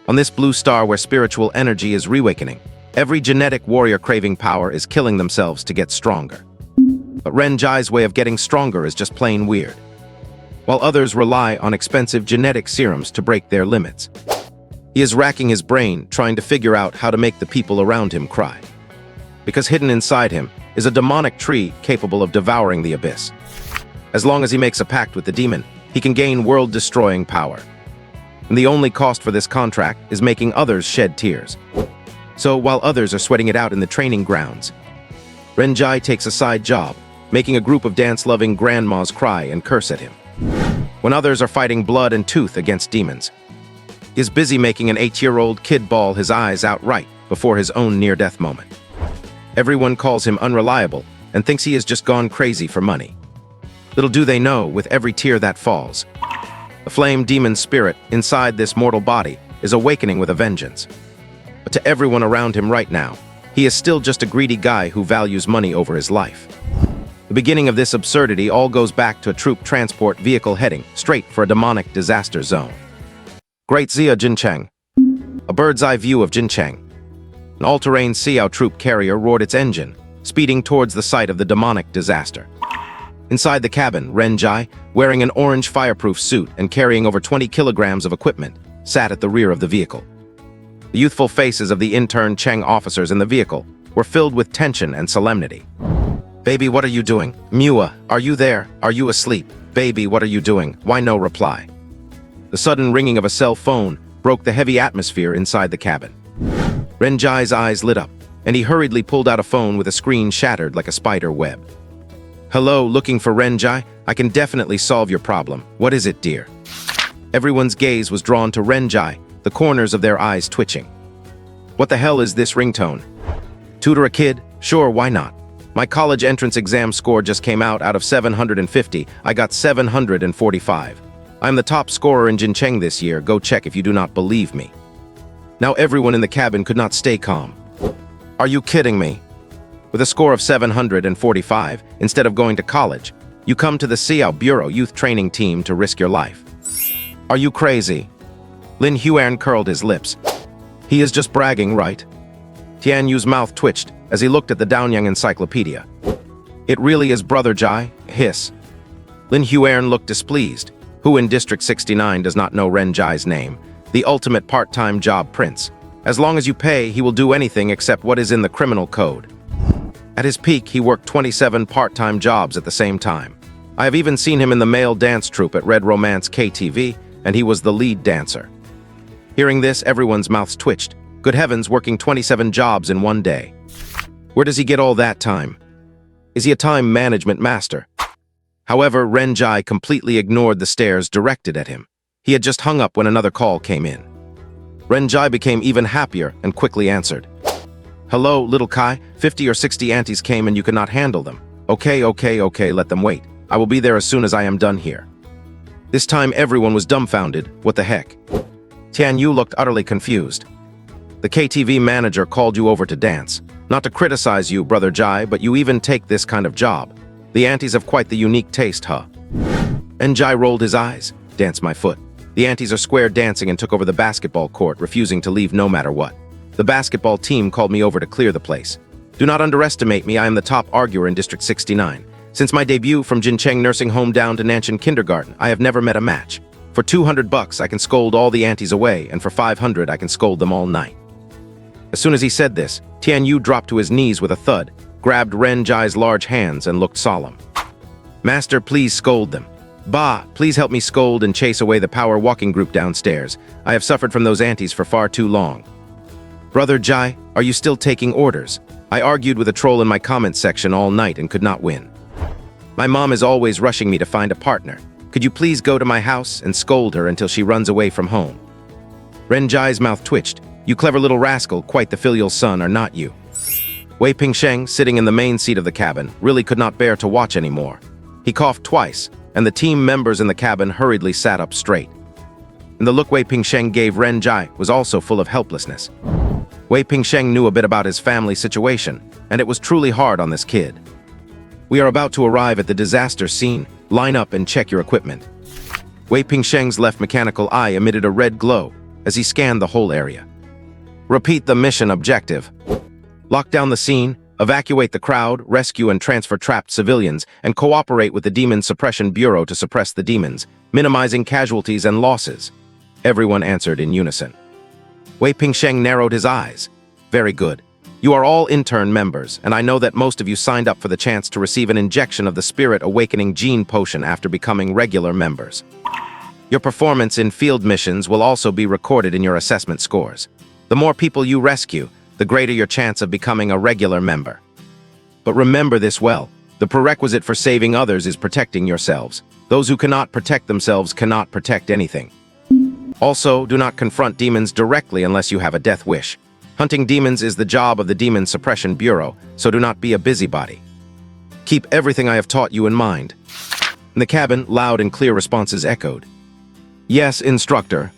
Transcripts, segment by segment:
On this blue star where spiritual energy is reawakening, every genetic warrior craving power is killing themselves to get stronger. But Renjai's way of getting stronger is just plain weird. While others rely on expensive genetic serums to break their limits, he is racking his brain trying to figure out how to make the people around him cry. Because hidden inside him is a demonic tree capable of devouring the abyss. As long as he makes a pact with the demon, he can gain world-destroying power. And the only cost for this contract is making others shed tears. So while others are sweating it out in the training grounds, Renjai takes a side job, making a group of dance-loving grandmas cry and curse at him. When others are fighting blood and tooth against demons, he is busy making an 8-year-old kid bawl his eyes outright before his own near-death moment. Everyone calls him unreliable and thinks he has just gone crazy for money. Little do they know, with every tear that falls, the flame demon spirit inside this mortal body is awakening with a vengeance. But to everyone around him right now, he is still just a greedy guy who values money over his life. The beginning of this absurdity all goes back to a troop transport vehicle heading straight for a demonic disaster zone. Great Zia Jincheng. A bird's-eye view of Jincheng. An all-terrain Xiao troop carrier roared its engine, speeding towards the site of the demonic disaster. Inside the cabin, Renjai, wearing an orange fireproof suit and carrying over 20 kilograms of equipment, sat at the rear of the vehicle. The youthful faces of the intern Cheng officers in the vehicle were filled with tension and solemnity. "Baby, what are you doing? Mua, are you there? Are you asleep? Baby, what are you doing? Why no reply?" The sudden ringing of a cell phone broke the heavy atmosphere inside the cabin. Renjai's eyes lit up, and he hurriedly pulled out a phone with a screen shattered like a spider web. "Hello, looking for Renjai? I can definitely solve your problem. What is it, dear?" Everyone's gaze was drawn to Renjai, the corners of their eyes twitching. "What the hell is this ringtone? Tutor a kid? Sure, why not? My college entrance exam score just came out of 750. I got 745. I'm the top scorer in Jincheng this year. Go check if you do not believe me." Now everyone in the cabin could not stay calm. "Are you kidding me? With a score of 745, instead of going to college, you come to the Xiao Bureau youth training team to risk your life. Are you crazy?" Lin Huan curled his lips. "He is just bragging, right?" Tian Yu's mouth twitched as he looked at the Daonyang encyclopedia. "It really is Brother Jai? Hiss." Lin Huan looked displeased. Who in District 69 does not know Renjai's name? The ultimate part-time job prince. As long as you pay, he will do anything except what is in the criminal code. At his peak, he worked 27 part-time jobs at the same time. I have even seen him in the male dance troupe at Red Romance KTV, and he was the lead dancer. Hearing this, everyone's mouths twitched. Good heavens, working 27 jobs in one day. Where does he get all that time? Is he a time management master? However, Renjai completely ignored the stares directed at him. He had just hung up when another call came in. Renjai became even happier and quickly answered. "Hello, little Kai. 50 or 60 aunties came and you could not handle them. Okay, let them wait. I will be there as soon as I am done here." This time everyone was dumbfounded. What the heck? Tian Yu looked utterly confused. "The KTV manager called you over to dance. Not to criticize you, Brother Jai, but you even take this kind of job. The aunties have quite the unique taste, huh?" And Jai rolled his eyes. "Dance my foot." The aunties are square dancing and took over the basketball court, refusing to leave no matter what. The basketball team called me over to clear the place. Do not underestimate me, I am the top arguer in District 69. Since my debut from Jincheng Nursing Home down to Nanshan Kindergarten, I have never met a match. For $200 I can scold all the aunties away, and for $500 I can scold them all night. As soon as he said this, Tian Yu dropped to his knees with a thud, grabbed Renjai's large hands and looked solemn. "Master, please scold them. Bah, please help me scold and chase away the power walking group downstairs. I have suffered from those aunties for far too long." "Brother Jai, are you still taking orders? I argued with a troll in my comments section all night and could not win. My mom is always rushing me to find a partner. Could you please go to my house and scold her until she runs away from home?" Renjai's mouth twitched. "You clever little rascal, quite the filial son, are not you?" Wei Pingsheng, sitting in the main seat of the cabin, really could not bear to watch anymore. He coughed twice, and the team members in the cabin hurriedly sat up straight. And the look Wei Pingsheng gave Renjai was also full of helplessness. Wei Pingsheng knew a bit about his family situation, and it was truly hard on this kid. "We are about to arrive at the disaster scene. Line up and check your equipment." Wei Pingsheng's left mechanical eye emitted a red glow, as he scanned the whole area. Repeat the mission objective. Lock down the scene, evacuate the crowd, rescue and transfer trapped civilians, and cooperate with the Demon Suppression Bureau to suppress the demons, minimizing casualties and losses. Everyone answered in unison. Wei Pingsheng narrowed his eyes. Very good. You are all intern members, and I know that most of you signed up for the chance to receive an injection of the Spirit Awakening Gene Potion after becoming regular members. Your performance in field missions will also be recorded in your assessment scores. The more people you rescue, the greater your chance of becoming a regular member. But remember this well, the prerequisite for saving others is protecting yourselves. Those who cannot protect themselves cannot protect anything. Also, do not confront demons directly unless you have a death wish. Hunting demons is the job of the Demon Suppression Bureau, so do not be a busybody. Keep everything I have taught you in mind. In the cabin, loud and clear responses echoed. Yes, instructor.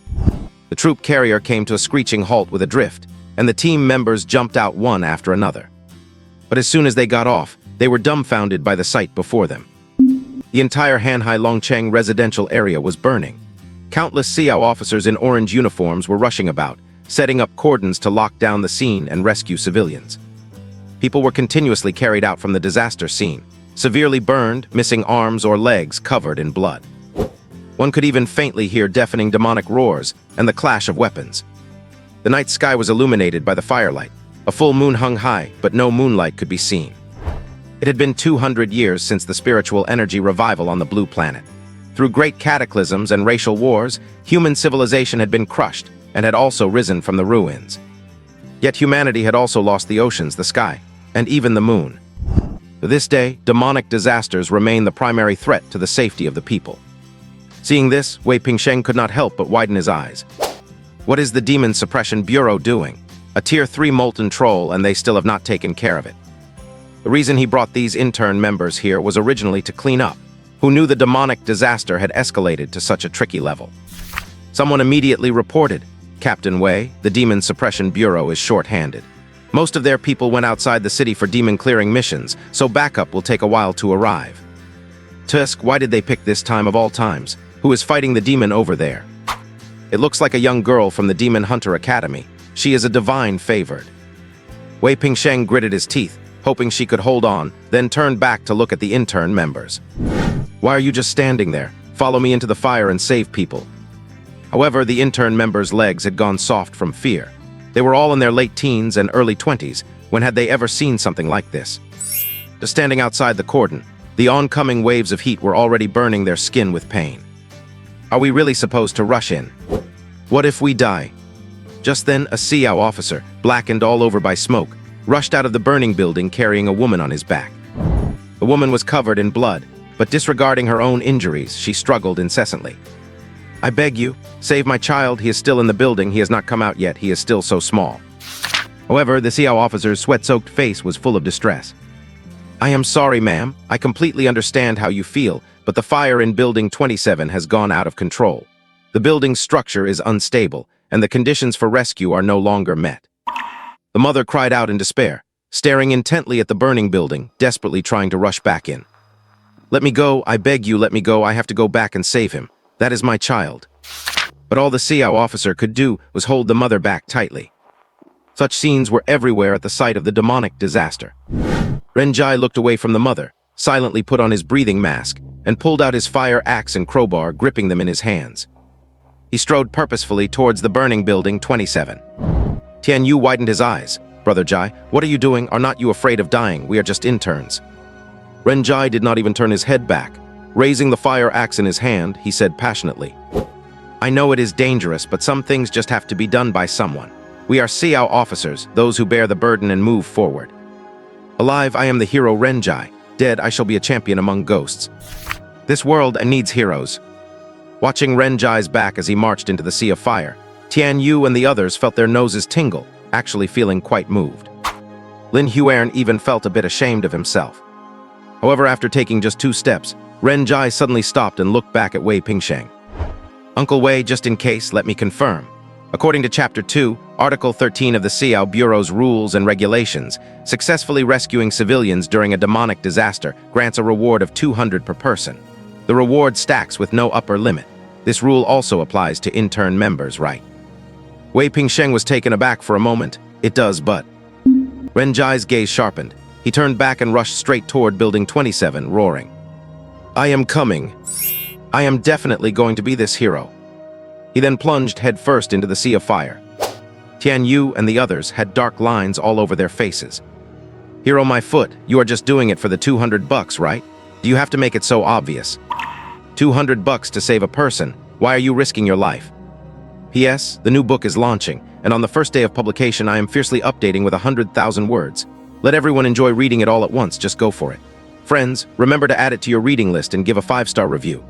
The troop carrier came to a screeching halt with a drift, and the team members jumped out one after another. But as soon as they got off, they were dumbfounded by the sight before them. The entire Hanhai Longcheng residential area was burning. Countless Xiao officers in orange uniforms were rushing about, setting up cordons to lock down the scene and rescue civilians. People were continuously carried out from the disaster scene, severely burned, missing arms or legs covered in blood. One could even faintly hear deafening demonic roars and the clash of weapons. The night sky was illuminated by the firelight. A full moon hung high, but no moonlight could be seen. It had been 200 years since the spiritual energy revival on the blue planet. Through great cataclysms and racial wars, human civilization had been crushed and had also risen from the ruins. Yet humanity had also lost the oceans, the sky, and even the moon. To this day, demonic disasters remain the primary threat to the safety of the people. Seeing this, Wei Pingsheng could not help but widen his eyes. What is the Demon Suppression Bureau doing? A Tier 3 molten troll, and they still have not taken care of it. The reason he brought these intern members here was originally to clean up. Who knew the demonic disaster had escalated to such a tricky level? Someone immediately reported, Captain Wei, the Demon Suppression Bureau is short-handed. Most of their people went outside the city for demon-clearing missions, so backup will take a while to arrive. Tusk, why did they pick this time of all times? Who is fighting the demon over there? It looks like a young girl from the Demon Hunter Academy. She is a divine favored. Wei Pingsheng gritted his teeth, hoping she could hold on, then turned back to look at the intern members. Why are you just standing there? Follow me into the fire and save people. However, the intern members' legs had gone soft from fear. They were all in their late teens and early 20s. When had they ever seen something like this? Just standing outside the cordon, the oncoming waves of heat were already burning their skin with pain. Are we really supposed to rush in? What if we die? Just then, a Xiao officer, blackened all over by smoke, rushed out of the burning building carrying a woman on his back. The woman was covered in blood, but disregarding her own injuries, she struggled incessantly. I beg you, save my child. He is still in the building. He has not come out yet. He is still so small. However, the Xiao officer's sweat-soaked face was full of distress. I am sorry, ma'am. I completely understand how you feel, but the fire in Building 27 has gone out of control. The building's structure is unstable, and the conditions for rescue are no longer met. The mother cried out in despair, staring intently at the burning building, desperately trying to rush back in. Let me go. I beg you, let me go. I have to go back and save him. That is my child. But all the Xiao officer could do was hold the mother back tightly. Such scenes were everywhere at the site of the demonic disaster. Renjai looked away from the mother, silently put on his breathing mask, and pulled out his fire axe and crowbar, gripping them in his hands. He strode purposefully towards the burning building 27. Tian Yu widened his eyes. Brother Jai, what are you doing? Are not you afraid of dying? We are just interns. Renjai did not even turn his head back. Raising the fire axe in his hand, he said passionately, I know it is dangerous, but some things just have to be done by someone. We are Xiao officers, those who bear the burden and move forward. Alive, I am the hero Renjai. Dead, I shall be a champion among ghosts. This world needs heroes. Watching Renjai's back as he marched into the sea of fire, Tian Yu and the others felt their noses tingle, actually feeling quite moved. Lin Huern even felt a bit ashamed of himself. However, after taking just 2 steps, Renjai suddenly stopped and looked back at Wei Pingsheng. Uncle Wei, just in case, let me confirm. According to Chapter 2, Article 13 of the Xiao Bureau's Rules and Regulations, successfully rescuing civilians during a demonic disaster grants a reward of 200 per person. The reward stacks with no upper limit. This rule also applies to intern members, right? Wei Pingsheng was taken aback for a moment. It does, but... Ren Jai's gaze sharpened. He turned back and rushed straight toward Building 27, roaring. I am coming. I am definitely going to be this hero. He then plunged headfirst into the sea of fire. Tian Yu and the others had dark lines all over their faces. Hero, my foot, you are just doing it for the $200, right? Do you have to make it so obvious? $200 to save a person. Why are you risking your life? P.S. The new book is launching, and on the first day of publication I am fiercely updating with 100,000 words. Let everyone enjoy reading it all at once, just go for it. Friends, remember to add it to your reading list and give a 5-star review.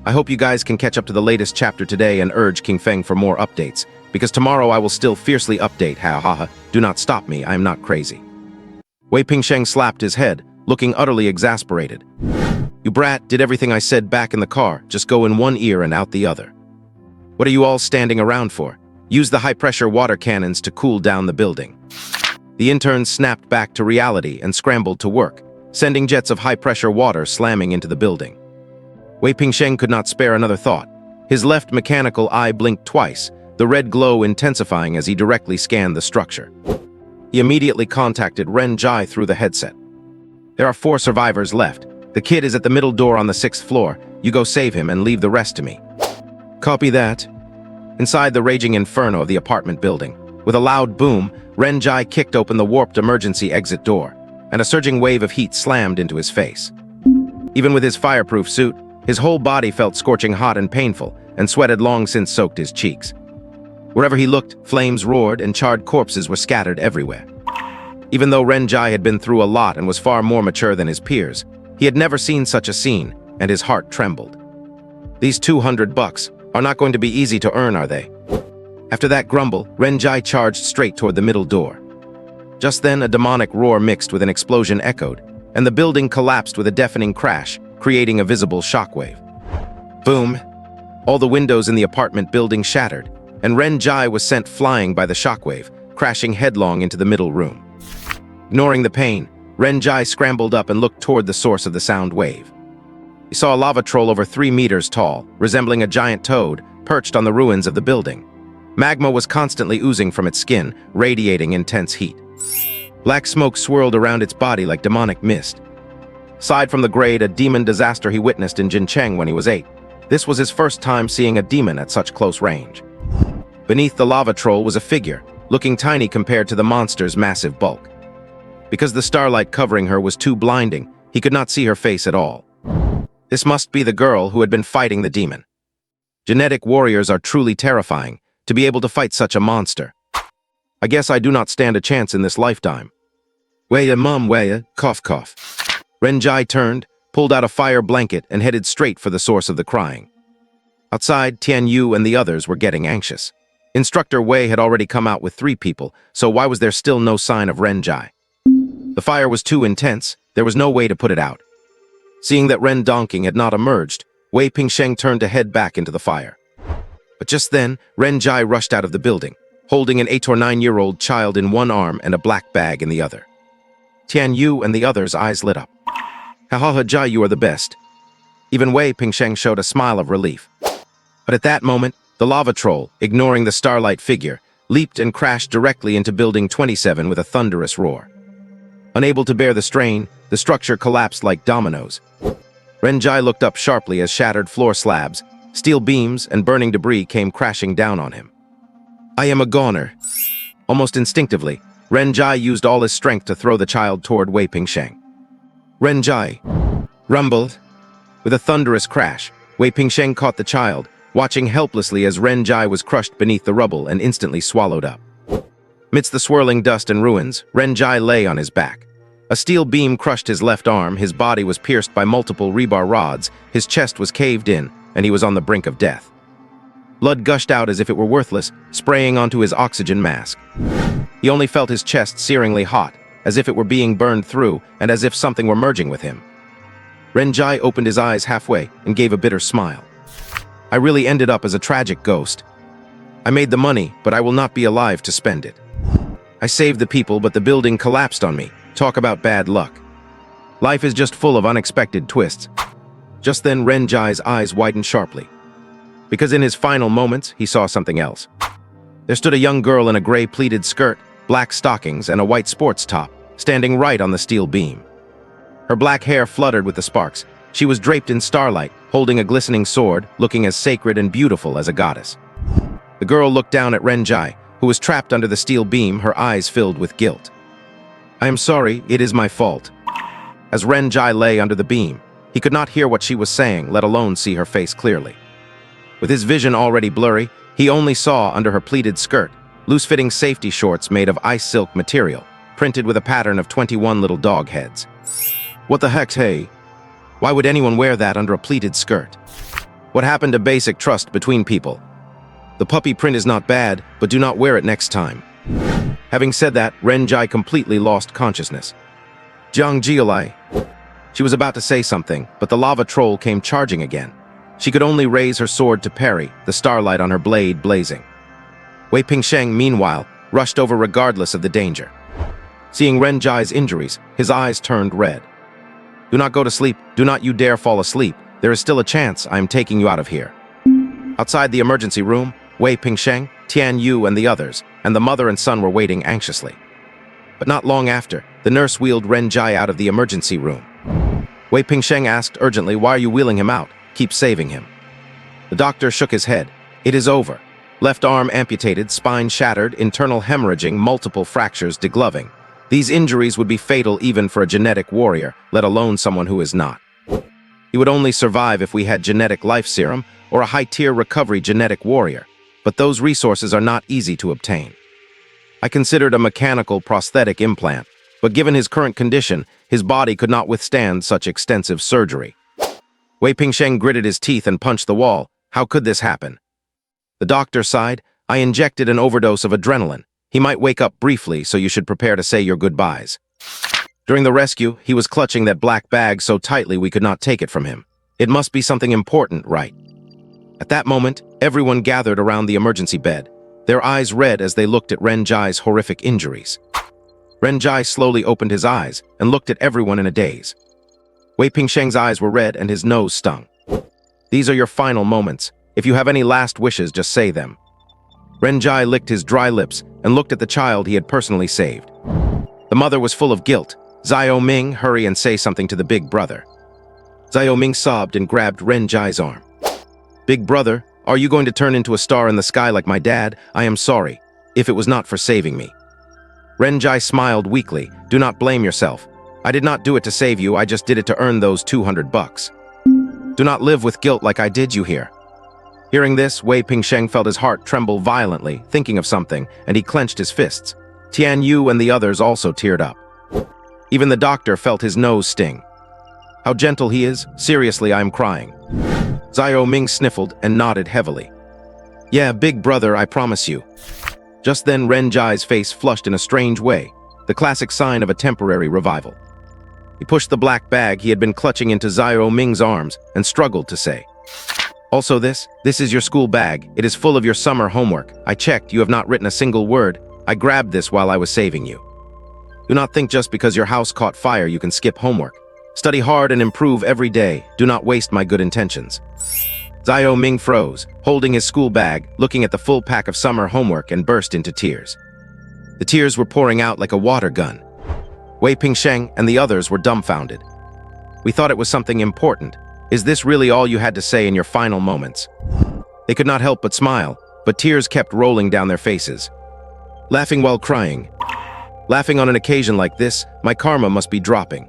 I hope you guys can catch up to the latest chapter today and urge King Feng for more updates, because tomorrow I will still fiercely update. Ha ha ha, do not stop me, I am not crazy. Wei Pingsheng slapped his head, looking utterly exasperated. You brat, did everything I said back in the car, just go in one ear and out the other. What are you all standing around for? Use the high-pressure water cannons to cool down the building. The interns snapped back to reality and scrambled to work, sending jets of high-pressure water slamming into the building. Wei Pingsheng could not spare another thought. His left mechanical eye blinked twice, the red glow intensifying as he directly scanned the structure. He immediately contacted Ren Jai through the headset. There are 4 survivors left. The kid is at the middle door on the 6th floor. You go save him and leave the rest to me. Copy that. Inside the raging inferno of the apartment building, with a loud boom, Ren Jai kicked open the warped emergency exit door, and a surging wave of heat slammed into his face. Even with his fireproof suit, his whole body felt scorching hot and painful, and sweat had long since soaked his cheeks. Wherever he looked, flames roared and charred corpses were scattered everywhere. Even though Ren Jai had been through a lot and was far more mature than his peers, he had never seen such a scene, and his heart trembled. These $200 are not going to be easy to earn, are they? After that grumble, Ren Jai charged straight toward the middle door. Just then, a demonic roar mixed with an explosion echoed, and the building collapsed with a deafening crash, creating a visible shockwave. Boom! All the windows in the apartment building shattered, and Ren Jai was sent flying by the shockwave, crashing headlong into the middle room. Ignoring the pain, Ren Jai scrambled up and looked toward the source of the sound wave. He saw a lava troll over 3 meters tall, resembling a giant toad, perched on the ruins of the building. Magma was constantly oozing from its skin, radiating intense heat. Black smoke swirled around its body like demonic mist. Aside from the grade a demon disaster he witnessed in Jincheng when he was 8, this was his first time seeing a demon at such close range. Beneath the lava troll was a figure, looking tiny compared to the monster's massive bulk. Because the starlight covering her was too blinding, he could not see her face at all. This must be the girl who had been fighting the demon. Genetic warriors are truly terrifying, to be able to fight such a monster. I guess I do not stand a chance in this lifetime. Weya mum weya, cough cough. Ren Jai turned, pulled out a fire blanket and headed straight for the source of the crying. Outside, Tian Yu and the others were getting anxious. Instructor Wei had already come out with 3 people, so why was there still no sign of Ren Jai? The fire was too intense, there was no way to put it out. Seeing that Ren Donking had not emerged, Wei Pingsheng turned to head back into the fire. But just then, Ren Jai rushed out of the building, holding an 8 or 9-year-old child in one arm and a black bag in the other. Tian Yu and the others' eyes lit up. Ha ha ha, Jai, you are the best. Even Wei Pingsheng showed a smile of relief. But at that moment, the lava troll, ignoring the starlight figure, leaped and crashed directly into Building 27 with a thunderous roar. Unable to bear the strain, the structure collapsed like dominoes. Ren Jai looked up sharply as shattered floor slabs, steel beams, and burning debris came crashing down on him. I am a goner. Almost instinctively, Ren Jai used all his strength to throw the child toward Wei Pingsheng. Ren Jai rumbled. With a thunderous crash, Wei Pingsheng caught the child, watching helplessly as Ren Jai was crushed beneath the rubble and instantly swallowed up. Amidst the swirling dust and ruins, Ren Jai lay on his back. A steel beam crushed his left arm, his body was pierced by multiple rebar rods, his chest was caved in, and he was on the brink of death. Blood gushed out as if it were worthless, spraying onto his oxygen mask. He only felt his chest searingly hot, as if it were being burned through, and as if something were merging with him. Ren Jai opened his eyes halfway and gave a bitter smile. I really ended up as a tragic ghost. I made the money, but I will not be alive to spend it. I saved the people, but the building collapsed on me. Talk about bad luck. Life is just full of unexpected twists. Just then, Ren Jai's eyes widened sharply. Because in his final moments, he saw something else. There stood a young girl in a gray pleated skirt, black stockings, and a white sports top, standing right on the steel beam. Her black hair fluttered with the sparks. She was draped in starlight, holding a glistening sword, looking as sacred and beautiful as a goddess. The girl looked down at Renjai, who was trapped under the steel beam, her eyes filled with guilt. "I am sorry, it is my fault." As Renjai lay under the beam, he could not hear what she was saying, let alone see her face clearly. With his vision already blurry, he only saw under her pleated skirt, loose-fitting safety shorts made of ice silk material, printed with a pattern of 21 little dog heads. What the heck, hey? Why would anyone wear that under a pleated skirt? What happened to basic trust between people? The puppy print is not bad, but do not wear it next time. Having said that, Renjai completely lost consciousness. Jiang Jialai. She was about to say something, but the lava troll came charging again. She could only raise her sword to parry, the starlight on her blade blazing. Wei Pingsheng, meanwhile, rushed over regardless of the danger. Seeing Renjai's injuries, his eyes turned red. "Do not go to sleep. Do not you dare fall asleep. There is still a chance I am taking you out of here." Outside the emergency room, Wei Pingsheng, Tian Yu, and the others, and the mother and son were waiting anxiously. But not long after, the nurse wheeled Renjai out of the emergency room. Wei Pingsheng asked urgently, "Why are you wheeling him out? Keep saving him." The doctor shook his head. "It is over. Left arm amputated, spine shattered, internal hemorrhaging, multiple fractures degloving. These injuries would be fatal even for a genetic warrior, let alone someone who is not. He would only survive if we had genetic life serum or a high-tier recovery genetic warrior, but those resources are not easy to obtain. I considered a mechanical prosthetic implant, but given his current condition, his body could not withstand such extensive surgery." Wei Pingsheng gritted his teeth and punched the wall. How could this happen? The doctor sighed. "I injected an overdose of adrenaline. He might wake up briefly, so you should prepare to say your goodbyes." During the rescue, he was clutching that black bag so tightly we could not take it from him. It must be something important, right? At that moment, everyone gathered around the emergency bed, their eyes red as they looked at Renjai's horrific injuries. Renjai slowly opened his eyes and looked at everyone in a daze. Wei Pingsheng's eyes were red and his nose stung. "These are your final moments. If you have any last wishes, just say them." Renjai licked his dry lips and looked at the child he had personally saved. The mother was full of guilt. "Zio Ming, hurry and say something to the big brother." Zio Ming sobbed and grabbed Renjai's arm. "Big brother, are you going to turn into a star in the sky like my dad? I am sorry, if it was not for saving me." Renjai smiled weakly. "Do not blame yourself. I did not do it to save you, I just did it to earn those $200. Do not live with guilt like I did, you hear?" Hearing this, Wei Pingsheng felt his heart tremble violently, thinking of something, and he clenched his fists. Tian Yu and the others also teared up. Even the doctor felt his nose sting. "How gentle he is. Seriously, I am crying." Zio Ming sniffled and nodded heavily. "Yeah, big brother, I promise you." Just then Renjai's face flushed in a strange way, the classic sign of a temporary revival. He pushed the black bag he had been clutching into Zio Ming's arms and struggled to say, "Also this is your school bag. It is full of your summer homework. I checked, you have not written a single word. I grabbed this while I was saving you. Do not think just because your house caught fire you can skip homework. Study hard and improve every day. Do not waste my good intentions." Zio Ming froze, holding his school bag, looking at the full pack of summer homework, and burst into tears. The tears were pouring out like a water gun. Wei Pingsheng and the others were dumbfounded. "We thought it was something important. Is this really all you had to say in your final moments?" They could not help but smile, but tears kept rolling down their faces. Laughing while crying. Laughing on an occasion like this, my karma must be dropping.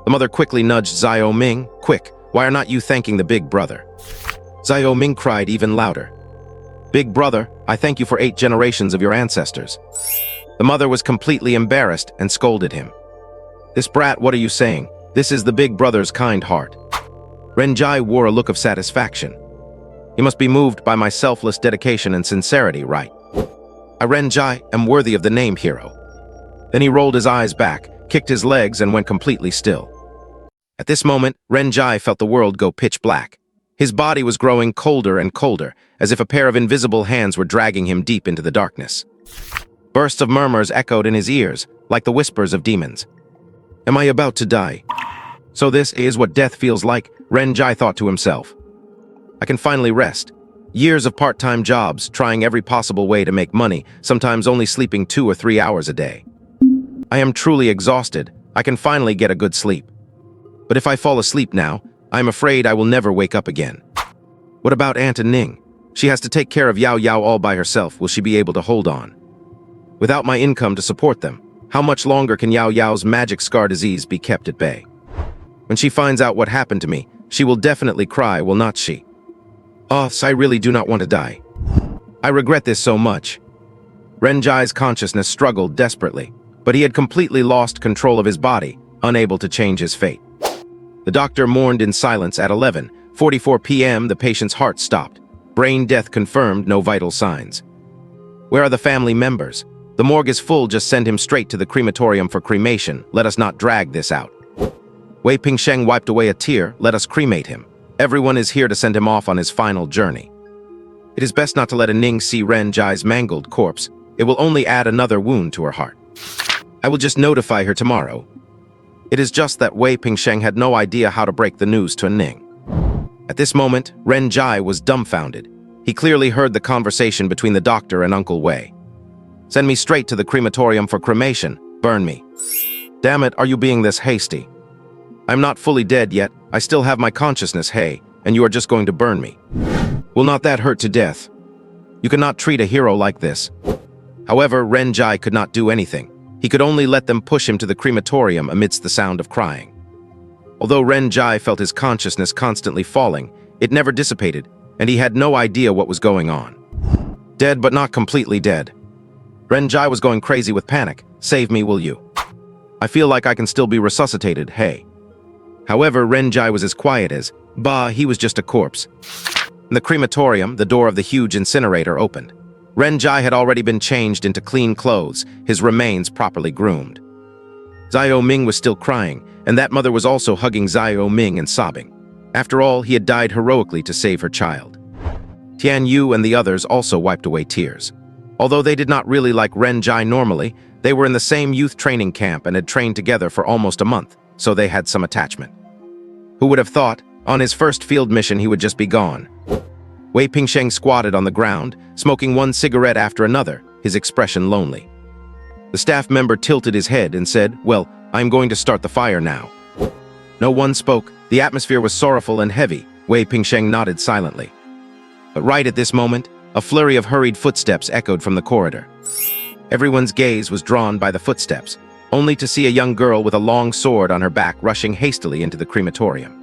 The mother quickly nudged Zio Ming. "Quick, why are not you thanking the big brother?" Zio Ming cried even louder. "Big brother, I thank you for 8 generations of your ancestors." The mother was completely embarrassed and scolded him. "This brat, what are you saying? This is the big brother's kind heart." Renjai wore a look of satisfaction. He must be moved by my selfless dedication and sincerity, right? I, Renjai, am worthy of the name hero. Then he rolled his eyes back, kicked his legs, and went completely still. At this moment, Renjai felt the world go pitch black. His body was growing colder and colder, as if a pair of invisible hands were dragging him deep into the darkness. Bursts of murmurs echoed in his ears, like the whispers of demons. Am I about to die? So this is what death feels like, Renjai thought to himself. I can finally rest. Years of part-time jobs, trying every possible way to make money, sometimes only sleeping 2 or 3 hours a day. I am truly exhausted. I can finally get a good sleep. But if I fall asleep now, I'm afraid I will never wake up again. What about Aunt and Ning? She has to take care of Yao Yao all by herself. Will she be able to hold on? Without my income to support them, how much longer can Yao Yao's magic scar disease be kept at bay? When she finds out what happened to me, she will definitely cry, will not she? Oh, I really do not want to die. I regret this so much. Renjai's consciousness struggled desperately, but he had completely lost control of his body, unable to change his fate. The doctor mourned in silence. At 11:44 p.m., the patient's heart stopped. Brain death confirmed, no vital signs. Where are the family members? The morgue is full, just send him straight to the crematorium for cremation. Let us not drag this out. Wei Pingsheng wiped away a tear. Let us cremate him. Everyone is here to send him off on his final journey. It is best not to let a Ning see Renjai's mangled corpse. It will only add another wound to her heart. I will just notify her tomorrow. It is just that Wei Pingsheng had no idea how to break the news to Ning. At this moment, Renjai was dumbfounded. He clearly heard the conversation between the doctor and Uncle Wei. Send me straight to the crematorium for cremation. Burn me. Damn it, are you being this hasty? I'm not fully dead yet. I still have my consciousness, hey, and you are just going to burn me. Will not that hurt to death? You cannot treat a hero like this. However, Renjai could not do anything. He could only let them push him to the crematorium amidst the sound of crying. Although Renjai felt his consciousness constantly falling, it never dissipated, and he had no idea what was going on. Dead but not completely dead. Renjai was going crazy with panic. Save me, will you? I feel like I can still be resuscitated, hey. However, Renjai was as quiet as, bah, he was just a corpse. In the crematorium, the door of the huge incinerator opened. Renjai had already been changed into clean clothes, his remains properly groomed. Xiao Ming was still crying, and that mother was also hugging Xiao Ming and sobbing. After all, he had died heroically to save her child. Tian Yu and the others also wiped away tears. Although they did not really like Renjai normally, they were in the same youth training camp and had trained together for almost a month, so they had some attachment. Who would have thought, on his first field mission he would just be gone? Wei Pingsheng squatted on the ground, smoking one cigarette after another, his expression lonely. The staff member tilted his head and said, well, I'm going to start the fire now. No one spoke. The atmosphere was sorrowful and heavy. Wei Pingsheng nodded silently. But right at this moment, a flurry of hurried footsteps echoed from the corridor. Everyone's gaze was drawn by the footsteps, only to see a young girl with a long sword on her back rushing hastily into the crematorium.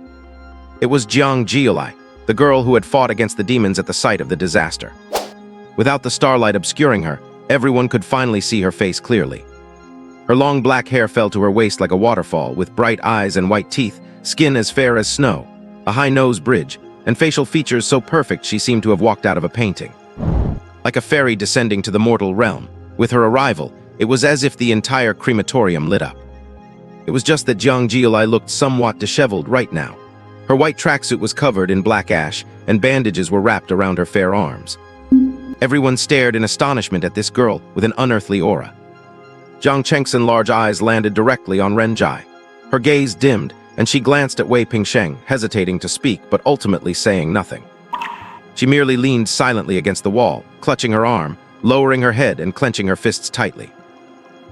It was Jiang Jiulai, the girl who had fought against the demons at the site of the disaster. Without the starlight obscuring her, everyone could finally see her face clearly. Her long black hair fell to her waist like a waterfall, with bright eyes and white teeth, skin as fair as snow, a high nose bridge, and facial features so perfect she seemed to have walked out of a painting. Like a fairy descending to the mortal realm, with her arrival, it was as if the entire crematorium lit up. It was just that Jiang Jiulai looked somewhat disheveled right now. Her white tracksuit was covered in black ash, and bandages were wrapped around her fair arms. Everyone stared in astonishment at this girl with an unearthly aura. Jiang Chengsen's large eyes landed directly on Renjai. Her gaze dimmed, and she glanced at Wei Pingsheng, hesitating to speak but ultimately saying nothing. She merely leaned silently against the wall, clutching her arm, lowering her head and clenching her fists tightly.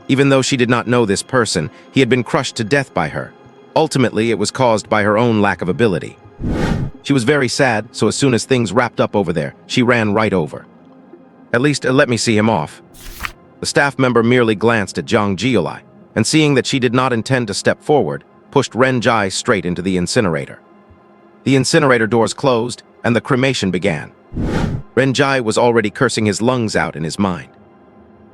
Even though she did not know this person, he had been crushed to death by her. Ultimately, it was caused by her own lack of ability. She was very sad, so as soon as things wrapped up over there, she ran right over. At least, let me see him off. The staff member merely glanced at Jiang Jiulai, and seeing that she did not intend to step forward, pushed Renjai straight into the incinerator. The incinerator doors closed, and the cremation began. Renjai was already cursing his lungs out in his mind.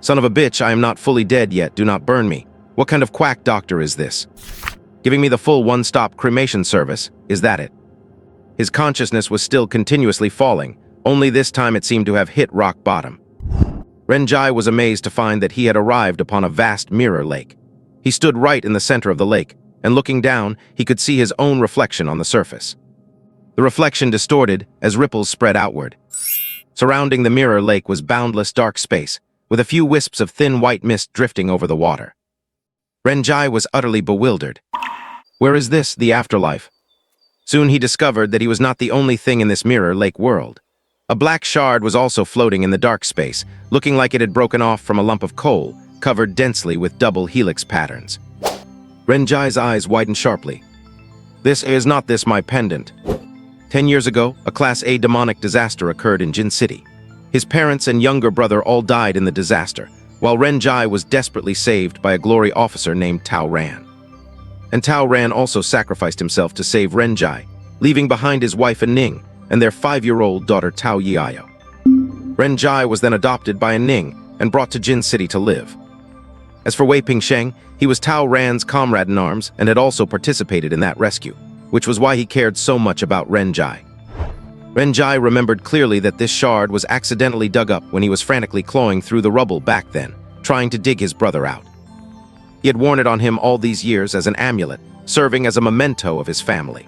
Son of a bitch, I am not fully dead yet, do not burn me. What kind of quack doctor is this? Giving me the full one-stop cremation service, is that it? His consciousness was still continuously falling, only this time it seemed to have hit rock bottom. Renjai was amazed to find that he had arrived upon a vast mirror lake. He stood right in the center of the lake, and looking down, he could see his own reflection on the surface. The reflection distorted as ripples spread outward. Surrounding the mirror lake was boundless dark space, with a few wisps of thin white mist drifting over the water. Renjai was utterly bewildered. Where is this, the afterlife? Soon he discovered that he was not the only thing in this mirror lake world. A black shard was also floating in the dark space, looking like it had broken off from a lump of coal, covered densely with double helix patterns. Renjai's eyes widened sharply. "This is not this my pendant." 10 years ago, a Class A demonic disaster occurred in Jin City. His parents and younger brother all died in the disaster, while Renjai was desperately saved by a glory officer named Tao Ran. And Tao Ran also sacrificed himself to save Renjai, leaving behind his wife Ning and their 5-year-old daughter Tao Yiayo. Renjai was then adopted by a Ning and brought to Jin City to live. As for Wei Pingsheng, he was Tao Ran's comrade in arms and had also participated in that rescue, which was why he cared so much about Renjai. Renjai remembered clearly that this shard was accidentally dug up when he was frantically clawing through the rubble back then, trying to dig his brother out. He had worn it on him all these years as an amulet, serving as a memento of his family.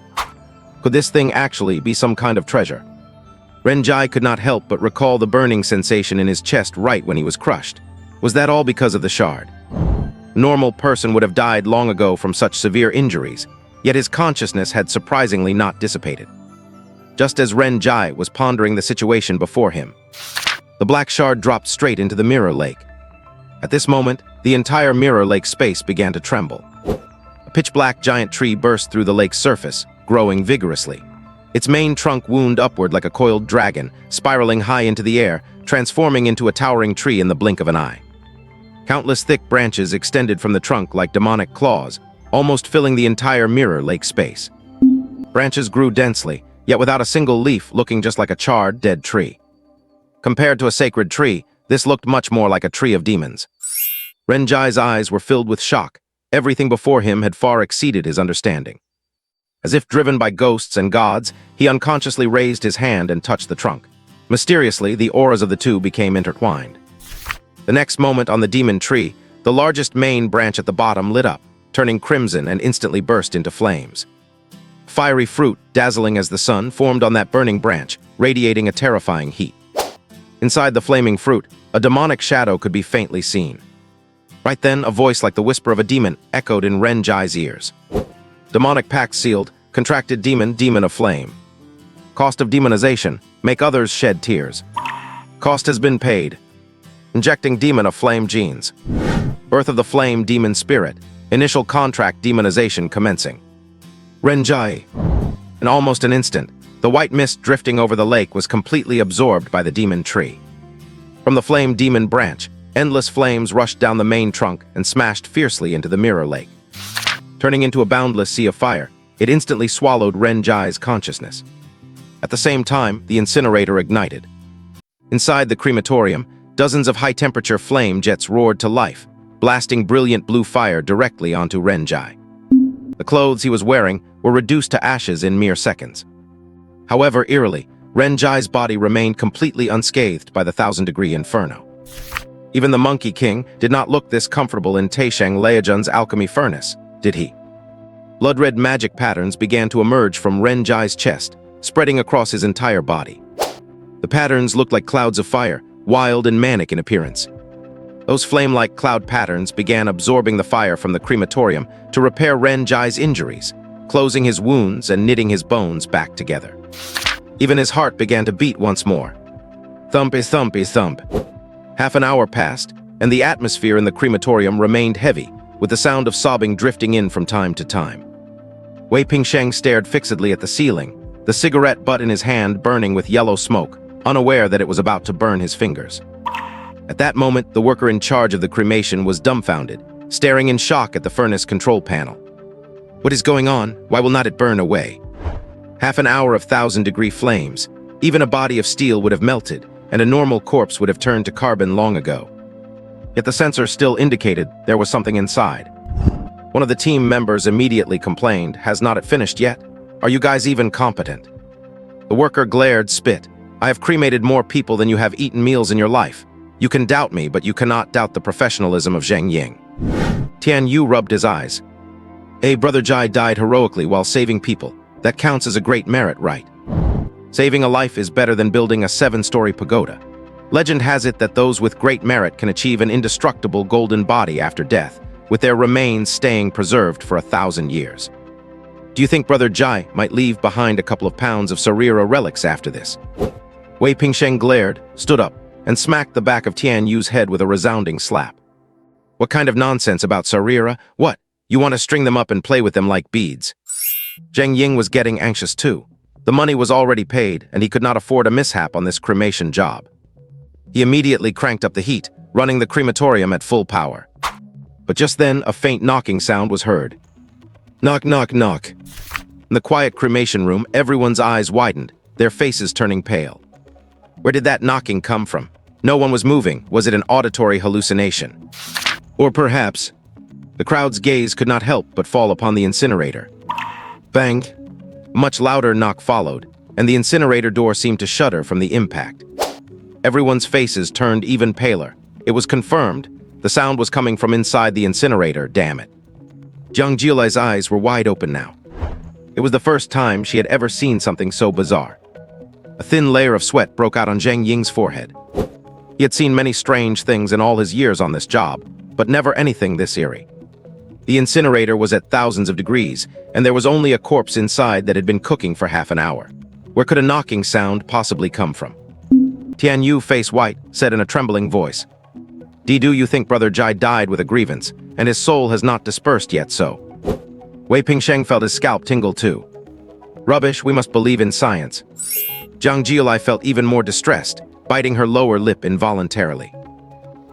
Could this thing actually be some kind of treasure? Renjai could not help but recall the burning sensation in his chest right when he was crushed. Was that all because of the shard? A normal person would have died long ago from such severe injuries, yet his consciousness had surprisingly not dissipated. Just as Renjai was pondering the situation before him, the black shard dropped straight into the mirror lake. At this moment, the entire mirror lake space began to tremble. A pitch-black giant tree burst through the lake's surface, growing vigorously. Its main trunk wound upward like a coiled dragon, spiraling high into the air, transforming into a towering tree in the blink of an eye. Countless thick branches extended from the trunk like demonic claws, almost filling the entire mirror lake space. Branches grew densely, yet without a single leaf, looking just like a charred, dead tree. Compared to a sacred tree, this looked much more like a tree of demons. Renjai's eyes were filled with shock. Everything before him had far exceeded his understanding. As if driven by ghosts and gods, he unconsciously raised his hand and touched the trunk. Mysteriously, the auras of the two became intertwined. The next moment on the demon tree, the largest main branch at the bottom lit up, turning crimson and instantly burst into flames. Fiery fruit, dazzling as the sun, formed on that burning branch, radiating a terrifying heat. Inside the flaming fruit, a demonic shadow could be faintly seen. Right then, a voice like the whisper of a demon echoed in Renjai's ears. Demonic pact sealed, contracted demon, demon of flame. Cost of demonization, make others shed tears. Cost has been paid. Injecting demon of flame genes. Birth of the flame demon spirit. Initial contract demonization commencing. Renjai. In almost an instant, the white mist drifting over the lake was completely absorbed by the demon tree. From the flame demon branch, endless flames rushed down the main trunk and smashed fiercely into the mirror lake. Turning into a boundless sea of fire, it instantly swallowed Renjai's consciousness. At the same time, the incinerator ignited. Inside the crematorium, dozens of high-temperature flame jets roared to life, blasting brilliant blue fire directly onto Renjai. The clothes he was wearing were reduced to ashes in mere seconds. However, eerily, Renjai's body remained completely unscathed by the 1,000-degree inferno. Even the Monkey King did not look this comfortable in Taisheng Leijun's alchemy furnace, did he? Blood-red magic patterns began to emerge from Renjai's chest, spreading across his entire body. The patterns looked like clouds of fire, wild and manic in appearance. Those flame-like cloud patterns began absorbing the fire from the crematorium to repair Renjai's injuries, closing his wounds and knitting his bones back together. Even his heart began to beat once more. Thumpy, thumpy, thump. Half an hour passed, and the atmosphere in the crematorium remained heavy, with the sound of sobbing drifting in from time to time. Wei Pingsheng stared fixedly at the ceiling, the cigarette butt in his hand burning with yellow smoke, unaware that it was about to burn his fingers. At that moment, the worker in charge of the cremation was dumbfounded, staring in shock at the furnace control panel. What is going on? Why will not it burn away? Half an hour of 1,000-degree flames. Even a body of steel would have melted, and a normal corpse would have turned to carbon long ago. Yet the sensor still indicated there was something inside. One of the team members immediately complained, "Has not it finished yet? Are you guys even competent?" The worker glared, spit. "I have cremated more people than you have eaten meals in your life. You can doubt me, but you cannot doubt the professionalism of Zheng Ying." Tian Yu rubbed his eyes. Brother Jai died heroically while saving people. That counts as a great merit, right? Saving a life is better than building a 7-story pagoda. Legend has it that those with great merit can achieve an indestructible golden body after death, with their remains staying preserved for 1,000 years. Do you think Brother Jai might leave behind a couple of pounds of Sarira relics after this? Wei Pingsheng glared, stood up, and smacked the back of Tian Yu's head with a resounding slap. What kind of nonsense about Sarira? What? You want to string them up and play with them like beads? Zheng Ying was getting anxious too. The money was already paid, and he could not afford a mishap on this cremation job. He immediately cranked up the heat, running the crematorium at full power. But just then, a faint knocking sound was heard. Knock, knock, knock. In the quiet cremation room, everyone's eyes widened, their faces turning pale. Where did that knocking come from? No one was moving. Was it an auditory hallucination? Or perhaps, the crowd's gaze could not help but fall upon the incinerator. Bang! A much louder knock followed, and the incinerator door seemed to shudder from the impact. Everyone's faces turned even paler. It was confirmed. The sound was coming from inside the incinerator, damn it. Jiang Jiulai's eyes were wide open now. It was the first time she had ever seen something so bizarre. A thin layer of sweat broke out on Zheng Ying's forehead. He had seen many strange things in all his years on this job, but never anything this eerie. The incinerator was at thousands of degrees, and there was only a corpse inside that had been cooking for half an hour. Where could a knocking sound possibly come from? Tian Yu, face white, said in a trembling voice, "Do you think Brother Jai died with a grievance, and his soul has not dispersed yet, so?" Wei Pingsheng felt his scalp tingle too. Rubbish, we must believe in science. Jiang Jiulai felt even more distressed, biting her lower lip involuntarily.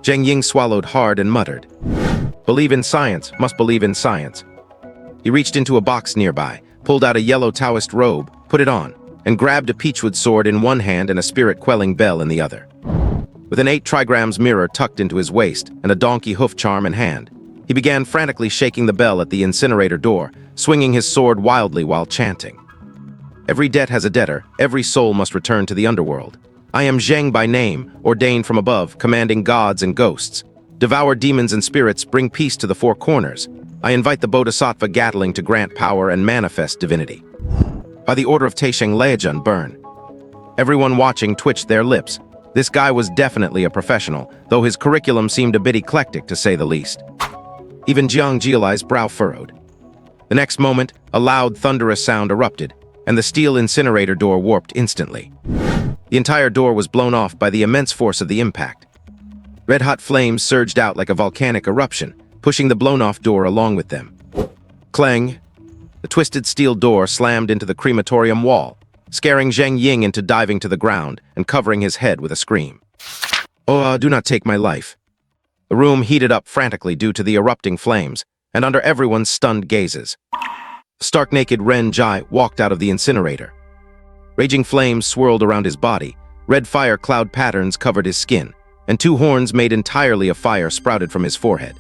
Zheng Ying swallowed hard and muttered, "Believe in science, must believe in science." He reached into a box nearby, pulled out a yellow Taoist robe, put it on, and grabbed a peachwood sword in one hand and a spirit-quelling bell in the other. With an 8 trigrams mirror tucked into his waist and a donkey hoof charm in hand, he began frantically shaking the bell at the incinerator door, swinging his sword wildly while chanting. Every debt has a debtor, every soul must return to the underworld. I am Zheng by name, ordained from above, commanding gods and ghosts. Devour demons and spirits, bring peace to the four corners. I invite the Bodhisattva Gatling to grant power and manifest divinity. By the order of Taisheng Leijun, burn. Everyone watching twitched their lips. This guy was definitely a professional, though his curriculum seemed a bit eclectic to say the least. Even Jiang Jiulai's brow furrowed. The next moment, a loud, thunderous sound erupted, and the steel incinerator door warped instantly. The entire door was blown off by the immense force of the impact. Red-hot flames surged out like a volcanic eruption, pushing the blown-off door along with them. Clang! The twisted steel door slammed into the crematorium wall, scaring Zheng Ying into diving to the ground and covering his head with a scream. "Oh, do not take my life." The room heated up frantically due to the erupting flames, and under everyone's stunned gazes. Stark-naked Ren Jai walked out of the incinerator. Raging flames swirled around his body, red fire cloud patterns covered his skin, and 2 horns made entirely of fire sprouted from his forehead.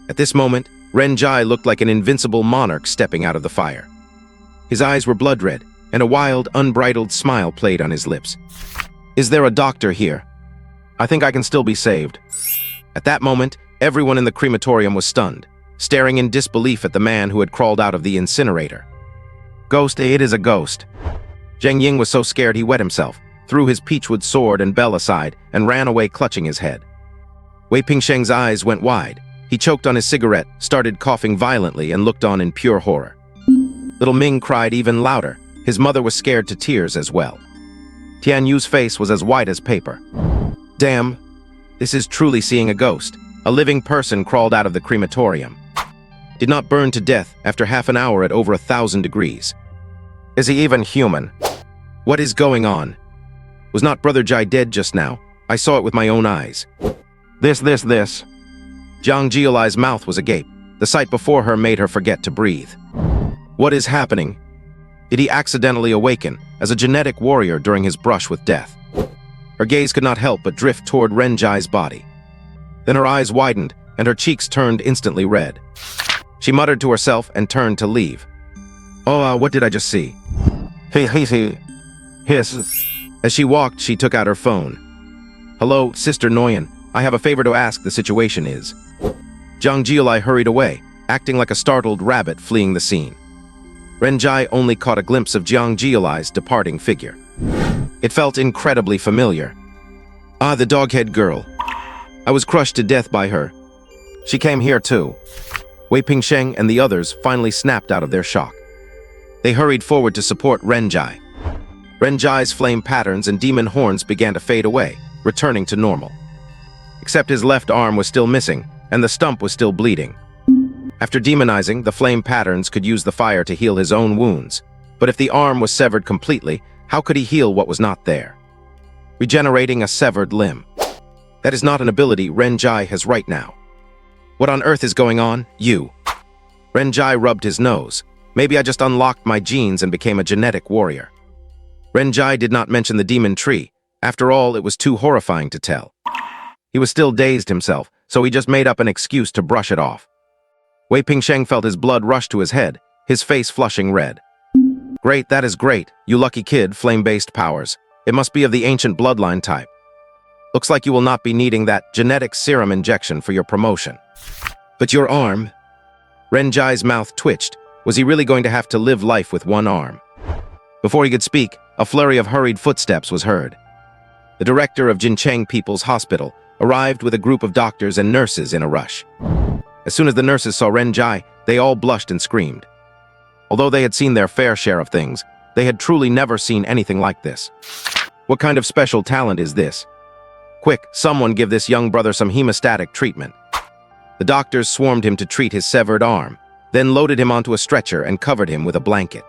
At this moment, Ren Jai looked like an invincible monarch stepping out of the fire. His eyes were blood-red, and a wild, unbridled smile played on his lips. "Is there a doctor here? I think I can still be saved." At that moment, everyone in the crematorium was stunned, staring in disbelief at the man who had crawled out of the incinerator. "Ghost, it is a ghost." Zheng Ying was so scared he wet himself, threw his peachwood sword and bell aside, and ran away clutching his head. Wei Pingsheng's eyes went wide. He choked on his cigarette, started coughing violently, and looked on in pure horror. Little Ming cried even louder. His mother was scared to tears as well. Tian Yu's face was as white as paper. Damn, this is truly seeing a ghost. A living person crawled out of the crematorium. Did not burn to death after half an hour at over 1,000 degrees. Is he even human? What is going on? Was not Brother Jai dead just now? I saw it with my own eyes. This. Jiang Jiulai's mouth was agape. The sight before her made her forget to breathe. What is happening? Did he accidentally awaken as a genetic warrior during his brush with death? Her gaze could not help but drift toward Ren Jai's body. Then her eyes widened, and her cheeks turned instantly red. She muttered to herself and turned to leave. What did I just see? Hiss. As she walked, she took out her phone. "Hello, Sister Nguyen. I have a favor to ask. The situation is..." Jiang Jiulai hurried away, acting like a startled rabbit fleeing the scene. Ren Jai only caught a glimpse of Jiang Jiulai's departing figure. It felt incredibly familiar. The dog-head girl. I was crushed to death by her. She came here too. Wei Pingsheng and the others finally snapped out of their shock. They hurried forward to support Ren Jai. Renjai's flame patterns and demon horns began to fade away, returning to normal. Except his left arm was still missing, and the stump was still bleeding. After demonizing, the flame patterns could use the fire to heal his own wounds. But if the arm was severed completely, how could he heal what was not there? Regenerating a severed limb. That is not an ability Renjai has right now. What on earth is going on? You. Renjai rubbed his nose. Maybe I just unlocked my genes and became a genetic warrior. Renjai did not mention the demon tree. After all, it was too horrifying to tell. He was still dazed himself, so he just made up an excuse to brush it off. Wei Pingsheng felt his blood rush to his head, his face flushing red. Great, that is great, you lucky kid, flame-based powers. It must be of the ancient bloodline type. Looks like you will not be needing that genetic serum injection for your promotion. But your arm? Renjai's mouth twitched. Was he really going to have to live life with one arm? Before he could speak, a flurry of hurried footsteps was heard. The director of Jincheng People's Hospital arrived with a group of doctors and nurses in a rush. As soon as the nurses saw Renjai, they all blushed and screamed. Although they had seen their fair share of things, they had truly never seen anything like this. What kind of special talent is this? Quick, someone give this young brother some hemostatic treatment. The doctors swarmed him to treat his severed arm, then loaded him onto a stretcher and covered him with a blanket.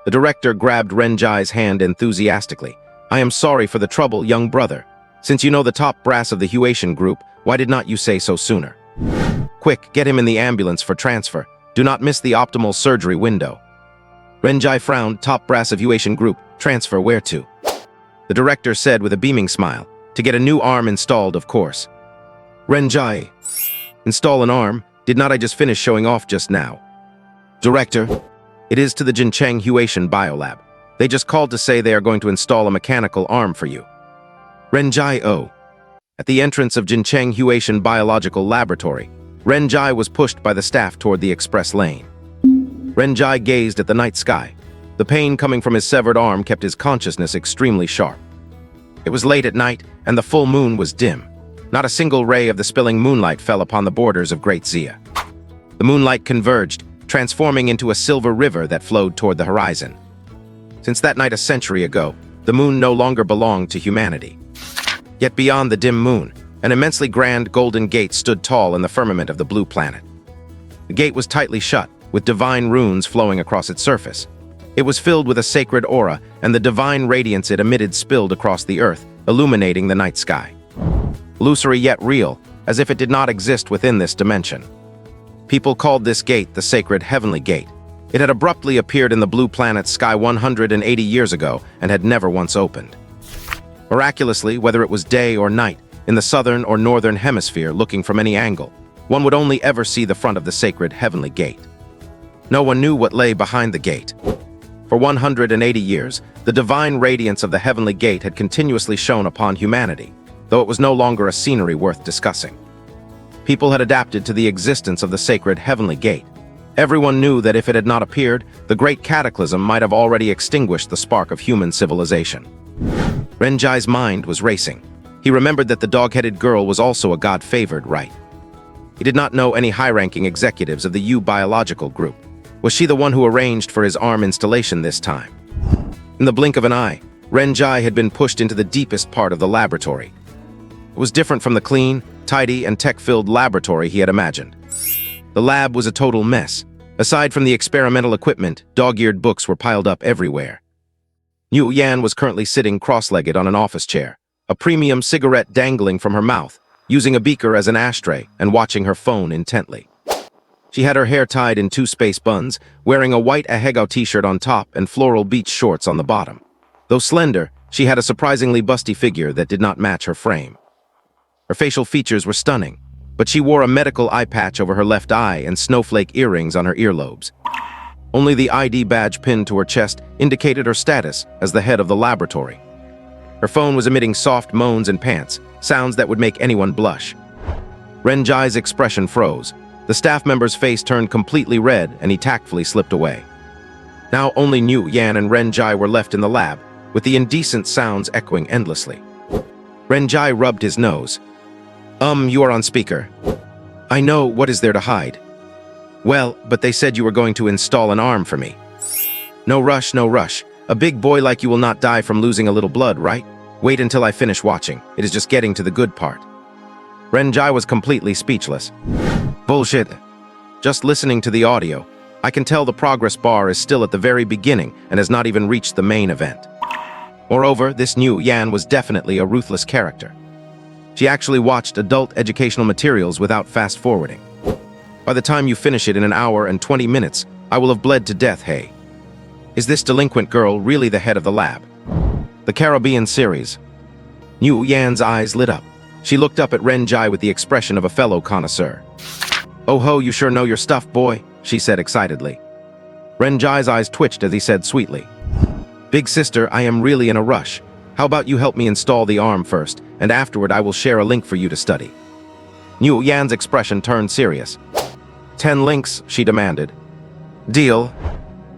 The director grabbed Renjai's hand enthusiastically. I am sorry for the trouble, young brother. Since you know the top brass of the Huatian group, why did not you say so sooner? Quick, get him in the ambulance for transfer. Do not miss the optimal surgery window. Renjai frowned. Top brass of Huatian group. Transfer where to? The director said with a beaming smile. To get a new arm installed, of course. Renjai. Install an arm? Did not I just finish showing off just now? Director. It is to the Jincheng Huatian Biolab. They just called to say they are going to install a mechanical arm for you. Renjai O. At the entrance of Jincheng Huatian Biological Laboratory, Renjai was pushed by the staff toward the express lane. Renjai gazed at the night sky. The pain coming from his severed arm kept his consciousness extremely sharp. It was late at night, and the full moon was dim. Not a single ray of the spilling moonlight fell upon the borders of Great Xia. The moonlight converged, transforming into a silver river that flowed toward the horizon. Since that night a century ago, the moon no longer belonged to humanity. Yet beyond the dim moon, an immensely grand golden gate stood tall in the firmament of the blue planet. The gate was tightly shut, with divine runes flowing across its surface. It was filled with a sacred aura, and the divine radiance it emitted spilled across the earth, illuminating the night sky. Illusory yet real, as if it did not exist within this dimension. People called this gate the Sacred Heavenly Gate. It had abruptly appeared in the blue planet's sky 180 years ago and had never once opened. Miraculously, whether it was day or night, in the southern or northern hemisphere looking from any angle, one would only ever see the front of the Sacred Heavenly Gate. No one knew what lay behind the gate. For 180 years, the divine radiance of the Heavenly Gate had continuously shone upon humanity, though it was no longer a scenery worth discussing. People had adapted to the existence of the Sacred Heavenly Gate. Everyone knew that if it had not appeared, the great cataclysm might have already extinguished the spark of human civilization. Renjai's mind was racing. He remembered that the dog-headed girl was also a god-favored, right? He did not know any high-ranking executives of the U biological group. Was she the one who arranged for his arm installation this time? In the blink of an eye, Renjai had been pushed into the deepest part of the laboratory. It was different from the clean, tidy, and tech-filled laboratory he had imagined. The lab was a total mess. Aside from the experimental equipment, dog-eared books were piled up everywhere. Yu Yan was currently sitting cross-legged on an office chair, a premium cigarette dangling from her mouth, using a beaker as an ashtray and watching her phone intently. She had her hair tied in two space buns, wearing a white Ahegao t-shirt on top and floral beach shorts on the bottom. Though slender, she had a surprisingly busty figure that did not match her frame. Her facial features were stunning, but she wore a medical eye patch over her left eye and snowflake earrings on her earlobes. Only the ID badge pinned to her chest indicated her status as the head of the laboratory. Her phone was emitting soft moans and pants, sounds that would make anyone blush. Renjai's expression froze. The staff member's face turned completely red and he tactfully slipped away. Now only Yu Yan and Renjai were left in the lab, with the indecent sounds echoing endlessly. Renjai rubbed his nose. You are on speaker. I know, what is there to hide? Well, but they said you were going to install an arm for me. No rush, no rush. A big boy like you will not die from losing a little blood, right? Wait until I finish watching. It is just getting to the good part. Renjai was completely speechless. Bullshit. Just listening to the audio, I can tell the progress bar is still at the very beginning and has not even reached the main event. Moreover, this new Yan was definitely a ruthless character. She actually watched adult educational materials without fast-forwarding. By the time you finish it in an hour and 20 minutes, I will have bled to death, hey. Is this delinquent girl really the head of the lab? The Caribbean series. New Yan's eyes lit up. She looked up at Renjai with the expression of a fellow connoisseur. "Oh ho, you sure know your stuff, boy," she said excitedly. Renjai's eyes twitched as he said sweetly, "Big sister, I am really in a rush. How about you help me install the arm first, and afterward I will share a link for you to study." New Yan's expression turned serious. 10 links, she demanded. Deal.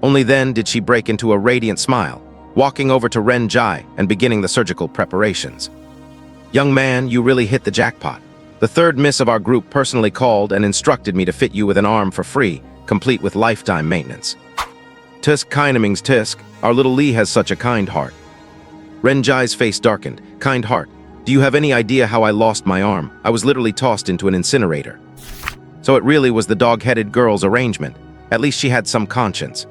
Only then did she break into a radiant smile, walking over to Renjai and beginning the surgical preparations. "Young man, you really hit the jackpot. The third miss of our group personally called and instructed me to fit you with an arm for free, complete with lifetime maintenance. Tusk Kineming's Tusk, our little Lee has such a kind heart." Renjai's face darkened. "Kind heart? Do you have any idea how I lost my arm? I was literally tossed into an incinerator." So it really was the dog-headed girl's arrangement. At least she had some conscience.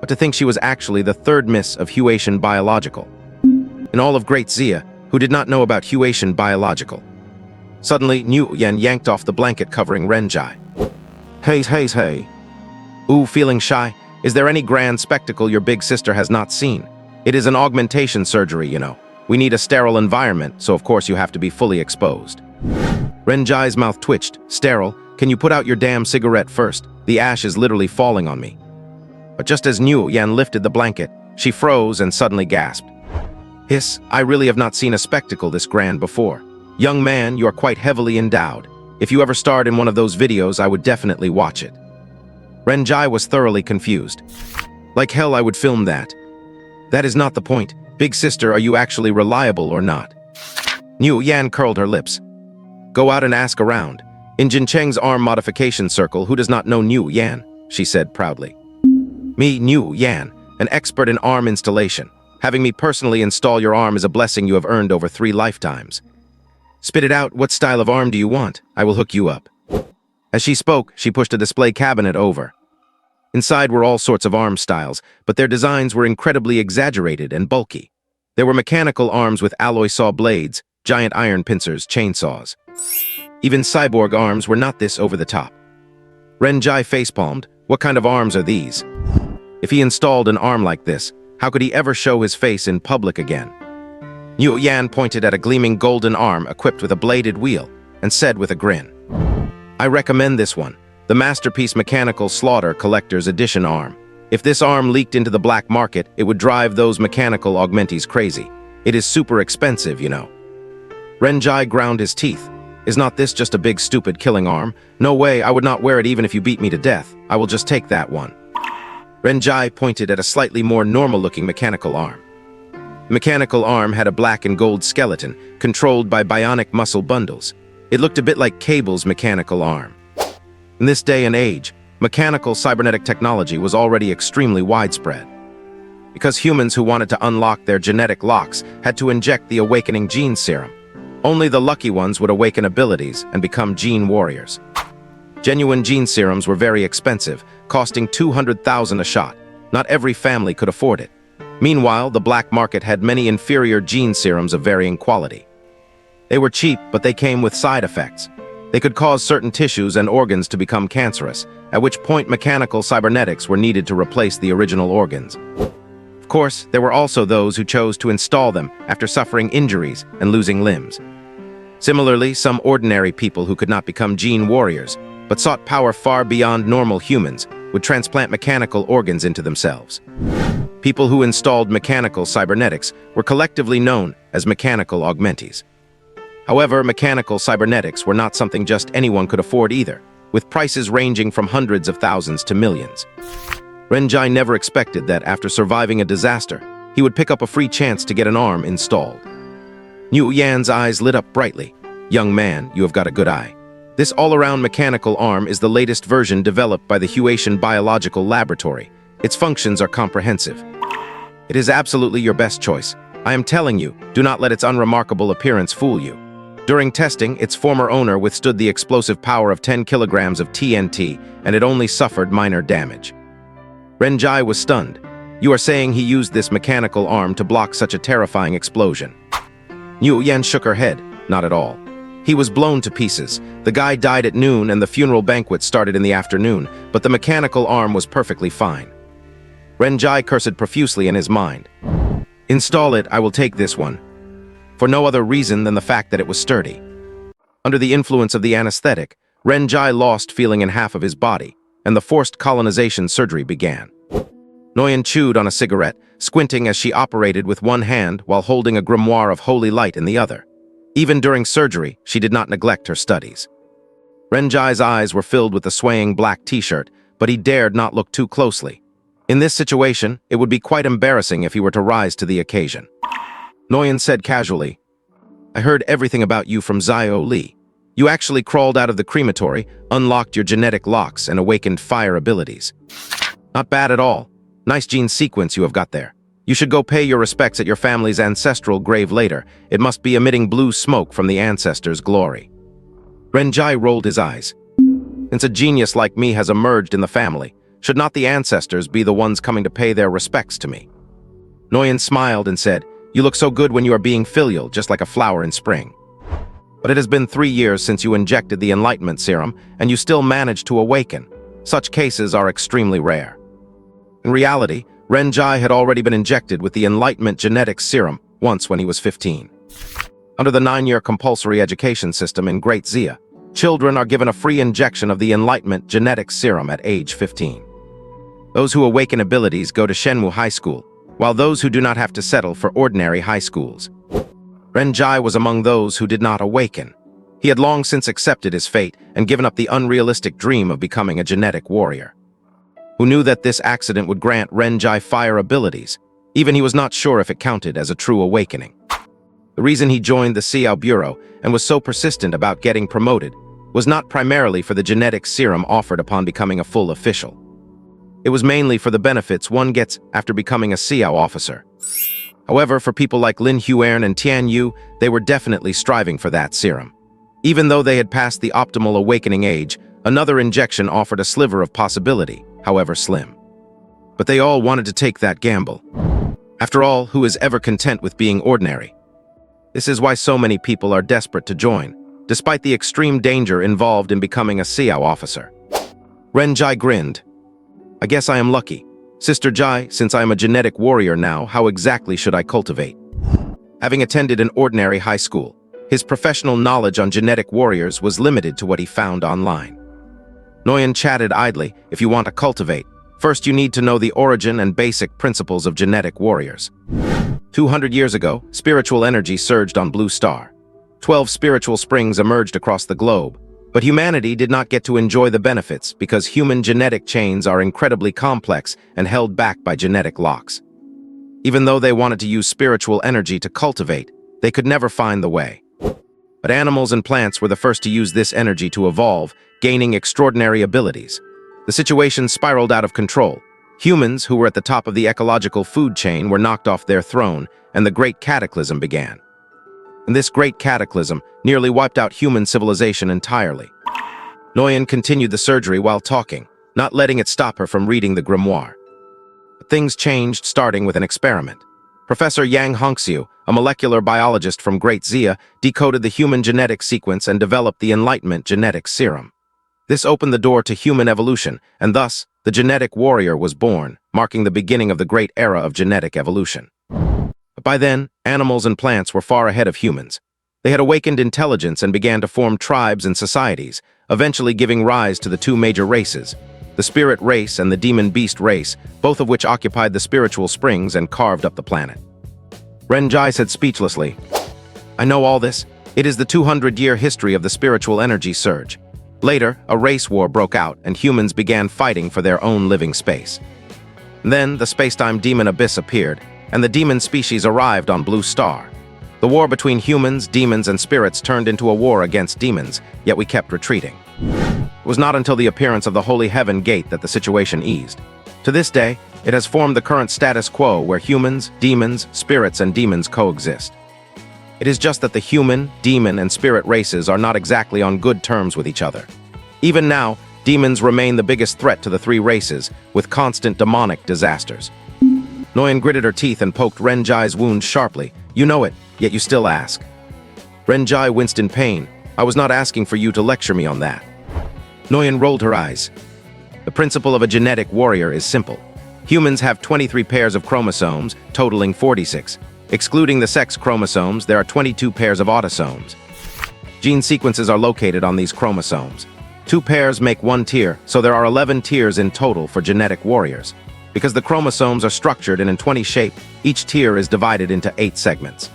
But to think she was actually the third miss of Huatian Biological. In all of Great Zia, who did not know about Huatian Biological. Suddenly, New Yan yanked off the blanket covering Renjai. Hey. Ooh, feeling shy? Is there any grand spectacle your big sister has not seen? It is an augmentation surgery, you know. We need a sterile environment, so of course you have to be fully exposed. Renjai's mouth twitched. "Sterile? Can you put out your damn cigarette first? The ash is literally falling on me." But just as New Yan lifted the blanket, she froze and suddenly gasped. "Hiss, I really have not seen a spectacle this grand before. Young man, you are quite heavily endowed. If you ever starred in one of those videos, I would definitely watch it." Renjai was thoroughly confused. "Like hell I would film that." "That is not the point. Big sister, are you actually reliable or not?" New Yan curled her lips. "Go out and ask around. In Jin Cheng's arm modification circle, who does not know New Yan?" she said proudly. "Me, New Yan, an expert in arm installation. Having me personally install your arm is a blessing you have earned over 3 lifetimes. Spit it out, what style of arm do you want? I will hook you up." As she spoke, she pushed a display cabinet over. Inside were all sorts of arm styles, but their designs were incredibly exaggerated and bulky. There were mechanical arms with alloy saw blades, giant iron pincers, chainsaws. Even cyborg arms were not this over the top. Renjai facepalmed. What kind of arms are these? If he installed an arm like this, how could he ever show his face in public again? Yu Yan pointed at a gleaming golden arm equipped with a bladed wheel and said with a grin, "I recommend this one, the Masterpiece Mechanical Slaughter Collector's Edition arm. If this arm leaked into the black market, it would drive those mechanical augmentees crazy. It is super expensive, you know." Renjai ground his teeth. "Is not this just a big stupid killing arm? No way, I would not wear it even if you beat me to death. I will just take that one." Renjai pointed at a slightly more normal-looking mechanical arm. The mechanical arm had a black and gold skeleton, controlled by bionic muscle bundles. It looked a bit like Cable's mechanical arm. In this day and age, mechanical cybernetic technology was already extremely widespread. Because humans who wanted to unlock their genetic locks had to inject the awakening gene serum. Only the lucky ones would awaken abilities and become gene warriors. Genuine gene serums were very expensive, costing 200,000 a shot. Not every family could afford it. Meanwhile, the black market had many inferior gene serums of varying quality. They were cheap, but they came with side effects. They could cause certain tissues and organs to become cancerous, at which point mechanical cybernetics were needed to replace the original organs. Of course, there were also those who chose to install them after suffering injuries and losing limbs. Similarly, some ordinary people who could not become gene warriors, but sought power far beyond normal humans, would transplant mechanical organs into themselves. People who installed mechanical cybernetics were collectively known as mechanical augmentees. However, mechanical cybernetics were not something just anyone could afford either, with prices ranging from hundreds of thousands to millions. Renjai never expected that after surviving a disaster, he would pick up a free chance to get an arm installed. New Yan's eyes lit up brightly. "Young man, you have got a good eye. This all-around mechanical arm is the latest version developed by the Huatian Biological Laboratory. Its functions are comprehensive. It is absolutely your best choice. I am telling you, do not let its unremarkable appearance fool you. During testing, its former owner withstood the explosive power of 10 kilograms of TNT, and it only suffered minor damage. Renjai was stunned. You are saying he used this mechanical arm to block such a terrifying explosion? Yu Yan shook her head. Not at all. He was blown to pieces. The guy died at noon and the funeral banquet started in the afternoon, but the mechanical arm was perfectly fine. Renjai cursed profusely in his mind. Install it, I will take this one. For no other reason than the fact that it was sturdy. Under the influence of the anesthetic, Renjai lost feeling in half of his body, and the forced colonization surgery began. Nguyen chewed on a cigarette, squinting as she operated with one hand while holding a grimoire of holy light in the other. Even during surgery, she did not neglect her studies. Renjai's eyes were filled with the swaying black t-shirt, but he dared not look too closely. In this situation, it would be quite embarrassing if he were to rise to the occasion. Nguyen said casually, I heard everything about you from Zio Li. You actually crawled out of the crematory, unlocked your genetic locks, and awakened fire abilities. Not bad at all. Nice gene sequence you have got there. You should go pay your respects at your family's ancestral grave later. It must be emitting blue smoke from the ancestors' glory. Renjai rolled his eyes. Since a genius like me has emerged in the family, should not the ancestors be the ones coming to pay their respects to me? Nguyen smiled and said, You look so good when you are being filial, just like a flower in spring. But it has been 3 years since you injected the Enlightenment Serum, and you still managed to awaken. Such cases are extremely rare. In reality, Renjai had already been injected with the Enlightenment Genetics Serum once when he was 15. Under the 9-year compulsory education system in Great Zia, children are given a free injection of the Enlightenment Genetics Serum at age 15. Those who awaken abilities go to Shenwu High School, while those who do not have to settle for ordinary high schools. Renjai was among those who did not awaken. He had long since accepted his fate and given up the unrealistic dream of becoming a genetic warrior. Who knew that this accident would grant Renjai fire abilities? Even he was not sure if it counted as a true awakening. The reason he joined the Xiao Bureau and was so persistent about getting promoted was not primarily for the genetic serum offered upon becoming a full official. It was mainly for the benefits one gets after becoming a Xiao officer. However, for people like Lin Huern and Tian Yu, they were definitely striving for that serum. Even though they had passed the optimal awakening age, another injection offered a sliver of possibility, however slim. But they all wanted to take that gamble. After all, who is ever content with being ordinary? This is why so many people are desperate to join, despite the extreme danger involved in becoming a Xiao officer. Renjai grinned. I guess I am lucky. Sister Jai, since I am a genetic warrior now, how exactly should I cultivate? Having attended an ordinary high school, his professional knowledge on genetic warriors was limited to what he found online. Nguyen chatted idly, if you want to cultivate, first you need to know the origin and basic principles of genetic warriors. 200 years ago, spiritual energy surged on Blue Star. 12 spiritual springs emerged across the globe, but humanity did not get to enjoy the benefits because human genetic chains are incredibly complex and held back by genetic locks. Even though they wanted to use spiritual energy to cultivate, they could never find the way. But animals and plants were the first to use this energy to evolve, gaining extraordinary abilities. The situation spiraled out of control. Humans, who were at the top of the ecological food chain, were knocked off their throne, and the Great Cataclysm began. And this Great Cataclysm nearly wiped out human civilization entirely. Nguyen continued the surgery while talking, not letting it stop her from reading the grimoire. But things changed starting with an experiment. Professor Yang Hongxiu, a molecular biologist from Great Zia, decoded the human genetic sequence and developed the Enlightenment Genetics Serum. This opened the door to human evolution, and thus, the genetic warrior was born, marking the beginning of the great era of genetic evolution. But by then, animals and plants were far ahead of humans. They had awakened intelligence and began to form tribes and societies, eventually giving rise to the two major races, the spirit race and the demon beast race, both of which occupied the spiritual springs and carved up the planet. Renjai said speechlessly, I know all this. It is the 200-year history of the spiritual energy surge. Later, a race war broke out and humans began fighting for their own living space. Then, the space-time demon abyss appeared, and the demon species arrived on Blue Star. The war between humans, demons, and spirits turned into a war against demons, yet we kept retreating. It was not until the appearance of the Holy Heaven Gate that the situation eased. To this day, It has formed the current status quo where humans, demons, spirits, and demons coexist. It is just that the human, demon, and spirit races are not exactly on good terms with each other. Even now, demons remain the biggest threat to the three races, with constant demonic disasters. Nguyen gritted her teeth and poked Renjai's wound sharply. You know it, yet you still ask. Renjai winced in pain. I was not asking for you to lecture me on that. Nguyen rolled her eyes. The principle of a genetic warrior is simple. Humans have 23 pairs of chromosomes, totaling 46. Excluding the sex chromosomes, there are 22 pairs of autosomes. Gene sequences are located on these chromosomes. 2 pairs make 1 tier, so there are 11 tiers in total for genetic warriors. Because the chromosomes are structured in a 20 shape, each tier is divided into 8 segments.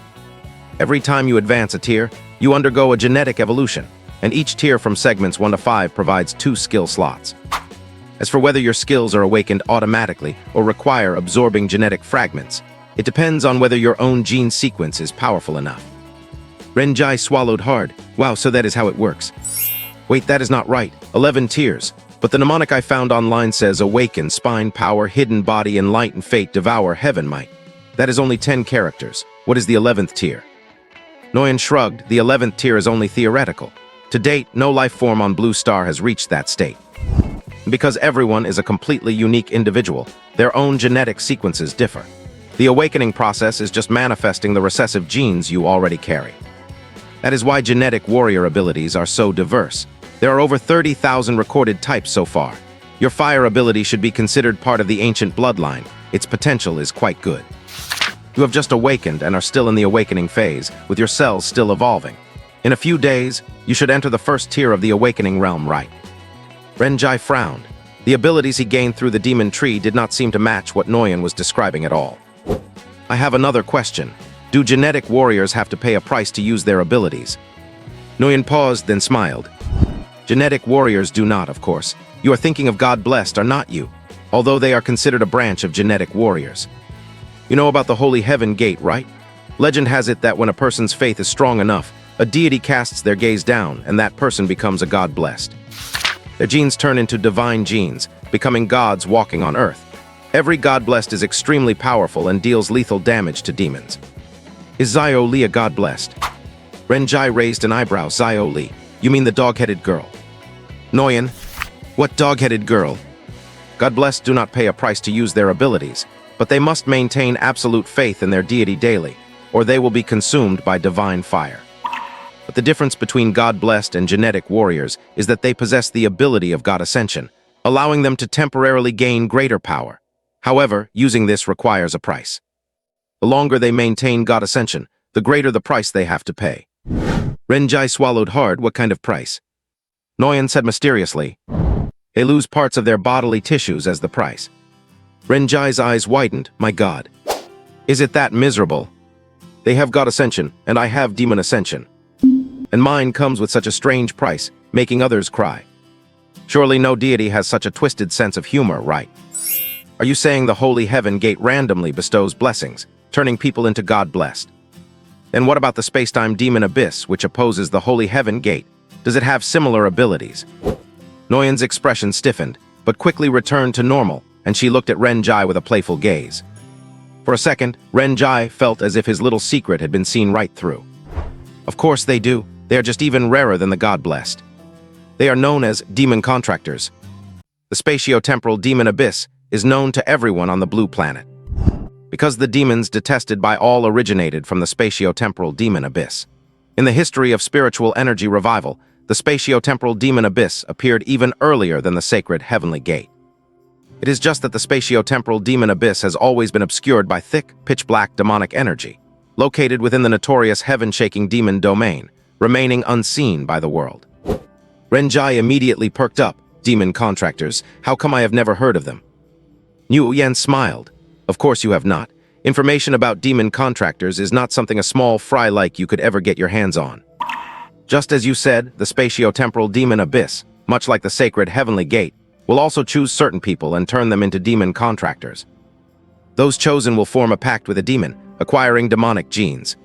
Every time you advance a tier, you undergo a genetic evolution, and each tier from segments 1 to 5 provides 2 skill slots. As for whether your skills are awakened automatically or require absorbing genetic fragments, it depends on whether your own gene sequence is powerful enough. Renjai swallowed hard. Wow, so that is how it works. Wait, that is not right. 11 tiers. But the mnemonic I found online says awaken, spine, power, hidden body, enlighten, fate, devour, heaven, might. That is only 10 characters. What is the 11th tier? Nguyen shrugged. The 11th tier is only theoretical. To date, no life form on Blue Star has reached that state. Because everyone is a completely unique individual, their own genetic sequences differ. The awakening process is just manifesting the recessive genes you already carry. That is why genetic warrior abilities are so diverse. There are over 30,000 recorded types so far. Your fire ability should be considered part of the ancient bloodline. Its potential is quite good. You have just awakened and are still in the awakening phase, with your cells still evolving. In a few days, you should enter the first tier of the awakening realm, right? Renjai frowned. The abilities he gained through the demon tree did not seem to match what Nguyen was describing at all. I have another question. Do genetic warriors have to pay a price to use their abilities? Nguyen paused, then smiled. Genetic warriors do not, of course. You are thinking of God-blessed, are not you? Although they are considered a branch of genetic warriors. You know about the Holy Heaven Gate, right? Legend has it that when a person's faith is strong enough, a deity casts their gaze down, and that person becomes a God-blessed. Their genes turn into divine genes, becoming gods walking on earth. Every God-blessed is extremely powerful and deals lethal damage to demons. Is Zio Li a God-blessed? Renjai raised an eyebrow. Zio Li, you mean the dog-headed girl? Nguyen, what dog-headed girl? God-blessed do not pay a price to use their abilities, but they must maintain absolute faith in their deity daily, or they will be consumed by divine fire. But the difference between God-blessed and genetic warriors is that they possess the ability of God Ascension, allowing them to temporarily gain greater power. However, using this requires a price. The longer they maintain God Ascension, the greater the price they have to pay. Renjai swallowed hard. What kind of price? Nguyen said mysteriously. They lose parts of their bodily tissues as the price. Renjai's eyes widened. My God. Is it that miserable? They have God Ascension, and I have Demon Ascension. And mine comes with such a strange price, making others cry. Surely no deity has such a twisted sense of humor, right? Are you saying the Holy Heaven Gate randomly bestows blessings, turning people into God-blessed? Then what about the space-time demon Abyss, which opposes the Holy Heaven Gate? Does it have similar abilities? Nguyen's expression stiffened, but quickly returned to normal, and she looked at Renjai with a playful gaze. For a second, Renjai felt as if his little secret had been seen right through. Of course they do. They are just even rarer than the God-blessed. They are known as demon contractors. The spatio-temporal demon Abyss is known to everyone on the blue planet. Because the demons detested by all originated from the spatio-temporal demon Abyss. In the history of spiritual energy revival, the spatio-temporal demon Abyss appeared even earlier than the sacred Heavenly Gate. It is just that the spatio-temporal demon Abyss has always been obscured by thick, pitch-black demonic energy, located within the notorious heaven-shaking demon domain, remaining unseen by the world. Renjai immediately perked up. Demon contractors, how come I have never heard of them? Nguyen smiled. Of course you have not. Information about demon contractors is not something a small fry like you could ever get your hands on. Just as you said, the spatio-temporal demon Abyss, much like the sacred Heavenly Gate, will also choose certain people and turn them into demon contractors. Those chosen will form a pact with a demon, acquiring demonic genes.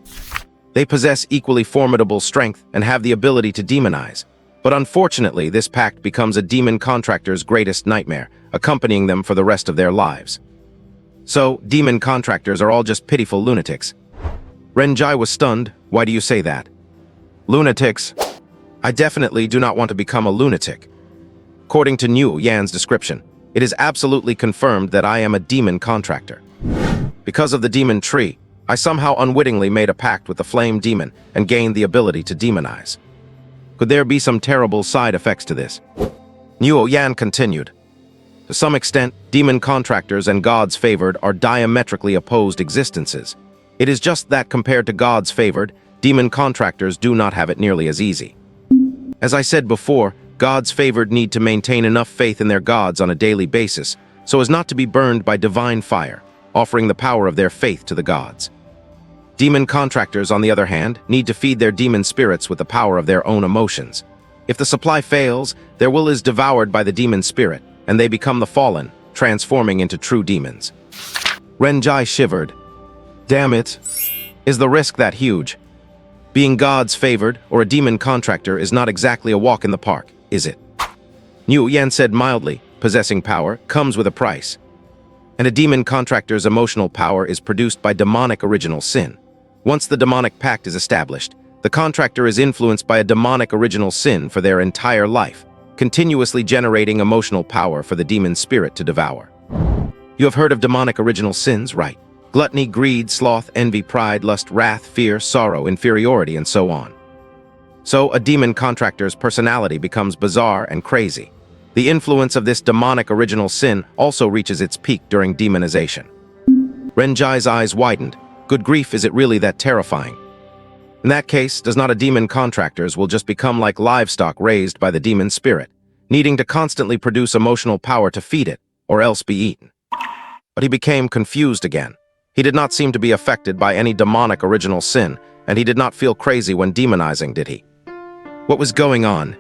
They possess equally formidable strength and have the ability to demonize. But unfortunately, this pact becomes a demon contractor's greatest nightmare, accompanying them for the rest of their lives. So, demon contractors are all just pitiful lunatics. Renjai was stunned. Why do you say that? Lunatics? I definitely do not want to become a lunatic. According to Niu Yan's description, it is absolutely confirmed that I am a demon contractor. Because of the demon tree, I somehow unwittingly made a pact with the flame demon and gained the ability to demonize. Could there be some terrible side effects to this? Niu Yan continued. To some extent, demon contractors and gods favored are diametrically opposed existences. It is just that compared to gods favored, demon contractors do not have it nearly as easy. As I said before, gods favored need to maintain enough faith in their gods on a daily basis so as not to be burned by divine fire, offering the power of their faith to the gods. Demon contractors, on the other hand, need to feed their demon spirits with the power of their own emotions. If the supply fails, their will is devoured by the demon spirit, and they become the fallen, transforming into true demons. Renjai shivered. Damn it. Is the risk that huge? Being gods favored or a demon contractor is not exactly a walk in the park, is it? Niu Yan said mildly, possessing power comes with a price. And a demon contractor's emotional power is produced by demonic original sin. Once the demonic pact is established, the contractor is influenced by a demonic original sin for their entire life, continuously generating emotional power for the demon spirit to devour. You have heard of demonic original sins, right? Gluttony, greed, sloth, envy, pride, lust, wrath, fear, sorrow, inferiority, and so on. So, a demon contractor's personality becomes bizarre and crazy. The influence of this demonic original sin also reaches its peak during demonization. Renjai's eyes widened. Good grief, is it really that terrifying? In that case, does not a demon contractors will just become like livestock raised by the demon spirit, needing to constantly produce emotional power to feed it, or else be eaten? But he became confused again. He did not seem to be affected by any demonic original sin, and he did not feel crazy when demonizing, did he? What was going on?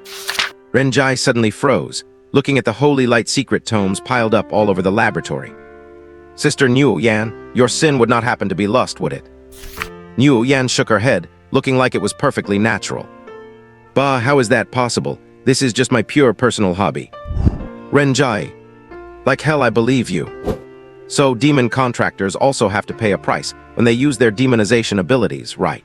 Renjai suddenly froze, looking at the holy light secret tomes piled up all over the laboratory. Sister Niu Yan, your sin would not happen to be lust, would it? Niu Yan shook her head, looking like it was perfectly natural. Bah, how is that possible? This is just my pure personal hobby. Renjai, like hell I believe you. So demon contractors also have to pay a price when they use their demonization abilities, right?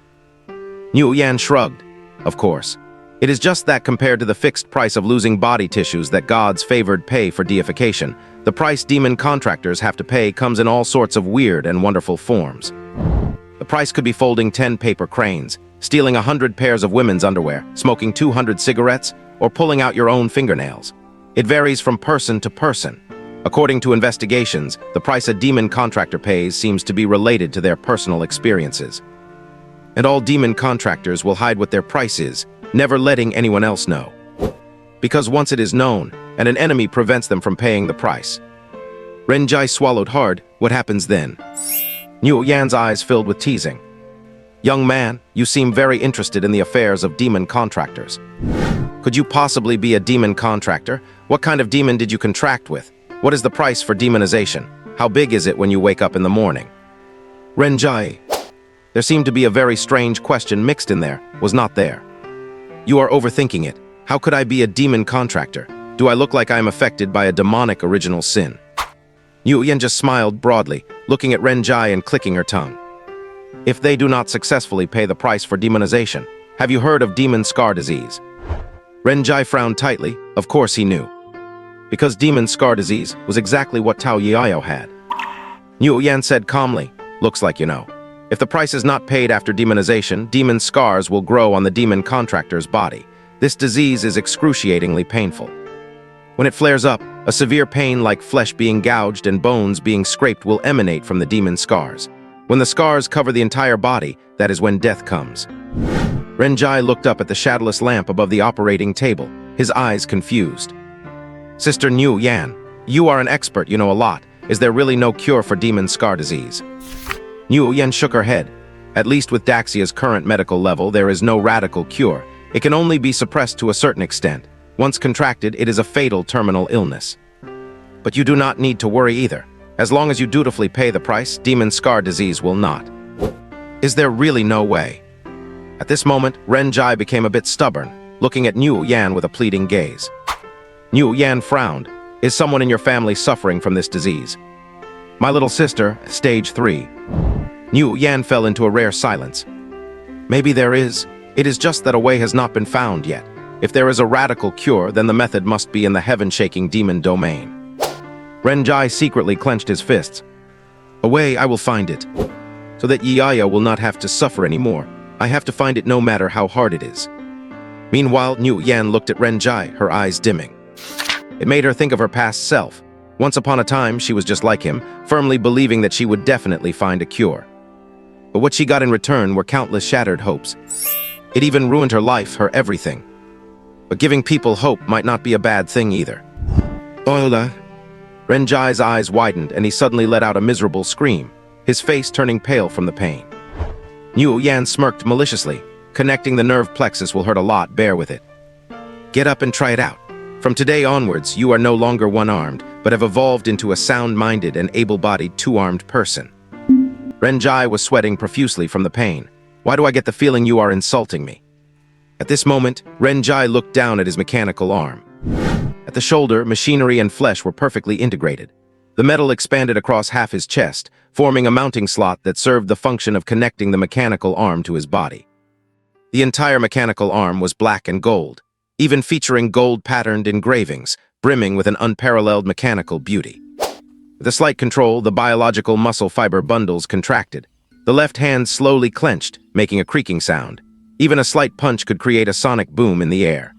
Niu Yan shrugged. Of course. It is just that compared to the fixed price of losing body tissues that gods favored pay for deification, the price demon contractors have to pay comes in all sorts of weird and wonderful forms. The price could be folding 10 paper cranes, stealing 100 pairs of women's underwear, smoking 200 cigarettes, or pulling out your own fingernails. It varies from person to person. According to investigations, the price a demon contractor pays seems to be related to their personal experiences. And all demon contractors will hide what their price is, never letting anyone else know. Because once it is known, and an enemy prevents them from paying the price. Renjai swallowed hard. What happens then? Niu Yan's eyes filled with teasing. Young man, you seem very interested in the affairs of demon contractors. Could you possibly be a demon contractor? What kind of demon did you contract with? What is the price for demonization? How big is it when you wake up in the morning? Renjai. There seemed to be a very strange question mixed in there, was not there? You are overthinking it. How could I be a demon contractor? Do I look like I am affected by a demonic original sin? Niu Yan just smiled broadly, looking at Renjai and clicking her tongue. If they do not successfully pay the price for demonization, have you heard of demon scar disease? Renjai frowned tightly. Of course he knew. Because demon scar disease was exactly what Tao Yiao had. Niu Yan said calmly, looks like you know. If the price is not paid after demonization, demon scars will grow on the demon contractor's body. This disease is excruciatingly painful. When it flares up, a severe pain like flesh being gouged and bones being scraped will emanate from the demon scars. When the scars cover the entire body, that is when death comes. Renjai looked up at the shadowless lamp above the operating table, his eyes confused. Sister Niu Yan, you are an expert, you know a lot. Is there really no cure for demon scar disease? Niu Yan shook her head. At least with Daxia's current medical level, there is no radical cure. It can only be suppressed to a certain extent. Once contracted, it is a fatal terminal illness. But you do not need to worry either. As long as you dutifully pay the price, demon scar disease will not. Is there really no way? At this moment, Renjai became a bit stubborn, looking at Niu Yan with a pleading gaze. Niu Yan frowned. Is someone in your family suffering from this disease? My little sister, stage 3. Niu Yan fell into a rare silence. Maybe there is. It is just that a way has not been found yet. If there is a radical cure, then the method must be in the heaven-shaking demon domain. Renjai secretly clenched his fists. A way, I will find it. So that Yaya will not have to suffer anymore. I have to find it no matter how hard it is. Meanwhile, Niu Yan looked at Renjai, her eyes dimming. It made her think of her past self. Once upon a time, she was just like him, firmly believing that she would definitely find a cure. But what she got in return were countless shattered hopes. It even ruined her life, her everything. But giving people hope might not be a bad thing either. Ola. Renjai's eyes widened and he suddenly let out a miserable scream, his face turning pale from the pain. Niu Yan smirked maliciously. Connecting the nerve plexus will hurt a lot, bear with it. Get up and try it out. From today onwards, you are no longer one-armed, but have evolved into a sound-minded and able-bodied two-armed person. Renjai was sweating profusely from the pain. Why do I get the feeling you are insulting me? At this moment, Renjai looked down at his mechanical arm. At the shoulder, machinery and flesh were perfectly integrated. The metal expanded across half his chest, forming a mounting slot that served the function of connecting the mechanical arm to his body. The entire mechanical arm was black and gold, even featuring gold-patterned engravings, brimming with an unparalleled mechanical beauty. With a slight control, the biological muscle fiber bundles contracted. The left hand slowly clenched, making a creaking sound. Even a slight punch could create a sonic boom in the air.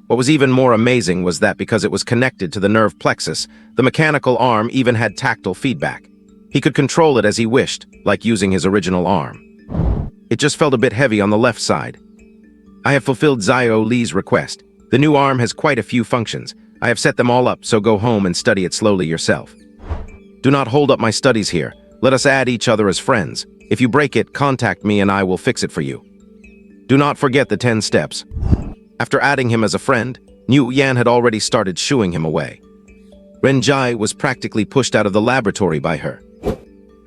What was even more amazing was that because it was connected to the nerve plexus, the mechanical arm even had tactile feedback. He could control it as he wished, like using his original arm. It just felt a bit heavy on the left side. I have fulfilled Zio Li's request. The new arm has quite a few functions. I have set them all up, so go home and study it slowly yourself. Do not hold up my studies here. Let us add each other as friends. If you break it, contact me and I will fix it for you. Do not forget the 10 steps. After adding him as a friend, Niu Yan had already started shooing him away. Renjai was practically pushed out of the laboratory by her.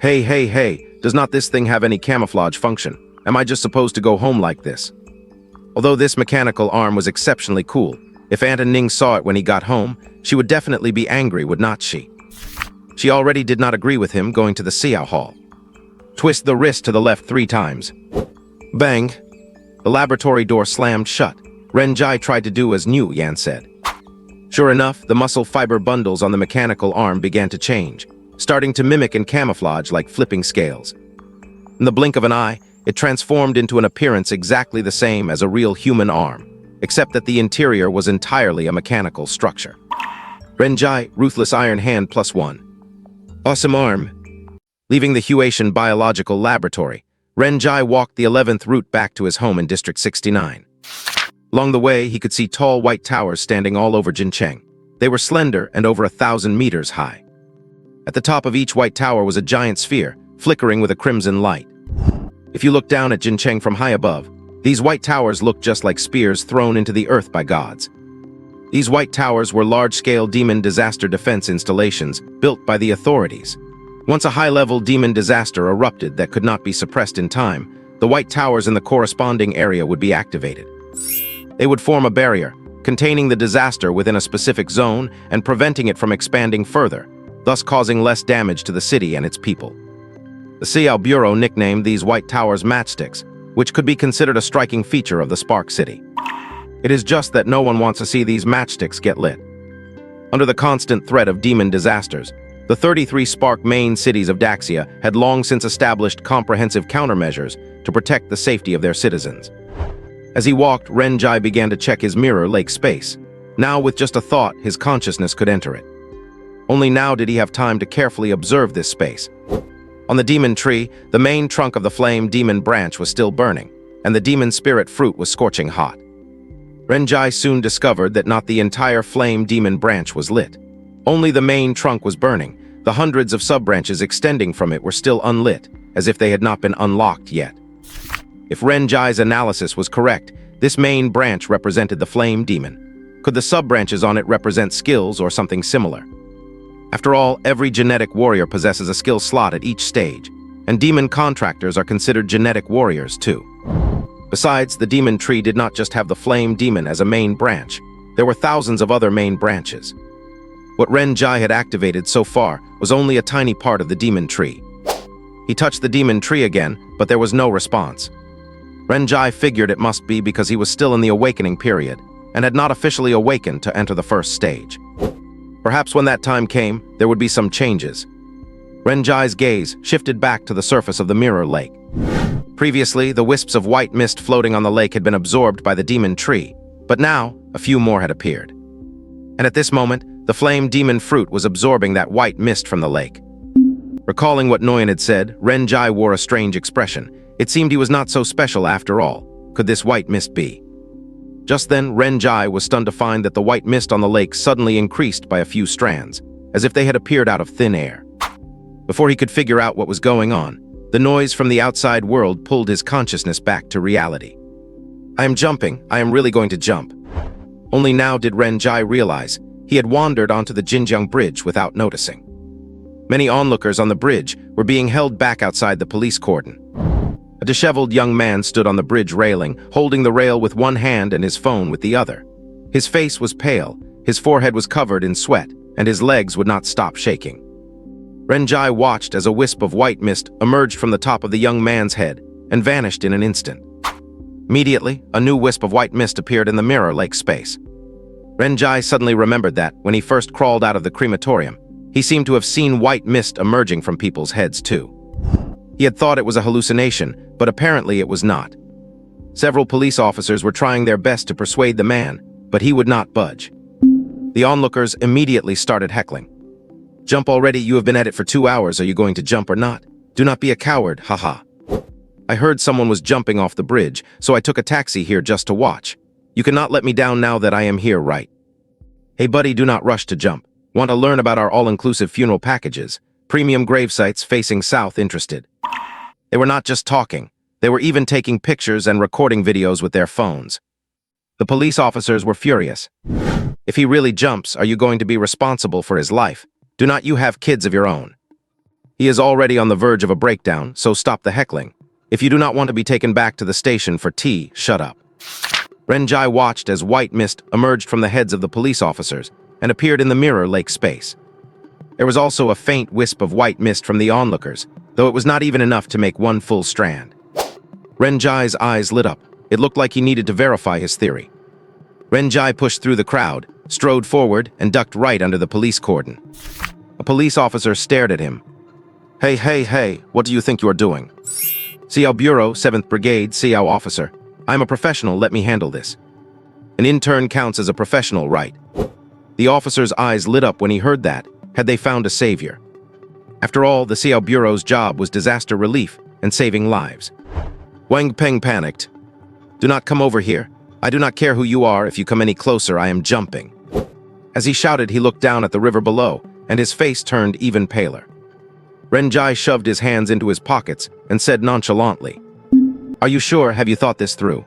Hey, does not this thing have any camouflage function? Am I just supposed to go home like this? Although this mechanical arm was exceptionally cool, if Aunt and Ning saw it when he got home, she would definitely be angry, would not she? She already did not agree with him going to the Xiao Hall. Twist the wrist to the left 3 times. Bang! The laboratory door slammed shut. Renjai tried to do as Niu Yan said. Sure enough, the muscle fiber bundles on the mechanical arm began to change, starting to mimic and camouflage like flipping scales. In the blink of an eye, it transformed into an appearance exactly the same as a real human arm, except that the interior was entirely a mechanical structure. Renjai, Ruthless Iron Hand +1. Awesome arm. Leaving the Huatian Biological Laboratory, Renjai walked the 11th route back to his home in District 69. Along the way, he could see tall white towers standing all over Jincheng. They were slender and over 1,000 meters high. At the top of each white tower was a giant sphere, flickering with a crimson light. If you look down at Jincheng from high above, these white towers looked just like spears thrown into the earth by gods. These white towers were large-scale demon disaster defense installations built by the authorities. Once a high-level demon disaster erupted that could not be suppressed in time, the white towers in the corresponding area would be activated. They would form a barrier, containing the disaster within a specific zone and preventing it from expanding further, thus causing less damage to the city and its people. The Xiao Bureau nicknamed these white towers matchsticks, which could be considered a striking feature of the Spark City. It is just that no one wants to see these matchsticks get lit. Under the constant threat of demon disasters, the 33 Spark main cities of Daxia had long since established comprehensive countermeasures to protect the safety of their citizens. As he walked, Renjai began to check his mirror lake space. Now, with just a thought, his consciousness could enter it. Only now did he have time to carefully observe this space. On the demon tree, the main trunk of the flame demon branch was still burning, and the demon spirit fruit was scorching hot. Renjai soon discovered that not the entire flame demon branch was lit. Only the main trunk was burning. The hundreds of sub-branches extending from it were still unlit, as if they had not been unlocked yet. If Renjai's analysis was correct, this main branch represented the flame demon. Could the sub-branches on it represent skills or something similar? After all, every genetic warrior possesses a skill slot at each stage, and demon contractors are considered genetic warriors too. Besides, the demon tree did not just have the flame demon as a main branch. There were thousands of other main branches. What Ren Jai had activated so far was only a tiny part of the demon tree. He touched the demon tree again, but there was no response. Ren Jai figured it must be because he was still in the awakening period and had not officially awakened to enter the first stage. Perhaps when that time came, there would be some changes. Ren Jai's gaze shifted back to the surface of the mirror lake. Previously, the wisps of white mist floating on the lake had been absorbed by the demon tree, but now a few more had appeared. And at this moment, the flame demon fruit was absorbing that white mist from the lake. Recalling what Nguyen had said, Ren Jai wore a strange expression. It seemed he was not so special after all. Could this white mist be? Just then, Ren Jai was stunned to find that the white mist on the lake suddenly increased by a few strands, as if they had appeared out of thin air. Before he could figure out what was going on, the noise from the outside world pulled his consciousness back to reality. I am jumping. I am really going to jump. Only now did Ren Jai realize he had wandered onto the Jinjiang Bridge without noticing. Many onlookers on the bridge were being held back outside the police cordon. A disheveled young man stood on the bridge railing, holding the rail with one hand and his phone with the other. His face was pale, his forehead was covered in sweat, and his legs would not stop shaking. Ren Jai watched as a wisp of white mist emerged from the top of the young man's head and vanished in an instant. Immediately, a new wisp of white mist appeared in the mirror lake space. Ren Jai suddenly remembered that, when he first crawled out of the crematorium, he seemed to have seen white mist emerging from people's heads too. He had thought it was a hallucination, but apparently it was not. Several police officers were trying their best to persuade the man, but he would not budge. The onlookers immediately started heckling. Jump already, you have been at it for 2 hours, are you going to jump or not? Do not be a coward, haha. I heard someone was jumping off the bridge, so I took a taxi here just to watch. You cannot let me down now that I am here, right? Hey buddy, do not rush to jump. Want to learn about our all-inclusive funeral packages? Premium grave sites facing south interested. They were not just talking. They were even taking pictures and recording videos with their phones. The police officers were furious. If he really jumps, are you going to be responsible for his life? Do not you have kids of your own? He is already on the verge of a breakdown, so stop the heckling. If you do not want to be taken back to the station for tea, shut up. Ren Jai watched as white mist emerged from the heads of the police officers and appeared in the mirror lake space. There was also a faint wisp of white mist from the onlookers, though it was not even enough to make one full strand. Ren Jai's eyes lit up. It looked like he needed to verify his theory. Ren Jai pushed through the crowd, strode forward, and ducked right under the police cordon. A police officer stared at him. Hey, what do you think you are doing? Xiao Bureau, 7th Brigade, Xiao Officer. I'm a professional, let me handle this. An intern counts as a professional, right? The officer's eyes lit up when he heard that. Had they found a savior? After all, the Xiao Bureau's job was disaster relief and saving lives. Wang Peng panicked. Do not come over here. I do not care who you are. If you come any closer, I am jumping. As he shouted, he looked down at the river below, and his face turned even paler. Ren Jai shoved his hands into his pockets and said nonchalantly, Are you sure? Have you thought this through?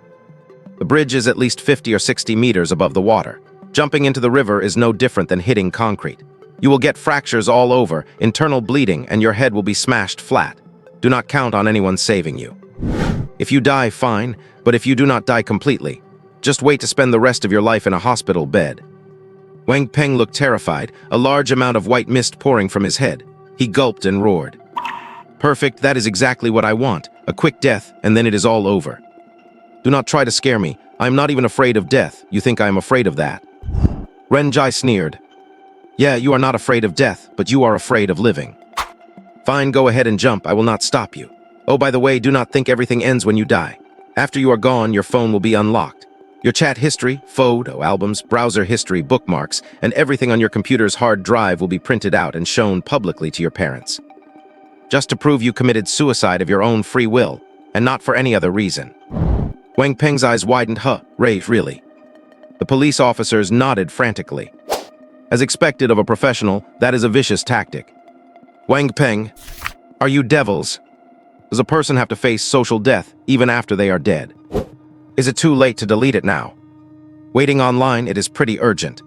The bridge is at least 50 or 60 meters above the water. Jumping into the river is no different than hitting concrete. You will get fractures all over, internal bleeding, and your head will be smashed flat. Do not count on anyone saving you. If you die, fine, but if you do not die completely, just wait to spend the rest of your life in a hospital bed. Wang Peng looked terrified, a large amount of white mist pouring from his head. He gulped and roared. Perfect, that is exactly what I want. A quick death, and then it is all over. Do not try to scare me. I am not even afraid of death. You think I am afraid of that? Ren Jai sneered. Yeah, you are not afraid of death, but you are afraid of living. Fine, go ahead and jump. I will not stop you. Oh, by the way, do not think everything ends when you die. After you are gone, your phone will be unlocked. Your chat history, photo albums, browser history, bookmarks, and everything on your computer's hard drive will be printed out and shown publicly to your parents. Just to prove you committed suicide of your own free will, and not for any other reason. Wang Peng's eyes widened. Ray, really? The police officers nodded frantically. As expected of a professional, that is a vicious tactic. Wang Peng, are you devils? Does a person have to face social death even after they are dead? Is it too late to delete it now? Waiting online, it is pretty urgent.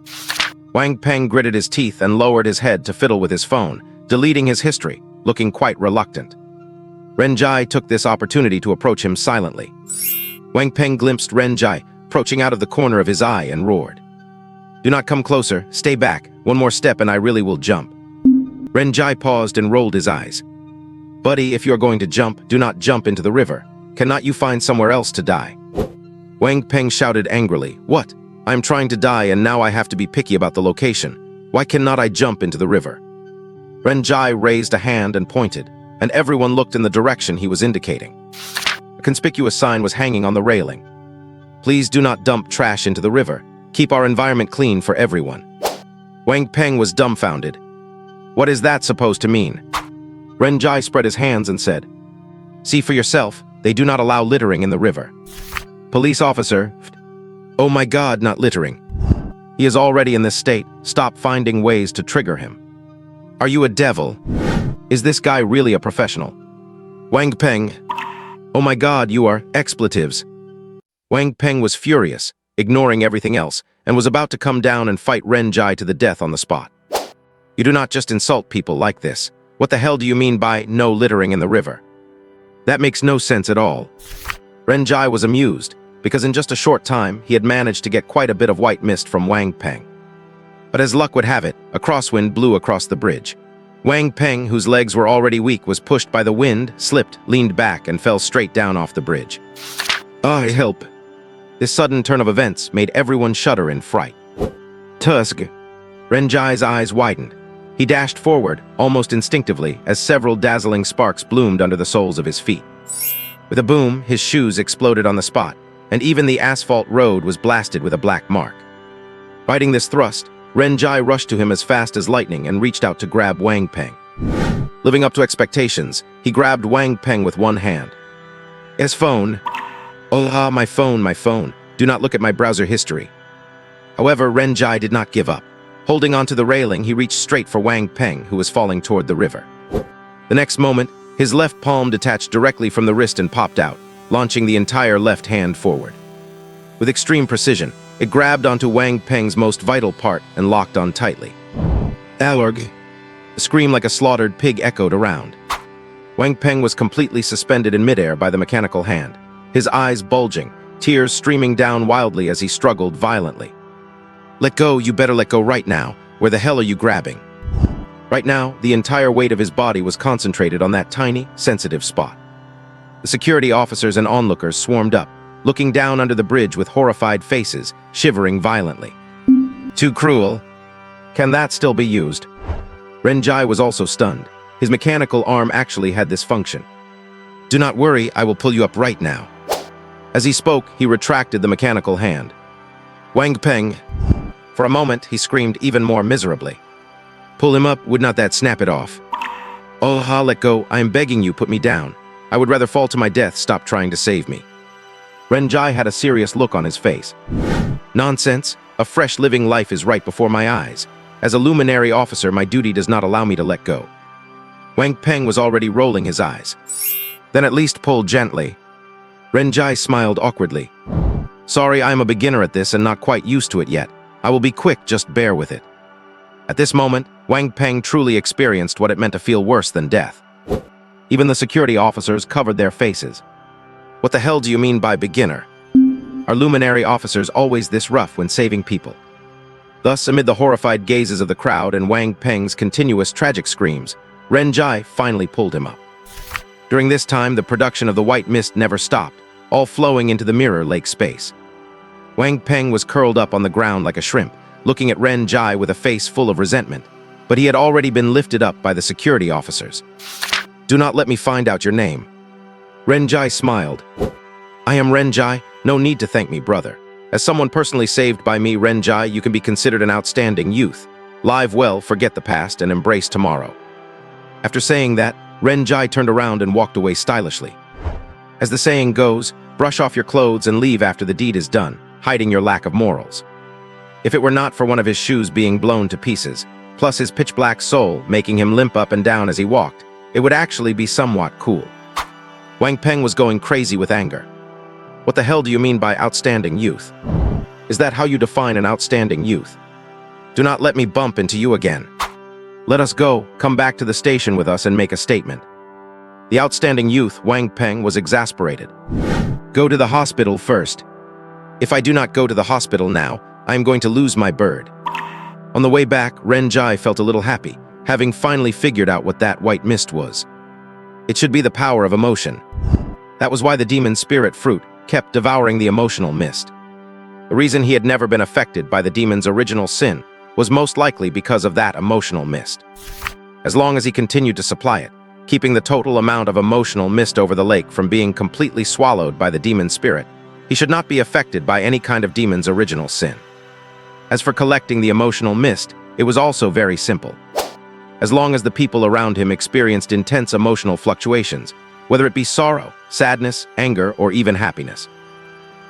Wang Peng gritted his teeth and lowered his head to fiddle with his phone, deleting his history, looking quite reluctant. Ren Jai took this opportunity to approach him silently. Wang Peng glimpsed Ren Jai, approaching out of the corner of his eye, and roared. Do not come closer, stay back, One more step and I really will jump. Renjai paused and rolled his eyes. Buddy, if you're going to jump, do not jump into the river. Cannot you find somewhere else to die? Wang Peng shouted angrily. What? I'm trying to die and now I have to be picky about the location. Why cannot I jump into the river? Renjai raised a hand and pointed, and everyone looked in the direction he was indicating. A conspicuous sign was hanging on the railing. Please do not dump trash into the river. Keep our environment clean for everyone. Wang Peng was dumbfounded. What is that supposed to mean? Renjai spread his hands and said, See for yourself, they do not allow littering in the river. Police officer, oh my God, not littering. He is already in this state, stop finding ways to trigger him. Are you a devil? Is this guy really a professional? Wang Peng, oh my God, you are expletives. Wang Peng was furious, ignoring everything else, and was about to come down and fight Renjai to the death on the spot. You do not just insult people like this. What the hell do you mean by no littering in the river? That makes no sense at all. Renjai was amused, because in just a short time, he had managed to get quite a bit of white mist from Wang Peng. But as luck would have it, a crosswind blew across the bridge. Wang Peng, whose legs were already weak, was pushed by the wind, slipped, leaned back, and fell straight down off the bridge. Help! This sudden turn of events made everyone shudder in fright. Tusk! Renjai's eyes widened. He dashed forward, almost instinctively, as several dazzling sparks bloomed under the soles of his feet. With a boom, his shoes exploded on the spot, and even the asphalt road was blasted with a black mark. Fighting this thrust, Renjai rushed to him as fast as lightning and reached out to grab Wang Peng. Living up to expectations, he grabbed Wang Peng with one hand. His phone. Oh, my phone. Do not look at my browser history. However, Renjai did not give up. Holding onto the railing, he reached straight for Wang Peng, who was falling toward the river. The next moment, his left palm detached directly from the wrist and popped out, launching the entire left hand forward. With extreme precision, it grabbed onto Wang Peng's most vital part and locked on tightly. Alorg! A scream like a slaughtered pig echoed around. Wang Peng was completely suspended in midair by the mechanical hand, his eyes bulging, tears streaming down wildly as he struggled violently. Let go, you better let go right now. Where the hell are you grabbing? Right now, the entire weight of his body was concentrated on that tiny, sensitive spot. The security officers and onlookers swarmed up, looking down under the bridge with horrified faces, shivering violently. Too cruel. Can that still be used? Renjai was also stunned. His mechanical arm actually had this function. Do not worry, I will pull you up right now. As he spoke, he retracted the mechanical hand. Wang Peng. For a moment, he screamed even more miserably. Pull him up, would not that snap it off? Oh, let go, I am begging you, put me down. I would rather fall to my death, stop trying to save me. Renjai had a serious look on his face. Nonsense, a fresh living life is right before my eyes. As a luminary officer, my duty does not allow me to let go. Wang Peng was already rolling his eyes. Then at least pull gently. Renjai smiled awkwardly. Sorry, I am a beginner at this and not quite used to it yet. I will be quick, just bear with it. At this moment, Wang Peng truly experienced what it meant to feel worse than death. Even the security officers covered their faces. What the hell do you mean by beginner? Are luminary officers always this rough when saving people? Thus, amid the horrified gazes of the crowd and Wang Peng's continuous tragic screams, Renjai finally pulled him up. During this time, the production of the white mist never stopped, all flowing into the mirror lake space. Wang Peng was curled up on the ground like a shrimp, looking at Renjai with a face full of resentment, but he had already been lifted up by the security officers. Do not let me find out your name. Renjai smiled. I am Renjai, no need to thank me, brother. As someone personally saved by me, Renjai, you can be considered an outstanding youth. Live well, forget the past, and embrace tomorrow. After saying that, Renjai turned around and walked away stylishly. As the saying goes, brush off your clothes and leave after the deed is done, hiding your lack of morals. If it were not for one of his shoes being blown to pieces, plus his pitch-black sole making him limp up and down as he walked, it would actually be somewhat cool. Wang Peng was going crazy with anger. What the hell do you mean by outstanding youth? Is that how you define an outstanding youth? Do not let me bump into you again. Let us go, come back to the station with us and make a statement. The outstanding youth, Wang Peng, was exasperated. Go to the hospital first. If I do not go to the hospital now, I am going to lose my bird. On the way back, Renjai felt a little happy, having finally figured out what that white mist was. It should be the power of emotion. That was why the demon spirit fruit kept devouring the emotional mist. The reason he had never been affected by the demon's original sin was most likely because of that emotional mist. As long as he continued to supply it, keeping the total amount of emotional mist over the lake from being completely swallowed by the demon spirit, he should not be affected by any kind of demon's original sin. As for collecting the emotional mist, it was also very simple. As long as the people around him experienced intense emotional fluctuations, whether it be sorrow, sadness, anger, or even happiness.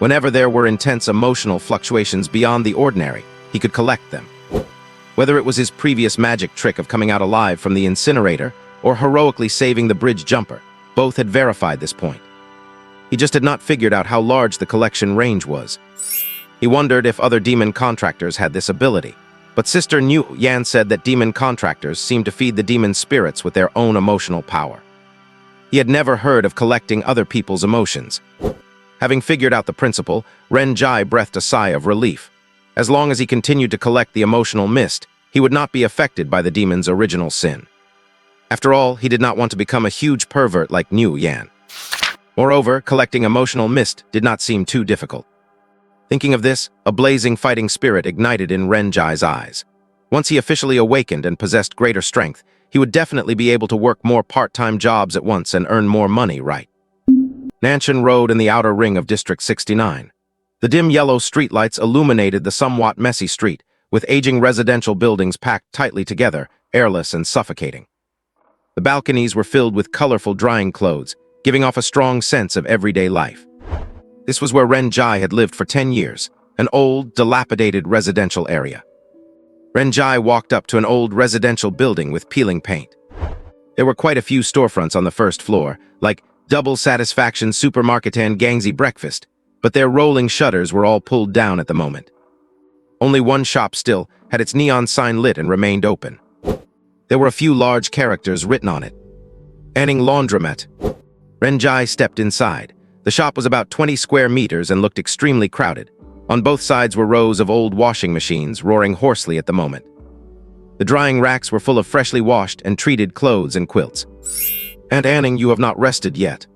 Whenever there were intense emotional fluctuations beyond the ordinary, he could collect them. Whether it was his previous magic trick of coming out alive from the incinerator or heroically saving the bridge jumper, both had verified this point. He just had not figured out how large the collection range was. He wondered if other demon contractors had this ability, but Sister New Yan said that demon contractors seemed to feed the demon spirits with their own emotional power. He had never heard of collecting other people's emotions. Having figured out the principle, Renjai breathed a sigh of relief. As long as he continued to collect the emotional mist, he would not be affected by the demon's original sin. After all, he did not want to become a huge pervert like New Yan. Moreover, collecting emotional mist did not seem too difficult. Thinking of this, a blazing fighting spirit ignited in Renjai's eyes. Once he officially awakened and possessed greater strength, he would definitely be able to work more part-time jobs at once and earn more money, right? Nanshan Road in the outer ring of District 69. The dim yellow streetlights illuminated the somewhat messy street, with aging residential buildings packed tightly together, airless and suffocating. The balconies were filled with colorful drying clothes, giving off a strong sense of everyday life. This was where Renjai had lived for 10 years, an old, dilapidated residential area. Renjai walked up to an old residential building with peeling paint. There were quite a few storefronts on the first floor, like Double Satisfaction Supermarket and Gangzy Breakfast, but their rolling shutters were all pulled down at the moment. Only one shop still had its neon sign lit and remained open. There were a few large characters written on it. Anning Laundromat. Renjai stepped inside. The shop was about 20 square meters and looked extremely crowded. On both sides were rows of old washing machines roaring hoarsely at the moment. The drying racks were full of freshly washed and treated clothes and quilts. "Aunt Anning, you have not rested yet."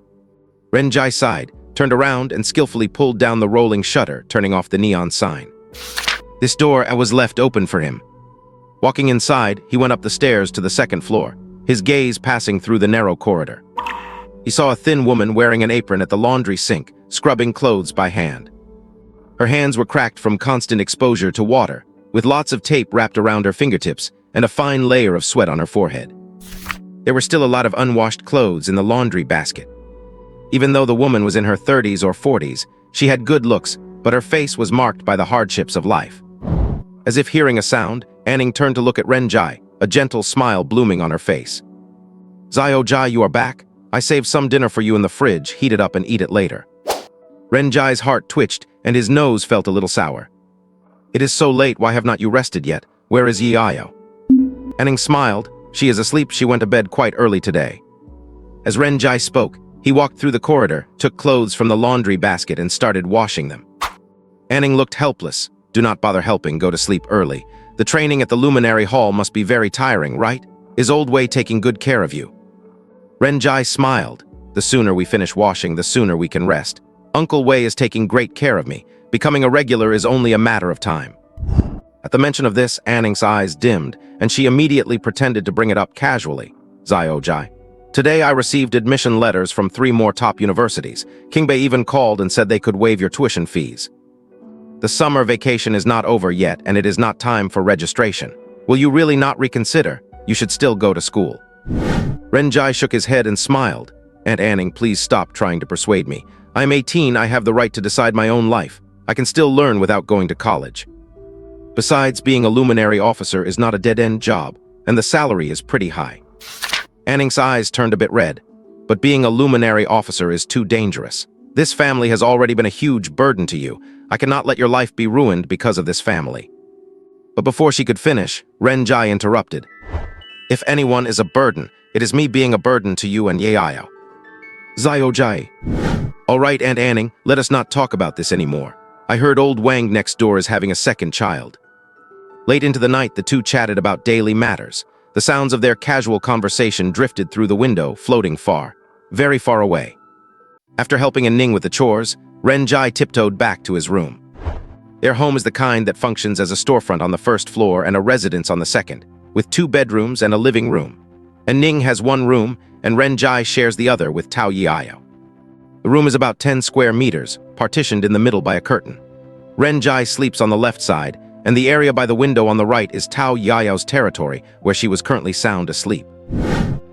Renjai sighed, turned around and skillfully pulled down the rolling shutter, turning off the neon sign. This door was left open for him. Walking inside, he went up the stairs to the second floor, his gaze passing through the narrow corridor. He saw a thin woman wearing an apron at the laundry sink, scrubbing clothes by hand. Her hands were cracked from constant exposure to water, with lots of tape wrapped around her fingertips and a fine layer of sweat on her forehead. There were still a lot of unwashed clothes in the laundry basket. Even though the woman was in her 30s or 40s, she had good looks, but her face was marked by the hardships of life. As if hearing a sound, Anning turned to look at Renjai, a gentle smile blooming on her face. "Zio-jai, you are back? I saved some dinner for you in the fridge, heat it up and eat it later." Renjai's heart twitched, and his nose felt a little sour. "It is so late, why have not you rested yet? Where is Yi-Ayo?" Anning smiled. "She is asleep, she went to bed quite early today." As Renjai spoke, he walked through the corridor, took clothes from the laundry basket and started washing them. Anning looked helpless. "Do not bother helping, go to sleep early. The training at the Luminary Hall must be very tiring, right? Is Old Wei taking good care of you?" Renjai smiled. "The sooner we finish washing, the sooner we can rest. Uncle Wei is taking great care of me. Becoming a regular is only a matter of time." At the mention of this, Anning's eyes dimmed, and she immediately pretended to bring it up casually. "Zio-jai, today I received admission letters from 3 more top universities. Kingbei even called and said they could waive your tuition fees. The summer vacation is not over yet, and it is not time for registration. Will you really not reconsider? You should still go to school." Renjai shook his head and smiled. "Aunt Anning, please stop trying to persuade me. I am 18, I have the right to decide my own life. I can still learn without going to college. Besides, being a luminary officer is not a dead-end job, and the salary is pretty high." Anning's eyes turned a bit red. "But being a luminary officer is too dangerous. This family has already been a huge burden to you. I cannot let your life be ruined because of this family." But before she could finish, Renjai interrupted. "If anyone is a burden, it is me being a burden to you and Yi-Ayo." "Zio-jai." "All right, Aunt Anning, let us not talk about this anymore. I heard old Wang next door is having a second child." Late into the night, the two chatted about daily matters. The sounds of their casual conversation drifted through the window, floating far, very far away. After helping Ning with the chores, Renjai tiptoed back to his room. Their home is the kind that functions as a storefront on the first floor and a residence on the second, with 2 bedrooms and a living room. Ning has 1 room, and Renjai shares the other with Tao Yiao. The room is about 10 square meters, partitioned in the middle by a curtain. Renjai sleeps on the left side, and the area by the window on the right is Tao Yao's territory, where she was currently sound asleep.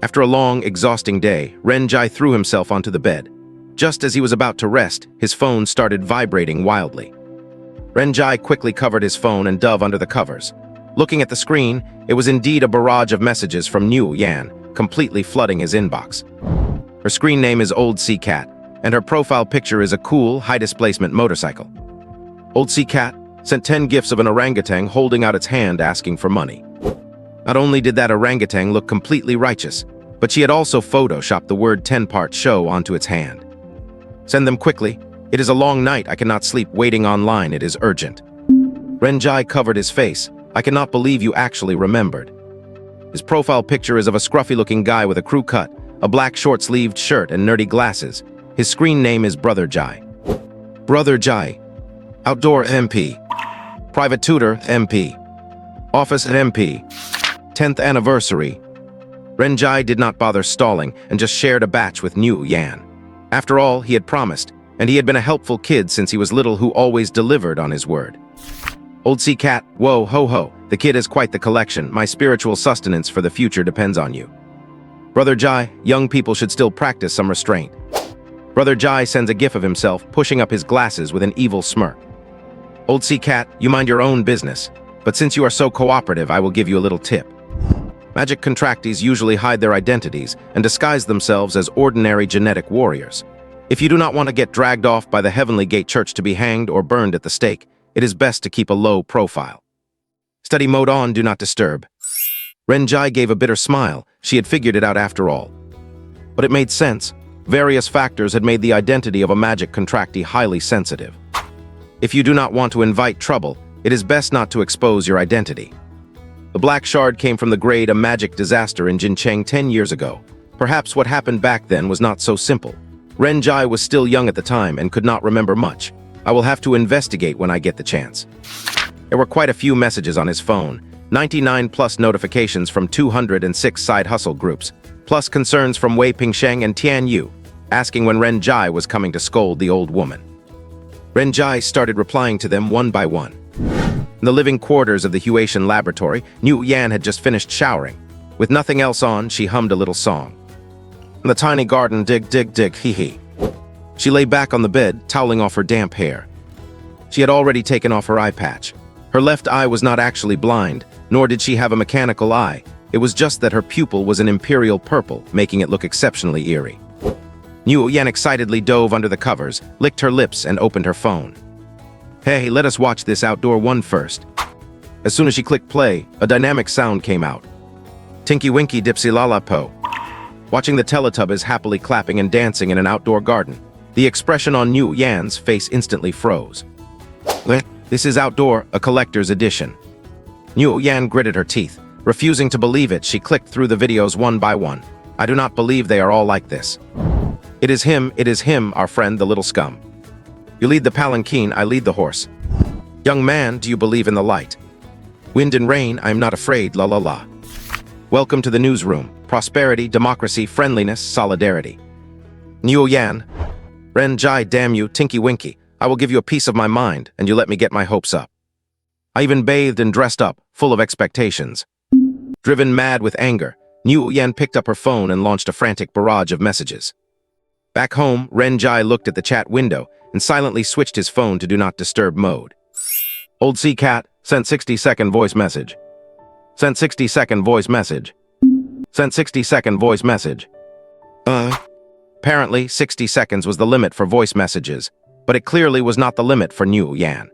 After a long, exhausting day, Renjai threw himself onto the bed. Just as he was about to rest, his phone started vibrating wildly. Renjai quickly covered his phone and dove under the covers. Looking at the screen, it was indeed a barrage of messages from Niu Yan, completely flooding his inbox. Her screen name is Old Sea Cat, and her profile picture is a cool, high-displacement motorcycle. Old Sea Cat sent 10 gifs of an orangutan holding out its hand asking for money. Not only did that orangutan look completely righteous, but she had also photoshopped the word 10-part show onto its hand. Send them quickly. It is a long night. I cannot sleep waiting online. It is urgent. Renjai covered his face. I cannot believe you actually remembered. His profile picture is of a scruffy-looking guy with a crew cut, a black short-sleeved shirt and nerdy glasses. His screen name is Brother Jai. Brother Jai. Outdoor MP. Private tutor MP. Office at MP. 10th anniversary. Renjai did not bother stalling and just shared a batch with Niu Yan. After all, he had promised, and he had been a helpful kid since he was little who always delivered on his word. Old Sea Cat, whoa, ho ho, the kid has quite the collection. My spiritual sustenance for the future depends on you. Brother Jai, young people should still practice some restraint. Brother Jai sends a gif of himself, pushing up his glasses with an evil smirk. Old Sea Cat, you mind your own business, but since you are so cooperative, I will give you a little tip. Magic contractees usually hide their identities and disguise themselves as ordinary genetic warriors. If you do not want to get dragged off by the Heavenly Gate Church to be hanged or burned at the stake, it is best to keep a low profile. Study mode on, do not disturb. Renjai gave a bitter smile. She had figured it out after all. But it made sense. Various factors had made the identity of a magic contractee highly sensitive. If you do not want to invite trouble, it is best not to expose your identity. The Black Shard came from the grade a magic disaster in Jincheng 10 years ago. Perhaps what happened back then was not so simple. Renjai was still young at the time and could not remember much. I will have to investigate when I get the chance. There were quite a few messages on his phone, 99 plus notifications from 206 side hustle groups, plus concerns from Wei Pingsheng and Tian Yu, asking when Renjai was coming to scold the old woman. Renjai started replying to them one by one. In the living quarters of the Huatian laboratory, Niu Yan had just finished showering. With nothing else on, she hummed a little song. In the tiny garden, dig, dig, dig, hee hee. She lay back on the bed, toweling off her damp hair. She had already taken off her eye patch. Her left eye was not actually blind, nor did she have a mechanical eye. It was just that her pupil was an imperial purple, making it look exceptionally eerie. Niu Yan excitedly dove under the covers, licked her lips, and opened her phone. Hey, let us watch this outdoor one first. As soon as she clicked play, a dynamic sound came out. Tinky Winky Dipsy Lala Po. Watching the Teletubbies happily clapping and dancing in an outdoor garden, the expression on Niu Yan's face instantly froze. This is outdoor, a collector's edition. Niu Yan gritted her teeth. Refusing to believe it, she clicked through the videos one by one. I do not believe they are all like this. It is him, our friend, the little scum. You lead the palanquin, I lead the horse. Young man, do you believe in the light? Wind and rain, I am not afraid, la la la. Welcome to the newsroom. Prosperity, democracy, friendliness, solidarity. Niu Yan. Renjai, damn you, Tinky Winky. I will give you a piece of my mind, and you let me get my hopes up. I even bathed and dressed up, full of expectations. Driven mad with anger, Niu Yan picked up her phone and launched a frantic barrage of messages. Back home, Renjai looked at the chat window and silently switched his phone to Do Not Disturb mode. Old Sea Cat sent 60-second voice message. Sent 60-second voice message. Sent 60-second voice message. Apparently, 60 seconds was the limit for voice messages, but it clearly was not the limit for Niu Yan.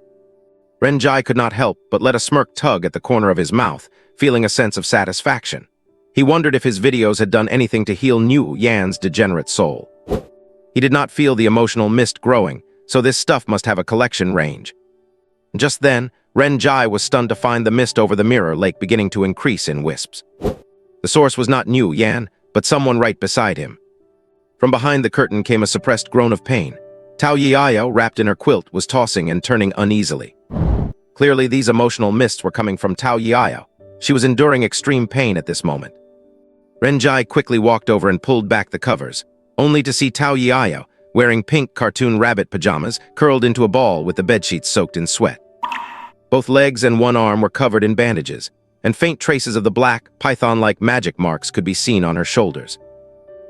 Renjai could not help but let a smirk tug at the corner of his mouth, feeling a sense of satisfaction. He wondered if his videos had done anything to heal Niu Yan's degenerate soul. He did not feel the emotional mist growing, so this stuff must have a collection range. Just then, Renjai was stunned to find the mist over the mirror lake beginning to increase in wisps. The source was not Niu Yan, but someone right beside him. From behind the curtain came a suppressed groan of pain. Tao Yiao, wrapped in her quilt, was tossing and turning uneasily. Clearly, these emotional mists were coming from Tao Yiao. She was enduring extreme pain at this moment. Renjai quickly walked over and pulled back the covers, only to see Tao Yiao, wearing pink cartoon rabbit pajamas, curled into a ball with the bedsheets soaked in sweat. Both legs and one arm were covered in bandages, and faint traces of the black, python-like magic marks could be seen on her shoulders.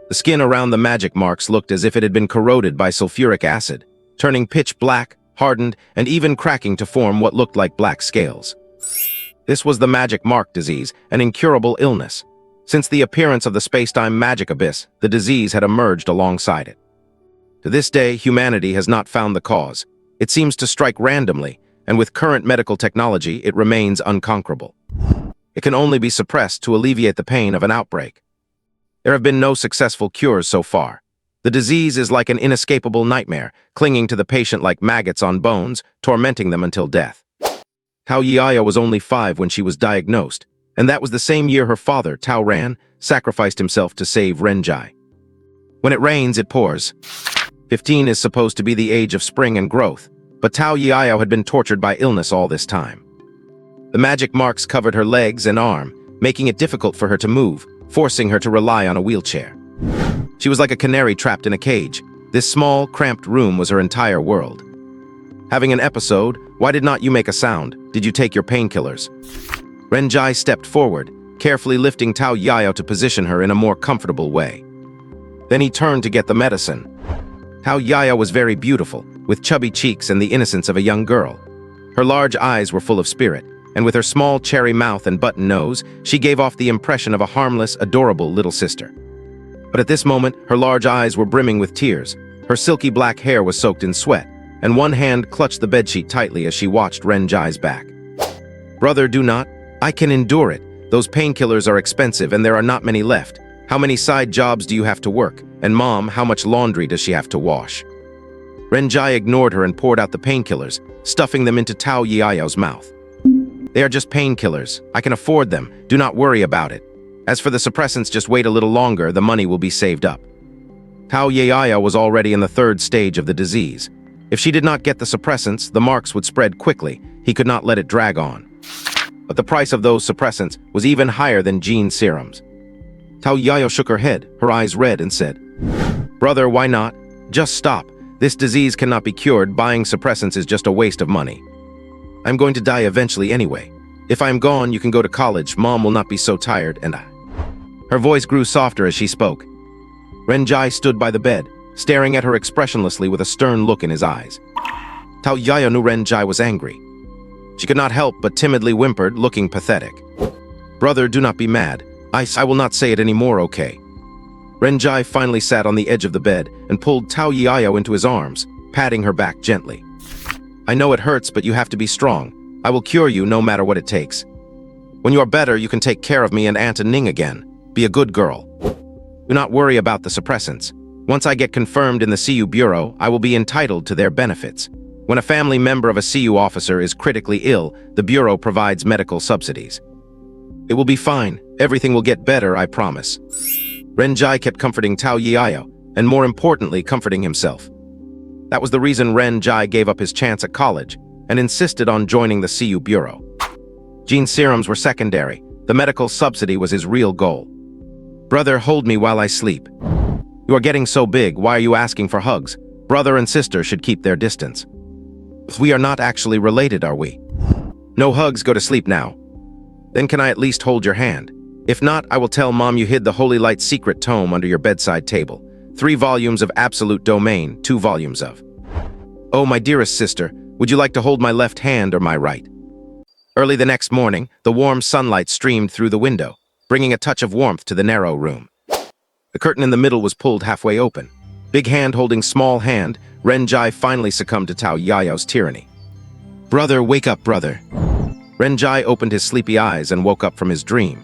The skin around the magic marks looked as if it had been corroded by sulfuric acid, turning pitch black, hardened, and even cracking to form what looked like black scales. This was the magic mark disease, an incurable illness. Since the appearance of the space-time magic abyss, the disease had emerged alongside it. To this day, humanity has not found the cause. It seems to strike randomly, and with current medical technology, it remains unconquerable. It can only be suppressed to alleviate the pain of an outbreak. There have been no successful cures so far. The disease is like an inescapable nightmare, clinging to the patient like maggots on bones, tormenting them until death. Tao Yiao was only 5 when she was diagnosed, and that was the same year her father, Tao Ran, sacrificed himself to save Renjai. When it rains, it pours. 15 is supposed to be the age of spring and growth, but Tao Yiao had been tortured by illness all this time. The magic marks covered her legs and arm, making it difficult for her to move, forcing her to rely on a wheelchair. She was like a canary trapped in a cage. This small, cramped room was her entire world. Having an episode, why did not you make a sound? Did you take your painkillers? Renjai stepped forward, carefully lifting Tao Yiao to position her in a more comfortable way. Then he turned to get the medicine. Tao Yiao was very beautiful, with chubby cheeks and the innocence of a young girl. Her large eyes were full of spirit, and with her small cherry mouth and button nose, she gave off the impression of a harmless, adorable little sister. But at this moment, her large eyes were brimming with tears. Her silky black hair was soaked in sweat, and one hand clutched the bedsheet tightly as she watched Renjai's back. "Brother, do not. I can endure it. Those painkillers are expensive and there are not many left. How many side jobs do you have to work? And Mom, how much laundry does she have to wash?" Renjai ignored her and poured out the painkillers, stuffing them into Tao Yiao's mouth. "They are just painkillers. I can afford them. Do not worry about it. As for the suppressants, just wait a little longer, the money will be saved up." Tao Yiao was already in the 3rd stage of the disease. If she did not get the suppressants, the marks would spread quickly. He could not let it drag on. But the price of those suppressants was even higher than gene serums. Tao Yiao shook her head, her eyes red, and said, "Brother, why not? Just stop. This disease cannot be cured. Buying suppressants is just a waste of money. I'm going to die eventually anyway. If I'm gone, you can go to college. Mom will not be so tired, and I..." Her voice grew softer as she spoke. Renjai stood by the bed, staring at her expressionlessly with a stern look in his eyes. Tao Yiao knew Renjai was angry. She could not help but timidly whimpered, looking pathetic. "Brother, do not be mad. I will not say it anymore, okay?" Renjai finally sat on the edge of the bed and pulled Tao Yiao into his arms, patting her back gently. "I know it hurts, but you have to be strong. I will cure you no matter what it takes. When you are better, you can take care of me and Aunt Ning again. Be a good girl. Do not worry about the suppressants. Once I get confirmed in the CU Bureau, I will be entitled to their benefits. When a family member of a CU officer is critically ill, the Bureau provides medical subsidies. It will be fine. Everything will get better, I promise." Renjai kept comforting Tao Yiao, and more importantly, comforting himself. That was the reason Renjai gave up his chance at college and insisted on joining the CU Bureau. Gene serums were secondary. The medical subsidy was his real goal. "Brother, hold me while I sleep. You are getting so big, why are you asking for hugs? Brother and sister should keep their distance. We are not actually related, are we? No hugs, go to sleep now. Then can I at least hold your hand? If not, I will tell Mom you hid the Holy Light secret tome under your bedside table. 3 volumes of Absolute Domain, 2 volumes of..." "Oh, my dearest sister, would you like to hold my left hand or my right?" Early the next morning, the warm sunlight streamed through the window, bringing a touch of warmth to the narrow room. The curtain in the middle was pulled halfway open. Big hand holding small hand, Renjai finally succumbed to Tao Yiao's tyranny. "Brother, wake up, brother." Renjai opened his sleepy eyes and woke up from his dream.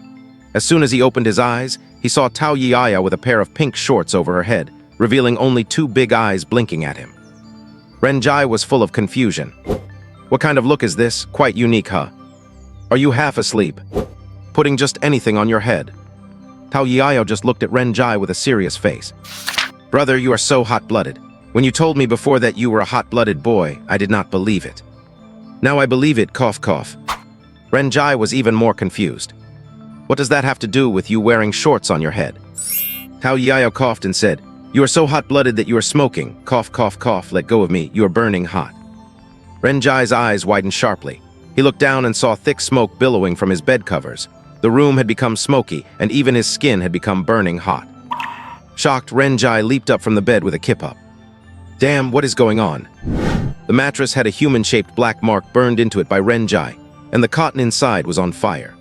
As soon as he opened his eyes, he saw Tao Yiao with a pair of pink shorts over her head, revealing only 2 big eyes blinking at him. Renjai was full of confusion. What kind of look is this? Quite unique, huh? Are you half asleep? Putting just anything on your head? Tao Yiao just looked at Ren Jai with a serious face. Brother, you are so hot-blooded. When you told me before that you were a hot-blooded boy, I did not believe it. Now I believe it, cough cough. Ren Jai was even more confused. What does that have to do with you wearing shorts on your head? Tao Yiao coughed and said, You are so hot-blooded that you are smoking. Cough, cough, cough, let go of me, you are burning hot. Ren Jai's eyes widened sharply. He looked down and saw thick smoke billowing from his bed covers. The room had become smoky, and even his skin had become burning hot. Shocked, Ren Jai leaped up from the bed with a kip up. Damn, what is going on? The mattress had a human-shaped black mark burned into it by Ren Jai, and the cotton inside was on fire.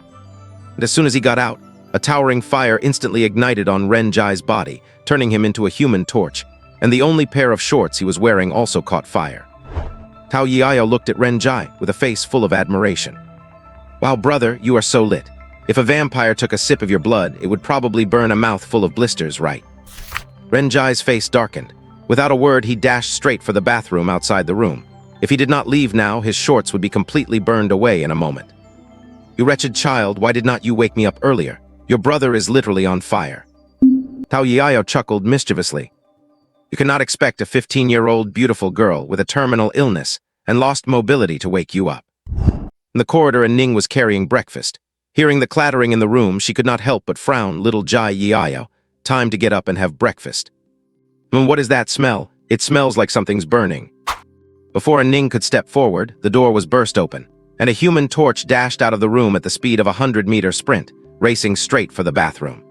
And as soon as he got out, a towering fire instantly ignited on Ren Jai's body, turning him into a human torch, and the only pair of shorts he was wearing also caught fire. Tao Yiao looked at Ren Jai with a face full of admiration. Wow, brother, you are so lit. If a vampire took a sip of your blood, it would probably burn a mouth full of blisters, right? Ren Jai's face darkened. Without a word, he dashed straight for the bathroom outside the room. If he did not leave now, his shorts would be completely burned away in a moment. You wretched child, why did not you wake me up earlier? Your brother is literally on fire. Tao Yiao chuckled mischievously. You cannot expect a 15-year-old beautiful girl with a terminal illness and lost mobility to wake you up. In the corridor, Ning was carrying breakfast. Hearing the clattering in the room, she could not help but frown. Little Jai Yiao, time to get up and have breakfast. What is that smell? It smells like something's burning. Before Ning could step forward, the door was burst open, and a human torch dashed out of the room at the speed of a 100-meter sprint, racing straight for the bathroom.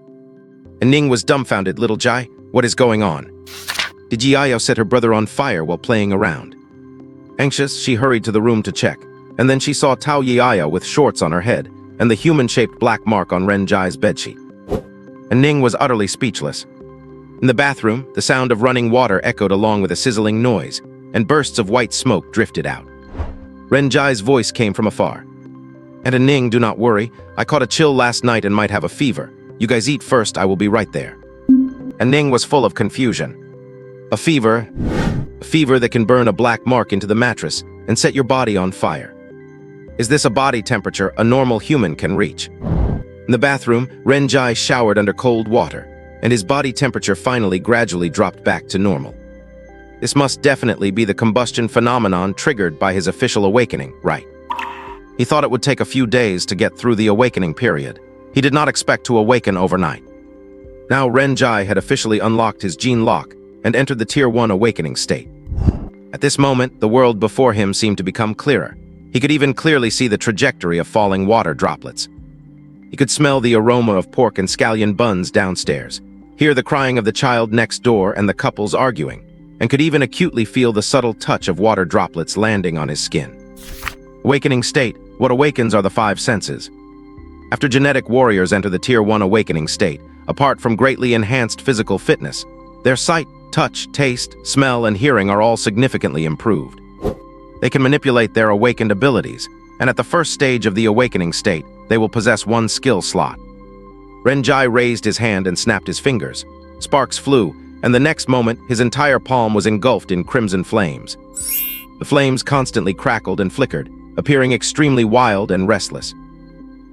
Ning was dumbfounded. Little Jai, what is going on? Did Yiao set her brother on fire while playing around? Anxious, she hurried to the room to check, and then she saw Tao Yiao with shorts on her head and the human-shaped black mark on Ren Jai's bedsheet. Ning was utterly speechless. In the bathroom, the sound of running water echoed along with a sizzling noise, and bursts of white smoke drifted out. Ren Jai's voice came from afar. And Ning, do not worry, I caught a chill last night and might have a fever. You guys eat first, I will be right there. Ning was full of confusion. A fever that can burn a black mark into the mattress and set your body on fire. Is this a body temperature a normal human can reach? In the bathroom, Ren Jai showered under cold water, and his body temperature finally gradually dropped back to normal. This must definitely be the combustion phenomenon triggered by his official awakening, right? He thought it would take a few days to get through the awakening period. He did not expect to awaken overnight. Now Ren Jai had officially unlocked his gene lock and entered the Tier 1 awakening state. At this moment, the world before him seemed to become clearer. He could even clearly see the trajectory of falling water droplets. He could smell the aroma of pork and scallion buns downstairs, hear the crying of the child next door and the couples arguing, and could even acutely feel the subtle touch of water droplets landing on his skin. Awakening state. What awakens are the 5 senses. After genetic warriors enter the Tier 1 awakening state, apart from greatly enhanced physical fitness, their sight, touch, taste, smell, and hearing are all significantly improved. They can manipulate their awakened abilities, and at the first stage of the awakening state, they will possess 1 skill slot. Ren Jai raised his hand and snapped his fingers. Sparks flew, and the next moment, his entire palm was engulfed in crimson flames. The flames constantly crackled and flickered, appearing extremely wild and restless.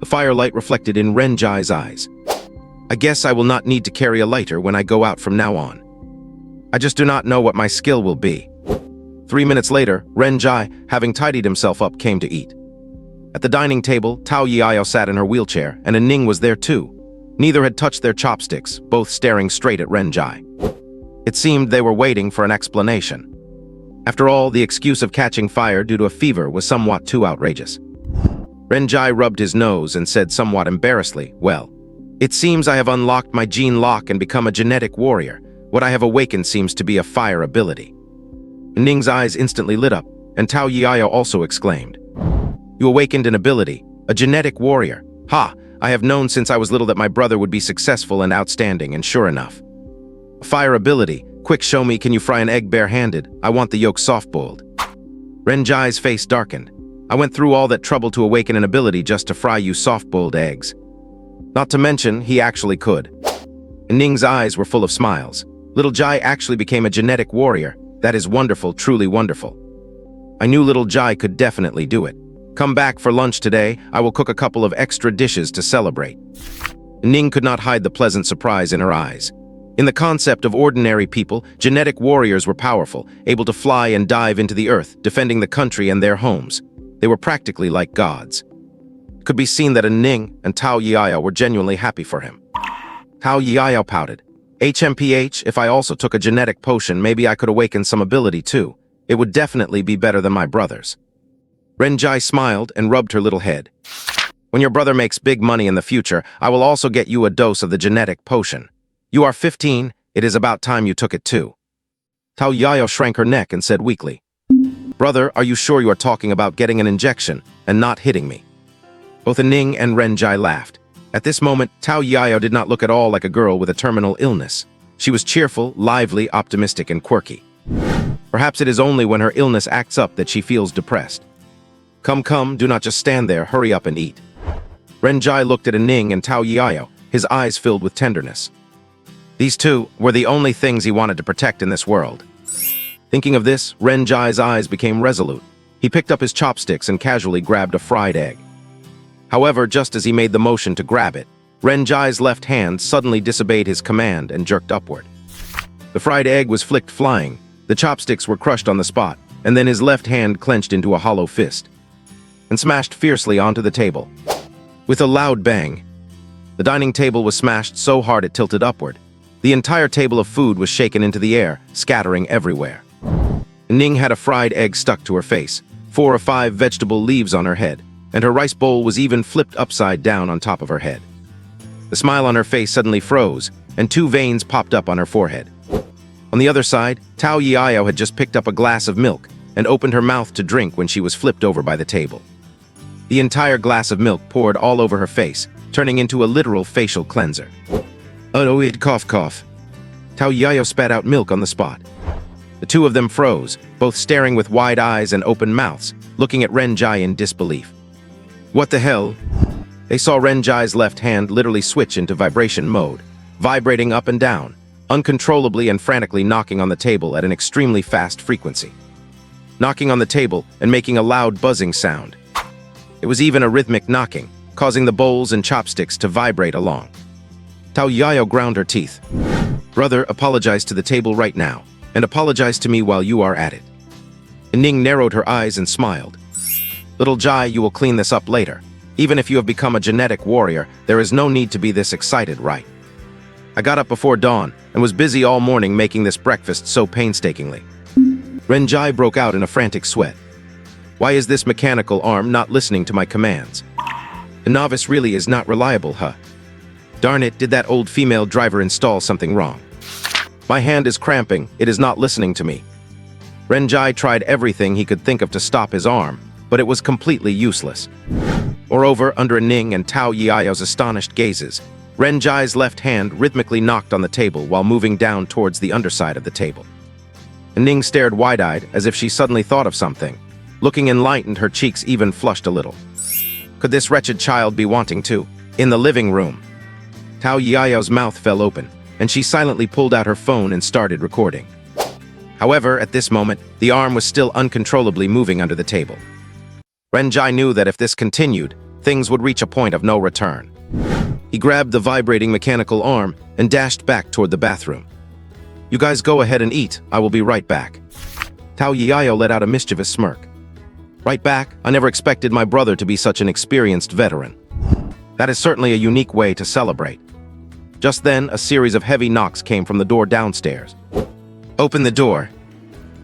The firelight reflected in Ren Jai's eyes. I guess I will not need to carry a lighter when I go out from now on. I just do not know what my skill will be. 3 minutes later, Ren Jai, having tidied himself up, came to eat. At the dining table, Tao Yiao sat in her wheelchair, and Ning was there too. Neither had touched their chopsticks, both staring straight at Ren Jai. It seemed they were waiting for an explanation. After all, the excuse of catching fire due to a fever was somewhat too outrageous. Ren Jai rubbed his nose and said somewhat embarrassedly, Well, it seems I have unlocked my gene lock and become a genetic warrior. What I have awakened seems to be a fire ability. Ning's eyes instantly lit up, and Tao Yiao also exclaimed, You awakened an ability, a genetic warrior. Ha! I have known since I was little that my brother would be successful and outstanding, and sure enough. A fire ability. Quick, show me, can you fry an egg bare-handed? I want the yolk soft-boiled. Ren Jai's face darkened. I went through all that trouble to awaken an ability just to fry you soft-boiled eggs. Not to mention, he actually could. Ning's eyes were full of smiles. Little Jai actually became a genetic warrior. That is wonderful, truly wonderful. I knew little Jai could definitely do it. Come back for lunch today, I will cook a couple of extra dishes to celebrate. Ning could not hide the pleasant surprise in her eyes. In the concept of ordinary people, genetic warriors were powerful, able to fly and dive into the earth, defending the country and their homes. They were practically like gods. It could be seen that Ning and Tao Yiao were genuinely happy for him. Tao Yiao pouted. HMPH, if I also took a genetic potion, maybe I could awaken some ability too. It would definitely be better than my brother's. Renjai smiled and rubbed her little head. When your brother makes big money in the future, I will also get you a dose of the genetic potion. You are 15, it is about time you took it too. Tao Yayo shrank her neck and said weakly, Brother, are you sure you are talking about getting an injection and not hitting me? Both Ning and Renjai laughed. At this moment, Tao Yayo did not look at all like a girl with a terminal illness. She was cheerful, lively, optimistic, and quirky. Perhaps it is only when her illness acts up that she feels depressed. Come, do not just stand there, hurry up and eat. Renjai looked at Ning and Tao Yayo, his eyes filled with tenderness. These two were the only things he wanted to protect in this world. Thinking of this, Renjai's eyes became resolute. He picked up his chopsticks and casually grabbed a fried egg. However, just as he made the motion to grab it, Renjai's left hand suddenly disobeyed his command and jerked upward. The fried egg was flicked flying, the chopsticks were crushed on the spot, and then his left hand clenched into a hollow fist and smashed fiercely onto the table. With a loud bang, the dining table was smashed so hard it tilted upward. The entire table of food was shaken into the air, scattering everywhere. Ning had a fried egg stuck to her face, 4 or 5 vegetable leaves on her head, and her rice bowl was even flipped upside down on top of her head. The smile on her face suddenly froze, and 2 veins popped up on her forehead. On the other side, Tao Yiao had just picked up a glass of milk and opened her mouth to drink when she was flipped over by the table. The entire glass of milk poured all over her face, turning into a literal facial cleanser. Oh, it cough. Tao Yiao spat out milk on the spot. The two of them froze, both staring with wide eyes and open mouths, looking at Renjai in disbelief. What the hell? They saw Renjai's left hand literally switch into vibration mode, vibrating up and down, uncontrollably and frantically knocking on the table at an extremely fast frequency. Knocking on the table and making a loud buzzing sound. It was even a rhythmic knocking, causing the bowls and chopsticks to vibrate along. Tao Yayo ground her teeth. Brother, apologize to the table right now, and apologize to me while you are at it. Ning narrowed her eyes and smiled. Little Jai, you will clean this up later. Even if you have become a genetic warrior, there is no need to be this excited, right? I got up before dawn and was busy all morning making this breakfast so painstakingly. Renjai broke out in a frantic sweat. Why is this mechanical arm not listening to my commands? The novice really is not reliable, huh? Darn it, did that old female driver install something wrong? My hand is cramping, it is not listening to me. Renjai tried everything he could think of to stop his arm, but it was completely useless. Moreover, under Ning and Tao Yiao's astonished gazes, Renjai's left hand rhythmically knocked on the table while moving down towards the underside of the table. Ning stared wide-eyed as if she suddenly thought of something. Looking enlightened, her cheeks even flushed a little. Could this wretched child be wanting to? In the living room. Tao Yiao's mouth fell open, and she silently pulled out her phone and started recording. However, at this moment, the arm was still uncontrollably moving under the table. Renjai knew that if this continued, things would reach a point of no return. He grabbed the vibrating mechanical arm and dashed back toward the bathroom. You guys go ahead and eat, I will be right back. Tao Yiao let out a mischievous smirk. Right back, I never expected my brother to be such an experienced veteran. That is certainly a unique way to celebrate. Just then, a series of heavy knocks came from the door downstairs. Open the door.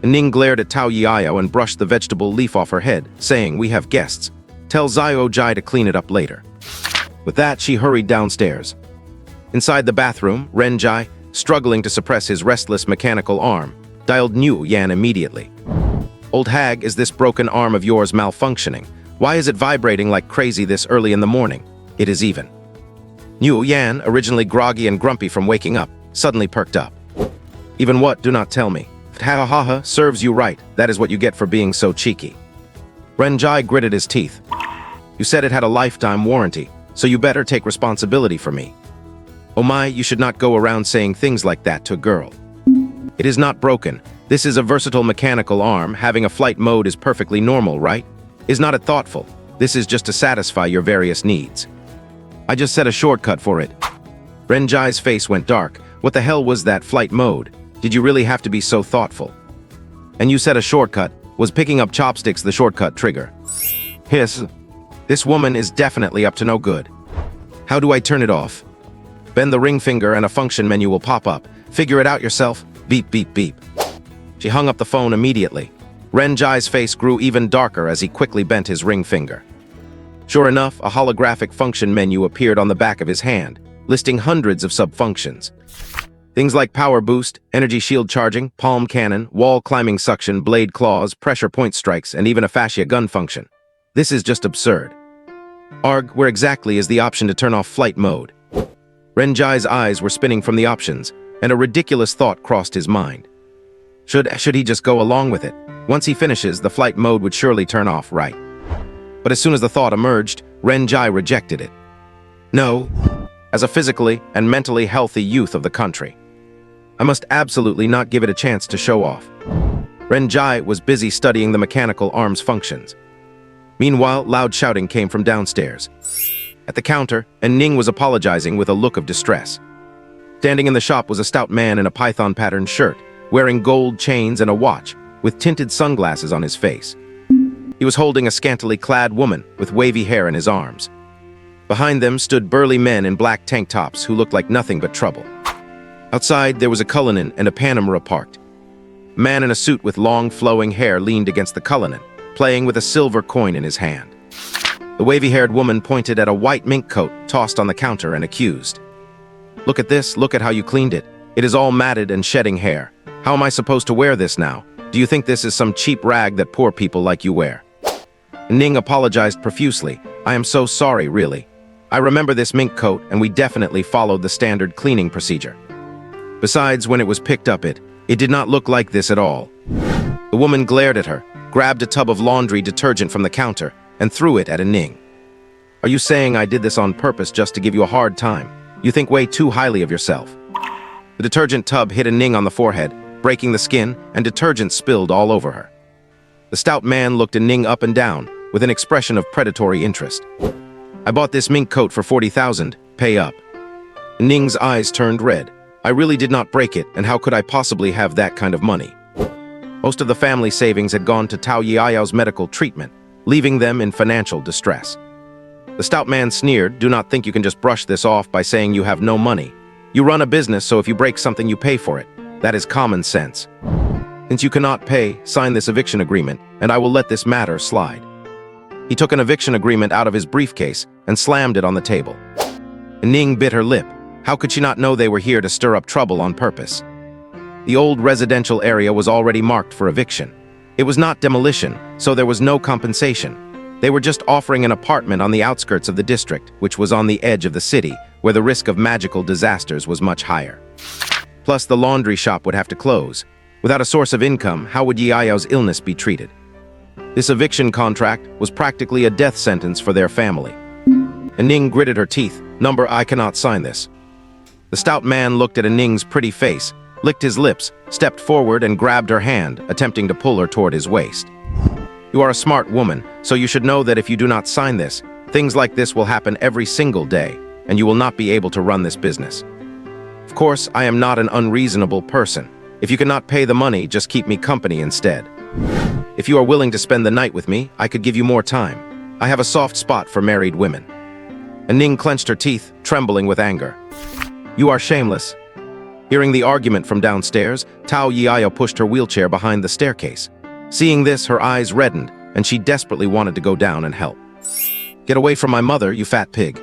Ning glared at Tao Yiao and brushed the vegetable leaf off her head, saying, we have guests. Tell Zio Jai to clean it up later. With that, she hurried downstairs. Inside the bathroom, Renjai, struggling to suppress his restless mechanical arm, dialed Niu Yan immediately. Old hag, is this broken arm of yours malfunctioning? Why is it vibrating like crazy this early in the morning? It is even. Niu Yan, originally groggy and grumpy from waking up, suddenly perked up. Even what? Do not tell me. Ha ha ha, serves you right. That is what you get for being so cheeky. Renjai gritted his teeth. You said it had a lifetime warranty, so you better take responsibility for me. Oh my, you should not go around saying things like that to a girl. It is not broken. This is a versatile mechanical arm. Having a flight mode is perfectly normal, right? Is not it thoughtful? This is just to satisfy your various needs. I just set a shortcut for it. Renjai's face went dark. What the hell was that flight mode? Did you really have to be so thoughtful? And you said a shortcut. Was picking up chopsticks the shortcut trigger? Hiss. This woman is definitely up to no good. How do I turn it off? Bend the ring finger and a function menu will pop up. Figure it out yourself. Beep, beep, beep. She hung up the phone immediately. Renjai's face grew even darker as he quickly bent his ring finger. Sure enough, a holographic function menu appeared on the back of his hand, listing hundreds of sub-functions. Things like power boost, energy shield charging, palm cannon, wall climbing suction, blade claws, pressure point strikes, and even a fascia gun function. This is just absurd. Arg, where exactly is the option to turn off flight mode? Renjai's eyes were spinning from the options, and a ridiculous thought crossed his mind. Should he just go along with it? Once he finishes, the flight mode would surely turn off, right? But as soon as the thought emerged, Renjai rejected it. No, as a physically and mentally healthy youth of the country, I must absolutely not give it a chance to show off. Renjai was busy studying the mechanical arm's functions. Meanwhile, loud shouting came from downstairs. At the counter, Ning was apologizing with a look of distress. Standing in the shop was a stout man in a python-patterned shirt, wearing gold chains and a watch, with tinted sunglasses on his face. He was holding a scantily clad woman with wavy hair in his arms. Behind them stood burly men in black tank tops who looked like nothing but trouble. Outside, there was a Cullinan and a Panamera parked. A man in a suit with long, flowing hair leaned against the Cullinan, playing with a silver coin in his hand. The wavy-haired woman pointed at a white mink coat tossed on the counter and accused. Look at this, look at how you cleaned it. It is all matted and shedding hair. How am I supposed to wear this now? Do you think this is some cheap rag that poor people like you wear? Ning apologized profusely. I am so sorry, really. I remember this mink coat, and we definitely followed the standard cleaning procedure. Besides, when it was picked up, it did not look like this at all. The woman glared at her, grabbed a tub of laundry detergent from the counter, and threw it at Ning. Are you saying I did this on purpose just to give you a hard time? You think way too highly of yourself. The detergent tub hit Ning on the forehead, breaking the skin, and detergent spilled all over her. The stout man looked Ning up and down, with an expression of predatory interest. I bought this mink coat for 40,000, pay up. Ning's eyes turned red. I really did not break it, and how could I possibly have that kind of money? Most of the family savings had gone to Tao Yiao's medical treatment, leaving them in financial distress. The stout man sneered, do not think you can just brush this off by saying you have no money. You run a business, so if you break something, you pay for it. That is common sense. Since you cannot pay, sign this eviction agreement, and I will let this matter slide. He took an eviction agreement out of his briefcase and slammed it on the table. Ning bit her lip. How could she not know they were here to stir up trouble on purpose? The old residential area was already marked for eviction. It was not demolition, so there was no compensation. They were just offering an apartment on the outskirts of the district, which was on the edge of the city, where the risk of magical disasters was much higher. Plus, the laundry shop would have to close. Without a source of income, how would Yiao's illness be treated? This eviction contract was practically a death sentence for their family. Ning gritted her teeth. Number, I cannot sign this. The stout man looked at Ning's pretty face, licked his lips, stepped forward and grabbed her hand, attempting to pull her toward his waist. You are a smart woman, so you should know that if you do not sign this, things like this will happen every single day, and you will not be able to run this business. Of course, I am not an unreasonable person. If you cannot pay the money, just keep me company instead. If you are willing to spend the night with me, I could give you more time. I have a soft spot for married women. Ning clenched her teeth, trembling with anger. You are shameless. Hearing the argument from downstairs, Tao Yiao pushed her wheelchair behind the staircase. Seeing this, her eyes reddened, and she desperately wanted to go down and help. Get away from my mother, you fat pig.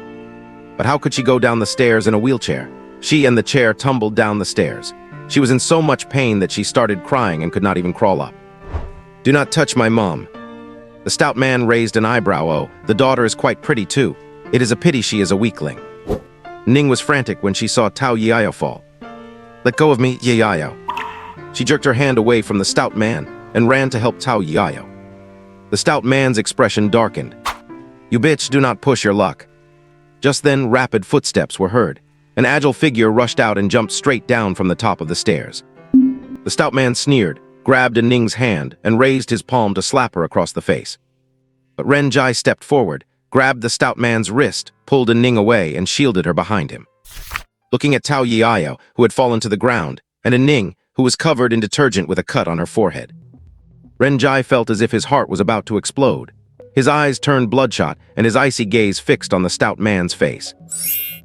But how could she go down the stairs in a wheelchair? She and the chair tumbled down the stairs. She was in so much pain that she started crying and could not even crawl up. Do not touch my mom. The stout man raised an eyebrow. Oh, the daughter is quite pretty too. It is a pity she is a weakling. Ning was frantic when she saw Tao Yiao fall. Let go of me, Yiao. She jerked her hand away from the stout man and ran to help Tao Yiao. The stout man's expression darkened. You bitch, do not push your luck. Just then, rapid footsteps were heard. An agile figure rushed out and jumped straight down from the top of the stairs. The stout man sneered. grabbed Ning's hand and raised his palm to slap her across the face. But Ren Jai stepped forward, grabbed the stout man's wrist, pulled Ning away, and shielded her behind him. Looking at Tao Yiao, who had fallen to the ground, and Ning, who was covered in detergent with a cut on her forehead, Ren Jai felt as if his heart was about to explode. His eyes turned bloodshot, and his icy gaze fixed on the stout man's face.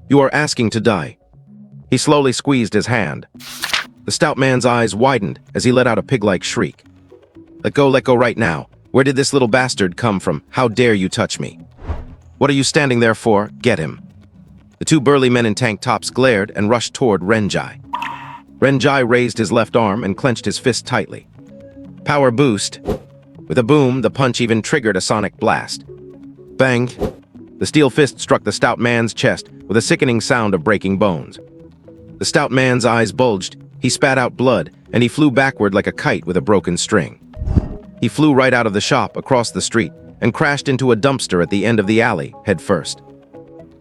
"You are asking to die." He slowly squeezed his hand. The stout man's eyes widened as he let out a pig-like shriek. Let go right now. Where did this little bastard come from? How dare you touch me? What are you standing there for? Get him." The two burly men in tank tops glared and rushed toward Ren Jai. Ren Jai raised his left arm and clenched his fist tightly. Power boost. With a boom, the punch even triggered a sonic blast. Bang! The steel fist struck the stout man's chest with a sickening sound of breaking bones. The stout man's eyes bulged, he spat out blood, and he flew backward like a kite with a broken string. He flew right out of the shop across the street and crashed into a dumpster at the end of the alley, head first.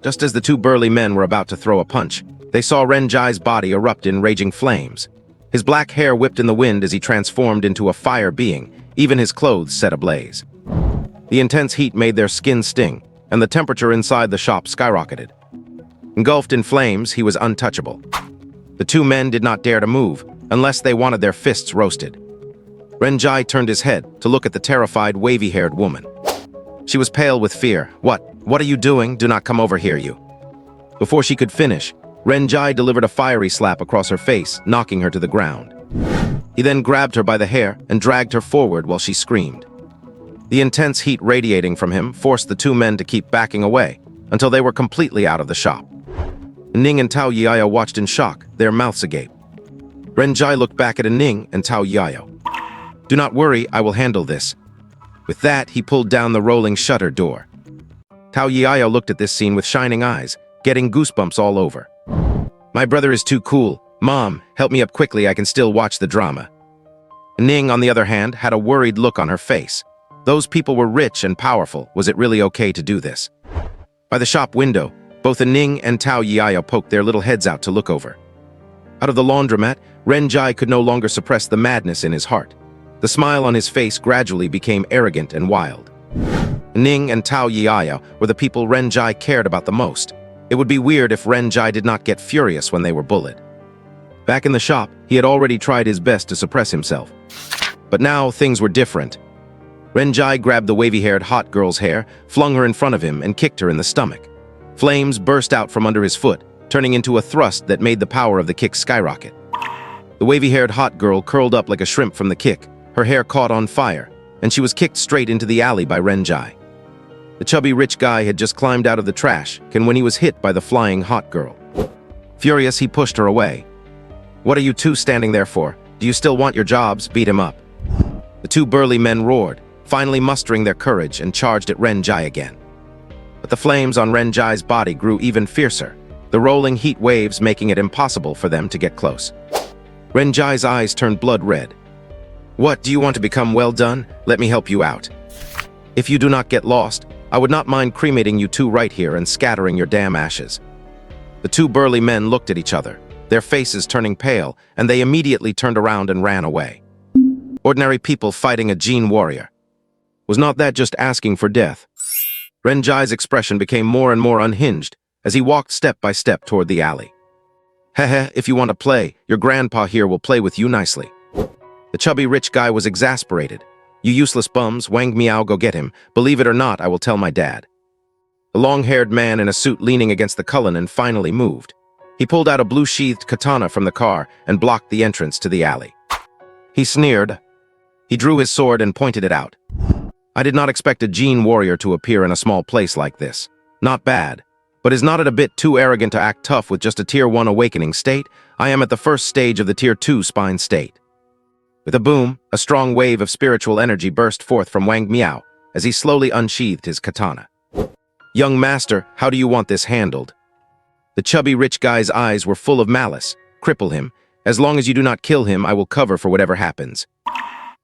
Just as the two burly men were about to throw a punch, they saw Ren Jai's body erupt in raging flames. His black hair whipped in the wind as he transformed into a fire being, even his clothes set ablaze. The intense heat made their skin sting, and the temperature inside the shop skyrocketed. Engulfed in flames, he was untouchable. The two men did not dare to move, unless they wanted their fists roasted. Ren Jai turned his head to look at the terrified, wavy-haired woman. She was pale with fear. What are you doing? Do not come over here, you." Before she could finish, Ren Jai delivered a fiery slap across her face, knocking her to the ground. He then grabbed her by the hair and dragged her forward while she screamed. The intense heat radiating from him forced the two men to keep backing away until they were completely out of the shop. Ning and Tao Yiao watched in shock, their mouths agape. Ren Jai looked back at Ning and Tao Yiao. "Do not worry, I will handle this." With that, he pulled down the rolling shutter door. Tao Yiao looked at this scene with shining eyes, getting goosebumps all over. "My brother is too cool. Mom, help me up quickly, I can still watch the drama." Ning, on the other hand, had a worried look on her face. Those people were rich and powerful. Was it really okay to do this? By the shop window, both Ning and Tao Yiao poked their little heads out to look over. Out of the laundromat, Ren Jai could no longer suppress the madness in his heart. The smile on his face gradually became arrogant and wild. Ning and Tao Yiao were the people Ren Jai cared about the most. It would be weird if Ren Jai did not get furious when they were bullied. Back in the shop, he had already tried his best to suppress himself. But now things were different. Ren Jai grabbed the wavy-haired hot girl's hair, flung her in front of him, and kicked her in the stomach. Flames burst out from under his foot, turning into a thrust that made the power of the kick skyrocket. The wavy-haired hot girl curled up like a shrimp from the kick, her hair caught on fire, and she was kicked straight into the alley by Ren Jai. The chubby rich guy had just climbed out of the trash when he was hit by the flying hot girl. Furious, he pushed her away. "What are you two standing there for? Do you still want your jobs? Beat him up." The two burly men roared, finally mustering their courage, and charged at Ren Jai again. But the flames on Ren Jai's body grew even fiercer, the rolling heat waves making it impossible for them to get close. Ren Jai's eyes turned blood red. "What, do you want to become well done? Let me help you out. If you do not get lost, I would not mind cremating you two right here and scattering your damn ashes." The two burly men looked at each other, their faces turning pale, and they immediately turned around and ran away. Ordinary people fighting a Jin warrior. Was not that just asking for death? Ren Jai's expression became more and more unhinged as he walked step by step toward the alley. "Heh, if you want to play, your grandpa here will play with you nicely." The chubby rich guy was exasperated. "You useless bums, Wang Miao, go get him. Believe it or not, I will tell my dad." The long-haired man in a suit leaning against the cullinan finally moved. He pulled out a blue-sheathed katana from the car and blocked the entrance to the alley. He sneered. He drew his sword and pointed it out. "I did not expect a Jin warrior to appear in a small place like this. Not bad. But is not it a bit too arrogant to act tough with just a Tier 1 awakening state? I am at the first stage of the Tier 2 spine state." With a boom, a strong wave of spiritual energy burst forth from Wang Miao as he slowly unsheathed his katana. "Young master, how do you want this handled?" The chubby rich guy's eyes were full of malice. "Cripple him. As long as you do not kill him, I will cover for whatever happens."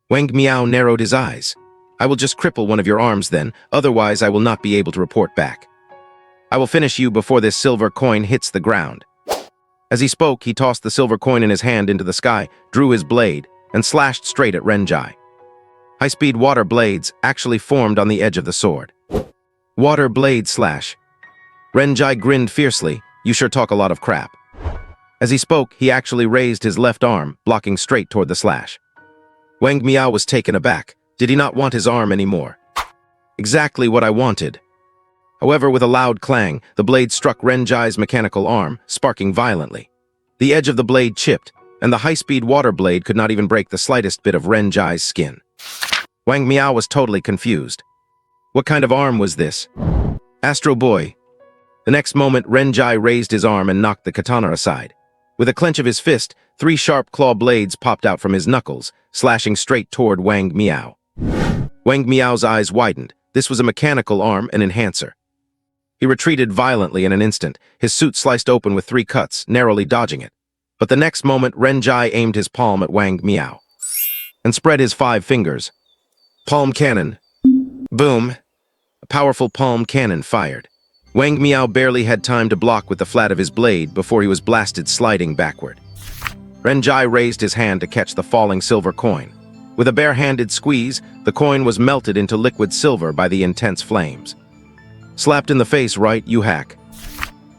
Wang Miao narrowed his eyes. "I will just cripple one of your arms then, otherwise I will not be able to report back. I will finish you before this silver coin hits the ground." As he spoke, he tossed the silver coin in his hand into the sky, drew his blade, and slashed straight at Renjai. High-speed water blades actually formed on the edge of the sword. Water blade slash. Renjai grinned fiercely. You sure talk a lot of crap. As he spoke, he actually raised his left arm, blocking straight toward the slash. Wang Miao was taken aback. Did he not want his arm anymore? Exactly what I wanted. However, with a loud clang, the blade struck Renjai's mechanical arm, sparking violently. The edge of the blade chipped, and the high-speed water blade could not even break the slightest bit of Renjai's skin. Wang Miao was totally confused. What kind of arm was this? Astro Boy. The next moment, Renjai raised his arm and knocked the katana aside. With a clench of his fist, 3 sharp claw blades popped out from his knuckles, slashing straight toward Wang Miao. Wang Miao's eyes widened. This was a mechanical arm, an enhancer. He retreated violently in an instant, his suit sliced open with 3 cuts, narrowly dodging it. But the next moment, Renjai aimed his palm at Wang Miao and spread his 5 fingers. Palm cannon. Boom. A powerful palm cannon fired. Wang Miao barely had time to block with the flat of his blade before he was blasted sliding backward. Renjai raised his hand to catch the falling silver coin. With a bare-handed squeeze, the coin was melted into liquid silver by the intense flames. Slapped in the face, right, you hack.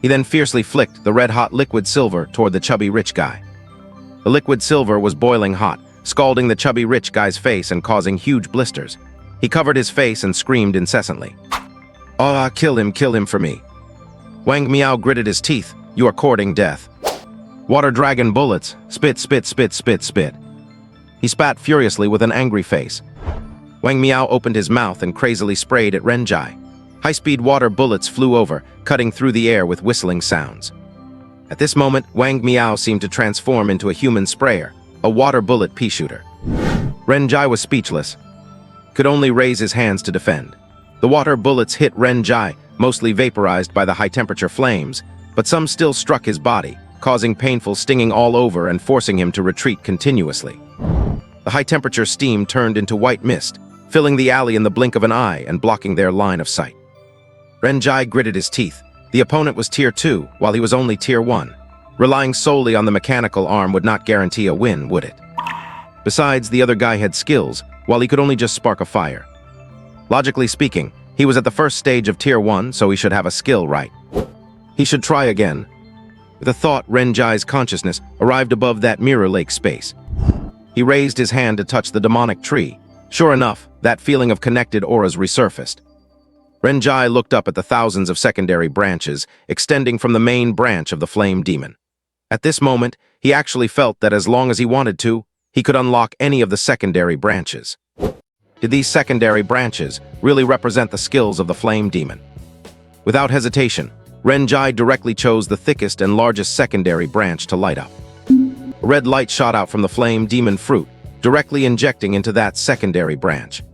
He then fiercely flicked the red-hot liquid silver toward the chubby rich guy. The liquid silver was boiling hot, scalding the chubby rich guy's face and causing huge blisters. He covered his face and screamed incessantly. "Ah, kill him for me." Wang Miao gritted his teeth. You are courting death. Water dragon bullets. Spit, spit, spit, spit, spit. He spat furiously with an angry face. Wang Miao opened his mouth and crazily sprayed at Renjai. High-speed water bullets flew over, cutting through the air with whistling sounds. At this moment, Wang Miao seemed to transform into a human sprayer, a water bullet pea shooter. Renjai was speechless, could only raise his hands to defend. The water bullets hit Renjai, mostly vaporized by the high-temperature flames, but some still struck his body, causing painful stinging all over and forcing him to retreat continuously. The high-temperature steam turned into white mist, filling the alley in the blink of an eye and blocking their line of sight. Renjai gritted his teeth. The opponent was Tier 2, while he was only Tier 1. Relying solely on the mechanical arm would not guarantee a win, would it? Besides, the other guy had skills, while he could only just spark a fire. Logically speaking, he was at the first stage of Tier 1, so he should have a skill right. He should try again. With a thought, Renjai's consciousness arrived above that mirror lake space. He raised his hand to touch the demonic tree. Sure enough, that feeling of connected auras resurfaced. Renjai looked up at the thousands of secondary branches extending from the main branch of the flame demon. At this moment, he actually felt that as long as he wanted to, he could unlock any of the secondary branches. Did these secondary branches really represent the skills of the flame demon? Without hesitation, Renjai directly chose the thickest and largest secondary branch to light up. A red light shot out from the flame demon fruit, directly injecting into that secondary branch.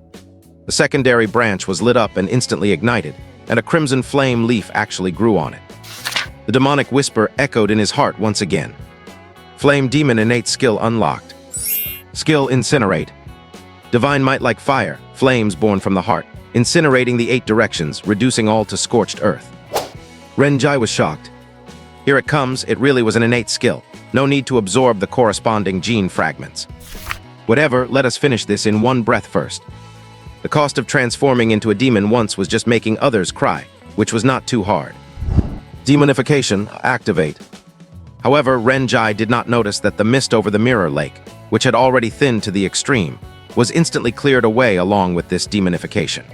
The secondary branch was lit up and instantly ignited, and a crimson flame leaf actually grew on it. The demonic whisper echoed in his heart once again. Flame demon innate skill unlocked. Skill incinerate. Divine might like fire, flames born from the heart, incinerating the 8 directions, reducing all to scorched earth. Renjai was shocked. Here it comes, it really was an innate skill. No need to absorb the corresponding gene fragments. Whatever, let us finish this in one breath first. The cost of transforming into a demon once was just making others cry, which was not too hard. Demonification, activate. However, Renjai did not notice that the mist over the mirror lake, which had already thinned to the extreme, was instantly cleared away along with this demonification.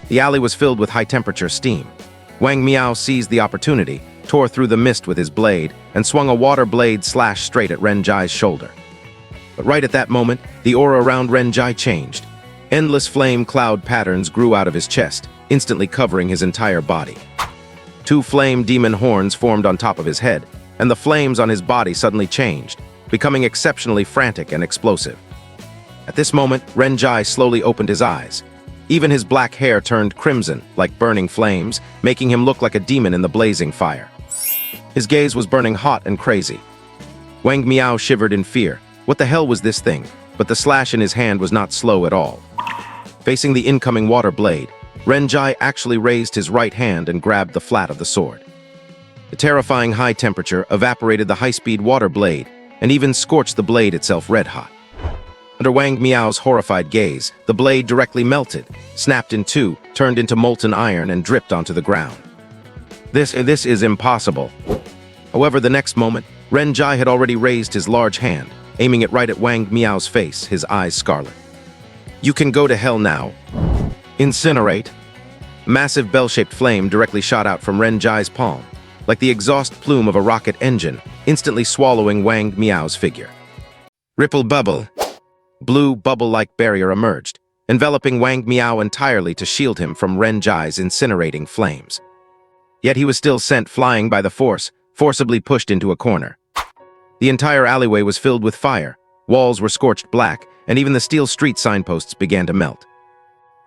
The alley was filled with high-temperature steam. Wang Miao seized the opportunity, tore through the mist with his blade, and swung a water blade slash straight at Renjai's shoulder. But right at that moment, the aura around Renjai changed. Endless flame cloud patterns grew out of his chest, instantly covering his entire body. 2 flame demon horns formed on top of his head, and the flames on his body suddenly changed, becoming exceptionally frantic and explosive. At this moment, Renjai slowly opened his eyes. Even his black hair turned crimson, like burning flames, making him look like a demon in the blazing fire. His gaze was burning hot and crazy. Wang Miao shivered in fear. What the hell was this thing? But the slash in his hand was not slow at all. Facing the incoming water blade, Renjai actually raised his right hand and grabbed the flat of the sword. The terrifying high temperature evaporated the high-speed water blade and even scorched the blade itself red-hot. Under Wang Miao's horrified gaze, the blade directly melted, snapped in two, turned into molten iron, and dripped onto the ground. This is impossible. However, the next moment, Ren Jai had already raised his large hand, aiming it right at Wang Miao's face, his eyes scarlet. You can go to hell now. Incinerate. A massive bell-shaped flame directly shot out from Ren Jai's palm, like the exhaust plume of a rocket engine, instantly swallowing Wang Miao's figure. Ripple bubble. Blue bubble-like barrier emerged, enveloping Wang Miao entirely to shield him from Ren Jai's incinerating flames. Yet he was still sent flying by the force, forcibly pushed into a corner. The entire alleyway was filled with fire, walls were scorched black, and even the steel street signposts began to melt.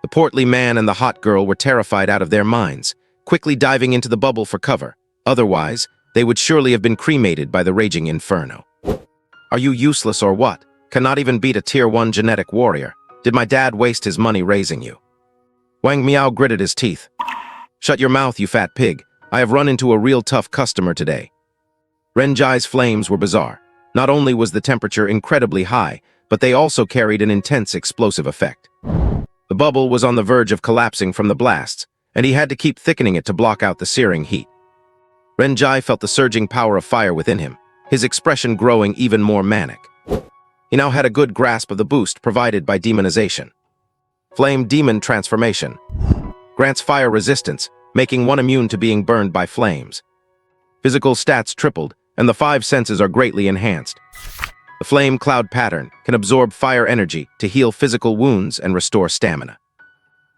The portly man and the hot girl were terrified out of their minds, quickly diving into the bubble for cover. Otherwise, they would surely have been cremated by the raging inferno. Are you useless or what? Cannot even beat a Tier 1 genetic warrior. Did my dad waste his money raising you? Wang Miao gritted his teeth. Shut your mouth, you fat pig. I have run into a real tough customer today. Ren Jai's flames were bizarre. Not only was the temperature incredibly high, but they also carried an intense explosive effect. The bubble was on the verge of collapsing from the blasts, and he had to keep thickening it to block out the searing heat. Ren Jai felt the surging power of fire within him, his expression growing even more manic. He now had a good grasp of the boost provided by demonization. Flame Demon Transformation grants fire resistance, making one immune to being burned by flames. Physical stats tripled, and the 5 senses are greatly enhanced. The Flame Cloud pattern can absorb fire energy to heal physical wounds and restore stamina.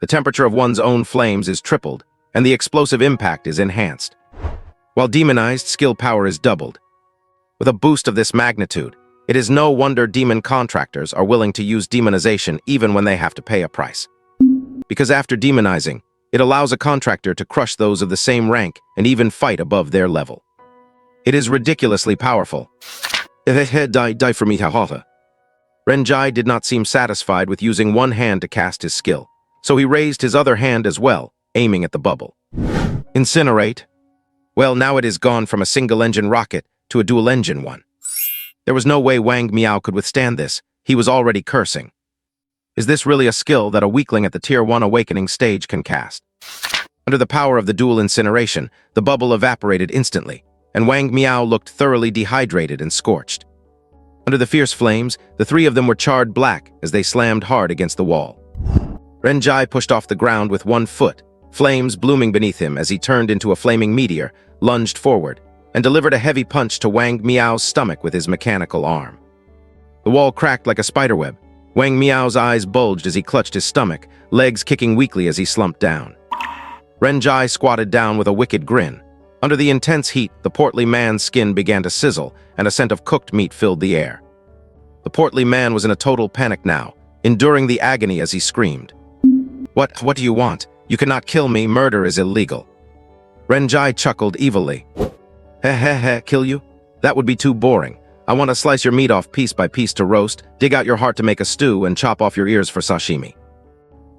The temperature of one's own flames is tripled, and the explosive impact is enhanced. While demonized, skill power is doubled. With a boost of this magnitude, it is no wonder demon contractors are willing to use demonization even when they have to pay a price. Because after demonizing, it allows a contractor to crush those of the same rank and even fight above their level. It is ridiculously powerful. Ren Jai did not seem satisfied with using one hand to cast his skill, so he raised his other hand as well, aiming at the bubble. Incinerate. Well, now it is gone from a single-engine rocket to a dual-engine one. There was no way Wang Miao could withstand this. He was already cursing. Is this really a skill that a weakling at the Tier 1 awakening stage can cast? Under the power of the dual incineration, the bubble evaporated instantly, and Wang Miao looked thoroughly dehydrated and scorched. Under the fierce flames, the 3 of them were charred black as they slammed hard against the wall. Ren Jai pushed off the ground with 1 foot, flames blooming beneath him as he turned into a flaming meteor, lunged forward, and delivered a heavy punch to Wang Miao's stomach with his mechanical arm. The wall cracked like a spiderweb. Wang Miao's eyes bulged as he clutched his stomach, legs kicking weakly as he slumped down. Ren Jai squatted down with a wicked grin. Under the intense heat, the portly man's skin began to sizzle, and a scent of cooked meat filled the air. The portly man was in a total panic now, enduring the agony as he screamed. What do you want? You cannot kill me, murder is illegal. Ren Jai chuckled evilly. Kill you? That would be too boring. I want to slice your meat off piece by piece to roast, dig out your heart to make a stew, and chop off your ears for sashimi.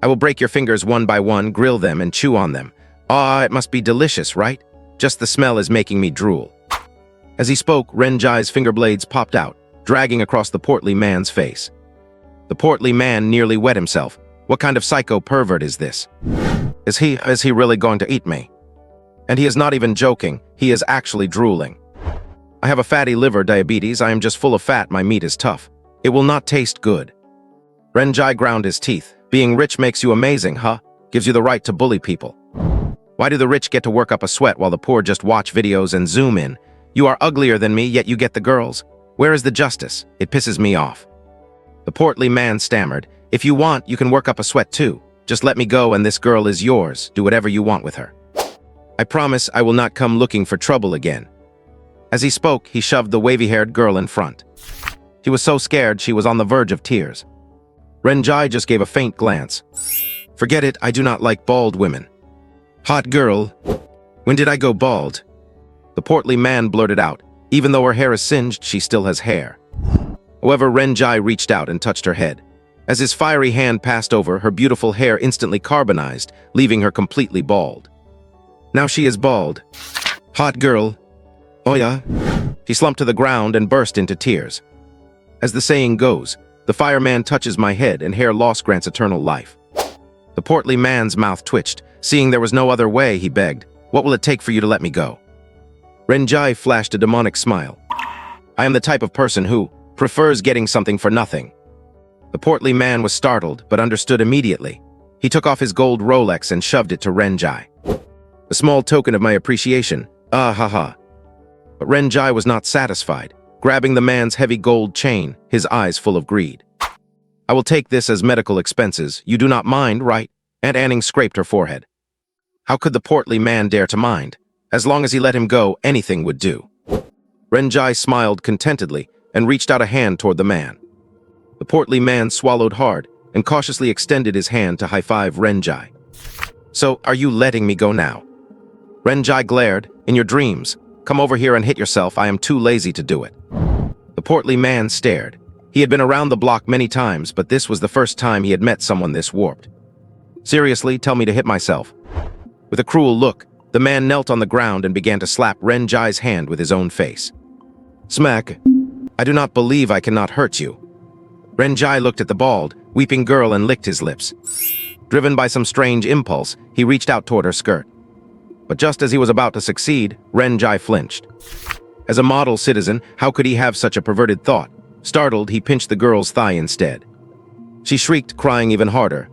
I will break your fingers one by one, grill them, and chew on them. Ah, it must be delicious, right? Just the smell is making me drool. As he spoke, Ren Jai's finger blades popped out, dragging across the portly man's face. The portly man nearly wet himself. What kind of psycho pervert is this? Is he really going to eat me? And he is not even joking, he is actually drooling. I have a fatty liver, diabetes, I am just full of fat, my meat is tough. It will not taste good. Ren Jai ground his teeth. Being rich makes you amazing, huh? Gives you the right to bully people. Why do the rich get to work up a sweat while the poor just watch videos and zoom in? You are uglier than me, yet you get the girls. Where is the justice? It pisses me off. The portly man stammered. If you want, you can work up a sweat too. Just let me go and this girl is yours. Do whatever you want with her. I promise I will not come looking for trouble again. As he spoke, he shoved the wavy-haired girl in front. She was so scared she was on the verge of tears. Ren Jai just gave a faint glance. Forget it, I do not like bald women. Hot girl. When did I go bald? The portly man blurted out. Even though her hair is singed, she still has hair. However, Ren Jai reached out and touched her head. As his fiery hand passed over, her beautiful hair instantly carbonized, leaving her completely bald. Now she is bald. Hot girl. Oh yeah? She slumped to the ground and burst into tears. As the saying goes, The fireman touches my head, and hair loss grants eternal life. The portly man's mouth twitched. Seeing there was no other way, he begged, "What will it take for you to let me go?" Renjai flashed a demonic smile. "I am the type of person who prefers getting something for nothing." The portly man was startled, but understood immediately. He took off his gold Rolex and shoved it to Renjai. "A small token of my appreciation. Ah ha ha." But Renjai was not satisfied, grabbing the man's heavy gold chain, his eyes full of greed. "I will take this as medical expenses. You do not mind, right?" Aunt Anning scraped her forehead. How could the portly man dare to mind? As long as he let him go, anything would do. Renjai smiled contentedly and reached out a hand toward the man. The portly man swallowed hard and cautiously extended his hand to high-five Renjai. "So, are you letting me go now?" Renjai glared. "In your dreams. Come over here and hit yourself. I am too lazy to do it." The portly man stared. He had been around the block many times, but this was the first time he had met someone this warped. "Seriously, tell me to hit myself." With a cruel look, the man knelt on the ground and began to slap Renjai's hand with his own face. Smack. "I do not believe I cannot hurt you." Renjai looked at the bald, weeping girl and licked his lips. Driven by some strange impulse, he reached out toward her skirt. But just as he was about to succeed, Renjai flinched. As a model citizen, how could he have such a perverted thought? Startled, he pinched the girl's thigh instead. She shrieked, crying even harder.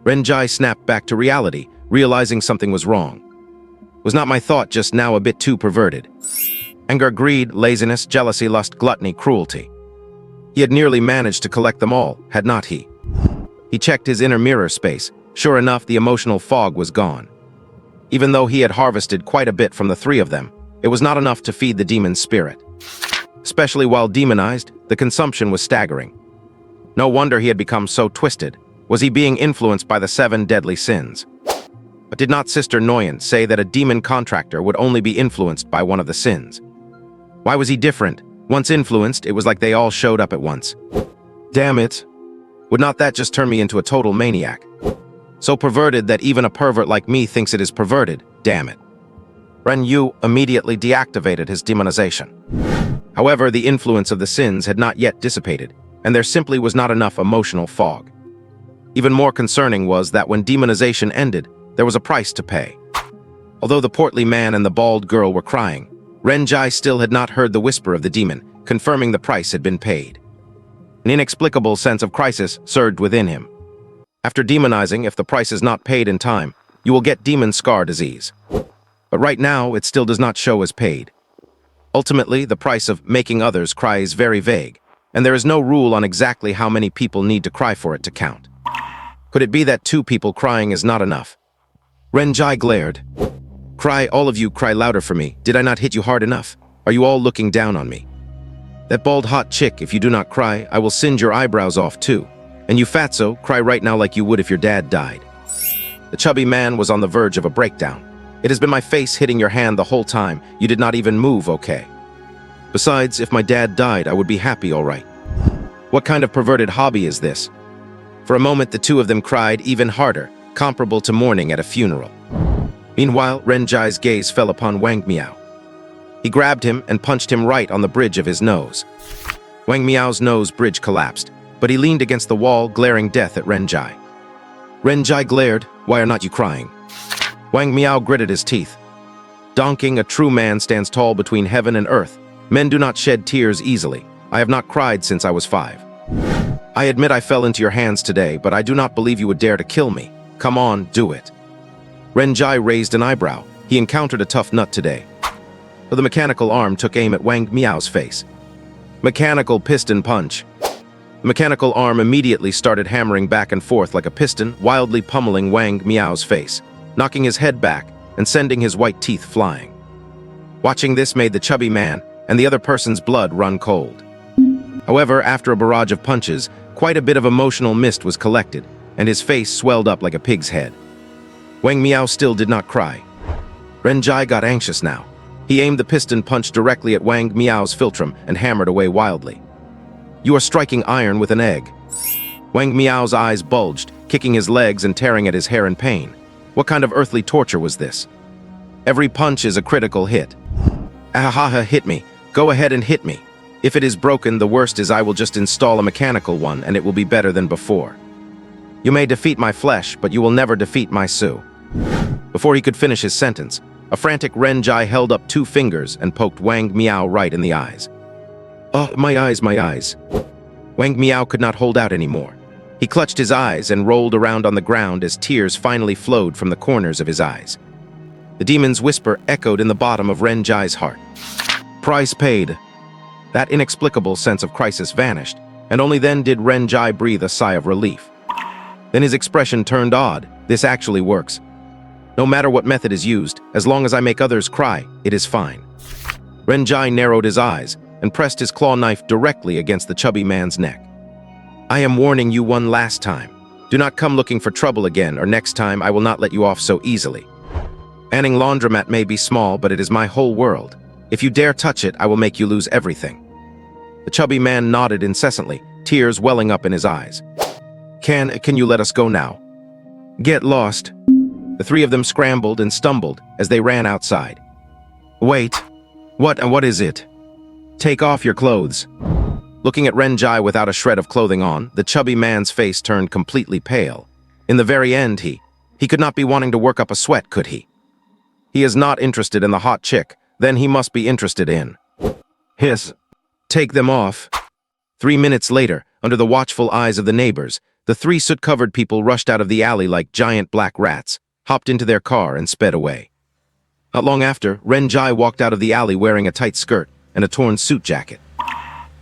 Renjai snapped back to reality, realizing something was wrong. Was not my thought just now a bit too perverted? Anger, greed, laziness, jealousy, lust, gluttony, cruelty. He had nearly managed to collect them all, had not he? He checked his inner mirror space. Sure enough, the emotional fog was gone. Even though he had harvested quite a bit from the three of them, it was not enough to feed the demon's spirit. Especially while demonized, the consumption was staggering. No wonder he had become so twisted. Was he being influenced by the 7 deadly sins? But did not Sister Noyen say that a demon contractor would only be influenced by one of the sins? Why was he different? Once influenced, it was like they all showed up at once. Damn it! Would not that just turn me into a total maniac? So perverted that even a pervert like me thinks it is perverted, damn it. Ren Yu immediately deactivated his demonization. However, the influence of the sins had not yet dissipated, and there simply was not enough emotional fog. Even more concerning was that when demonization ended, there was a price to pay. Although the portly man and the bald girl were crying, Renjai still had not heard the whisper of the demon, confirming the price had been paid. An inexplicable sense of crisis surged within him. After demonizing, if the price is not paid in time, you will get demon scar disease. But right now, it still does not show as paid. Ultimately, the price of making others cry is very vague, and there is no rule on exactly how many people need to cry for it to count. Could it be that 2 people crying is not enough? Renjai glared. "Cry, all of you, cry louder for me. Did I not hit you hard enough? Are you all looking down on me? That bald hot chick, if you do not cry, I will singe your eyebrows off too. And you fatso, cry right now like you would if your dad died." The chubby man was on the verge of a breakdown. "It has been my face hitting your hand the whole time. You did not even move, okay? Besides, if my dad died, I would be happy, all right. What kind of perverted hobby is this?" For a moment, the 2 of them cried even harder, comparable to mourning at a funeral. Meanwhile, Renjai's gaze fell upon Wang Miao. He grabbed him and punched him right on the bridge of his nose. Wang Miao's nose bridge collapsed, but he leaned against the wall, glaring death at Renjai. Renjai glared, "Why are not you crying?" Wang Miao gritted his teeth. "Donking, a true man stands tall between heaven and earth. Men do not shed tears easily. I have not cried since I was 5. I admit I fell into your hands today, but I do not believe you would dare to kill me. Come on, do it." Renjai raised an eyebrow. He encountered a tough nut today. So the mechanical arm took aim at Wang Miao's face. Mechanical piston punch. The mechanical arm immediately started hammering back and forth like a piston, wildly pummeling Wang Miao's face, knocking his head back and sending his white teeth flying. Watching this made the chubby man and the other person's blood run cold. However, after a barrage of punches, quite a bit of emotional mist was collected, and his face swelled up like a pig's head. Wang Miao still did not cry. Renjai got anxious now. He aimed the piston punch directly at Wang Miao's philtrum and hammered away wildly. "You are striking iron with an egg." Wang Miao's eyes bulged, kicking his legs and tearing at his hair in pain. What kind of earthly torture was this? Every punch is a critical hit. "Ahaha, hit me. Go ahead and hit me. If it is broken, the worst is I will just install a mechanical one and it will be better than before. You may defeat my flesh, but you will never defeat my Su. Before he could finish his sentence, a frantic Renjai held up 2 fingers and poked Wang Miao right in the eyes. Oh, my eyes, my eyes. Wang Miao could not hold out anymore. He clutched his eyes and rolled around on the ground as tears finally flowed from the corners of his eyes. The demon's whisper echoed in the bottom of Renjai's heart. Price paid. That inexplicable sense of crisis vanished, and only then did Renjai breathe a sigh of relief. Then his expression turned odd. This actually works. No matter what method is used, as long as I make others cry, it is fine. Renjai narrowed his eyes and pressed his claw knife directly against the chubby man's neck. I am warning you one last time. Do not come looking for trouble again, or next time I will not let you off so easily. Anning Laundromat may be small, but it is my whole world. If you dare touch it, I will make you lose everything. The chubby man nodded incessantly, tears welling up in his eyes. Can you let us go now? Get lost. The 3 of them scrambled and stumbled as they ran outside. Wait. What is it? Take off your clothes. Looking at Renjai without a shred of clothing on, the chubby man's face turned completely pale. In the very end, he could not be wanting to work up a sweat, could he? He is not interested in the hot chick, then he must be interested in. Hiss. Take them off. 3 minutes later, under the watchful eyes of the neighbors, the 3 soot-covered people rushed out of the alley like giant black rats, hopped into their car and sped away. Not long after, Renjai walked out of the alley wearing a tight skirt and a torn suit jacket.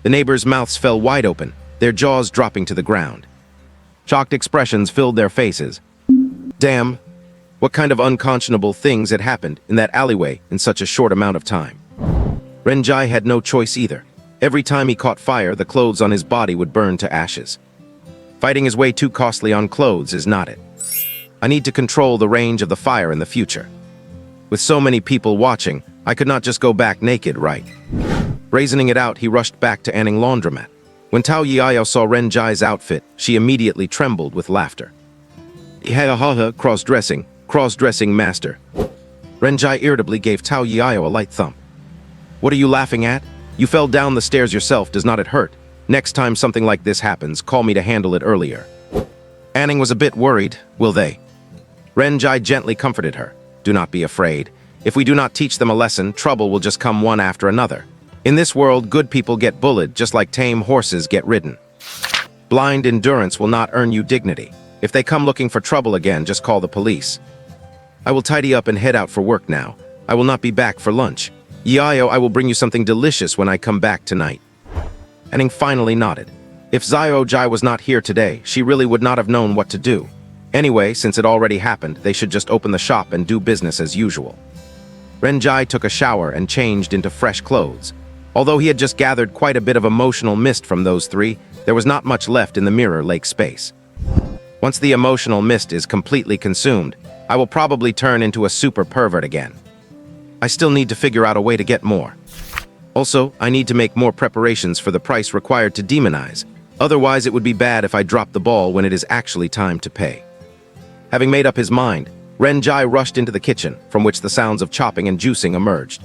The neighbors' mouths fell wide open, their jaws dropping to the ground. Shocked expressions filled their faces. Damn, what kind of unconscionable things had happened in that alleyway in such a short amount of time? Renjai had no choice either. Every time he caught fire, the clothes on his body would burn to ashes. Fighting his way too costly on clothes is not it. I need to control the range of the fire in the future. With so many people watching, I could not just go back naked, right? Brazening it out, he rushed back to Anning Laundromat. When Tao Yiao saw Renjai's outfit, she immediately trembled with laughter. Ha-ha-ha, cross-dressing master. Renjai irritably gave Tao Yiao a light thump. What are you laughing at? You fell down the stairs yourself, does not it hurt? Next time something like this happens, call me to handle it earlier. Anning was a bit worried, will they? Renjai gently comforted her. Do not be afraid. If we do not teach them a lesson, trouble will just come one after another. In this world, good people get bullied just like tame horses get ridden. Blind endurance will not earn you dignity. If they come looking for trouble again, just call the police. I will tidy up and head out for work now. I will not be back for lunch. Yiao, I will bring you something delicious when I come back tonight. Anning finally nodded. If Xiao Jai was not here today, she really would not have known what to do. Anyway, since it already happened, they should just open the shop and do business as usual. Renjai took a shower and changed into fresh clothes. Although he had just gathered quite a bit of emotional mist from those 3, there was not much left in the mirror lake space. Once the emotional mist is completely consumed, I will probably turn into a super pervert again. I still need to figure out a way to get more. Also, I need to make more preparations for the price required to demonize. Otherwise, it would be bad if I drop the ball when it is actually time to pay. Having made up his mind, Renjai rushed into the kitchen, from which the sounds of chopping and juicing emerged.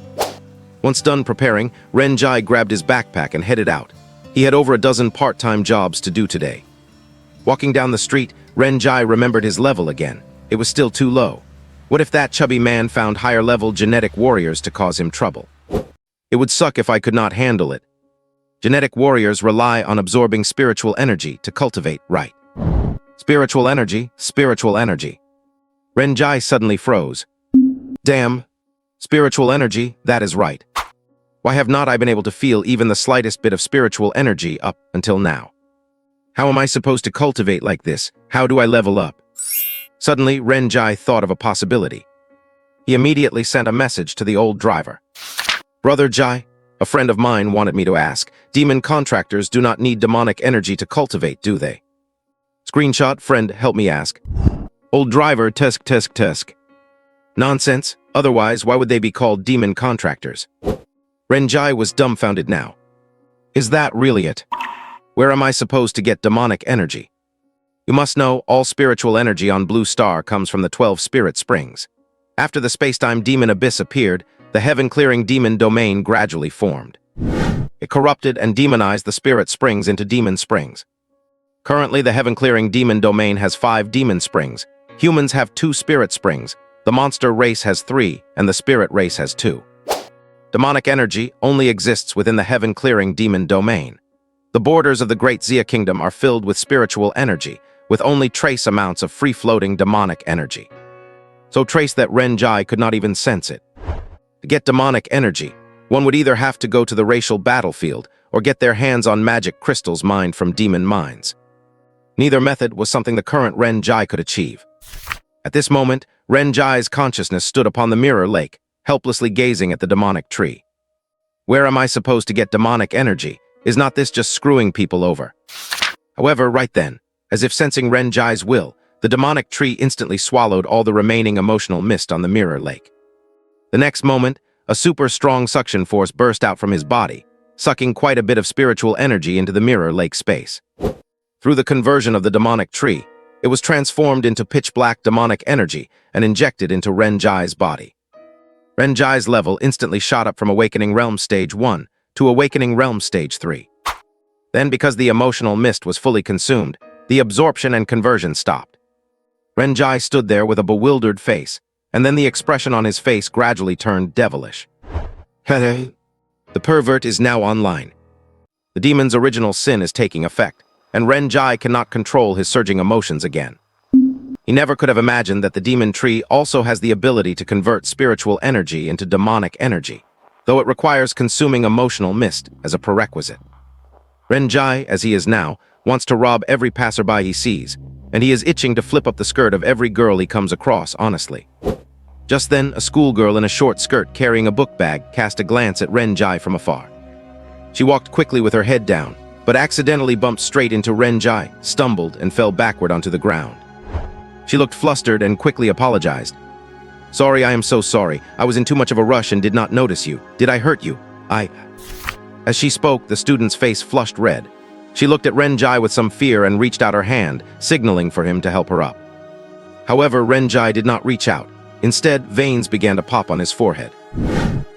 Once done preparing, Renjai grabbed his backpack and headed out. He had over a dozen part-time jobs to do today. Walking down the street, Renjai remembered his level again. It was still too low. What if that chubby man found higher-level genetic warriors to cause him trouble? It would suck if I could not handle it. Genetic warriors rely on absorbing spiritual energy to cultivate, right? Spiritual energy, spiritual energy. Renjai suddenly froze. Damn. Spiritual energy, that is right. Why have not I been able to feel even the slightest bit of spiritual energy up until now? How am I supposed to cultivate like this? How do I level up? Suddenly, Renjai thought of a possibility. He immediately sent a message to the old driver. Brother Jai, a friend of mine wanted me to ask, demon contractors do not need demonic energy to cultivate, do they? Screenshot, friend, help me ask. Old driver, tusk. Nonsense. Otherwise, why would they be called demon contractors? Renjai was dumbfounded now. Is that really it? Where am I supposed to get demonic energy? You must know, all spiritual energy on Blue Star comes from the 12 spirit springs. After the spacetime demon abyss appeared, the heaven-clearing demon domain gradually formed. It corrupted and demonized the spirit springs into demon springs. Currently, the heaven-clearing demon domain has 5 demon springs. Humans have 2 spirit springs. The monster race has 3, and the spirit race has 2. Demonic energy only exists within the heaven-clearing demon domain. The borders of the Great Zia Kingdom are filled with spiritual energy, with only trace amounts of free-floating demonic energy. So trace that Renjai could not even sense it. To get demonic energy, one would either have to go to the racial battlefield or get their hands on magic crystals mined from demon mines. Neither method was something the current Renjai could achieve. At this moment, Renjai's consciousness stood upon the mirror lake, helplessly gazing at the demonic tree. Where am I supposed to get demonic energy? Is not this just screwing people over? However, right then, as if sensing Renjai's will, the demonic tree instantly swallowed all the remaining emotional mist on the mirror lake. The next moment, a super strong suction force burst out from his body, sucking quite a bit of spiritual energy into the mirror lake space. Through the conversion of the demonic tree, it was transformed into pitch-black demonic energy and injected into Renjai's body. Renjai's level instantly shot up from Awakening Realm Stage 1 to Awakening Realm Stage 3. Then, because the emotional mist was fully consumed, the absorption and conversion stopped. Renjai stood there with a bewildered face, and then the expression on his face gradually turned devilish. Hello. The pervert is now online. The demon's original sin is taking effect, and Renjai cannot control his surging emotions again. He never could have imagined that the demon tree also has the ability to convert spiritual energy into demonic energy, though it requires consuming emotional mist as a prerequisite. Renjai, as he is now, wants to rob every passerby he sees, and he is itching to flip up the skirt of every girl he comes across, honestly. Just then, a schoolgirl in a short skirt carrying a book bag cast a glance at Renjai from afar. She walked quickly with her head down, but accidentally bumped straight into Renjai, stumbled, and fell backward onto the ground. She looked flustered and quickly apologized. "Sorry, I am so sorry. I was in too much of a rush and did not notice you. Did I hurt you? As she spoke, the student's face flushed red. She looked at Renjai with some fear and reached out her hand, signaling for him to help her up. However, Renjai did not reach out. Instead, veins began to pop on his forehead.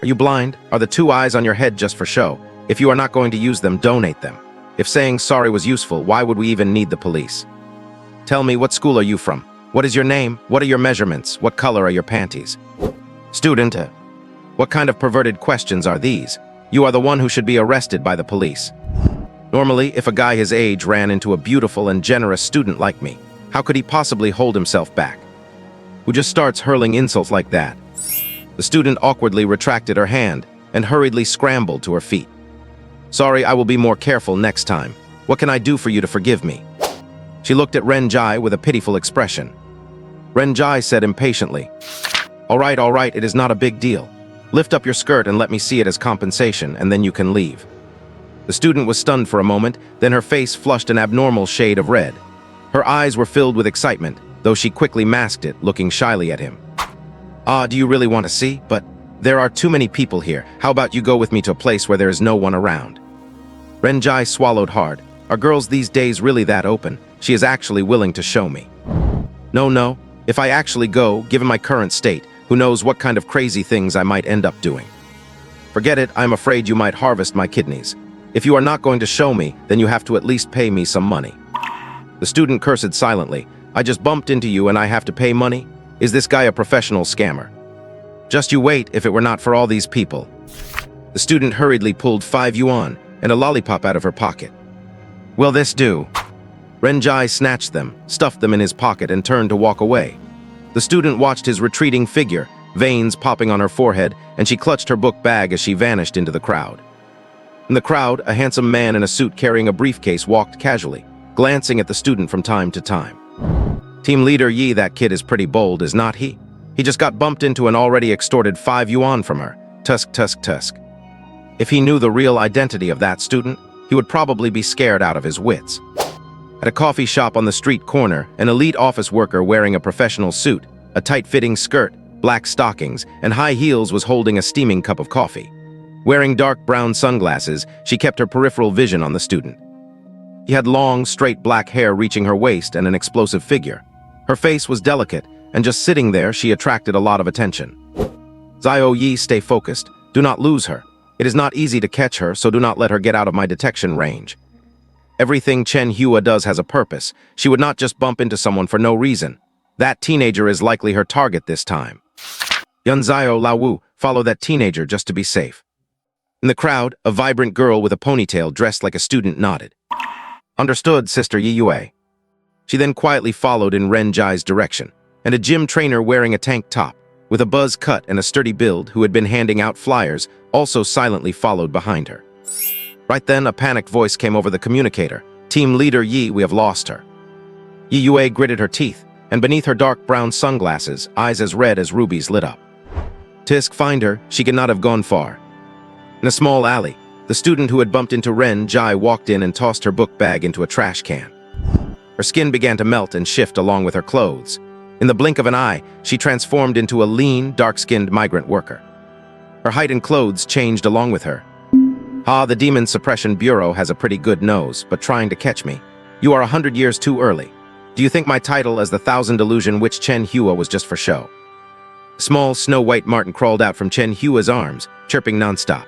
"Are you blind? Are the 2 eyes on your head just for show? If you are not going to use them, donate them. If saying sorry was useful, why would we even need the police? Tell me, what school are you from? What is your name? What are your measurements? What color are your panties?" Student, what kind of perverted questions are these? You are the one who should be arrested by the police. Normally, if a guy his age ran into a beautiful and generous student like me, how could he possibly hold himself back? Who just starts hurling insults like that? The student awkwardly retracted her hand and hurriedly scrambled to her feet. "Sorry, I will be more careful next time. What can I do for you to forgive me?" She looked at Renjai with a pitiful expression. Renjai said impatiently, all right, it is not a big deal. Lift up your skirt and let me see it as compensation, and then you can leave." The student was stunned for a moment, then her face flushed an abnormal shade of red. Her eyes were filled with excitement, though she quickly masked it, looking shyly at him. Do you really want to see? But there are too many people here. How about you go with me to a place where there is no one around?" Renjai swallowed hard. Are girls these days really that open? She is actually willing to show me. No. If I actually go, given my current state, who knows what kind of crazy things I might end up doing. Forget it, I'm afraid you might harvest my kidneys. If you are not going to show me, then you have to at least pay me some money. The student cursed silently. I just bumped into you and I have to pay money? Is this guy a professional scammer? Just you wait if it were not for all these people. The student hurriedly pulled 5 yuan and a lollipop out of her pocket. Will this do? Renjai snatched them, stuffed them in his pocket, and turned to walk away. The student watched his retreating figure, veins popping on her forehead, and she clutched her book bag as she vanished into the crowd. In the crowd, a handsome man in a suit carrying a briefcase walked casually, glancing at the student from time to time. Team leader Yi, that kid is pretty bold, is not he? He just got bumped into and already extorted 5 yuan from her. Tusk. If he knew the real identity of that student, he would probably be scared out of his wits. At a coffee shop on the street corner, an elite office worker wearing a professional suit, a tight-fitting skirt, black stockings, and high heels was holding a steaming cup of coffee. Wearing dark brown sunglasses, she kept her peripheral vision on the student. He had long, straight black hair reaching her waist and an explosive figure. Her face was delicate, and just sitting there, she attracted a lot of attention. Zio Yi, stay focused. Do not lose her. It is not easy to catch her, so do not let her get out of my detection range. Everything Chen Hua does has a purpose. She would not just bump into someone for no reason. That teenager is likely her target this time. Yunzio Laowu, follow that teenager just to be safe. In the crowd, a vibrant girl with a ponytail dressed like a student nodded. Understood, Sister Yiyue. She then quietly followed in Ren Jai's direction, and a gym trainer wearing a tank top, with a buzz cut and a sturdy build who had been handing out flyers, also silently followed behind her. Right then, a panicked voice came over the communicator. Team leader Yi, we have lost her. Yiyue gritted her teeth, and beneath her dark brown sunglasses, eyes as red as rubies lit up. Tisk, find her, she cannot have gone far. In a small alley, the student who had bumped into Ren Jai walked in and tossed her book bag into a trash can. Her skin began to melt and shift along with her clothes. In the blink of an eye, she transformed into a lean, dark-skinned migrant worker. Her height and clothes changed along with her. Ah, the Demon Suppression Bureau has a pretty good nose, but trying to catch me. You are 100 years too early. Do you think my title as the Thousand Illusion Witch Chen Hua was just for show? A small, snow-white marten crawled out from Chen Hua's arms, chirping nonstop.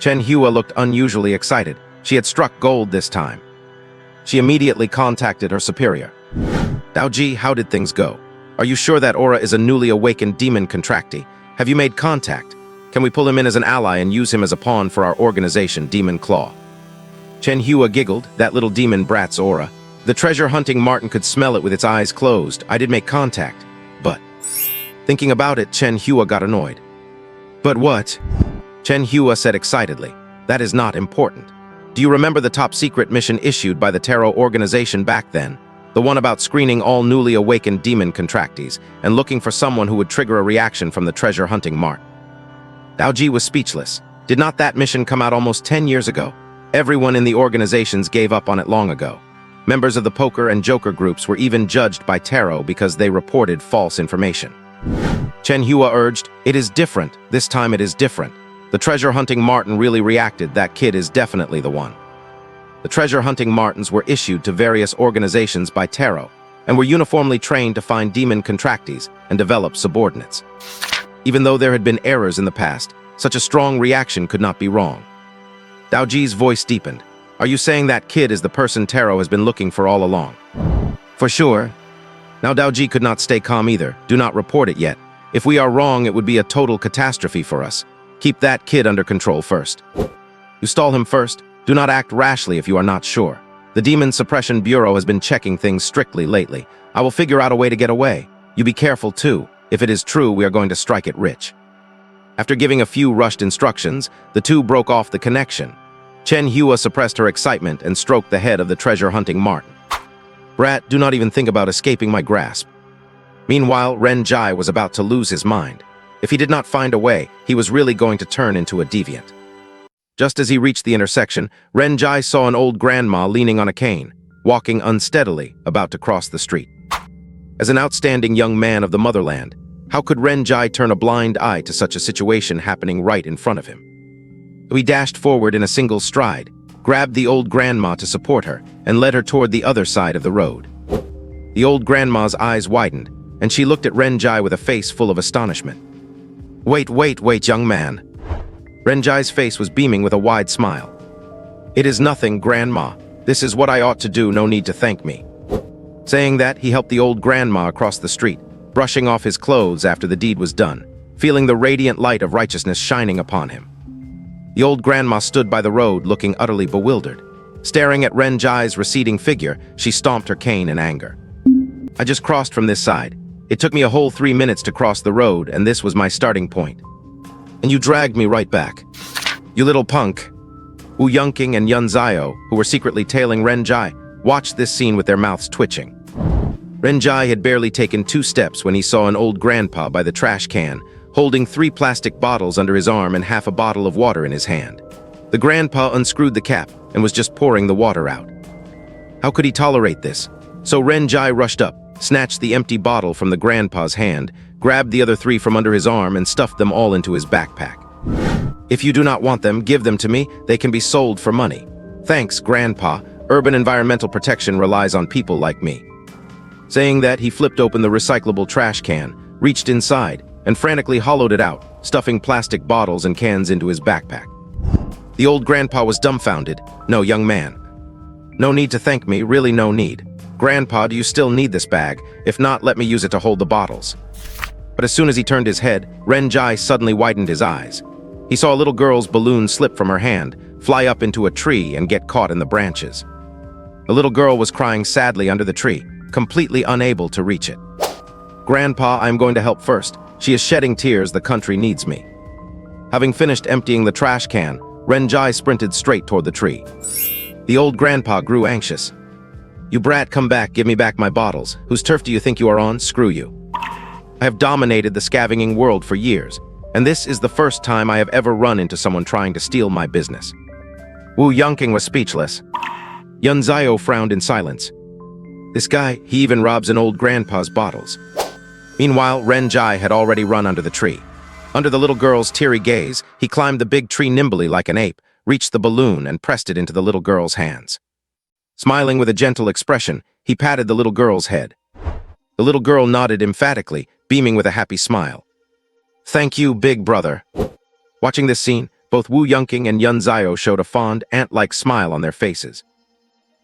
Chen Hua looked unusually excited. She had struck gold this time. She immediately contacted her superior. Daoji, how did things go? Are you sure that aura is a newly awakened demon contractee? Have you made contact? Can we pull him in as an ally and use him as a pawn for our organization, Demon Claw? Chen Hua giggled, that little demon brat's aura. The treasure-hunting marten could smell it with its eyes closed. I did make contact, but... Thinking about it, Chen Hua got annoyed. But what? Chen Hua said excitedly, that is not important. Do you remember the top-secret mission issued by the Tarot organization back then? The one about screening all newly awakened demon contractees and looking for someone who would trigger a reaction from the treasure-hunting marten. Daoji was speechless. Did not that mission come out almost 10 years ago? Everyone in the organizations gave up on it long ago. Members of the poker and joker groups were even judged by Tarot because they reported false information. Chen Hua urged, it is different. This time it is different. The treasure-hunting marten really reacted. That kid is definitely the one. The treasure-hunting martens were issued to various organizations by Tarot and were uniformly trained to find demon contractees and develop subordinates. Even though there had been errors in the past, such a strong reaction could not be wrong. Daoji's voice deepened. Are you saying that kid is the person Tarot has been looking for all along? For sure. Now Daoji could not stay calm either. Do not report it yet. If we are wrong, it would be a total catastrophe for us. Keep that kid under control first. You stall him first. Do not act rashly if you are not sure. The Demon Suppression Bureau has been checking things strictly lately. I will figure out a way to get away. You be careful too. If it is true, we are going to strike it rich. After giving a few rushed instructions, the two broke off the connection. Chen Hua suppressed her excitement and stroked the head of the treasure-hunting marten. Brat, do not even think about escaping my grasp. Meanwhile, Ren Jai was about to lose his mind. If he did not find a way, he was really going to turn into a deviant. Just as he reached the intersection, Ren Jai saw an old grandma leaning on a cane, walking unsteadily, about to cross the street. As an outstanding young man of the motherland, how could Ren Jai turn a blind eye to such a situation happening right in front of him? So he dashed forward in a single stride, grabbed the old grandma to support her, and led her toward the other side of the road. The old grandma's eyes widened, and she looked at Ren Jai with a face full of astonishment. Wait, young man. Ren Jai's face was beaming with a wide smile. It is nothing, Grandma. This is what I ought to do, no need to thank me. Saying that, he helped the old grandma across the street, brushing off his clothes after the deed was done, feeling the radiant light of righteousness shining upon him. The old grandma stood by the road, looking utterly bewildered. Staring at Ren Jai's receding figure, she stomped her cane in anger. I just crossed from this side. It took me a whole 3 minutes to cross the road, and this was my starting point. And you dragged me right back. You little punk. Wu Yunqing and Yun Zio, who were secretly tailing Ren Jai, watched this scene with their mouths twitching. Ren Jai had barely taken 2 steps when he saw an old grandpa by the trash can, holding 3 plastic bottles under his arm and half a bottle of water in his hand. The grandpa unscrewed the cap and was just pouring the water out. How could he tolerate this? So Ren Jai rushed up, snatched the empty bottle from the grandpa's hand, grabbed the other 3 from under his arm and stuffed them all into his backpack. If you do not want them, give them to me. They can be sold for money. Thanks, Grandpa. Urban environmental protection relies on people like me. Saying that, he flipped open the recyclable trash can, reached inside, and frantically hollowed it out, stuffing plastic bottles and cans into his backpack. The old grandpa was dumbfounded. "No, young man. No need to thank me, really no need. Grandpa, do you still need this bag? If not, let me use it to hold the bottles." But as soon as he turned his head, Renjai suddenly widened his eyes. He saw a little girl's balloon slip from her hand, fly up into a tree and get caught in the branches. The little girl was crying sadly under the tree, completely unable to reach it. "Grandpa, I'm going to help first. She is shedding tears, the country needs me." Having finished emptying the trash can, Renjai sprinted straight toward the tree. The old grandpa grew anxious. "You brat, come back, give me back my bottles. Whose turf do you think you are on? Screw you. I have dominated the scavenging world for years, and this is the first time I have ever run into someone trying to steal my business." Wu Yongqing was speechless. Yun Zio frowned in silence. This guy, he even robs an old grandpa's bottles. Meanwhile, Renjai had already run under the tree. Under the little girl's teary gaze, he climbed the big tree nimbly like an ape, reached the balloon and pressed it into the little girl's hands. Smiling with a gentle expression, he patted the little girl's head. The little girl nodded emphatically, beaming with a happy smile. "Thank you, big brother." Watching this scene, both Wu Yongqing and Yun Zio showed a fond, ant-like smile on their faces.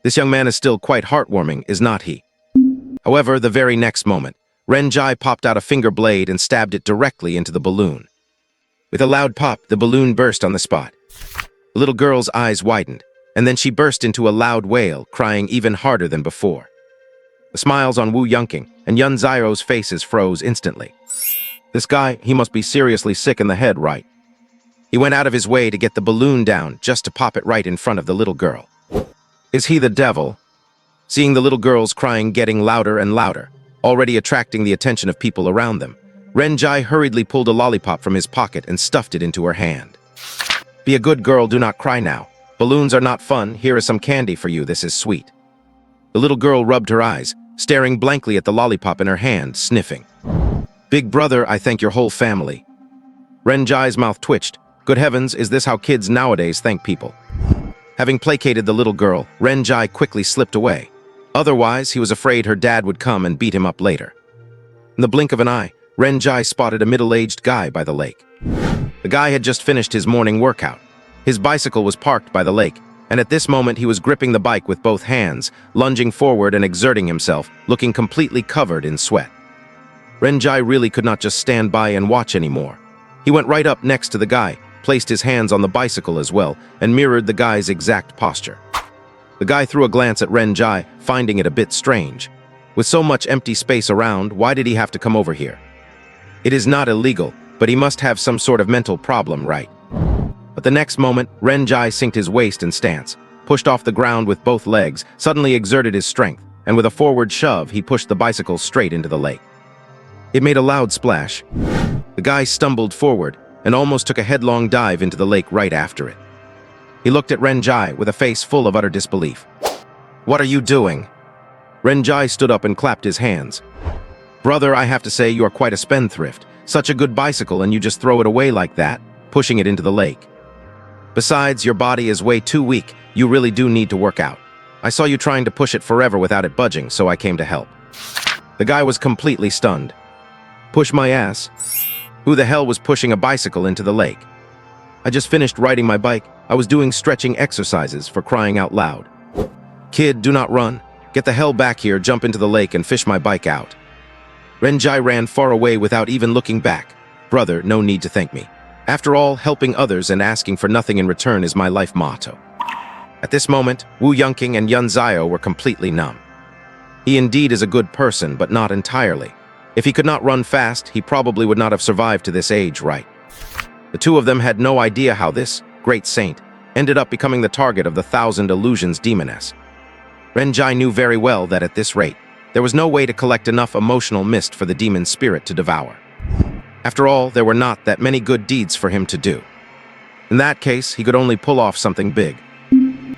This young man is still quite heartwarming, is not he? However, the very next moment, Renjai popped out a finger blade and stabbed it directly into the balloon. With a loud pop, the balloon burst on the spot. The little girl's eyes widened, and then she burst into a loud wail, crying even harder than before. The smiles on Wu Yongqing and Yun Zio's faces froze instantly. This guy, he must be seriously sick in the head, right? He went out of his way to get the balloon down just to pop it right in front of the little girl. Is he the devil? Seeing the little girls crying getting louder and louder, already attracting the attention of people around them, Renjai hurriedly pulled a lollipop from his pocket and stuffed it into her hand. "Be a good girl, do not cry now. Balloons are not fun, here is some candy for you, this is sweet." The little girl rubbed her eyes, staring blankly at the lollipop in her hand, sniffing. "Big brother, I thank your whole family." Renjai's mouth twitched. Good heavens, is this how kids nowadays thank people? Having placated the little girl, Renjai quickly slipped away. Otherwise, he was afraid her dad would come and beat him up later. In the blink of an eye, Renjai spotted a middle-aged guy by the lake. The guy had just finished his morning workout. His bicycle was parked by the lake, and at this moment he was gripping the bike with both hands, lunging forward and exerting himself, looking completely covered in sweat. Renjai really could not just stand by and watch anymore. He went right up next to the guy, placed his hands on the bicycle as well, and mirrored the guy's exact posture. The guy threw a glance at Renjai, finding it a bit strange. With so much empty space around, why did he have to come over here? It is not illegal, but he must have some sort of mental problem, right? But the next moment, Renjai synced his waist and stance, pushed off the ground with both legs, suddenly exerted his strength, and with a forward shove, he pushed the bicycle straight into the lake. It made a loud splash. The guy stumbled forward and almost took a headlong dive into the lake right after it. He looked at Renjai with a face full of utter disbelief. "What are you doing?" Renjai stood up and clapped his hands. "Brother, I have to say you are quite a spendthrift. Such a good bicycle and you just throw it away like that, pushing it into the lake. Besides, your body is way too weak. You really do need to work out. I saw you trying to push it forever without it budging, so I came to help." The guy was completely stunned. "Push my ass? Who the hell was pushing a bicycle into the lake? I just finished riding my bike. I was doing stretching exercises, for crying out loud. Kid, do not run. Get the hell back here, jump into the lake and fish my bike out." Renjai ran far away without even looking back. "Brother, no need to thank me. After all, helping others and asking for nothing in return is my life motto." At this moment, Wu Yongqing and Yun Zio were completely numb. He indeed is a good person, but not entirely. If he could not run fast, he probably would not have survived to this age, right? The two of them had no idea how this great saint ended up becoming the target of the 1,000 Illusions demoness. Renjai knew very well that at this rate, there was no way to collect enough emotional mist for the demon spirit to devour. After all, there were not that many good deeds for him to do. In that case, he could only pull off something big.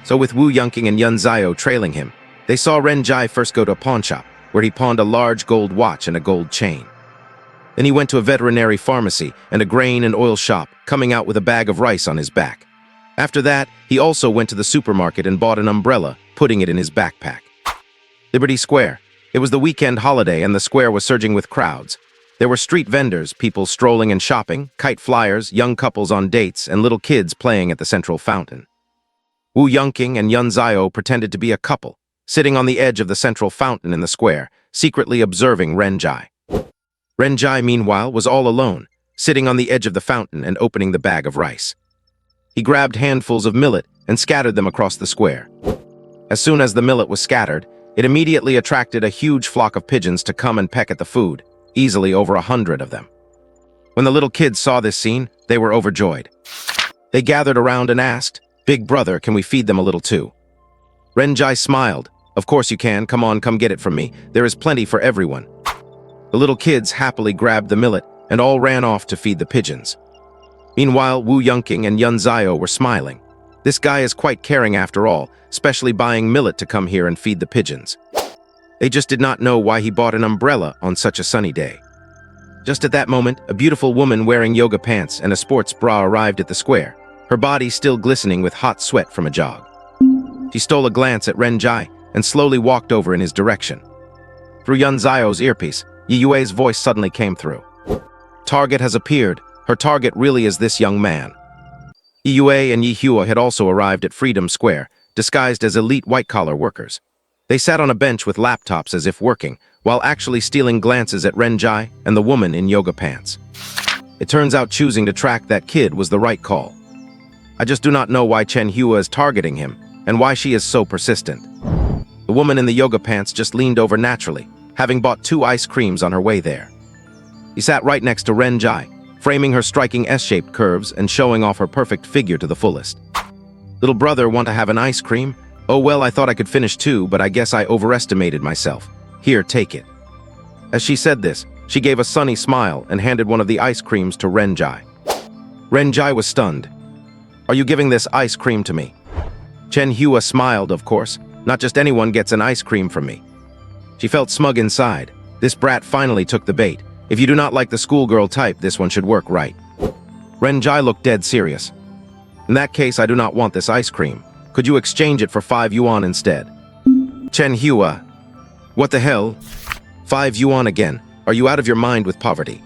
So with Wu Yongqing and Yun Zio trailing him, they saw Renjai first go to a pawn shop, where he pawned a large gold watch and a gold chain. Then he went to a veterinary pharmacy and a grain and oil shop, coming out with a bag of rice on his back. After that, he also went to the supermarket and bought an umbrella, putting it in his backpack. Liberty Square. It was the weekend holiday and the square was surging with crowds. There were street vendors, people strolling and shopping, kite flyers, young couples on dates, and little kids playing at the central fountain. Wu Yunqing and Yun Zio pretended to be a couple, sitting on the edge of the central fountain in the square, secretly observing Ren Jai. Ren Jai, meanwhile, was all alone, sitting on the edge of the fountain and opening the bag of rice. He grabbed handfuls of millet and scattered them across the square. As soon as the millet was scattered, it immediately attracted a huge flock of pigeons to come and peck at the food, easily over 100 of them. When the little kids saw this scene, they were overjoyed. They gathered around and asked, "Big brother, can we feed them a little too?" Ren Jai smiled. "Of course you can. Come on, come get it from me. There is plenty for everyone." The little kids happily grabbed the millet and all ran off to feed the pigeons. Meanwhile, Wu Yunqing and Yun Zio were smiling. This guy is quite caring after all, especially buying millet to come here and feed the pigeons. They just did not know why he bought an umbrella on such a sunny day. Just at that moment, a beautiful woman wearing yoga pants and a sports bra arrived at the square, her body still glistening with hot sweat from a jog. She stole a glance at Ren Jai and slowly walked over in his direction. Through Yun Zio's earpiece, Yi Yue's voice suddenly came through. "Target has appeared. Her target really is this young man." Yi Yue and Yi Hua had also arrived at Freedom Square, disguised as elite white-collar workers. They sat on a bench with laptops as if working, while actually stealing glances at Ren Jai and the woman in yoga pants. It turns out choosing to track that kid was the right call. I just do not know why Chen Hua is targeting him, and why she is so persistent. The woman in the yoga pants just leaned over naturally, having bought 2 ice creams on her way there. He sat right next to Ren Jai, framing her striking S-shaped curves and showing off her perfect figure to the fullest. "Little brother, want to have an ice cream? Oh well, I thought I could finish 2, but I guess I overestimated myself. Here, take it." As she said this, she gave a sunny smile and handed one of the ice creams to Ren Jai. Ren Jai was stunned. "Are you giving this ice cream to me?" Chen Hua smiled, "Of course. Not just anyone gets an ice cream from me." She felt smug inside. This brat finally took the bait. If you do not like the schoolgirl type, this one should work right. Ren Jai looked dead serious. "In that case, I do not want this ice cream. Could you exchange it for 5 yuan instead?" Chen Hua. "What the hell? 5 yuan again? Are you out of your mind with poverty?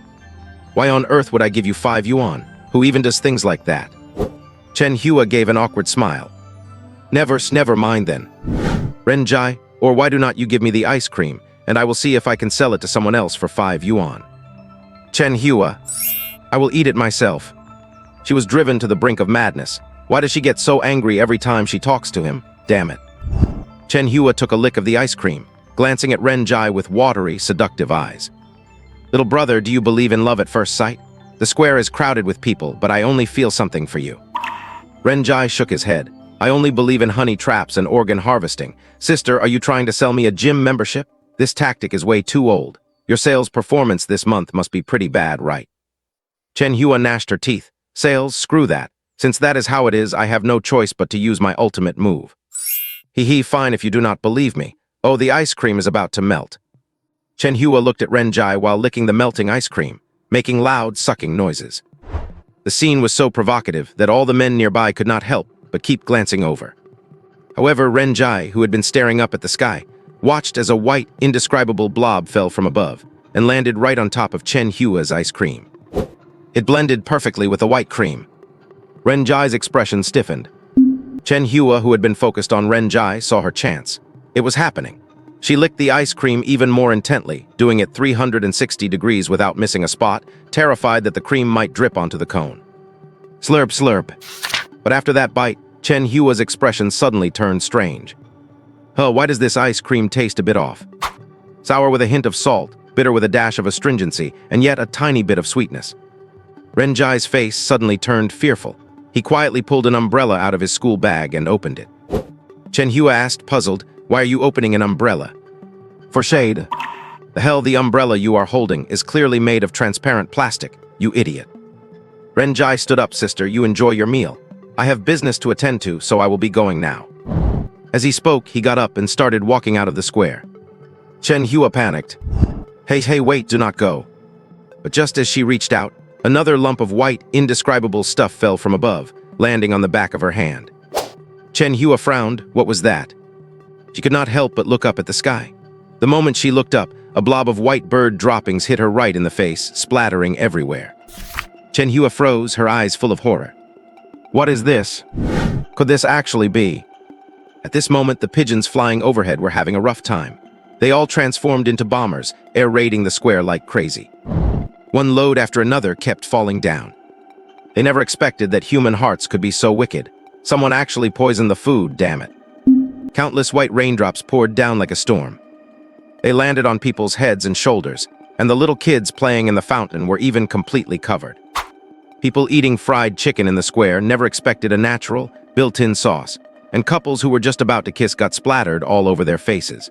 Why on earth would I give you 5 yuan? Who even does things like that?" Chen Hua gave an awkward smile. Never mind then. Ren Jai, or why do not you give me the ice cream, and I will see if I can sell it to someone else for 5 yuan. Chen Hua. "I will eat it myself." She was driven to the brink of madness. Why does she get so angry every time she talks to him? Damn it. Chen Hua took a lick of the ice cream, glancing at Ren Jai with watery, seductive eyes. "Little brother, do you believe in love at first sight? The square is crowded with people, but I only feel something for you." Ren Jai shook his head. "I only believe in honey traps and organ harvesting. Sister, are you trying to sell me a gym membership? This tactic is way too old. Your sales performance this month must be pretty bad, right?" Chen Hua gnashed her teeth. "Sales? Screw that. Since that is how it is, I have no choice but to use my ultimate move." Hee, fine if you do not believe me. Oh, the ice cream is about to melt." Chen Hua looked at Ren Jai while licking the melting ice cream, making loud, sucking noises. The scene was so provocative that all the men nearby could not help but keep glancing over. However, Ren Jai, who had been staring up at the sky, watched as a white, indescribable blob fell from above and landed right on top of Chen Hua's ice cream. It blended perfectly with the white cream. Ren Jai's expression stiffened. Chen Hua, who had been focused on Ren Jai, saw her chance. It was happening. She licked the ice cream even more intently, doing it 360 degrees without missing a spot, terrified that the cream might drip onto the cone. Slurp, slurp. But after that bite, Chen Hua's expression suddenly turned strange. "Huh, why does this ice cream taste a bit off? Sour with a hint of salt, bitter with a dash of astringency, and yet a tiny bit of sweetness." Ren Jai's face suddenly turned fearful. He quietly pulled an umbrella out of his school bag and opened it. Chen Hua asked, puzzled, "Why are you opening an umbrella?" "For shade." "The hell, the umbrella you are holding is clearly made of transparent plastic, you idiot." Ren Jai stood up. "Sister, you enjoy your meal. I have business to attend to, so I will be going now." As he spoke, he got up and started walking out of the square. Chen Hua panicked. Hey, wait, do not go." But just as she reached out, another lump of white, indescribable stuff fell from above, landing on the back of her hand. Chen Hua frowned. What was that? She could not help but look up at the sky. The moment she looked up, a blob of white bird droppings hit her right in the face, splattering everywhere. Chen Hua froze, her eyes full of horror. What is this? Could this actually be? At this moment, the pigeons flying overhead were having a rough time. They all transformed into bombers, air raiding the square like crazy. One load after another kept falling down. They never expected that human hearts could be so wicked. Someone actually poisoned the food, damn it. Countless white raindrops poured down like a storm. They landed on people's heads and shoulders, and the little kids playing in the fountain were even completely covered. People eating fried chicken in the square never expected a natural, built-in sauce, and couples who were just about to kiss got splattered all over their faces.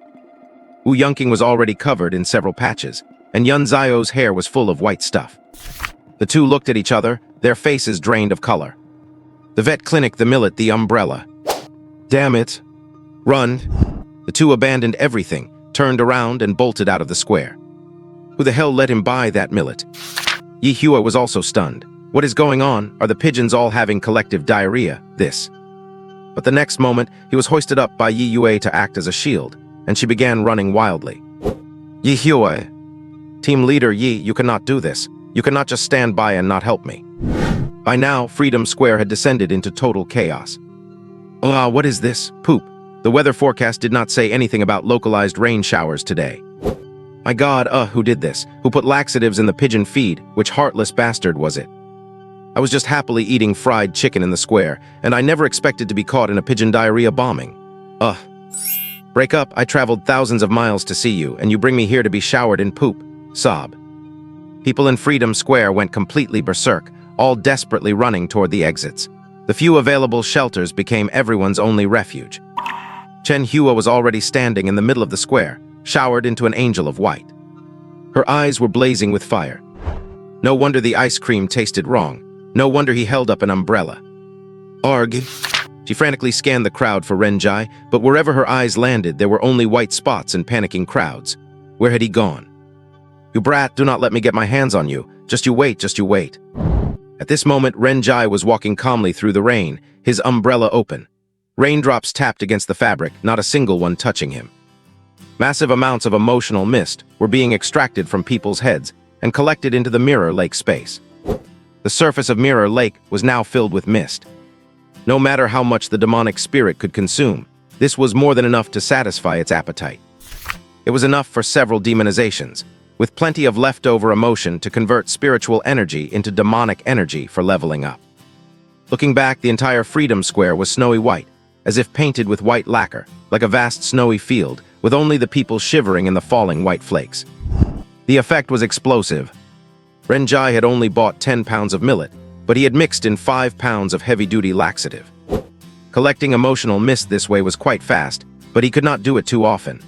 Wu Yunqing was already covered in several patches, and Yun Zio's hair was full of white stuff. The two looked at each other, their faces drained of color. The vet clinic, the millet, the umbrella. Damn it. Run. The two abandoned everything, turned around and bolted out of the square. Who the hell let him buy that millet? Yi Hua was also stunned. What is going on? Are the pigeons all having collective diarrhea? This. But the next moment, he was hoisted up by Yi Yue to act as a shield, and she began running wildly. Yi Hua. Team leader Yi, you cannot do this. You cannot just stand by and not help me. By now, Freedom Square had descended into total chaos. What is this? Poop. The weather forecast did not say anything about localized rain showers today. My God, who did this? Who put laxatives in the pigeon feed? Which heartless bastard was it? I was just happily eating fried chicken in the square, and I never expected to be caught in a pigeon diarrhea bombing. Break up, I traveled thousands of miles to see you, and you bring me here to be showered in poop. Sob. People in Freedom Square went completely berserk, all desperately running toward the exits. The few available shelters became everyone's only refuge. Chen Hua was already standing in the middle of the square, showered into an angel of white. Her eyes were blazing with fire. No wonder the ice cream tasted wrong. No wonder he held up an umbrella. Arg. She frantically scanned the crowd for Renjai, but wherever her eyes landed, there were only white spots and panicking crowds. Where had he gone? You brat, do not let me get my hands on you. Just you wait, just you wait. At this moment, Renjai was walking calmly through the rain, his umbrella open. Raindrops tapped against the fabric, not a single one touching him. Massive amounts of emotional mist were being extracted from people's heads and collected into the Mirror Lake space. The surface of Mirror Lake was now filled with mist. No matter how much the demonic spirit could consume, this was more than enough to satisfy its appetite. It was enough for several demonizations, with plenty of leftover emotion to convert spiritual energy into demonic energy for leveling up. Looking back, the entire Freedom Square was snowy white, as if painted with white lacquer, like a vast snowy field, with only the people shivering in the falling white flakes. The effect was explosive. Renjai had only bought 10 pounds of millet, but he had mixed in 5 pounds of heavy-duty laxative. Collecting emotional mist this way was quite fast, but he could not do it too often.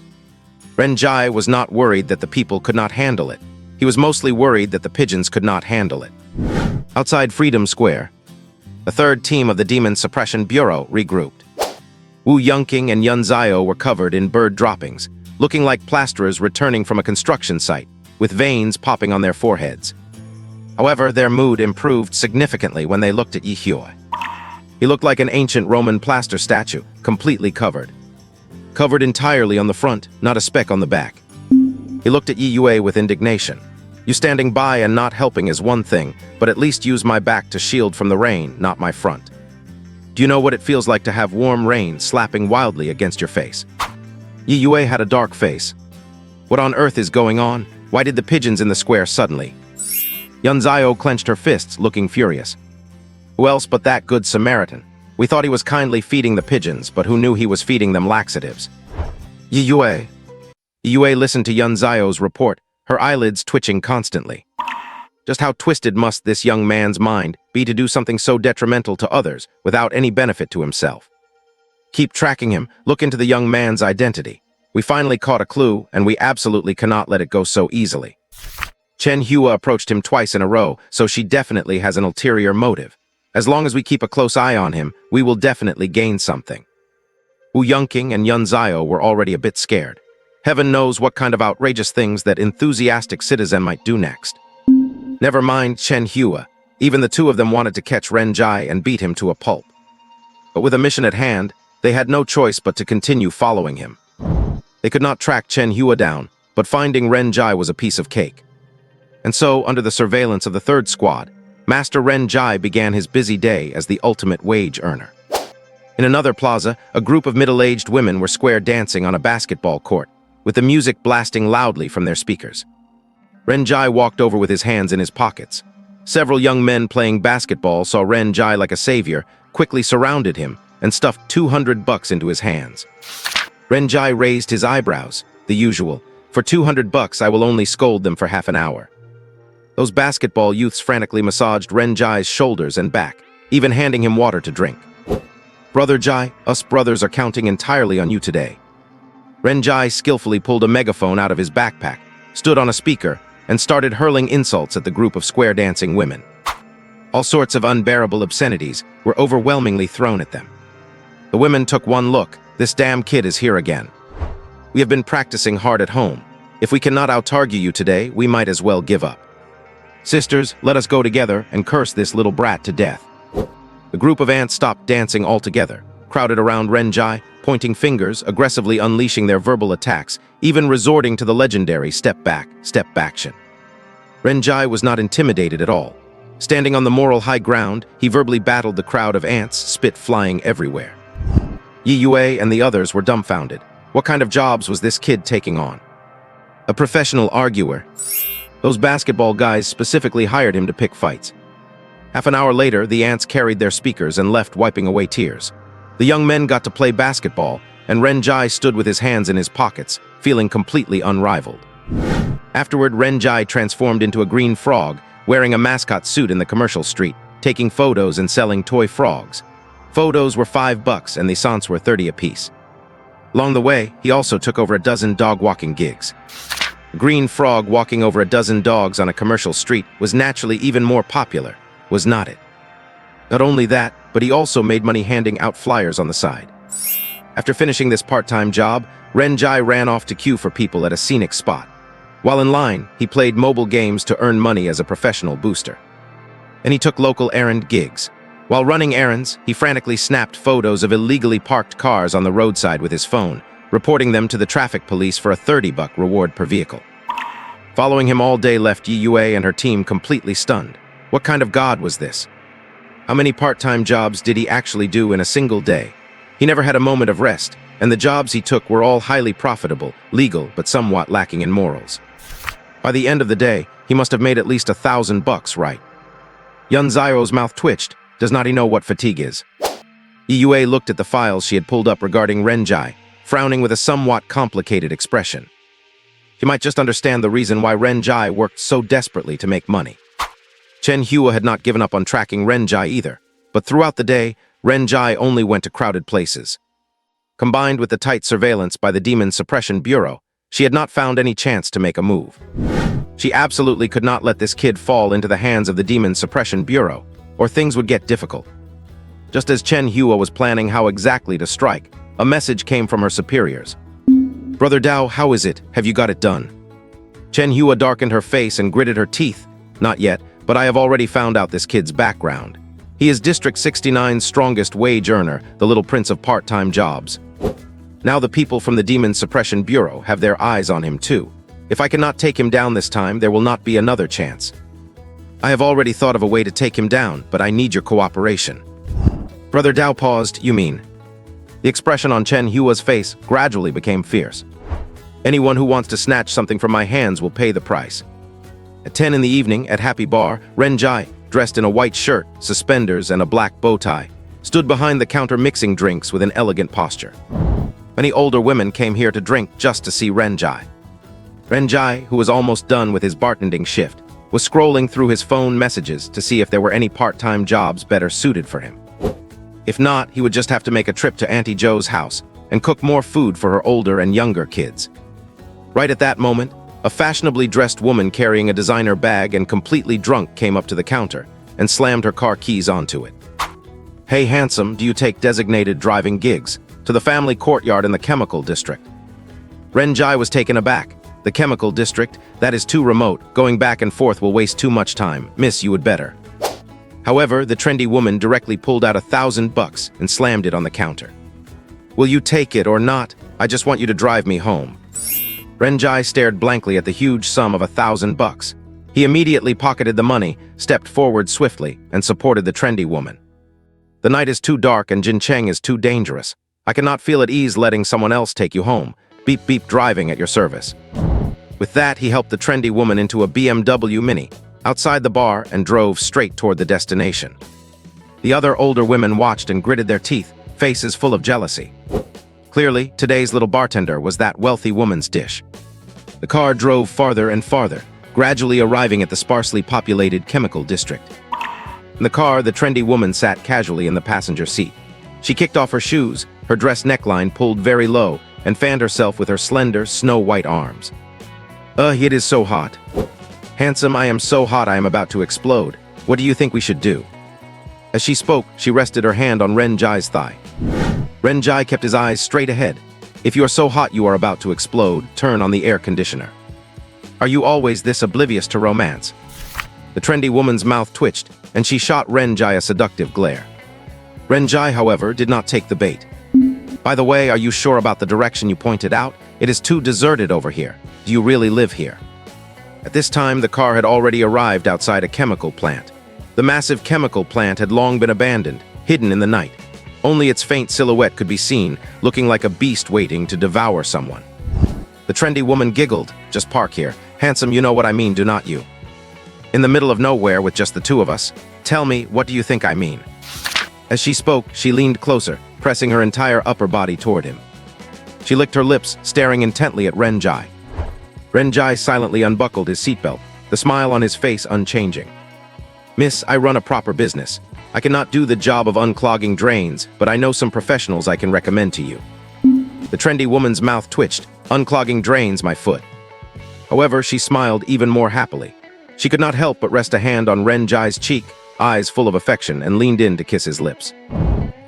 Renjai was not worried that the people could not handle it. He was mostly worried that the pigeons could not handle it. Outside Freedom Square, the third team of the Demon Suppression Bureau regrouped. Wu Yunqing and Yun Zio were covered in bird droppings, looking like plasterers returning from a construction site, with veins popping on their foreheads. However, their mood improved significantly when they looked at Yi Hua. He looked like an ancient Roman plaster statue, completely covered. Covered entirely on the front, not a speck on the back. He looked at Yi Yue with indignation. You standing by and not helping is one thing, but at least use my back to shield from the rain, not my front. Do you know what it feels like to have warm rain slapping wildly against your face? Yi Yue had a dark face. What on earth is going on? Why did the pigeons in the square suddenly? Yun Zio clenched her fists, looking furious. Who else but that good Samaritan? We thought he was kindly feeding the pigeons, but who knew he was feeding them laxatives? Yi Yue. Yi Yue listened to Yun Zio's report, her eyelids twitching constantly. Just how twisted must this young man's mind be to do something so detrimental to others without any benefit to himself? Keep tracking him, look into the young man's identity. We finally caught a clue, and we absolutely cannot let it go so easily. Chen Hua approached him twice in a row, so she definitely has an ulterior motive. As long as we keep a close eye on him, we will definitely gain something. Wu Yunqing and Yun Zio were already a bit scared. Heaven knows what kind of outrageous things that enthusiastic citizen might do next. Never mind Chen Hua. Even the two of them wanted to catch Renjai and beat him to a pulp. But with a mission at hand, they had no choice but to continue following him. They could not track Chen Hua down, but finding Ren Jai was a piece of cake. And so, under the surveillance of the third squad, Master Ren Jai began his busy day as the ultimate wage earner. In another plaza, a group of middle-aged women were square dancing on a basketball court, with the music blasting loudly from their speakers. Ren Jai walked over with his hands in his pockets. Several young men playing basketball saw Ren Jai like a savior, quickly surrounded him, and stuffed $200 into his hands. Ren Jai raised his eyebrows, the usual. For $200, I will only scold them for half an hour. Those basketball youths frantically massaged Ren Jai's shoulders and back, even handing him water to drink. Brother Jai, us brothers are counting entirely on you today. Ren Jai skillfully pulled a megaphone out of his backpack, stood on a speaker, and started hurling insults at the group of square dancing women. All sorts of unbearable obscenities were overwhelmingly thrown at them. The women took one look. This damn kid is here again. We have been practicing hard at home. If we cannot out-argue you today, we might as well give up. Sisters, let us go together and curse this little brat to death. The group of ants stopped dancing altogether, crowded around Ren Jai, pointing fingers, aggressively unleashing their verbal attacks, even resorting to the legendary step back action. Ren Jai was not intimidated at all. Standing on the moral high ground, he verbally battled the crowd of ants, spit flying everywhere. Yi Yue and the others were dumbfounded. What kind of jobs was this kid taking on? A professional arguer. Those basketball guys specifically hired him to pick fights. Half an hour later, the ants carried their speakers and left, wiping away tears. The young men got to play basketball, and Ren Jai stood with his hands in his pockets, feeling completely unrivaled. Afterward, Ren Jai transformed into a green frog, wearing a mascot suit in the commercial street, taking photos and selling toy frogs. Photos were $5 and the cents were 30 apiece. Along the way, he also took over a dozen dog-walking gigs. A green frog walking over a dozen dogs on a commercial street was naturally even more popular, was not it? Not only that, but he also made money handing out flyers on the side. After finishing this part-time job, Ren Jai ran off to queue for people at a scenic spot. While in line, he played mobile games to earn money as a professional booster. And he took local errand gigs. While running errands, he frantically snapped photos of illegally parked cars on the roadside with his phone, reporting them to the traffic police for a $30 reward per vehicle. Following him all day left Yi Yue and her team completely stunned. What kind of god was this? How many part-time jobs did he actually do in a single day? He never had a moment of rest, and the jobs he took were all highly profitable, legal, but somewhat lacking in morals. By the end of the day, he must have made at least $1,000, right? Yun Zio's mouth twitched. Does not he know what fatigue is? Yi Yue looked at the files she had pulled up regarding Ren Jai, frowning with a somewhat complicated expression. She might just understand the reason why Ren Jai worked so desperately to make money. Chen Hua had not given up on tracking Ren Jai either, but throughout the day, Ren Jai only went to crowded places. Combined with the tight surveillance by the Demon Suppression Bureau, she had not found any chance to make a move. She absolutely could not let this kid fall into the hands of the Demon Suppression Bureau, or things would get difficult. Just as Chen Hua was planning how exactly to strike, a message came from her superiors. "Brother Dao, how is it? Have you got it done?" Chen Hua darkened her face and gritted her teeth. "Not yet, but I have already found out this kid's background. He is District 69's strongest wage earner, the little prince of part-time jobs. Now the people from the Demon Suppression Bureau have their eyes on him too. If I cannot take him down this time, there will not be another chance. I have already thought of a way to take him down, but I need your cooperation." Brother Dao paused. "You mean?" The expression on Chen Hua's face gradually became fierce. "Anyone who wants to snatch something from my hands will pay the price." At 10 in the evening, at Happy Bar, Ren Jai, dressed in a white shirt, suspenders, and a black bow tie, stood behind the counter mixing drinks with an elegant posture. Many older women came here to drink just to see Ren Jai. Ren Jai, who was almost done with his bartending shift, was scrolling through his phone messages to see if there were any part-time jobs better suited for him. If not, he would just have to make a trip to Auntie Joe's house and cook more food for her older and younger kids. Right at that moment, a fashionably dressed woman carrying a designer bag and completely drunk came up to the counter and slammed her car keys onto it. "Hey, handsome, do you take designated driving gigs? To the family courtyard in the chemical district." Ren Jai was taken aback. "The chemical district? That is too remote. Going back and forth will waste too much time. Miss, you would better." However, the trendy woman directly pulled out $1,000 and slammed it on the counter. "Will you take it or not? I just want you to drive me home." Renjai stared blankly at the huge sum of $1,000. He immediately pocketed the money, stepped forward swiftly, and supported the trendy woman. The night is too dark and Jincheng is too dangerous. I cannot feel at ease letting someone else take you home. Beep beep driving at your service. With that, he helped the trendy woman into a BMW Mini outside the bar and drove straight toward the destination. The other older women watched and gritted their teeth, faces full of jealousy. Clearly, today's little bartender was that wealthy woman's dish. The car drove farther and farther, gradually arriving at the sparsely populated chemical district. In the car, the trendy woman sat casually in the passenger seat. She kicked off her shoes, her dress neckline pulled very low, and fanned herself with her slender, snow-white arms. It is so hot. Handsome, I am so hot I am about to explode. What do you think we should do? As she spoke, she rested her hand on Renjai's thigh. Renjai kept his eyes straight ahead. If you are so hot you are about to explode, turn on the air conditioner. Are you always this oblivious to romance? The trendy woman's mouth twitched, and she shot Renjai a seductive glare. Renjai, however, did not take the bait. By the way, are you sure about the direction you pointed out? It is too deserted over here. Do you really live here? At this time, the car had already arrived outside a chemical plant. The massive chemical plant had long been abandoned, hidden in the night. Only its faint silhouette could be seen, looking like a beast waiting to devour someone. The trendy woman giggled. Just park here. Handsome, you know what I mean, do not you? In the middle of nowhere with just the two of us. Tell me, what do you think I mean? As she spoke, she leaned closer, pressing her entire upper body toward him. She licked her lips, staring intently at Renjai. Renjai silently unbuckled his seatbelt, the smile on his face unchanging. Miss, I run a proper business. I cannot do the job of unclogging drains, but I know some professionals I can recommend to you. The trendy woman's mouth twitched. Unclogging drains, my foot. However, she smiled even more happily. She could not help but rest a hand on Renjai's cheek, eyes full of affection, and leaned in to kiss his lips.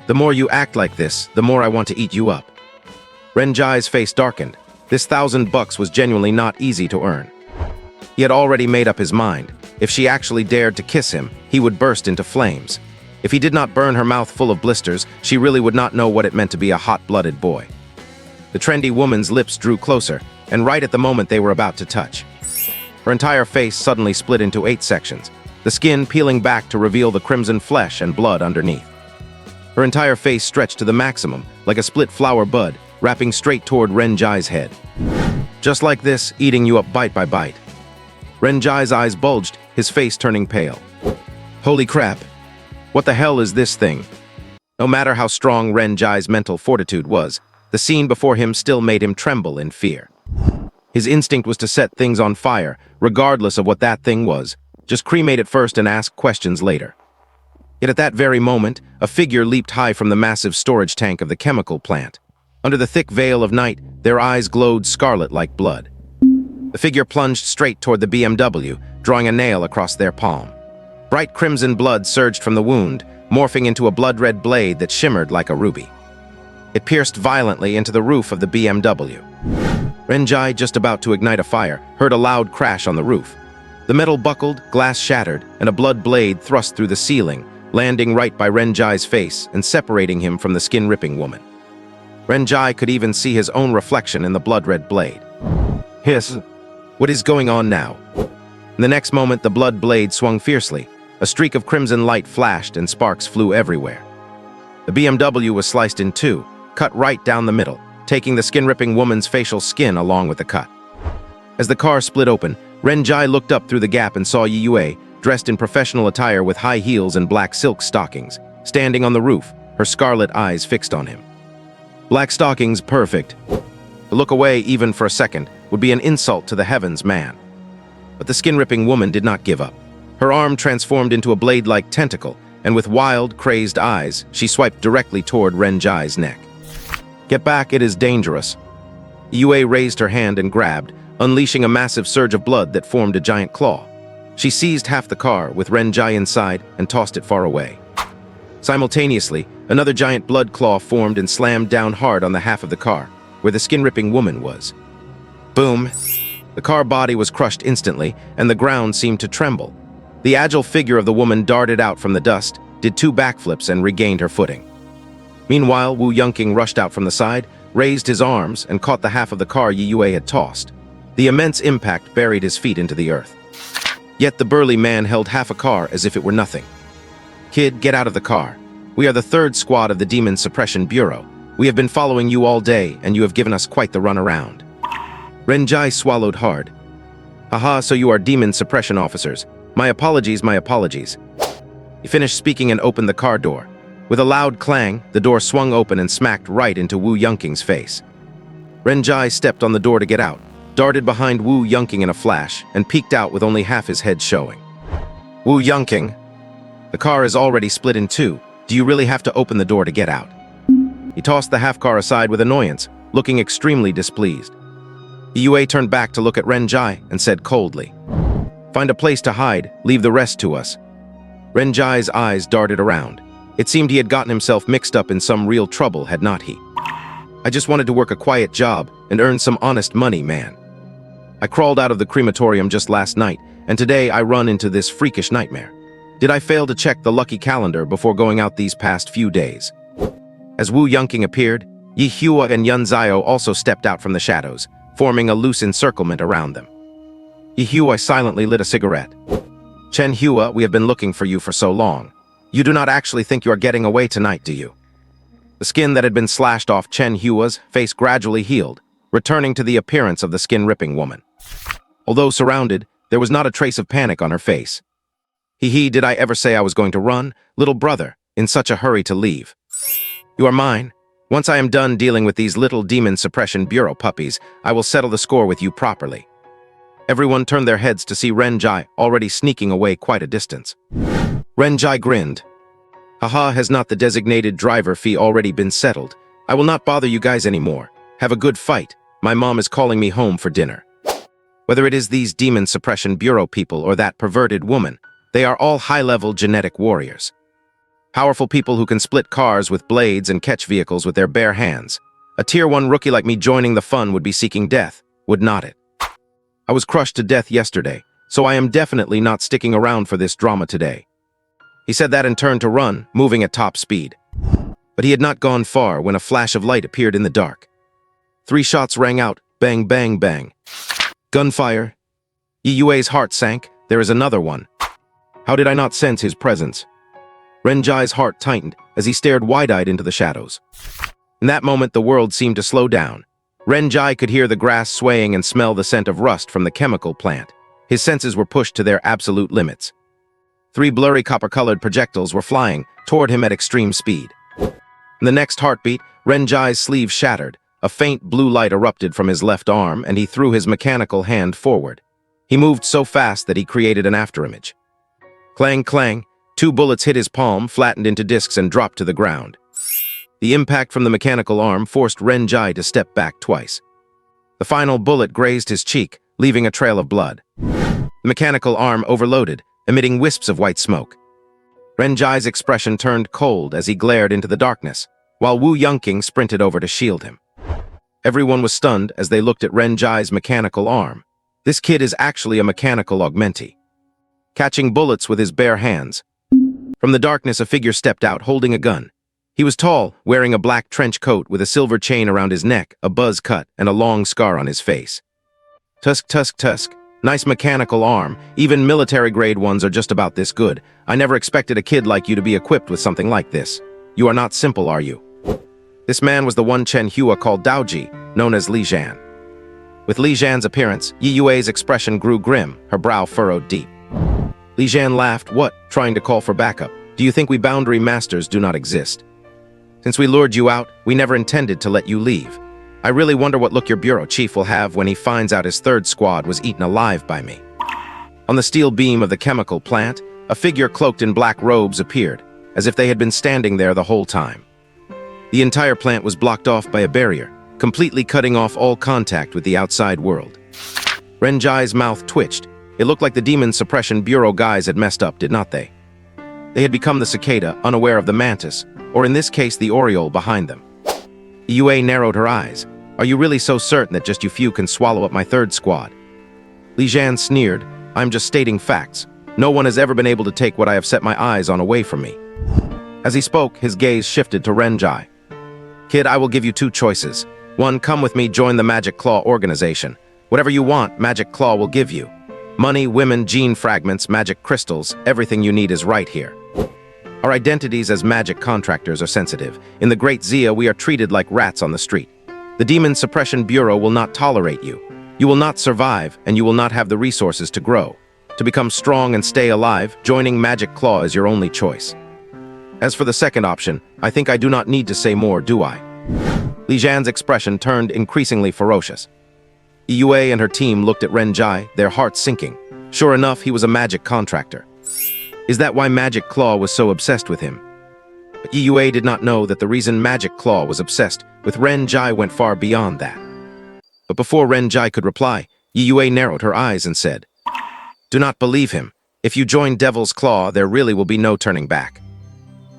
The more you act like this, the more I want to eat you up. Renjai's face darkened. This $1,000 was genuinely not easy to earn. He had already made up his mind. If she actually dared to kiss him, he would burst into flames. If he did not burn her mouth full of blisters, she really would not know what it meant to be a hot-blooded boy. The trendy woman's lips drew closer, and right at the moment they were about to touch. Her entire face suddenly split into 8 sections, the skin peeling back to reveal the crimson flesh and blood underneath. Her entire face stretched to the maximum, like a split flower bud, wrapping straight toward Renjai's head. Just like this, eating you up bite by bite. Renjai's eyes bulged, his face turning pale. Holy crap! What the hell is this thing? No matter how strong Renjai's mental fortitude was, the scene before him still made him tremble in fear. His instinct was to set things on fire, regardless of what that thing was. Just cremate it first and ask questions later. Yet at that very moment, a figure leaped high from the massive storage tank of the chemical plant. Under the thick veil of night, their eyes glowed scarlet like blood. The figure plunged straight toward the BMW, drawing a nail across their palm. Bright crimson blood surged from the wound, morphing into a blood-red blade that shimmered like a ruby. It pierced violently into the roof of the BMW. Renjai, just about to ignite a fire, heard a loud crash on the roof. The metal buckled, glass shattered, and a blood blade thrust through the ceiling, landing right by Renjai's face and separating him from the skin-ripping woman. Renjai could even see his own reflection in the blood-red blade. Hiss! What is going on now? In the next moment, the blood blade swung fiercely. A streak of crimson light flashed and sparks flew everywhere. The BMW was sliced in two, cut right down the middle, taking the skin-ripping woman's facial skin along with the cut. As the car split open, Renjai looked up through the gap and saw Yue, dressed in professional attire with high heels and black silk stockings, standing on the roof, her scarlet eyes fixed on him. Black stockings, perfect. To look away even for a second would be an insult to the heavens, man. But the skin-ripping woman did not give up. Her arm transformed into a blade-like tentacle, and with wild, crazed eyes, she swiped directly toward Renjai's neck. Get back, it is dangerous. Yue raised her hand and grabbed, unleashing a massive surge of blood that formed a giant claw. She seized half the car, with Renjai inside, and tossed it far away. Simultaneously, another giant blood claw formed and slammed down hard on the half of the car, where the skin-ripping woman was. Boom! The car body was crushed instantly, and the ground seemed to tremble. The agile figure of the woman darted out from the dust, did 2 backflips, and regained her footing. Meanwhile, Wu Yunqing rushed out from the side, raised his arms, and caught the half of the car Yue had tossed. The immense impact buried his feet into the earth. Yet the burly man held half a car as if it were nothing. "Kid, get out of the car. We are the 3rd squad of the Demon Suppression Bureau. We have been following you all day, and you have given us quite the runaround." Renjai swallowed hard. "Haha, so you are Demon Suppression officers. My apologies, my apologies." He finished speaking and opened the car door. With a loud clang, the door swung open and smacked right into Wu Yunking's face. Renjai stepped on the door to get out, darted behind Wu Yunking in a flash, and peeked out with only half his head showing. "Wu Yunking, the car is already split in two. Do you really have to open the door to get out?" He tossed the half-car aside with annoyance, looking extremely displeased. Yue turned back to look at Renjai and said coldly, "Find a place to hide, leave the rest to us." Renjai's eyes darted around. It seemed he had gotten himself mixed up in some real trouble, had not he? "I just wanted to work a quiet job and earn some honest money, man. I crawled out of the crematorium just last night, and today I run into this freakish nightmare. Did I fail to check the lucky calendar before going out these past few days?" As Wu Yunking appeared, Yi Hua and Yun Zio also stepped out from the shadows, forming a loose encirclement around them. Yi Hua silently lit a cigarette. "Chen Hua, we have been looking for you for so long. You do not actually think you are getting away tonight, do you?" The skin that had been slashed off Chen Hua's face gradually healed, returning to the appearance of the skin-ripping woman. Although surrounded, there was not a trace of panic on her face. "Hee, did I ever say I was going to run, little brother, in such a hurry to leave? You are mine. Once I am done dealing with these little Demon Suppression Bureau puppies, I will settle the score with you properly." Everyone turned their heads to see Renjai already sneaking away quite a distance. Renjai grinned. "Haha, has not the designated driver fee already been settled? I will not bother you guys anymore. Have a good fight. My mom is calling me home for dinner." Whether it is these Demon Suppression Bureau people or that perverted woman, they are all high-level genetic warriors. Powerful people who can split cars with blades and catch vehicles with their bare hands. A Tier 1 rookie like me joining the fun would be seeking death, would not it? I was crushed to death yesterday, so I am definitely not sticking around for this drama today. He said that and turned to run, moving at top speed. But he had not gone far when a flash of light appeared in the dark. 3 shots rang out, bang, bang, bang. Gunfire. Yue's heart sank. There is another one. How did I not sense his presence? Renjai's heart tightened as he stared wide-eyed into the shadows. In that moment, the world seemed to slow down. Renjai could hear the grass swaying and smell the scent of rust from the chemical plant. His senses were pushed to their absolute limits. 3 blurry copper-colored projectiles were flying toward him at extreme speed. In the next heartbeat, Renjai's sleeve shattered. A faint blue light erupted from his left arm, and he threw his mechanical hand forward. He moved so fast that he created an afterimage. Clang, clang. 2 bullets hit his palm, flattened into discs, and dropped to the ground. The impact from the mechanical arm forced Renjai to step back twice. The final bullet grazed his cheek, leaving a trail of blood. The mechanical arm overloaded, emitting wisps of white smoke. Renjai's expression turned cold as he glared into the darkness, while Wu Yunking sprinted over to shield him. Everyone was stunned as they looked at Renjai's mechanical arm. This kid is actually a mechanical augmentee, catching bullets with his bare hands. From the darkness, a figure stepped out, holding a gun. He was tall, wearing a black trench coat with a silver chain around his neck, a buzz cut, and a long scar on his face. "Tusk, tusk, tusk. Nice mechanical arm. Even military-grade ones are just about this good. I never expected a kid like you to be equipped with something like this. You are not simple, are you?" This man was the one Chen Hua called Daoji, known as Li Zhan. With Li Zhan's appearance, Yi Yue's expression grew grim, her brow furrowed deep. Li Zhan laughed. "What? Trying to call for backup? Do you think we boundary masters do not exist? Since we lured you out, we never intended to let you leave. I really wonder what look your bureau chief will have when he finds out his 3rd squad was eaten alive by me." On the steel beam of the chemical plant, a figure cloaked in black robes appeared, as if they had been standing there the whole time. The entire plant was blocked off by a barrier, completely cutting off all contact with the outside world. Renjai's mouth twitched. It looked like the Demon Suppression Bureau guys had messed up, did not they? They had become the cicada, unaware of the mantis, or in this case the oriole behind them. Yue narrowed her eyes. "Are you really so certain that just you few can swallow up my 3rd squad?" Li Zhan sneered. "I'm just stating facts. No one has ever been able to take what I have set my eyes on away from me." As he spoke, his gaze shifted to Renjai. "Kid, I will give you 2 choices. 1, come with me, join the Magic Claw organization. Whatever you want, Magic Claw will give you. Money, women, gene fragments, magic crystals, everything you need is right here. Our identities as magic contractors are sensitive. In the Great Zia, we are treated like rats on the street. The Demon Suppression Bureau will not tolerate you. You will not survive, and you will not have the resources to grow. To become strong and stay alive, joining Magic Claw is your only choice. As for the second option, I think I do not need to say more, do I? Li Jian's expression turned increasingly ferocious. Yue and her team looked at Ren Jai, their hearts sinking. Sure enough, he was a magic contractor. Is that why Magic Claw was so obsessed with him? But Yue did not know that the reason Magic Claw was obsessed with Ren Jai went far beyond that. But before Ren Jai could reply, Yue narrowed her eyes and said, "Do not believe him. If you join Devil's Claw, there really will be no turning back."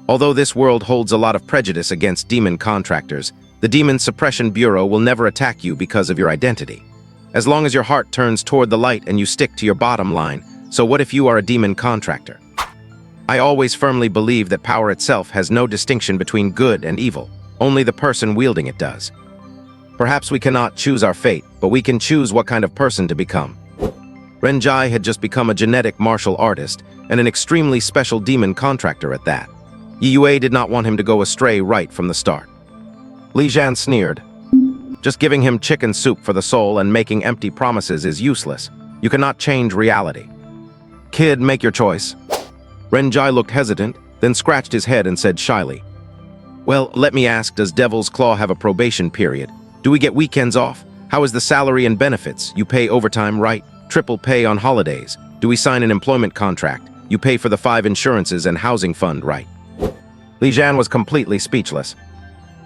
Although this world holds a lot of prejudice against demon contractors, the Demon Suppression Bureau will never attack you because of your identity. As long as your heart turns toward the light and you stick to your bottom line, so what if you are a demon contractor? I always firmly believe that power itself has no distinction between good and evil. Only the person wielding it does. Perhaps we cannot choose our fate, but we can choose what kind of person to become. Ren Jai had just become a genetic martial artist, and an extremely special demon contractor at that. Yue did not want him to go astray right from the start. Li Jian sneered. Just giving him chicken soup for the soul and making empty promises is useless. You cannot change reality. Kid, make your choice. Ren Jai looked hesitant, then scratched his head and said shyly, "Well, let me ask, does Devil's Claw have a probation period? Do we get weekends off? How is the salary and benefits? You pay overtime, right? Triple pay on holidays. Do we sign an employment contract? You pay for the 5 insurances and housing fund, right?" Li Jian was completely speechless.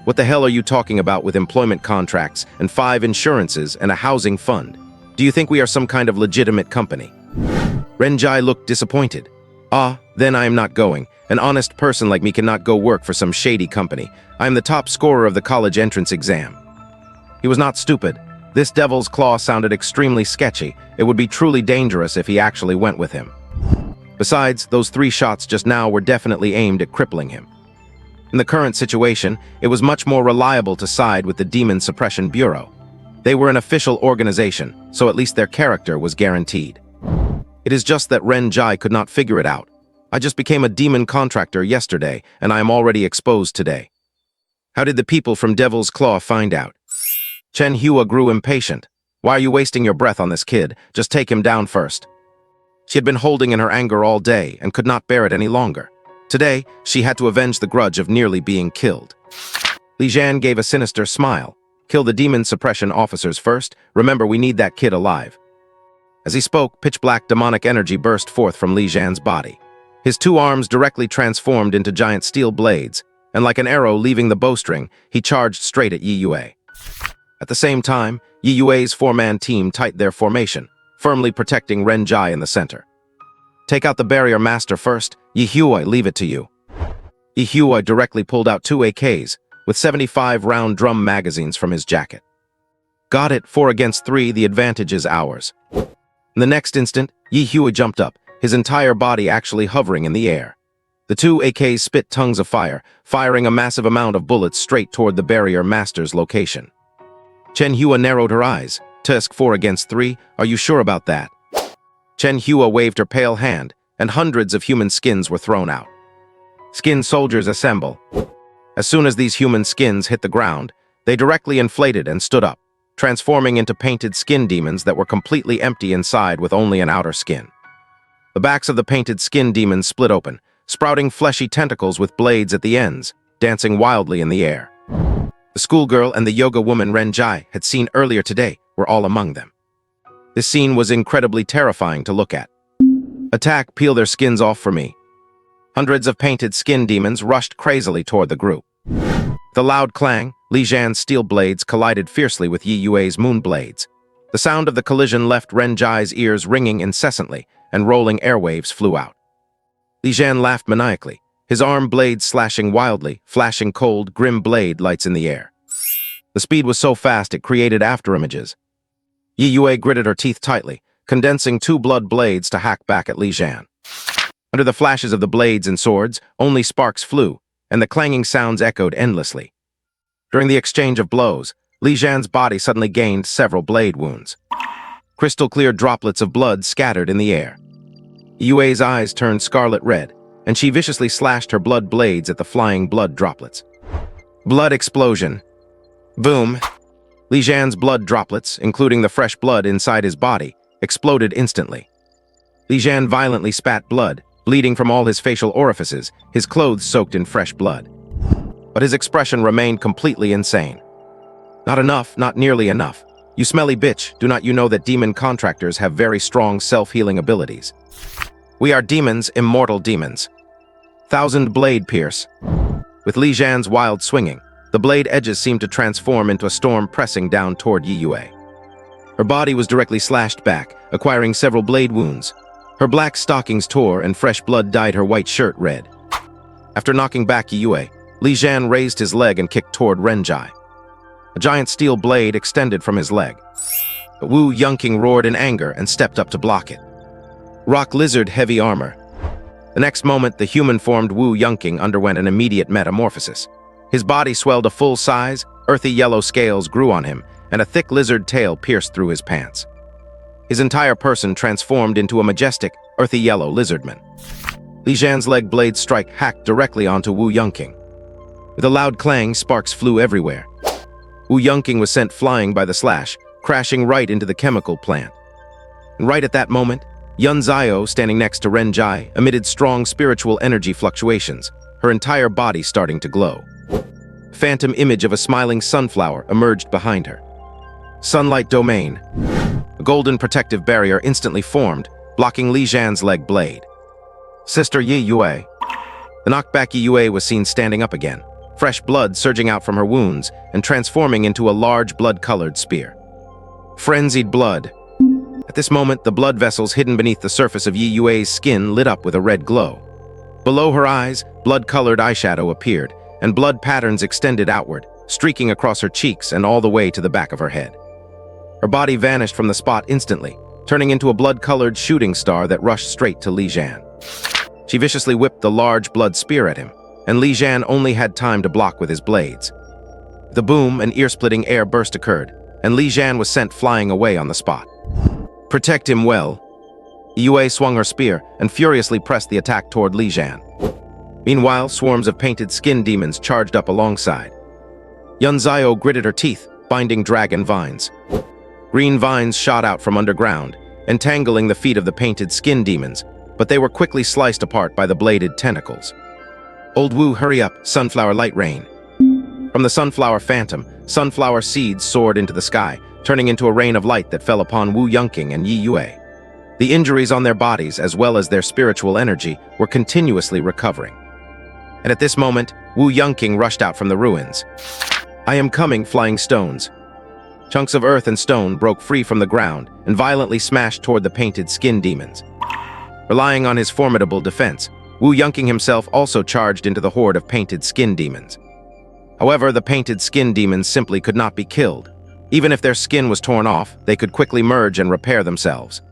What the hell are you talking about with employment contracts and 5 insurances and a housing fund? Do you think we are some kind of legitimate company? Ren Jai looked disappointed. Then I am not going. An honest person like me cannot go work for some shady company. I am the top scorer of the college entrance exam. He was not stupid. This Devil's Claw sounded extremely sketchy. It would be truly dangerous if he actually went with him. Besides, those 3 shots just now were definitely aimed at crippling him. In the current situation, it was much more reliable to side with the Demon Suppression Bureau. They were an official organization, so at least their character was guaranteed. It is just that Ren Jai could not figure it out. I just became a demon contractor yesterday, and I am already exposed today. How did the people from Devil's Claw find out? Chen Hua grew impatient. Why are you wasting your breath on this kid? Just take him down first. She had been holding in her anger all day and could not bear it any longer. Today, she had to avenge the grudge of nearly being killed. Li Jian gave a sinister smile. Kill the demon suppression officers first. Remember, we need that kid alive. As he spoke, pitch-black demonic energy burst forth from Li Jian's body. His 2 arms directly transformed into giant steel blades, and like an arrow leaving the bowstring, he charged straight at Yue. At the same time, Yue's 4-man team tightened their formation, firmly protecting Ren Jai in the center. Take out the barrier master first. Yue, leave it to you. Yue directly pulled out 2 AKs, with 75-round drum magazines from his jacket. Got it, 4 against 3, the advantage is ours. In the next instant, Yue jumped up, his entire body actually hovering in the air. The 2 AKs spit tongues of fire, firing a massive amount of bullets straight toward the barrier master's location. Chen Hua narrowed her eyes. Tusk 4 against 3, are you sure about that? Chen Hua waved her pale hand, and hundreds of human skins were thrown out. Skin soldiers assemble. As soon as these human skins hit the ground, they directly inflated and stood up, transforming into painted skin demons that were completely empty inside with only an outer skin. The backs of the painted skin demons split open, sprouting fleshy tentacles with blades at the ends, dancing wildly in the air. The schoolgirl and the yoga woman Ren Jai had seen earlier today were all among them. This scene was incredibly terrifying to look at. Attack, peel their skins off for me. Hundreds of painted skin demons rushed crazily toward the group. With a loud clang, Li Jian's steel blades collided fiercely with Yue's moon blades. The sound of the collision left Ren Jai's ears ringing incessantly, and rolling airwaves flew out. Li Jian laughed maniacally, his arm blades slashing wildly, flashing cold, grim blade lights in the air. The speed was so fast it created afterimages. Yue gritted her teeth tightly, condensing 2 blood blades to hack back at Li Jian. Under the flashes of the blades and swords, only sparks flew, and the clanging sounds echoed endlessly. During the exchange of blows, Li Jian's body suddenly gained several blade wounds. crystal-clear droplets of blood scattered in the air. Yue's eyes turned scarlet red, and she viciously slashed her blood blades at the flying blood droplets. Blood explosion. Boom. Li Jian's blood droplets, including the fresh blood inside his body, exploded instantly. Li Jian violently spat blood, bleeding from all his facial orifices, his clothes soaked in fresh blood. But his expression remained completely insane. Not enough, not nearly enough. You smelly bitch, do not you know that demon contractors have very strong self-healing abilities? We are demons, immortal demons. Thousand blade pierce. With Li Jian's wild swinging, the blade edges seemed to transform into a storm pressing down toward Yi Yue. Her body was directly slashed back, acquiring several blade wounds. Her black stockings tore and fresh blood dyed her white shirt red. After knocking back Yi Yue, Li Jian raised his leg and kicked toward Renjai. A giant steel blade extended from his leg. But Wu Yunqing roared in anger and stepped up to block it. Rock lizard heavy armor. The next moment, the human-formed Wu Yunqing underwent an immediate metamorphosis. His body swelled a full size, earthy yellow scales grew on him, and a thick lizard tail pierced through his pants. His entire person transformed into a majestic, earthy yellow lizardman. Li Jian's leg blade strike hacked directly onto Wu Yunqing. With a loud clang, sparks flew everywhere. Wu Yunqing was sent flying by the slash, crashing right into the chemical plant. And right at that moment, Yun Zio, standing next to Renjai, emitted strong spiritual energy fluctuations, her entire body starting to glow. Phantom image of a smiling sunflower emerged behind her. Sunlight domain. A golden protective barrier instantly formed, blocking Li Jian's leg blade. Sister Yi Yue. The knockback Yi Yue was seen standing up again, fresh blood surging out from her wounds and transforming into a large blood-colored spear. Frenzied blood. At this moment, the blood vessels hidden beneath the surface of Yi Yue's skin lit up with a red glow. Below her eyes, blood-colored eyeshadow appeared, and blood patterns extended outward, streaking across her cheeks and all the way to the back of her head. Her body vanished from the spot instantly, turning into a blood-colored shooting star that rushed straight to Li Jian. She viciously whipped the large blood spear at him, and Li Jian only had time to block with his blades. The boom, an ear-splitting air burst occurred, and Li Jian was sent flying away on the spot. Protect him well. Yue swung her spear and furiously pressed the attack toward Li Jian. Meanwhile, swarms of painted skin demons charged up alongside. Yun Zio gritted her teeth, binding dragon vines. Green vines shot out from underground, entangling the feet of the painted skin demons, but they were quickly sliced apart by the bladed tentacles. Old Wu, hurry up, sunflower light rain. From the sunflower phantom, sunflower seeds soared into the sky, turning into a rain of light that fell upon Wu Yunqing and Yi Yue. The injuries on their bodies, as well as their spiritual energy, were continuously recovering. And at this moment, Wu Yunqing rushed out from the ruins. I am coming, flying stones. Chunks of earth and stone broke free from the ground and violently smashed toward the painted skin demons. Relying on his formidable defense, Wu Yunqing himself also charged into the horde of painted skin demons. However, the painted skin demons simply could not be killed. Even if their skin was torn off, they could quickly merge and repair themselves.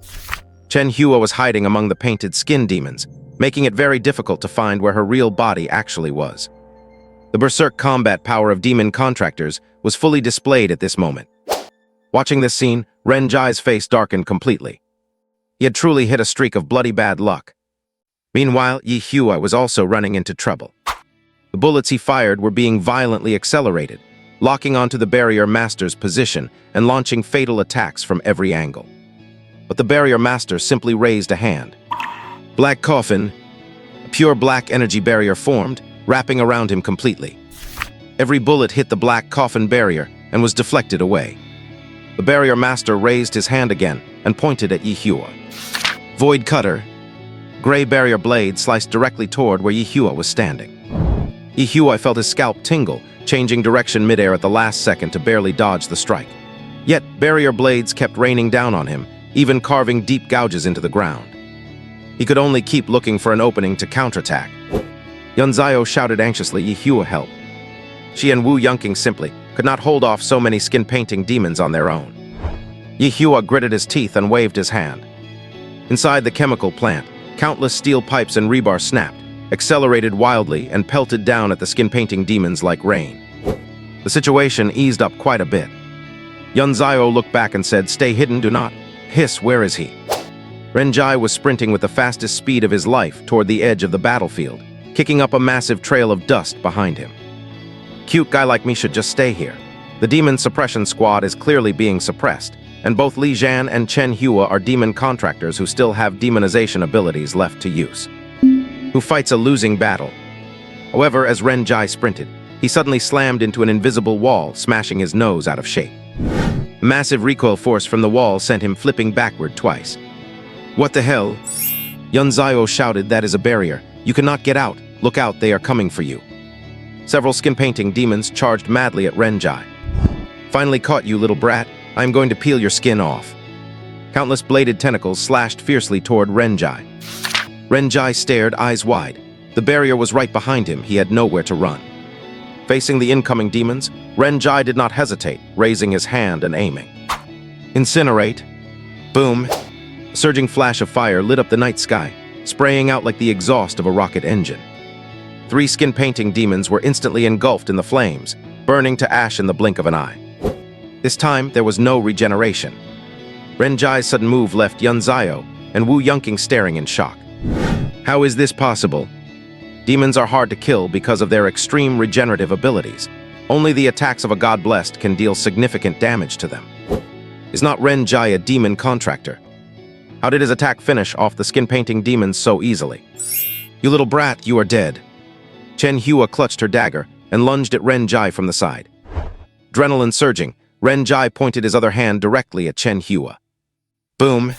Chen Hua was hiding among the painted skin demons, making it very difficult to find where her real body actually was. The berserk combat power of demon contractors was fully displayed at this moment. Watching this scene, Renjai's face darkened completely. He had truly hit a streak of bloody bad luck. Meanwhile, Yi Hua was also running into trouble. The bullets he fired were being violently accelerated, locking onto the barrier master's position and launching fatal attacks from every angle. But the barrier master simply raised a hand. Black coffin, a pure black energy barrier formed, wrapping around him completely. Every bullet hit the black coffin barrier and was deflected away. The barrier master raised his hand again and pointed at Yi Hua. Void cutter. Gray barrier blade sliced directly toward where Yi Hua was standing. Yi Hua felt his scalp tingle, changing direction midair at the last second to barely dodge the strike. Yet, barrier blades kept raining down on him, even carving deep gouges into the ground. He could only keep looking for an opening to counterattack. Yun Zio shouted anxiously, Yi Hua, help. She and Wu Yunqing simply could not hold off so many skin-painting demons on their own. Yi Hua gritted his teeth and waved his hand. Inside the chemical plant, countless steel pipes and rebar snapped, accelerated wildly, and pelted down at the skin-painting demons like rain. The situation eased up quite a bit. Yun Zio looked back and said, stay hidden, do not Hiss, where is he? Renjai was sprinting with the fastest speed of his life toward the edge of the battlefield, kicking up a massive trail of dust behind him. Cute guy like me should just stay here. The demon suppression squad is clearly being suppressed, and both Li Jian and Chen Hua are demon contractors who still have demonization abilities left to use. Who fights a losing battle. However, as Renjai sprinted, he suddenly slammed into an invisible wall, smashing his nose out of shape. Massive recoil force from the wall sent him flipping backward twice. What the hell? Yunzio shouted, that is a barrier. You cannot get out. Look out, they are coming for you. Several skin-painting demons charged madly at Renjai. Finally caught you, little brat. I am going to peel your skin off. Countless bladed tentacles slashed fiercely toward Renjai. Renjai stared, eyes wide. The barrier was right behind him. He had nowhere to run. Facing the incoming demons, Renjai did not hesitate, raising his hand and aiming. Incinerate. Boom. A surging flash of fire lit up the night sky, spraying out like the exhaust of a rocket engine. 3 skin-painting demons were instantly engulfed in the flames, burning to ash in the blink of an eye. This time, there was no regeneration. Renjai's sudden move left Yunzio and Wu Yunqing staring in shock. How is this possible? Demons are hard to kill because of their extreme regenerative abilities. Only the attacks of a god-blessed can deal significant damage to them. Is not Renjai a demon contractor? How did his attack finish off the skin-painting demons so easily? You little brat, you are dead. Chen Hua clutched her dagger and lunged at Renjai from the side. Adrenaline surging, Renjai pointed his other hand directly at Chen Hua. Boom!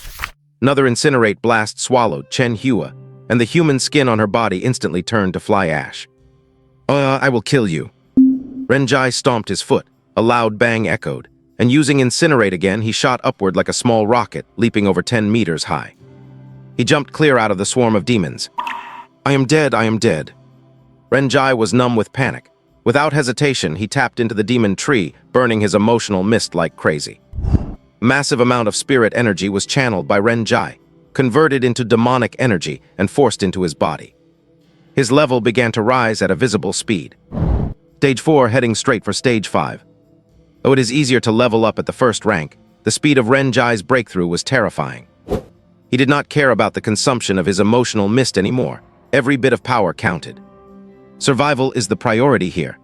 Another incinerate blast swallowed Chen Hua, and the human skin on her body instantly turned to fly ash. I will kill you. Renjai stomped his foot, a loud bang echoed, and using incinerate again, he shot upward like a small rocket, leaping over 10 meters high. He jumped clear out of the swarm of demons. I am dead, I am dead. Renjai was numb with panic. Without hesitation, he tapped into the demon tree, burning his emotional mist like crazy. A massive amount of spirit energy was channeled by Renjai, converted into demonic energy and forced into his body. His level began to rise at a visible speed. Stage 4 heading straight for Stage 5. Though it is easier to level up at the first rank, the speed of Renjai's breakthrough was terrifying. He did not care about the consumption of his emotional mist anymore. Every bit of power counted. Survival is the priority here.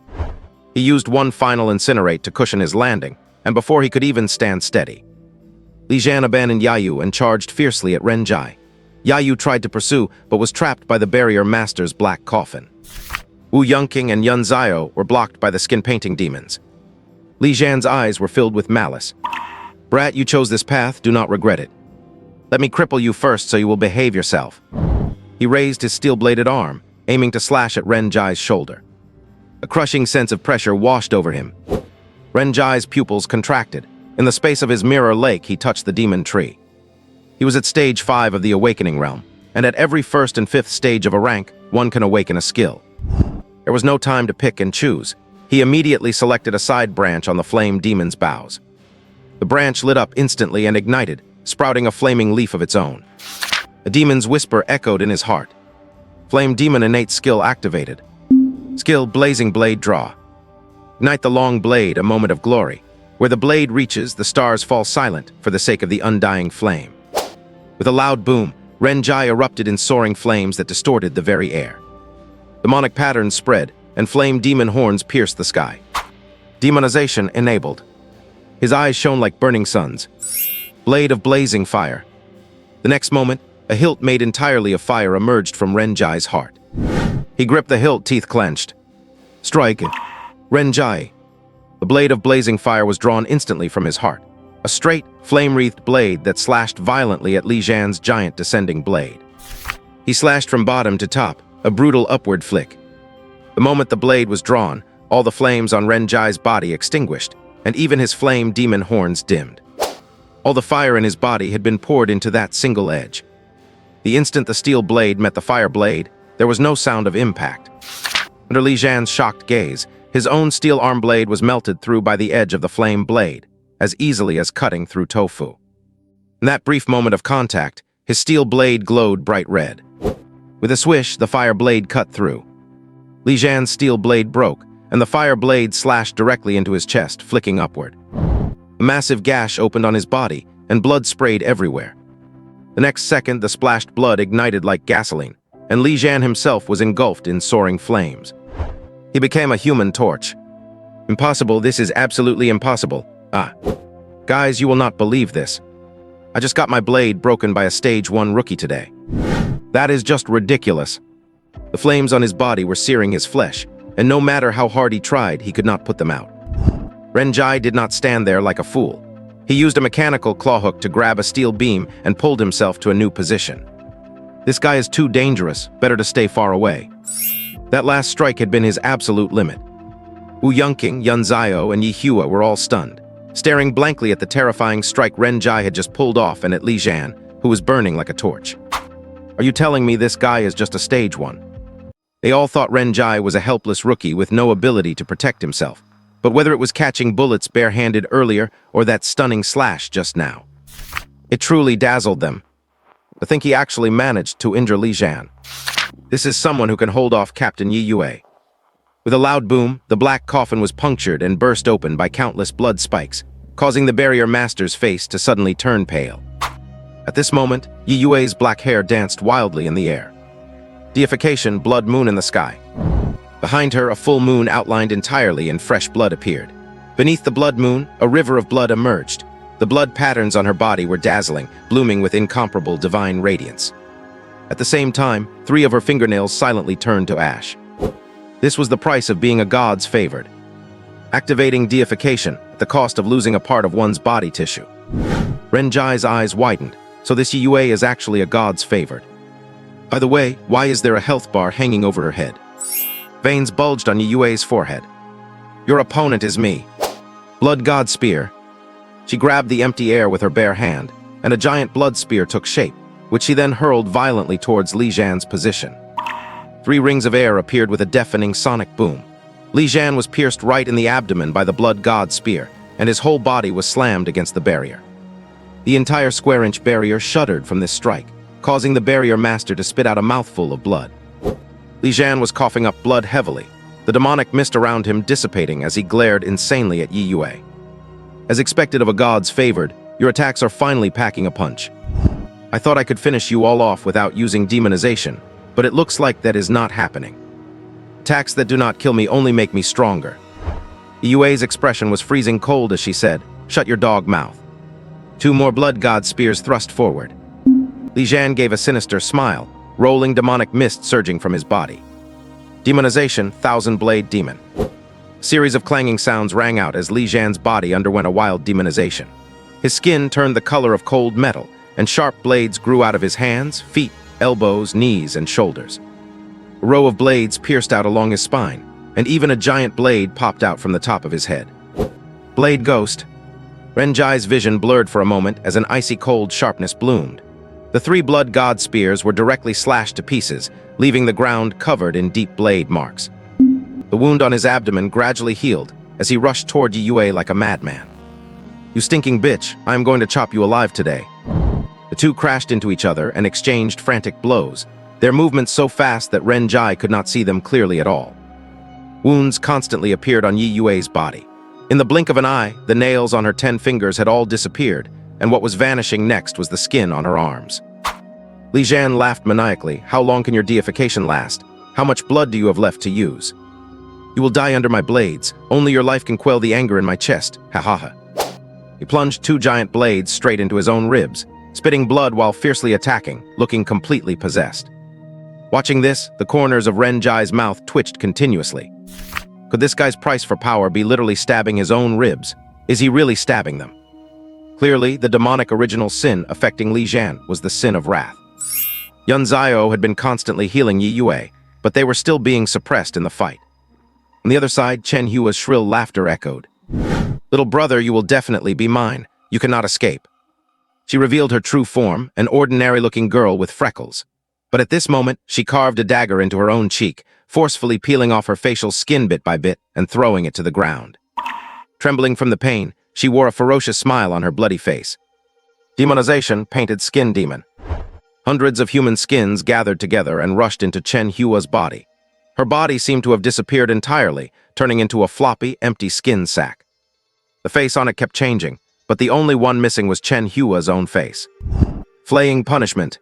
He used one final incinerate to cushion his landing, and before he could even stand steady, Li Jian abandoned Yayu and charged fiercely at Renjai. Yayu tried to pursue, but was trapped by the barrier master's black coffin. Wu Yunqing and Yunzio were blocked by the skin-painting demons. Li Jian's eyes were filled with malice. Brat, you chose this path, do not regret it. Let me cripple you first so you will behave yourself. He raised his steel-bladed arm, aiming to slash at Renjai's shoulder. A crushing sense of pressure washed over him. Renjai's pupils contracted. In the space of his mirror lake, he touched the demon tree. He was at Stage 5 of the Awakening Realm, and at every 1st and 5th stage of a rank, one can awaken a skill. There was no time to pick and choose. He immediately selected a side branch on the flame demon's boughs. The branch lit up instantly and ignited, sprouting a flaming leaf of its own. A demon's whisper echoed in his heart. Flame demon innate skill activated. Skill blazing blade draw. Ignite the long blade, a moment of glory. Where the blade reaches, the stars fall silent for the sake of the undying flame. With a loud boom, Renjai erupted in soaring flames that distorted the very air. Demonic patterns spread, and flame demon horns pierced the sky. Demonization enabled. His eyes shone like burning suns. Blade of blazing fire. The next moment, a hilt made entirely of fire emerged from Renjai's heart. He gripped the hilt, teeth clenched. Strike it. Renjai. The blade of blazing fire was drawn instantly from his heart. A straight, flame-wreathed blade that slashed violently at Li Jian's giant descending blade. He slashed from bottom to top, a brutal upward flick. The moment the blade was drawn, all the flames on Renjai's body extinguished, and even his flame demon horns dimmed. All the fire in his body had been poured into that single edge. The instant the steel blade met the fire blade, there was no sound of impact. Under Li Jian's shocked gaze, his own steel arm blade was melted through by the edge of the flame blade, as easily as cutting through tofu. In that brief moment of contact, his steel blade glowed bright red. With a swish, the fire blade cut through. Li Jian's steel blade broke, and the fire blade slashed directly into his chest, flicking upward. A massive gash opened on his body, and blood sprayed everywhere. The next second, the splashed blood ignited like gasoline, and Li Jian himself was engulfed in soaring flames. He became a human torch. Impossible, this is absolutely impossible. Guys, you will not believe this. I just got my blade broken by a Stage 1 rookie today. That is just ridiculous. The flames on his body were searing his flesh, and no matter how hard he tried, he could not put them out. Renjai did not stand there like a fool. He used a mechanical claw hook to grab a steel beam and pulled himself to a new position. This guy is too dangerous, better to stay far away. That last strike had been his absolute limit. Wu Yunqing, Yun Zhao, and Yi Hua were all stunned, staring blankly at the terrifying strike Renjai had just pulled off and at Li Jian, who was burning like a torch. Are you telling me this guy is just a Stage 1? They all thought Renjai was a helpless rookie with no ability to protect himself. But whether it was catching bullets barehanded earlier or that stunning slash just now, it truly dazzled them. To think he actually managed to injure Li Jian. This is someone who can hold off Captain Yi Yue. With a loud boom, the black coffin was punctured and burst open by countless blood spikes, causing the barrier master's face to suddenly turn pale. At this moment, Yi Yue's black hair danced wildly in the air. Deification, blood moon in the sky. Behind her, a full moon outlined entirely in fresh blood appeared. Beneath the blood moon, a river of blood emerged. The blood patterns on her body were dazzling, blooming with incomparable divine radiance. At the same time, 3 of her fingernails silently turned to ash. This was the price of being a god's favored. Activating deification at the cost of losing a part of one's body tissue. Renjai's eyes widened, so this Yi Yue is actually a god's favored. By the way, why is there a health bar hanging over her head? Veins bulged on Yi Yue's forehead. Your opponent is me. Blood God Spear. She grabbed the empty air with her bare hand, and a giant blood spear took shape, which she then hurled violently towards Li Jian's position. 3 rings of air appeared with a deafening sonic boom. Li Jian was pierced right in the abdomen by the Blood God Spear, and his whole body was slammed against the barrier. The entire square-inch barrier shuddered from this strike, causing the barrier master to spit out a mouthful of blood. Li Jian was coughing up blood heavily, the demonic mist around him dissipating as he glared insanely at Yi Yue. As expected of a god's favored, your attacks are finally packing a punch. I thought I could finish you all off without using demonization, but it looks like that is not happening. Attacks that do not kill me only make me stronger. Yi Yue's expression was freezing cold as she said, "Shut your dog mouth." 2 more blood god spears thrust forward. Li Jian gave a sinister smile, rolling demonic mist surging from his body. Demonization, Thousand-Blade Demon. A series of clanging sounds rang out as Li Jian's body underwent a wild demonization. His skin turned the color of cold metal, and sharp blades grew out of his hands, feet, elbows, knees, and shoulders. A row of blades pierced out along his spine, and even a giant blade popped out from the top of his head. Blade Ghost. Renjai's vision blurred for a moment as an icy cold sharpness bloomed. The 3 blood god spears were directly slashed to pieces, leaving the ground covered in deep blade marks. The wound on his abdomen gradually healed as he rushed toward Yi Yue like a madman. "You stinking bitch, I am going to chop you alive today." The 2 crashed into each other and exchanged frantic blows, their movements so fast that Renjai could not see them clearly at all. Wounds constantly appeared on Yi Yue's body. In the blink of an eye, the nails on her 10 fingers had all disappeared, and what was vanishing next was the skin on her arms. Li Jian laughed maniacally. "How long can your deification last? How much blood do you have left to use?" "You will die under my blades. Only your life can quell the anger in my chest. Ha ha ha." He plunged 2 giant blades straight into his own ribs, spitting blood while fiercely attacking, looking completely possessed. Watching this, the corners of Renjai's mouth twitched continuously. Could this guy's price for power be literally stabbing his own ribs? Is he really stabbing them? Clearly, the demonic original sin affecting Li Jian was the sin of wrath. Yun Zhao had been constantly healing Yi Yue, but they were still being suppressed in the fight. On the other side, Chen Hua's shrill laughter echoed. "Little brother, you will definitely be mine. You cannot escape." She revealed her true form, an ordinary-looking girl with freckles. But at this moment, she carved a dagger into her own cheek, forcefully peeling off her facial skin bit by bit and throwing it to the ground. Trembling from the pain, she wore a ferocious smile on her bloody face. Demonization, Painted Skin Demon. Hundreds of human skins gathered together and rushed into Chen Hua's body. Her body seemed to have disappeared entirely, turning into a floppy, empty skin sack. The face on it kept changing, but the only one missing was Chen Hua's own face. Flaying punishment.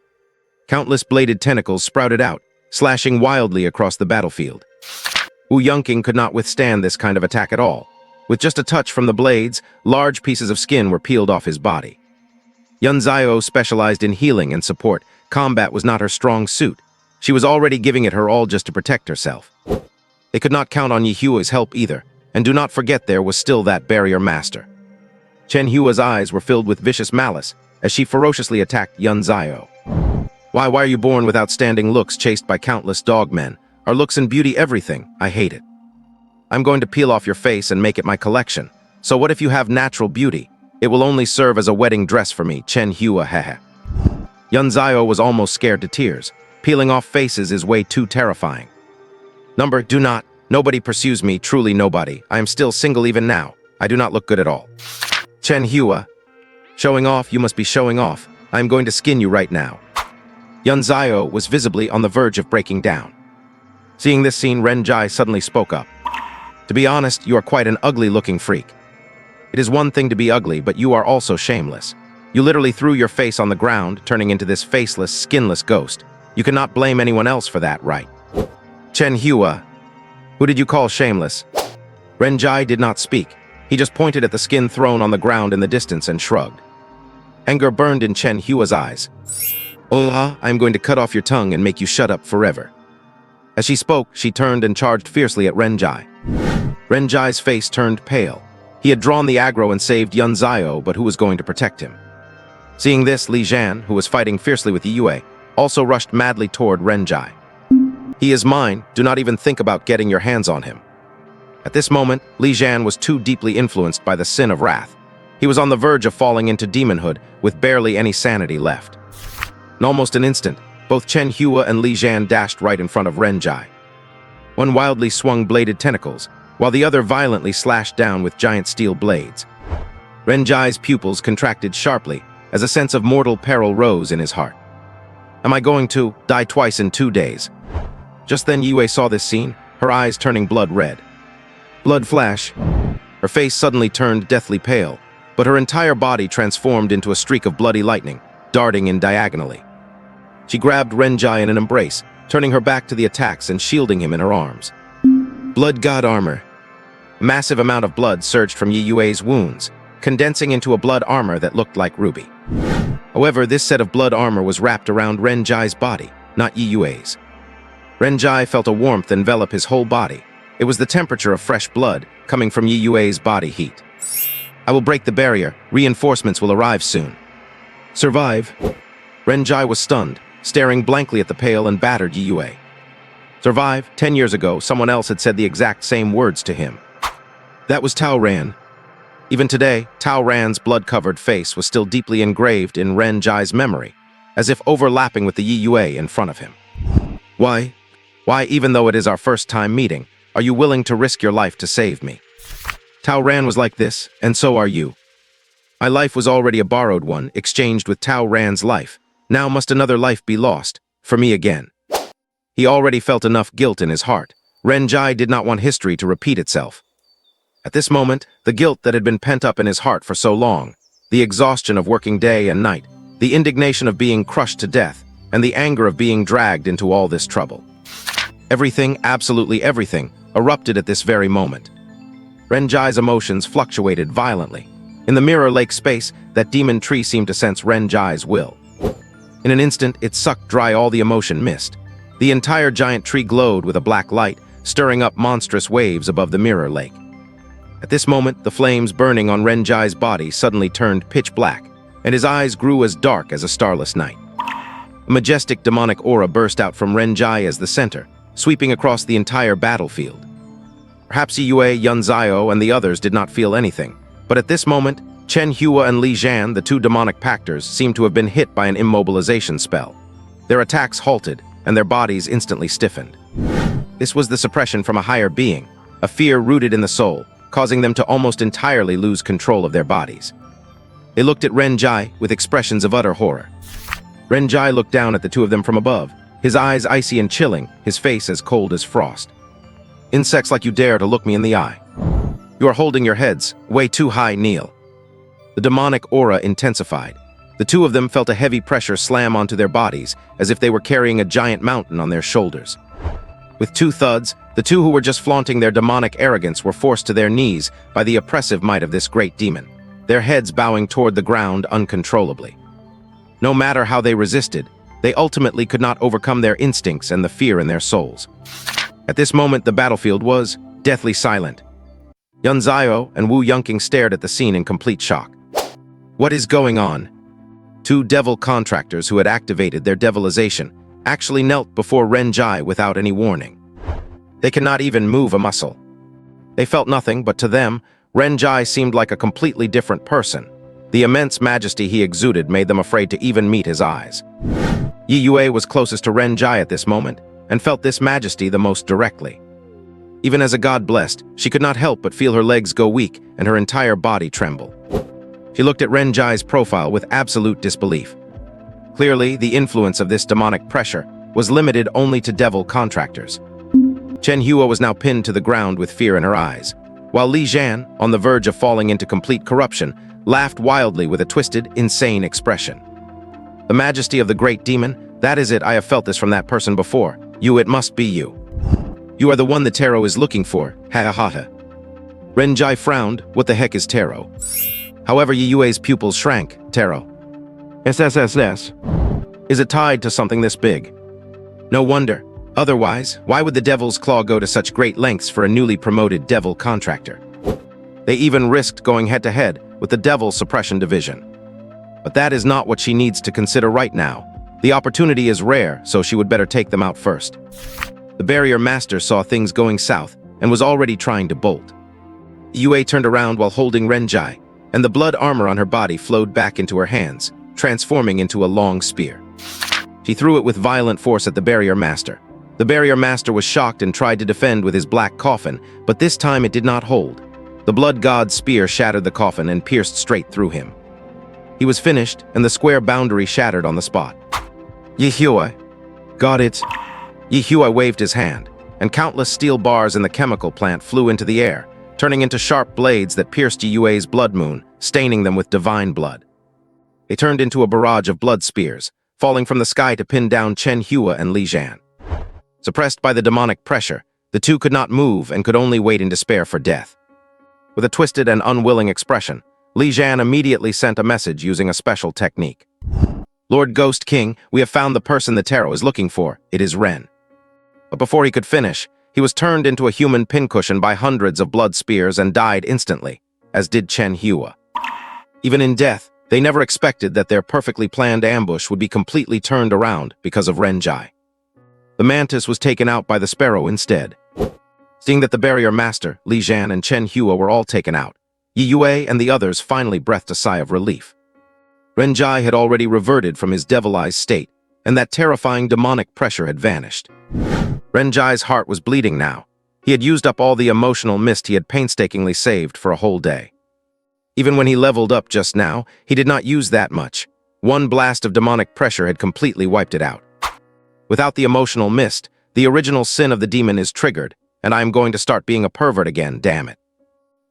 Countless bladed tentacles sprouted out, slashing wildly across the battlefield. Wu Yunqing could not withstand this kind of attack at all. With just a touch from the blades, large pieces of skin were peeled off his body. Yun Zhao specialized in healing and support. Combat was not her strong suit. She was already giving it her all just to protect herself. They could not count on Yi Hua's help either, and do not forget there was still that barrier master. Chen Hua's eyes were filled with vicious malice as she ferociously attacked Yun Zhao. Why are you born with outstanding looks chased by countless dogmen? Are looks and beauty everything? I hate it. I'm going to peel off your face and make it my collection. So what if you have natural beauty? It will only serve as a wedding dress for me, Chen Hua hehe. Yun Zhao was almost scared to tears. Peeling off faces is way too terrifying. Do not. Nobody pursues me, truly nobody. I am still single even now. I do not look good at all. Chen Hua. Showing off, you must be showing off. I am going to skin you right now. Yun Zhao was visibly on the verge of breaking down. Seeing this scene, Ren Jai suddenly spoke up. To be honest, you are quite an ugly-looking freak. It is one thing to be ugly, but you are also shameless. You literally threw your face on the ground, turning into this faceless, skinless ghost. You cannot blame anyone else for that, right? Chen Hua. Who did you call shameless? Ren Jai did not speak. He just pointed at the skin thrown on the ground in the distance and shrugged. Anger burned in Chen Hua's eyes. I am going to cut off your tongue and make you shut up forever. As she spoke, she turned and charged fiercely at Ren Jai. Ren Jai's face turned pale. He had drawn the aggro and saved Yun Zhao, but who was going to protect him? Seeing this, Li Zhan, who was fighting fiercely with Yi Yue, also rushed madly toward Ren Jai. He is mine, do not even think about getting your hands on him. At this moment, Li Zhan was too deeply influenced by the sin of wrath. He was on the verge of falling into demonhood, with barely any sanity left. In almost an instant, both Chen Hua and Li Zhan dashed right in front of Ren Jai. One wildly swung bladed tentacles, while the other violently slashed down with giant steel blades. Ren Jai's pupils contracted sharply as a sense of mortal peril rose in his heart. Am I going to die twice in 2 days? Just then Yue saw this scene, her eyes turning blood red. Blood flash. Her face suddenly turned deathly pale, but her entire body transformed into a streak of bloody lightning, darting in diagonally. She grabbed Ren Jai in an embrace, turning her back to the attacks and shielding him in her arms. Blood God armor. A massive amount of blood surged from Yi Yue's wounds, condensing into a blood armor that looked like ruby. However, this set of blood armor was wrapped around Ren Jai's body, not Yi Yue's. Ren Jai felt a warmth envelop his whole body. It was the temperature of fresh blood coming from Yi Yue's body heat. I will break the barrier. Reinforcements will arrive soon. Survive. Ren Jai was stunned, staring blankly at the pale and battered Yi Yue. Survive? 10 years ago, someone else had said the exact same words to him. That was Tao Ran. Even today, Tao Ran's blood-covered face was still deeply engraved in Ren Jai's memory, as if overlapping with the Yi Yue in front of him. Why, even though it is our first time meeting, are you willing to risk your life to save me? Tao Ran was like this, and so are you. My life was already a borrowed one, exchanged with Tao Ran's life. Now must another life be lost, for me again. He already felt enough guilt in his heart. Ren Jai did not want history to repeat itself. At this moment, the guilt that had been pent up in his heart for so long, the exhaustion of working day and night, the indignation of being crushed to death, and the anger of being dragged into all this trouble. Everything, absolutely everything, erupted at this very moment. Ren Jai's emotions fluctuated violently. In the mirror lake space, that demon tree seemed to sense Ren Jai's will. In an instant, it sucked dry all the emotion mist. The entire giant tree glowed with a black light, stirring up monstrous waves above the mirror lake. At this moment, the flames burning on Ren Jai's body suddenly turned pitch black, and his eyes grew as dark as a starless night. A majestic demonic aura burst out from Ren Jai as the center, sweeping across the entire battlefield. Perhaps Yi Yue, Yun Zhao, and the others did not feel anything, but at this moment, Chen Hua and Li Zhan, the two demonic pactors, seemed to have been hit by an immobilization spell. Their attacks halted, and their bodies instantly stiffened. This was the suppression from a higher being, a fear rooted in the soul, causing them to almost entirely lose control of their bodies. They looked at Ren Jai with expressions of utter horror. Ren Jai looked down at the two of them from above, his eyes icy and chilling, his face as cold as frost. Insects like you dare to look me in the eye. You are holding your heads way too high, kneel. The demonic aura intensified. The two of them felt a heavy pressure slam onto their bodies, as if they were carrying a giant mountain on their shoulders. With two thuds, the two who were just flaunting their demonic arrogance were forced to their knees by the oppressive might of this great demon, their heads bowing toward the ground uncontrollably. No matter how they resisted, they ultimately could not overcome their instincts and the fear in their souls. At this moment, the battlefield was deathly silent. Yun Zio and Wu Yunqing stared at the scene in complete shock. What is going on? Two devil contractors who had activated their devilization actually knelt before Ren Jai without any warning. They could not even move a muscle. They felt nothing, but to them, Ren Jai seemed like a completely different person. The immense majesty he exuded made them afraid to even meet his eyes. Yi Yue was closest to Ren Jai at this moment, and felt this majesty the most directly. Even as a god blessed, she could not help but feel her legs go weak and her entire body tremble. She looked at Ren Jai's profile with absolute disbelief. Clearly, the influence of this demonic pressure was limited only to devil contractors. Chen Hua was now pinned to the ground with fear in her eyes, while Li Zhan, on the verge of falling into complete corruption, laughed wildly with a twisted, insane expression. The majesty of the great demon, that is it, I have felt this from that person before. You, it must be you. You are the one the tarot is looking for, ha ha ha ha. Ren Jai frowned, what the heck is tarot? However, Yi Yue's pupils shrank, tarot. SSSS. Is it tied to something this big? No wonder. Otherwise, why would the Devil's Claw go to such great lengths for a newly promoted devil contractor? They even risked going head-to-head with the Devil Suppression Division. But that is not what she needs to consider right now. The opportunity is rare, so she would better take them out first. The Barrier Master saw things going south and was already trying to bolt. Yue turned around while holding Ren Jai, and the blood armor on her body flowed back into her hands, transforming into a long spear. She threw it with violent force at the Barrier Master. The Barrier Master was shocked and tried to defend with his black coffin, but this time it did not hold. The Blood God's spear shattered the coffin and pierced straight through him. He was finished, and the square boundary shattered on the spot. Yi Hua. Got it. Yi Hua waved his hand, and countless steel bars in the chemical plant flew into the air, turning into sharp blades that pierced Yi Yue's blood moon, staining them with divine blood. They turned into a barrage of blood spears, falling from the sky to pin down Chen Hua and Li Zhan. Suppressed by the demonic pressure, the two could not move and could only wait in despair for death. With a twisted and unwilling expression, Li Zhan immediately sent a message using a special technique. Lord Ghost King, we have found the person the tarot is looking for. It is Ren. But before he could finish, he was turned into a human pincushion by hundreds of blood spears and died instantly, as did Chen Hua. Even in death, they never expected that their perfectly planned ambush would be completely turned around because of Ren Jai. The mantis was taken out by the sparrow instead. Seeing that the Barrier Master, Li Zhan, and Chen Hua were all taken out, Yi Yue and the others finally breathed a sigh of relief. Ren Jai had already reverted from his devilized state, and that terrifying demonic pressure had vanished. Ren Jai's heart was bleeding now. He had used up all the emotional mist he had painstakingly saved for a whole day. Even when he leveled up just now, he did not use that much. One blast of demonic pressure had completely wiped it out. Without the emotional mist, the original sin of the demon is triggered, and I am going to start being a pervert again, damn it.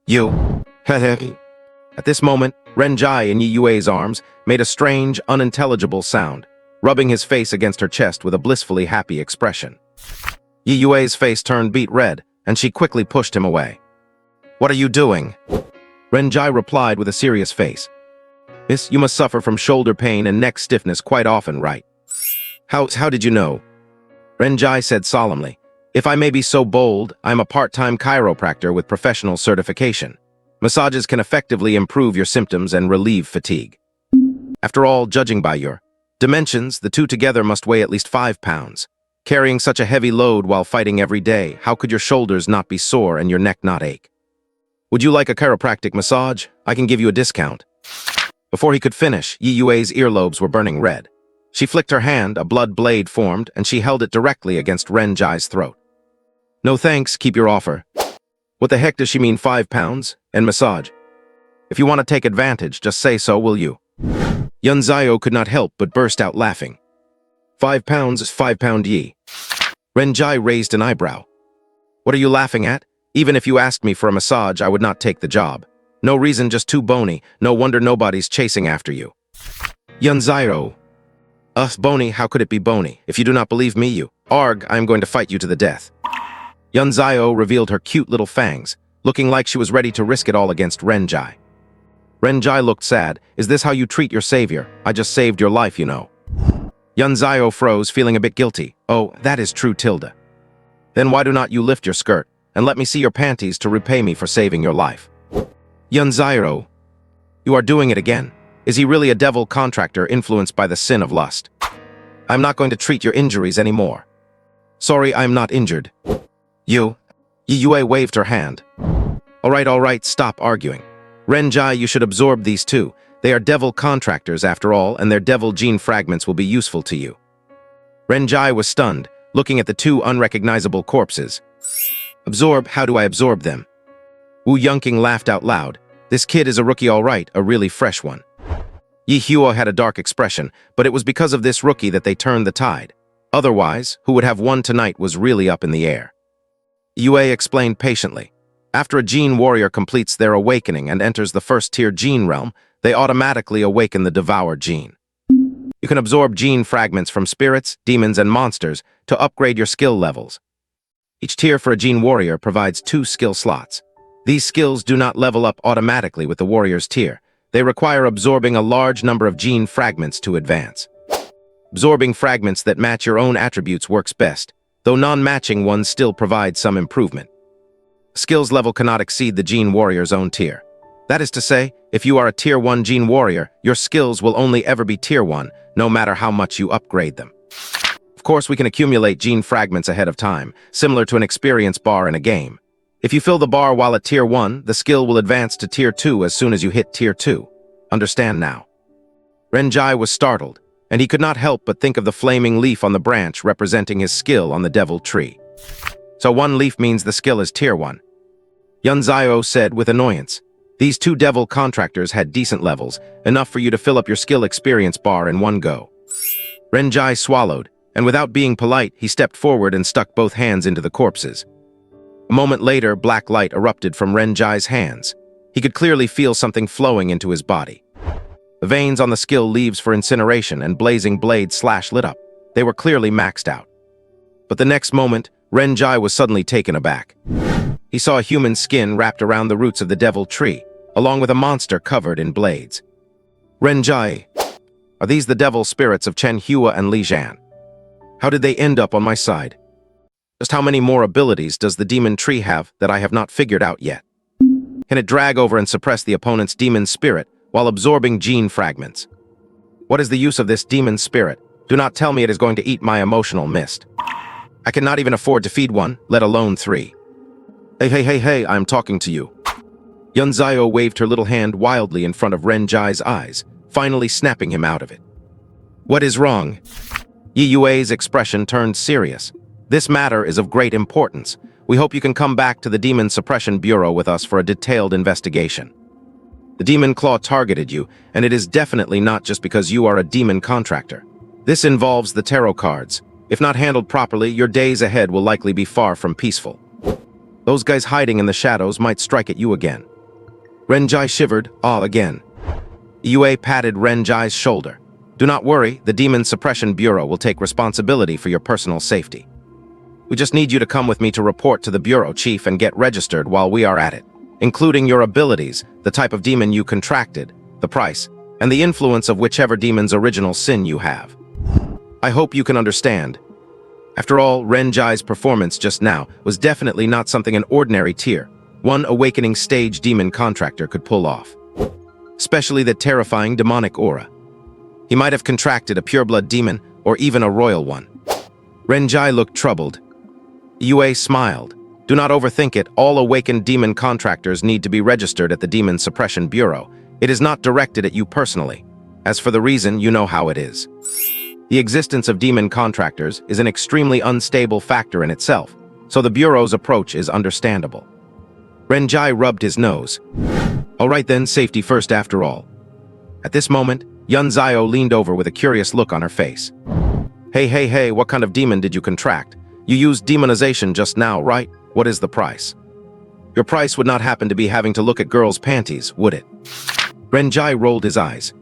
You. At this moment, Ren Jai in Yi Yue's arms made a strange, unintelligible sound, rubbing his face against her chest with a blissfully happy expression. Yi Yue's face turned beet red, and she quickly pushed him away. What are you doing? Ren Jai replied with a serious face. Miss, you must suffer from shoulder pain and neck stiffness quite often, right? How did you know? Ren Jai said solemnly, if I may be so bold, I'm a part-time chiropractor with professional certification. Massages can effectively improve your symptoms and relieve fatigue. After all, judging by your dimensions, the two together must weigh at least 5 pounds. Carrying such a heavy load while fighting every day, how could your shoulders not be sore and your neck not ache? Would you like a chiropractic massage? I can give you a discount. Before he could finish, Yi Yue's earlobes were burning red. She flicked her hand, a blood blade formed, and she held it directly against Ren Jai's throat. No thanks, keep your offer. What the heck does she mean 5 pounds? And massage? If you want to take advantage, just say so, will you? Yun Zio could not help but burst out laughing. 5 pounds is 5 pound Yi. Ren Jai raised an eyebrow. What are you laughing at? Even if you asked me for a massage, I would not take the job. No reason, just too bony. No wonder nobody's chasing after you. Yunzairo. Bony, how could it be bony? If you do not believe me, you. Arg, I am going to fight you to the death. Yunzaio revealed her cute little fangs, looking like she was ready to risk it all against Renjai. Renjai looked sad. Is this how you treat your savior? I just saved your life, you know. Yunzaio froze, feeling a bit guilty. Oh, that is true, Tilda. Then why do not you lift your skirt, and let me see your panties to repay me for saving your life? Yunzairo, you are doing it again. Is he really a devil contractor influenced by the sin of lust? I'm not going to treat your injuries anymore. Sorry, I'm not injured. You. Yue waved her hand. All right, stop arguing. Renjai, you should absorb these two. They are devil contractors after all, and their devil gene fragments will be useful to you. Renjai was stunned, looking at the two unrecognizable corpses. Absorb? How do I absorb them? Wu Yunqing laughed out loud. This kid is a rookie all right, a really fresh one. Yi Hua had a dark expression, but it was because of this rookie that they turned the tide. Otherwise, who would have won tonight was really up in the air. Yue explained patiently. After a gene warrior completes their awakening and enters the first-tier gene realm, they automatically awaken the Devour gene. You can absorb gene fragments from spirits, demons, and monsters to upgrade your skill levels. Each tier for a gene warrior provides 2 skill slots. These skills do not level up automatically with the warrior's tier. They require absorbing a large number of gene fragments to advance. Absorbing fragments that match your own attributes works best, though non-matching ones still provide some improvement. Skills level cannot exceed the gene warrior's own tier. That is to say, if you are a tier 1 gene warrior, your skills will only ever be tier 1, no matter how much you upgrade them. Of course, we can accumulate gene fragments ahead of time, similar to an experience bar in a game. If you fill the bar while at tier 1, the skill will advance to tier 2 as soon as you hit tier 2. Understand now? Renjai was startled, and he could not help but think of the flaming leaf on the branch representing his skill on the devil tree. So 1 leaf means the skill is tier 1. Yunzaio said with annoyance. These 2 devil contractors had decent levels, enough for you to fill up your skill experience bar in one go. Renjai swallowed, and without being polite, he stepped forward and stuck both hands into the corpses. A moment later, black light erupted from Renjai's hands. He could clearly feel something flowing into his body. The veins on the skill leaves for incineration and blazing blades lit up. They were clearly maxed out. But the next moment, Renjai was suddenly taken aback. He saw a human skin wrapped around the roots of the devil tree, along with a monster covered in blades. Renjai, are these the devil spirits of Chen Hua and Li Zhan? How did they end up on my side? Just how many more abilities does the demon tree have that I have not figured out yet? Can it drag over and suppress the opponent's demon spirit while absorbing gene fragments? What is the use of this demon spirit? Do not tell me it is going to eat my emotional mist. I cannot even afford to feed one, let alone 3. Hey, I'm talking to you. Yunzaio waved her little hand wildly in front of Renjai's eyes, finally snapping him out of it. What is wrong? Yi Yue's expression turned serious. This matter is of great importance. We hope you can come back to the Demon Suppression Bureau with us for a detailed investigation. The Demon Claw targeted you, and it is definitely not just because you are a demon contractor. This involves the tarot cards. If not handled properly, your days ahead will likely be far from peaceful. Those guys hiding in the shadows might strike at you again. Renjai shivered, again. Yue patted Renjai's shoulder. Do not worry, the Demon Suppression Bureau will take responsibility for your personal safety. We just need you to come with me to report to the Bureau Chief and get registered while we are at it, including your abilities, the type of demon you contracted, the price, and the influence of whichever demon's original sin you have. I hope you can understand. After all, Renjai's performance just now was definitely not something an ordinary tier 1 awakening stage demon contractor could pull off. Especially that terrifying demonic aura. He might have contracted a pureblood demon or even a royal one. Renjai looked troubled. Yue smiled. Do not overthink it. All awakened demon contractors need to be registered at the Demon Suppression Bureau. It is not directed at you personally. As for the reason, you know how it is. The existence of demon contractors is an extremely unstable factor in itself, so the Bureau's approach is understandable. Renjai rubbed his nose. All right then, safety first after all. At this moment, Yunzaio leaned over with a curious look on her face. Hey, what kind of demon did you contract? You used demonization just now, right? What is the price? Your price would not happen to be having to look at girls' panties, would it? Renjai rolled his eyes.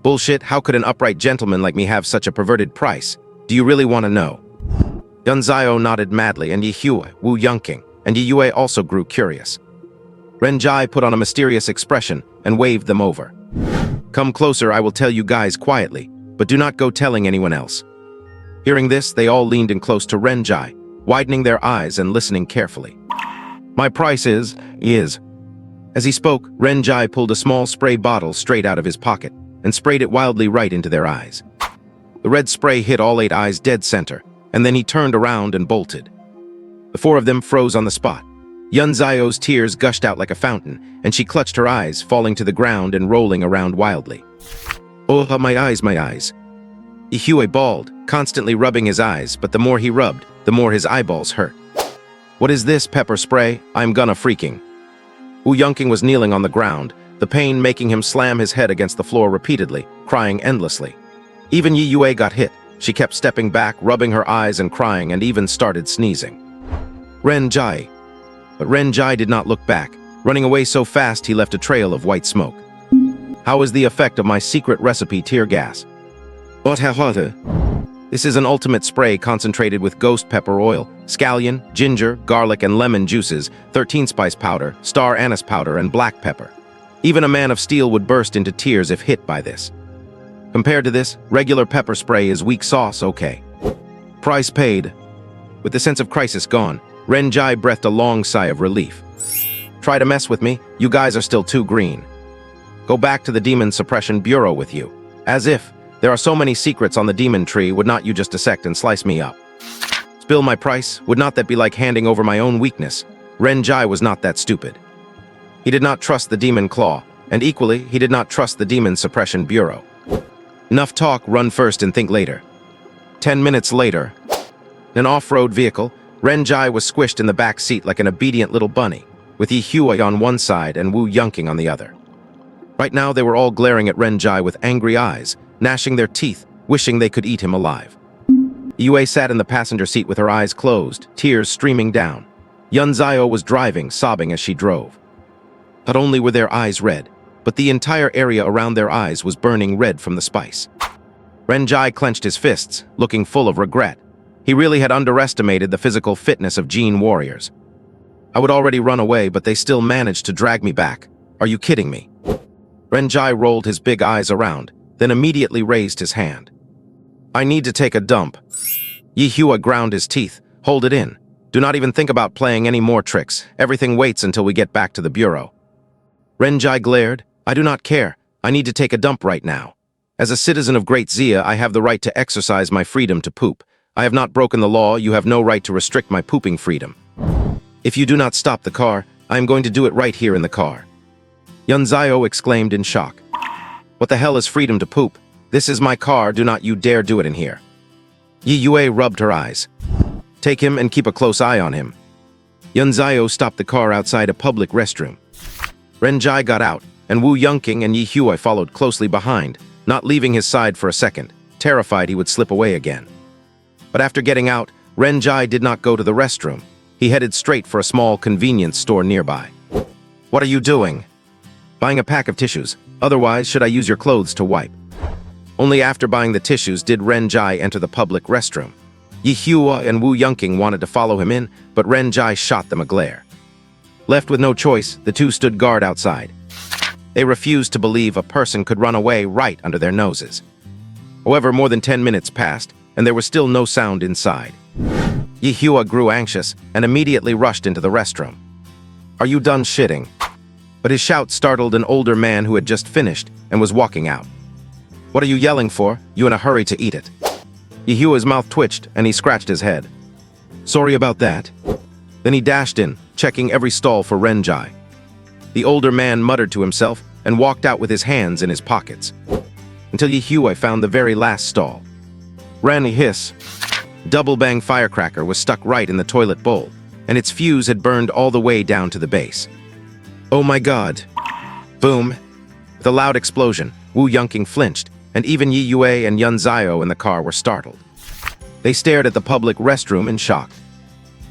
Bullshit, how could an upright gentleman like me have such a perverted price? Do you really want to know? Yunzio nodded madly, and Yihue, Wu Yunking, and Yiyue also grew curious. Renjai put on a mysterious expression and waved them over. Come closer, I will tell you guys quietly, but do not go telling anyone else. Hearing this, they all leaned in close to Renjai, widening their eyes and listening carefully. My price is. As he spoke, Renjai pulled a small spray bottle straight out of his pocket and sprayed it wildly right into their eyes. The red spray hit all 8 eyes dead center, and then he turned around and bolted. The 4 of them froze on the spot. Yunzio's tears gushed out like a fountain, and she clutched her eyes, falling to the ground and rolling around wildly. Oh, my eyes, my eyes. Yihue bawled, constantly rubbing his eyes, but the more he rubbed, the more his eyeballs hurt. What is this pepper spray? I'm gonna freaking. Wu Yunking was kneeling on the ground, the pain making him slam his head against the floor repeatedly, crying endlessly. Even Yiyue got hit. She kept stepping back, rubbing her eyes and crying, and even started sneezing. Renjai. But Renjai did not look back. Running away so fast, he left a trail of white smoke. How is the effect of my secret recipe tear gas? This is an ultimate spray concentrated with ghost pepper oil, scallion, ginger, garlic, and lemon juices, 13-spice powder, star anise powder, and black pepper. Even a man of steel would burst into tears if hit by this. Compared to this, regular pepper spray is weak sauce, okay. Price paid. With the sense of crisis gone, Renjai breathed a long sigh of relief. Try to mess with me, you guys are still too green. Go back to the Demon Suppression Bureau with you. As if, there are so many secrets on the demon tree, would not you just dissect and slice me up? Spill my price, would not that be like handing over my own weakness? Renjai was not that stupid. He did not trust the Demon Claw, and equally, he did not trust the Demon Suppression Bureau. Enough talk, run first and think later. 10 minutes later, in an off-road vehicle, Renjai was squished in the back seat like an obedient little bunny, with Yihue on one side and Wu Yunking on the other. Right now, they were all glaring at Renjai with angry eyes, gnashing their teeth, wishing they could eat him alive. Yue sat in the passenger seat with her eyes closed, tears streaming down. Yunzio was driving, sobbing as she drove. Not only were their eyes red, but the entire area around their eyes was burning red from the spice. Renjai clenched his fists, looking full of regret. He really had underestimated the physical fitness of Gene warriors. I would already run away, but they still managed to drag me back. Are you kidding me? Renjai rolled his big eyes around, then immediately raised his hand. I need to take a dump. Yihue ground his teeth. Hold it in. Do not even think about playing any more tricks. Everything waits until we get back to the bureau. Renjai glared. I do not care. I need to take a dump right now. As a citizen of Great Zia, I have the right to exercise my freedom to poop. I have not broken the law. You have no right to restrict my pooping freedom. If you do not stop the car, I am going to do it right here in the car. Yunzio exclaimed in shock. What the hell is freedom to poop? This is my car. Do not you dare do it in here. Yiyue rubbed her eyes. Take him and keep a close eye on him. Yunzio stopped the car outside a public restroom. Renjai got out, and Wu Yunking and Yihue followed closely behind, not leaving his side for a second, terrified he would slip away again. But after getting out, Renjai did not go to the restroom. He headed straight for a small convenience store nearby. What are you doing? Buying a pack of tissues. Otherwise, should I use your clothes to wipe? Only after buying the tissues did Renjai enter the public restroom. Yihue and Wu Yunking wanted to follow him in, but Renjai shot them a glare. Left with no choice, the two stood guard outside. They refused to believe a person could run away right under their noses. However, more than 10 minutes passed, and there was still no sound inside. Yihue grew anxious and immediately rushed into the restroom. Are you done shitting? But his shout startled an older man who had just finished and was walking out. What are you yelling for? You in a hurry to eat it? Yihue's mouth twitched and he scratched his head. Sorry about that. Then he dashed in, checking every stall for Renjai. The older man muttered to himself and walked out with his hands in his pockets, until Yihue found the very last stall. Ran a hiss. Double bang firecracker was stuck right in the toilet bowl, and its fuse had burned all the way down to the base. Oh my god. Boom. With a loud explosion, Wu Yunking flinched, and even Yiyue and Yunzio in the car were startled. They stared at the public restroom in shock.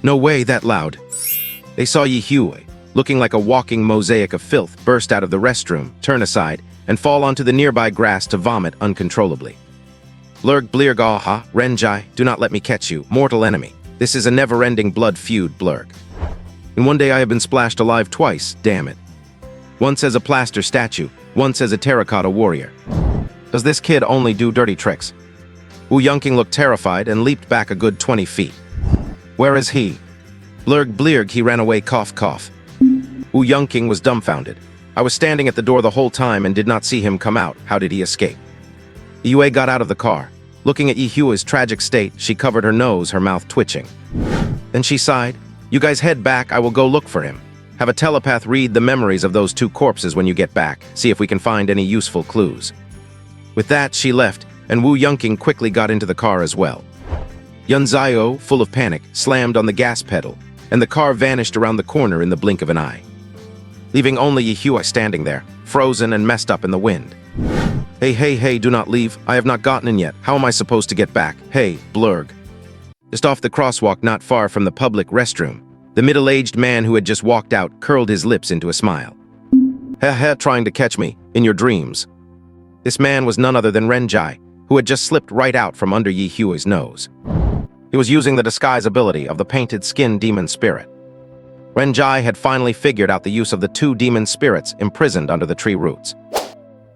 No way that loud. They saw Yihue, looking like a walking mosaic of filth, burst out of the restroom, turn aside, and fall onto the nearby grass to vomit uncontrollably. Blurg blirg aha, Renjai, do not let me catch you, mortal enemy. This is a never-ending blood feud, Blurg. In one day I have been splashed alive twice, damn it. Once as a plaster statue, once as a terracotta warrior. Does this kid only do dirty tricks? Wu Yunking looked terrified and leaped back a good 20 feet. Where is he? Blurg blirg, he ran away, cough cough. Wu Yunking was dumbfounded. I was standing at the door the whole time and did not see him come out. How did he escape? Yue got out of the car. Looking at Yihua's tragic state, she covered her nose, her mouth twitching. Then she sighed. You guys head back, I will go look for him. Have a telepath read the memories of those two corpses when you get back, see if we can find any useful clues. With that, she left, and Wu Yunking quickly got into the car as well. Yun Zio, full of panic, slammed on the gas pedal, and the car vanished around the corner in the blink of an eye, leaving only Yihua standing there, frozen and messed up in the wind. Hey, do not leave. I have not gotten in yet. How am I supposed to get back? Hey, Blurg. Just off the crosswalk not far from the public restroom, the middle-aged man who had just walked out curled his lips into a smile. Trying to catch me, in your dreams. This man was none other than Renjai, who had just slipped right out from under Yihua's nose. He was using the disguise ability of the painted skin demon spirit. Renjai had finally figured out the use of the two demon spirits imprisoned under the tree roots.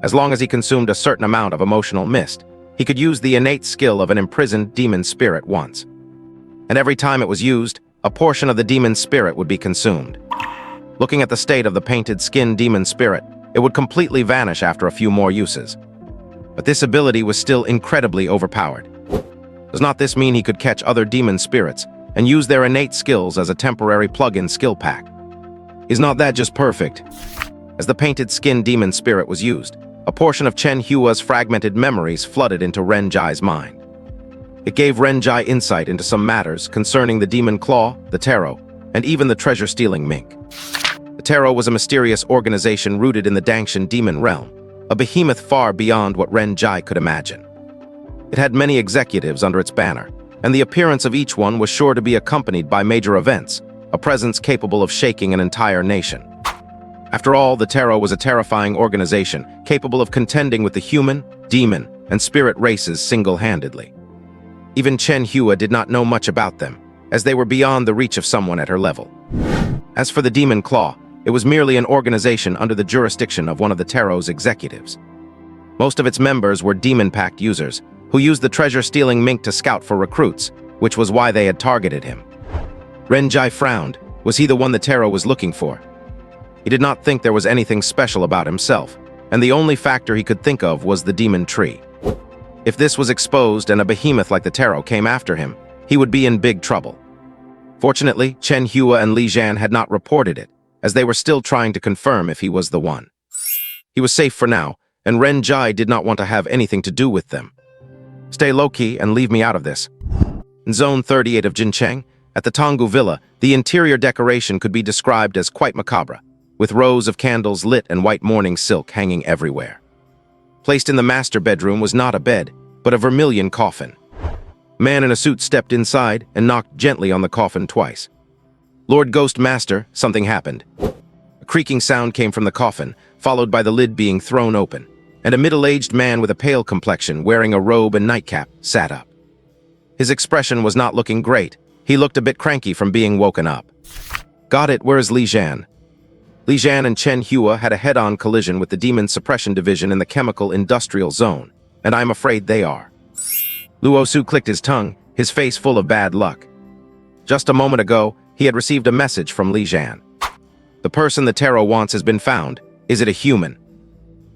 As long as he consumed a certain amount of emotional mist, he could use the innate skill of an imprisoned demon spirit once. And every time it was used, a portion of the demon spirit would be consumed. Looking at the state of the painted skin demon spirit, it would completely vanish after a few more uses. But this ability was still incredibly overpowered. Does not this mean he could catch other demon spirits and use their innate skills as a temporary plug-in skill pack? Is not that just perfect? As the painted skin demon spirit was used, a portion of Chen Hua's fragmented memories flooded into Renjai's mind. It gave Renjai insight into some matters concerning the demon claw, the tarot, and even the treasure-stealing mink. The tarot was a mysterious organization rooted in the Dangshan demon realm, a behemoth far beyond what Renjai could imagine. It had many executives under its banner, and the appearance of each one was sure to be accompanied by major events, a presence capable of shaking an entire nation. After all, the tarot was a terrifying organization capable of contending with the human, demon, and spirit races single-handedly. Even Chen Hua did not know much about them, as they were beyond the reach of someone at her level. As for the Demon Claw, it was merely an organization under the jurisdiction of one of the tarot's executives. Most of its members were Demon Pact users, who used the treasure-stealing mink to scout for recruits, which was why they had targeted him. Renjai frowned. Was he the one the tarot was looking for? He did not think there was anything special about himself, and the only factor he could think of was the demon tree. If this was exposed and a behemoth like the tarot came after him, he would be in big trouble. Fortunately, Chen Hua and Li Zhan had not reported it, as they were still trying to confirm if he was the one. He was safe for now, and Renjai did not want to have anything to do with them. Stay low-key and leave me out of this. In Zone 38 of Jincheng, at the Tonggu Villa, the interior decoration could be described as quite macabre, with rows of candles lit and white mourning silk hanging everywhere. Placed in the master bedroom was not a bed, but a vermilion coffin. A man in a suit stepped inside and knocked gently on the coffin twice. Lord Ghost Master, something happened. A creaking sound came from the coffin, followed by the lid being thrown open, and a middle-aged man with a pale complexion wearing a robe and nightcap sat up. His expression was not looking great. He looked a bit cranky from being woken up. Got it, where is Li Zhan? Li Zhan and Chen Hua had a head-on collision with the Demon Suppression Division in the Chemical Industrial Zone, and I'm afraid they are. Luo Su clicked his tongue, his face full of bad luck. Just a moment ago, he had received a message from Li Zhan. The person the tarot wants has been found. Is it a human?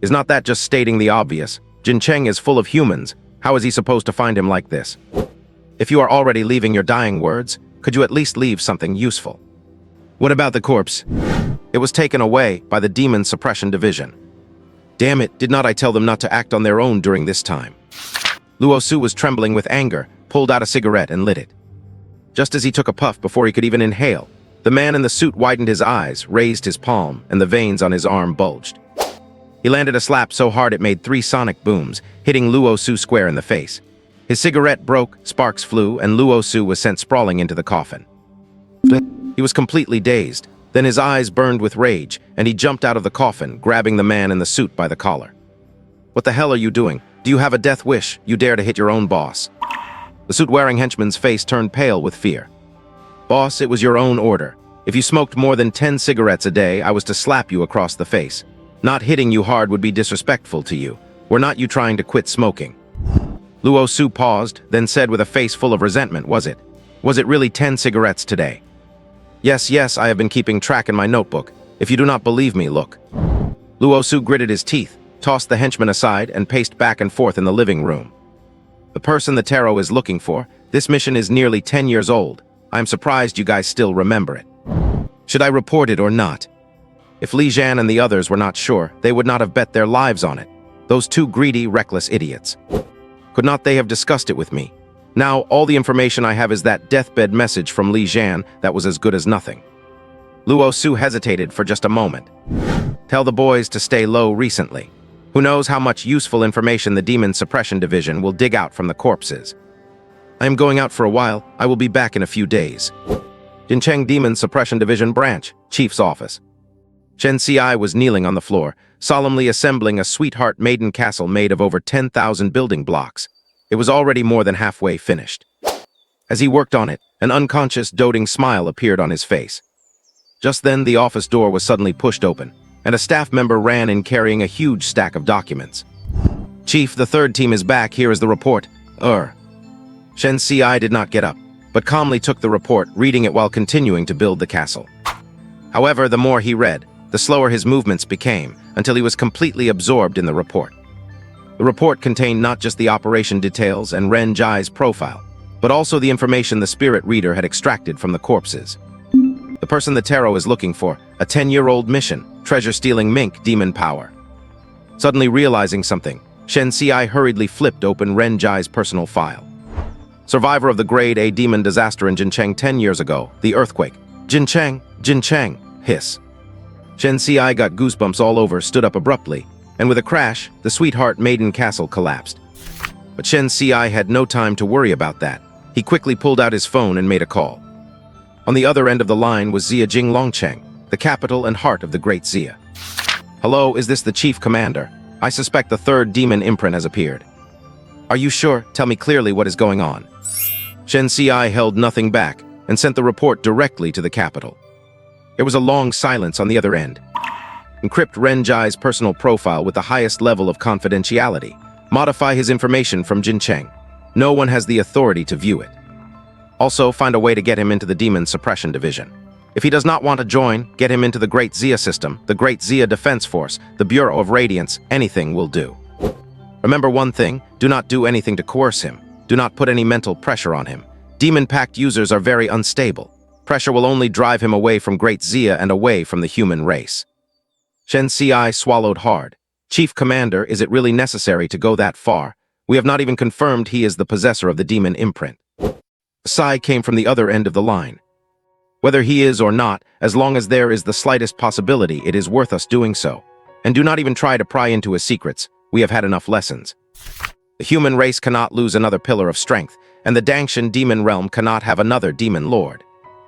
Is not that just stating the obvious? Jincheng is full of humans. How is he supposed to find him like this? If you are already leaving your dying words, could you at least leave something useful? What about the corpse? It was taken away by the Demon Suppression Division. Damn it, did not I tell them not to act on their own during this time? Luo Su was trembling with anger, pulled out a cigarette and lit it. Just as he took a puff before he could even inhale, the man in the suit widened his eyes, raised his palm, and the veins on his arm bulged. He landed a slap so hard it made 3 sonic booms, hitting Luo Su square in the face. His cigarette broke, sparks flew, and Luo Su was sent sprawling into the coffin. He was completely dazed, Then his eyes burned with rage, and he jumped out of the coffin, grabbing the man in the suit by the collar. "What the hell are you doing? Do you have a death wish? You dare to hit your own boss?" The suit-wearing henchman's face turned pale with fear. "Boss, it was your own order. If you smoked more than 10 cigarettes a day, I was to slap you across the face. Not hitting you hard would be disrespectful to you. Were not you trying to quit smoking?" Luo Su paused, then said with a face full of resentment, Was it really 10 cigarettes today?" Yes, I have been keeping track in my notebook. If you do not believe me, look." Luo Su gritted his teeth, tossed the henchman aside, and paced back and forth in the living room. "The person the tarot is looking for, this mission is nearly 10 years old. I'm surprised you guys still remember it. Should I report it or not?" If Li Jian and the others were not sure, they would not have bet their lives on it. Those two greedy, reckless idiots. Could not they have discussed it with me? Now, all the information I have is that deathbed message from Li Jian that was as good as nothing. Luo Su hesitated for just a moment. "Tell the boys to stay low recently. Who knows how much useful information the Demon Suppression Division will dig out from the corpses. I am going out for a while. I will be back in a few days." Jincheng Demon Suppression Division Branch, Chief's Office. Shen Ci was kneeling on the floor, solemnly assembling a sweetheart maiden castle made of over 10,000 building blocks. It was already more than halfway finished. As he worked on it, an unconscious, doting smile appeared on his face. Just then, the office door was suddenly pushed open, and a staff member ran in carrying a huge stack of documents. "Chief, the third team is back. Here is the report." Shen Ci did not get up, but calmly took the report, reading it while continuing to build the castle. However, the more he read, the slower his movements became, until he was completely absorbed in the report. The report contained not just the operation details and Ren Jai's profile, but also the information the spirit reader had extracted from the corpses. The person the tarot is looking for, a 10-year-old mission, treasure-stealing mink demon power. Suddenly realizing something, Shen Ci hurriedly flipped open Ren Jai's personal file. Survivor of the Grade A demon disaster in Jincheng 10 years ago, the earthquake. Jincheng, hiss. Shen Ci got goosebumps all over, stood up abruptly, and with a crash, the sweetheart maiden castle collapsed. But Shen Ci had no time to worry about that. He quickly pulled out his phone and made a call. On the other end of the line was Xia Jing Longcheng, the capital and heart of the Great Xia. "Hello, is this the chief commander? I suspect the third demon imprint has appeared." "Are you sure? Tell me clearly what is going on." Shen Ci held nothing back and sent the report directly to the capital. There was a long silence on the other end. Encrypt Ren Jai's personal profile with the highest level of confidentiality. Modify his information from Jincheng. No one has the authority to view it. Also, find a way to get him into the Demon Suppression Division. If he does not want to join, get him into the Great Xia system, the Great Xia Defense Force, the Bureau of Radiance. Anything will do. Remember one thing, do not do anything to coerce him. Do not put any mental pressure on him. Demon Pact users are very unstable. Pressure will only drive him away from Great Xia and away from the human race. Shen Ci swallowed hard. "Chief Commander, is it really necessary to go that far? We have not even confirmed he is the possessor of the demon imprint." A sigh came from the other end of the line. "Whether he is or not, as long as there is the slightest possibility, it is worth us doing so. And do not even try to pry into his secrets. We have had enough lessons. The human race cannot lose another pillar of strength, and the Dangshan demon realm cannot have another demon lord.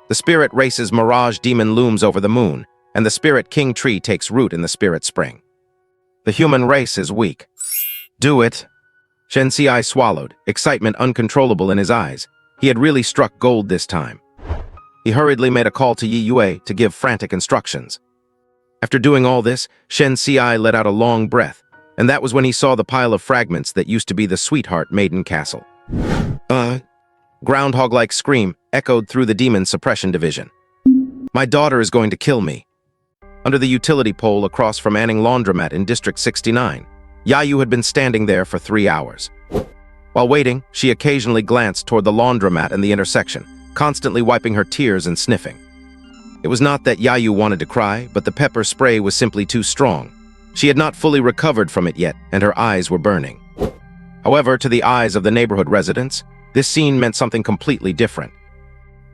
The spirit race's mirage demon looms over the moon, and the spirit king tree takes root in the spirit spring. The human race is weak. Do it." Shen Ci swallowed, excitement uncontrollable in his eyes. He had really struck gold this time. He hurriedly made a call to Yi Yue to give frantic instructions. After doing all this, Shen Ci let out a long breath, and that was when he saw the pile of fragments that used to be the sweetheart maiden castle. Groundhog-like scream echoed through the Demon Suppression Division. "My daughter is going to kill me." Under the utility pole across from Anning Laundromat in District 69, Yayu had been standing there for 3 hours. While waiting, she occasionally glanced toward the laundromat and the intersection, constantly wiping her tears and sniffing. It was not that Yayu wanted to cry, but the pepper spray was simply too strong. She had not fully recovered from it yet, and her eyes were burning. However, to the eyes of the neighborhood residents, this scene meant something completely different.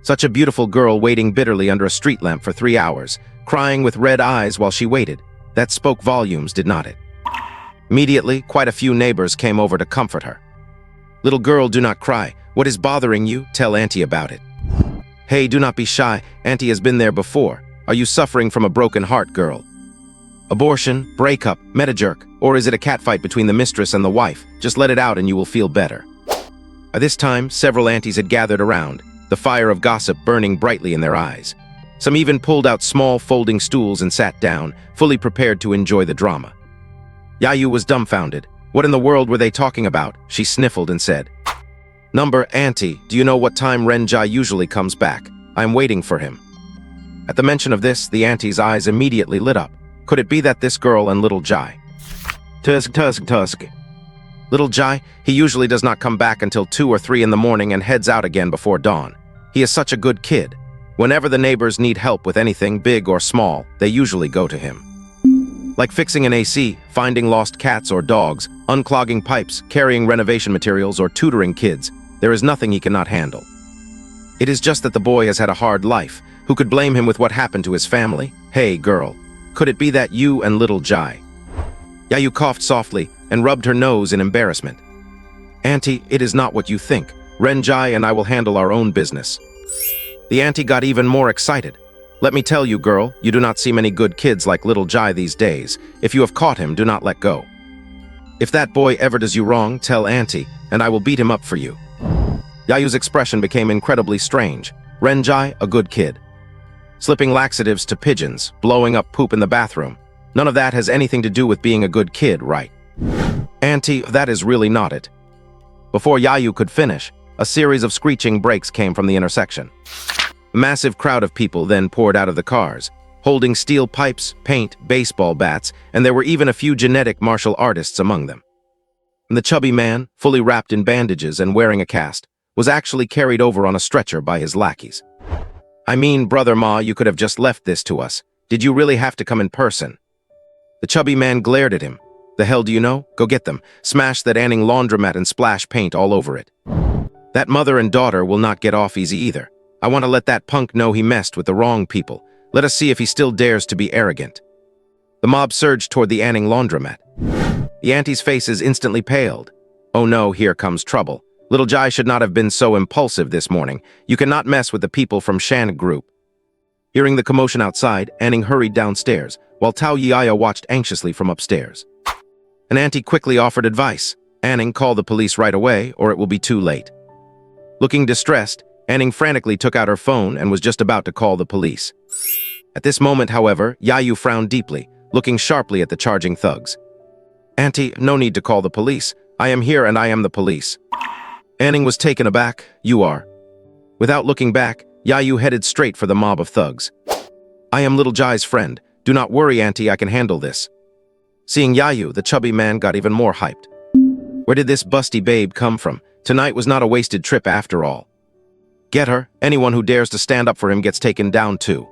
Such a beautiful girl waiting bitterly under a street lamp for 3 hours, crying with red eyes while she waited, that spoke volumes, did not it? Immediately, quite a few neighbors came over to comfort her. "Little girl, do not cry. What is bothering you? Tell Auntie about it." "Hey, do not be shy. Auntie has been there before. Are you suffering from a broken heart, girl? Abortion, breakup, metajerk, or is it a catfight between the mistress and the wife? Just let it out and you will feel better. By this time, several aunties had gathered around, the fire of gossip burning brightly in their eyes. Some even pulled out small folding stools and sat down, fully prepared to enjoy the drama. Yayu was dumbfounded. What in the world were they talking about? She sniffled and said, "Number, Auntie, do you know what time Renjai usually comes back? I'm waiting for him." At the mention of this, the auntie's eyes immediately lit up. Could it be that this girl and little Jai? Tusk. Little Jai, he usually does not come back until 2 or 3 in the morning and heads out again before dawn. He is such a good kid. Whenever the neighbors need help with anything big or small, they usually go to him. Like fixing an AC, finding lost cats or dogs, unclogging pipes, carrying renovation materials, or tutoring kids, there is nothing he cannot handle. It is just that the boy has had a hard life. Who could blame him with what happened to his family? Hey, girl, could it be that you and little Jai? Yayu coughed softly and rubbed her nose in embarrassment. Auntie, it is not what you think. Renjai and I will handle our own business. The auntie got even more excited. Let me tell you, girl, you do not see many good kids like little Jai these days. If you have caught him, do not let go. If that boy ever does you wrong, tell auntie, and I will beat him up for you. Yayu's expression became incredibly strange. Renjai, a good kid. Slipping laxatives to pigeons, blowing up poop in the bathroom. None of that has anything to do with being a good kid, right? Auntie, that is really not it. Before Yayu could finish, a series of screeching brakes came from the intersection. A massive crowd of people then poured out of the cars, holding steel pipes, paint, baseball bats, and there were even a few genetic martial artists among them. And the chubby man, fully wrapped in bandages and wearing a cast, was actually carried over on a stretcher by his lackeys. I mean, Brother Ma, you could have just left this to us. Did you really have to come in person? The chubby man glared at him. The hell do you know? Go get them. Smash that Anning laundromat and splash paint all over it. That mother and daughter will not get off easy either. I want to let that punk know he messed with the wrong people. Let us see if he still dares to be arrogant. The mob surged toward the Anning laundromat. The aunties' faces instantly paled. Oh no, here comes trouble. Little Jai should not have been so impulsive this morning. You cannot mess with the people from Shan Group. Hearing the commotion outside, Anning hurried downstairs, while Tao Yiaya watched anxiously from upstairs. An auntie quickly offered advice. Anning, call the police right away, or it will be too late. Looking distressed, Anning frantically took out her phone and was just about to call the police. At this moment, however, Yayu frowned deeply, looking sharply at the charging thugs. Auntie, no need to call the police. I am here and I am the police. Anning was taken aback. You are. Without looking back, Yayu headed straight for the mob of thugs. I am little Jai's friend. Do not worry, Auntie, I can handle this. Seeing Yayu, the chubby man got even more hyped. Where did this busty babe come from? Tonight was not a wasted trip after all. Get her. Anyone who dares to stand up for him gets taken down too.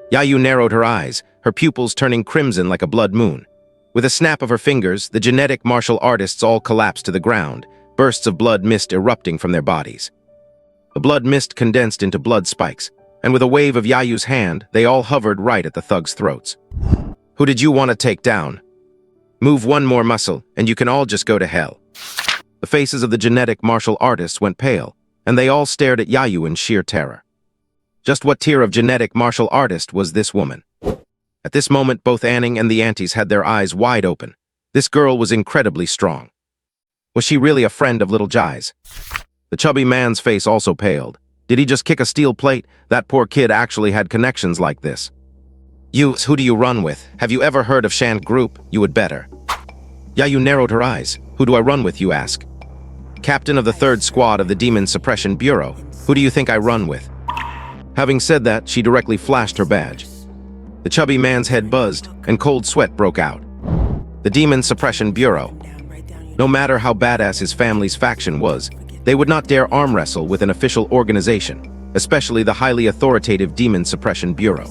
Yayu narrowed her eyes, her pupils turning crimson like a blood moon. With a snap of her fingers, the genetic martial artists all collapsed to the ground, bursts of blood mist erupting from their bodies. The blood mist condensed into blood spikes, and with a wave of Yayu's hand, they all hovered right at the thugs' throats. Who did you want to take down? Move one more muscle, and you can all just go to hell. The faces of the genetic martial artists went pale, and they all stared at Yayu in sheer terror. Just what tier of genetic martial artist was this woman? At this moment, both Anning and the aunties had their eyes wide open. This girl was incredibly strong. Was she really a friend of little Jai's? The chubby man's face also paled. Did he just kick a steel plate? That poor kid actually had connections like this. You, who do you run with? Have you ever heard of Shan Group? You would better. Yayu narrowed her eyes. Who do I run with, you ask? Captain of the 3rd Squad of the Demon Suppression Bureau. Who do you think I run with? Having said that, she directly flashed her badge. The chubby man's head buzzed, and cold sweat broke out. The Demon Suppression Bureau. No matter how badass his family's faction was, they would not dare arm wrestle with an official organization, especially the highly authoritative Demon Suppression Bureau.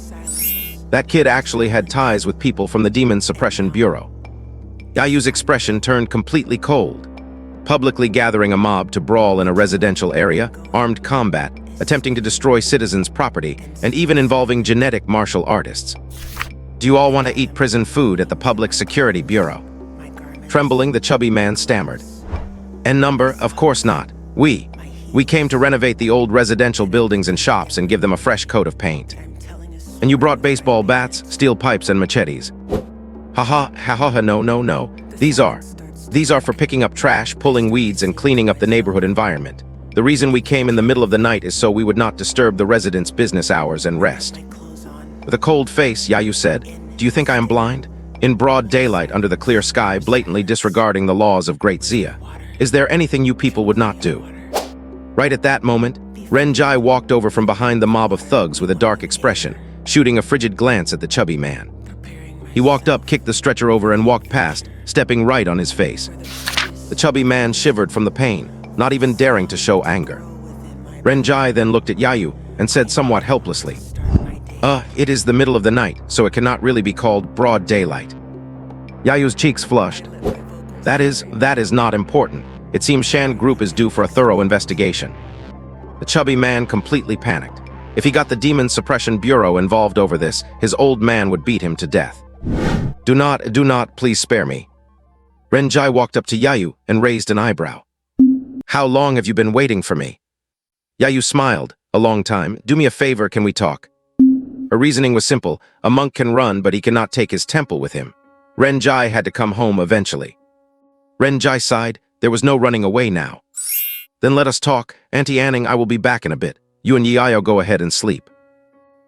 That kid actually had ties with people from the Demon Suppression Bureau. Yayu's expression turned completely cold. Publicly gathering a mob to brawl in a residential area, armed combat, attempting to destroy citizens' property, and even involving genetic martial artists. Do you all want to eat prison food at the Public Security Bureau? Trembling, the chubby man stammered. And number, of course not. We came to renovate the old residential buildings and shops and give them a fresh coat of paint. And you brought baseball bats, steel pipes, and machetes. Ha ha, no. These are for picking up trash, pulling weeds, and cleaning up the neighborhood environment. The reason we came in the middle of the night is so we would not disturb the residents' business hours and rest. With a cold face, Yayu said, "Do you think I am blind? In broad daylight under the clear sky, blatantly disregarding the laws of Great Zia. Is there anything you people would not do?" Right at that moment, Renjai walked over from behind the mob of thugs with a dark expression, shooting a frigid glance at the chubby man. He walked up, kicked the stretcher over, and walked past, stepping right on his face. The chubby man shivered from the pain, not even daring to show anger. Renjai then looked at Yayu and said somewhat helplessly, It is the middle of the night, so it cannot really be called broad daylight." Yayu's cheeks flushed. That is not important. It seems Shan Group is due for a thorough investigation." The chubby man completely panicked. If he got the Demon Suppression Bureau involved over this, his old man would beat him to death. Do not, please spare me." Renjai walked up to Yayu and raised an eyebrow. "How long have you been waiting for me?" Yayu smiled. "A long time. Do me a favor, can we talk?" Her reasoning was simple. A monk can run, but he cannot take his temple with him. Renjai had to come home eventually. Renjai sighed. There was no running away now. "Then let us talk. Auntie Anning, I will be back in a bit. You and Yayo go ahead and sleep."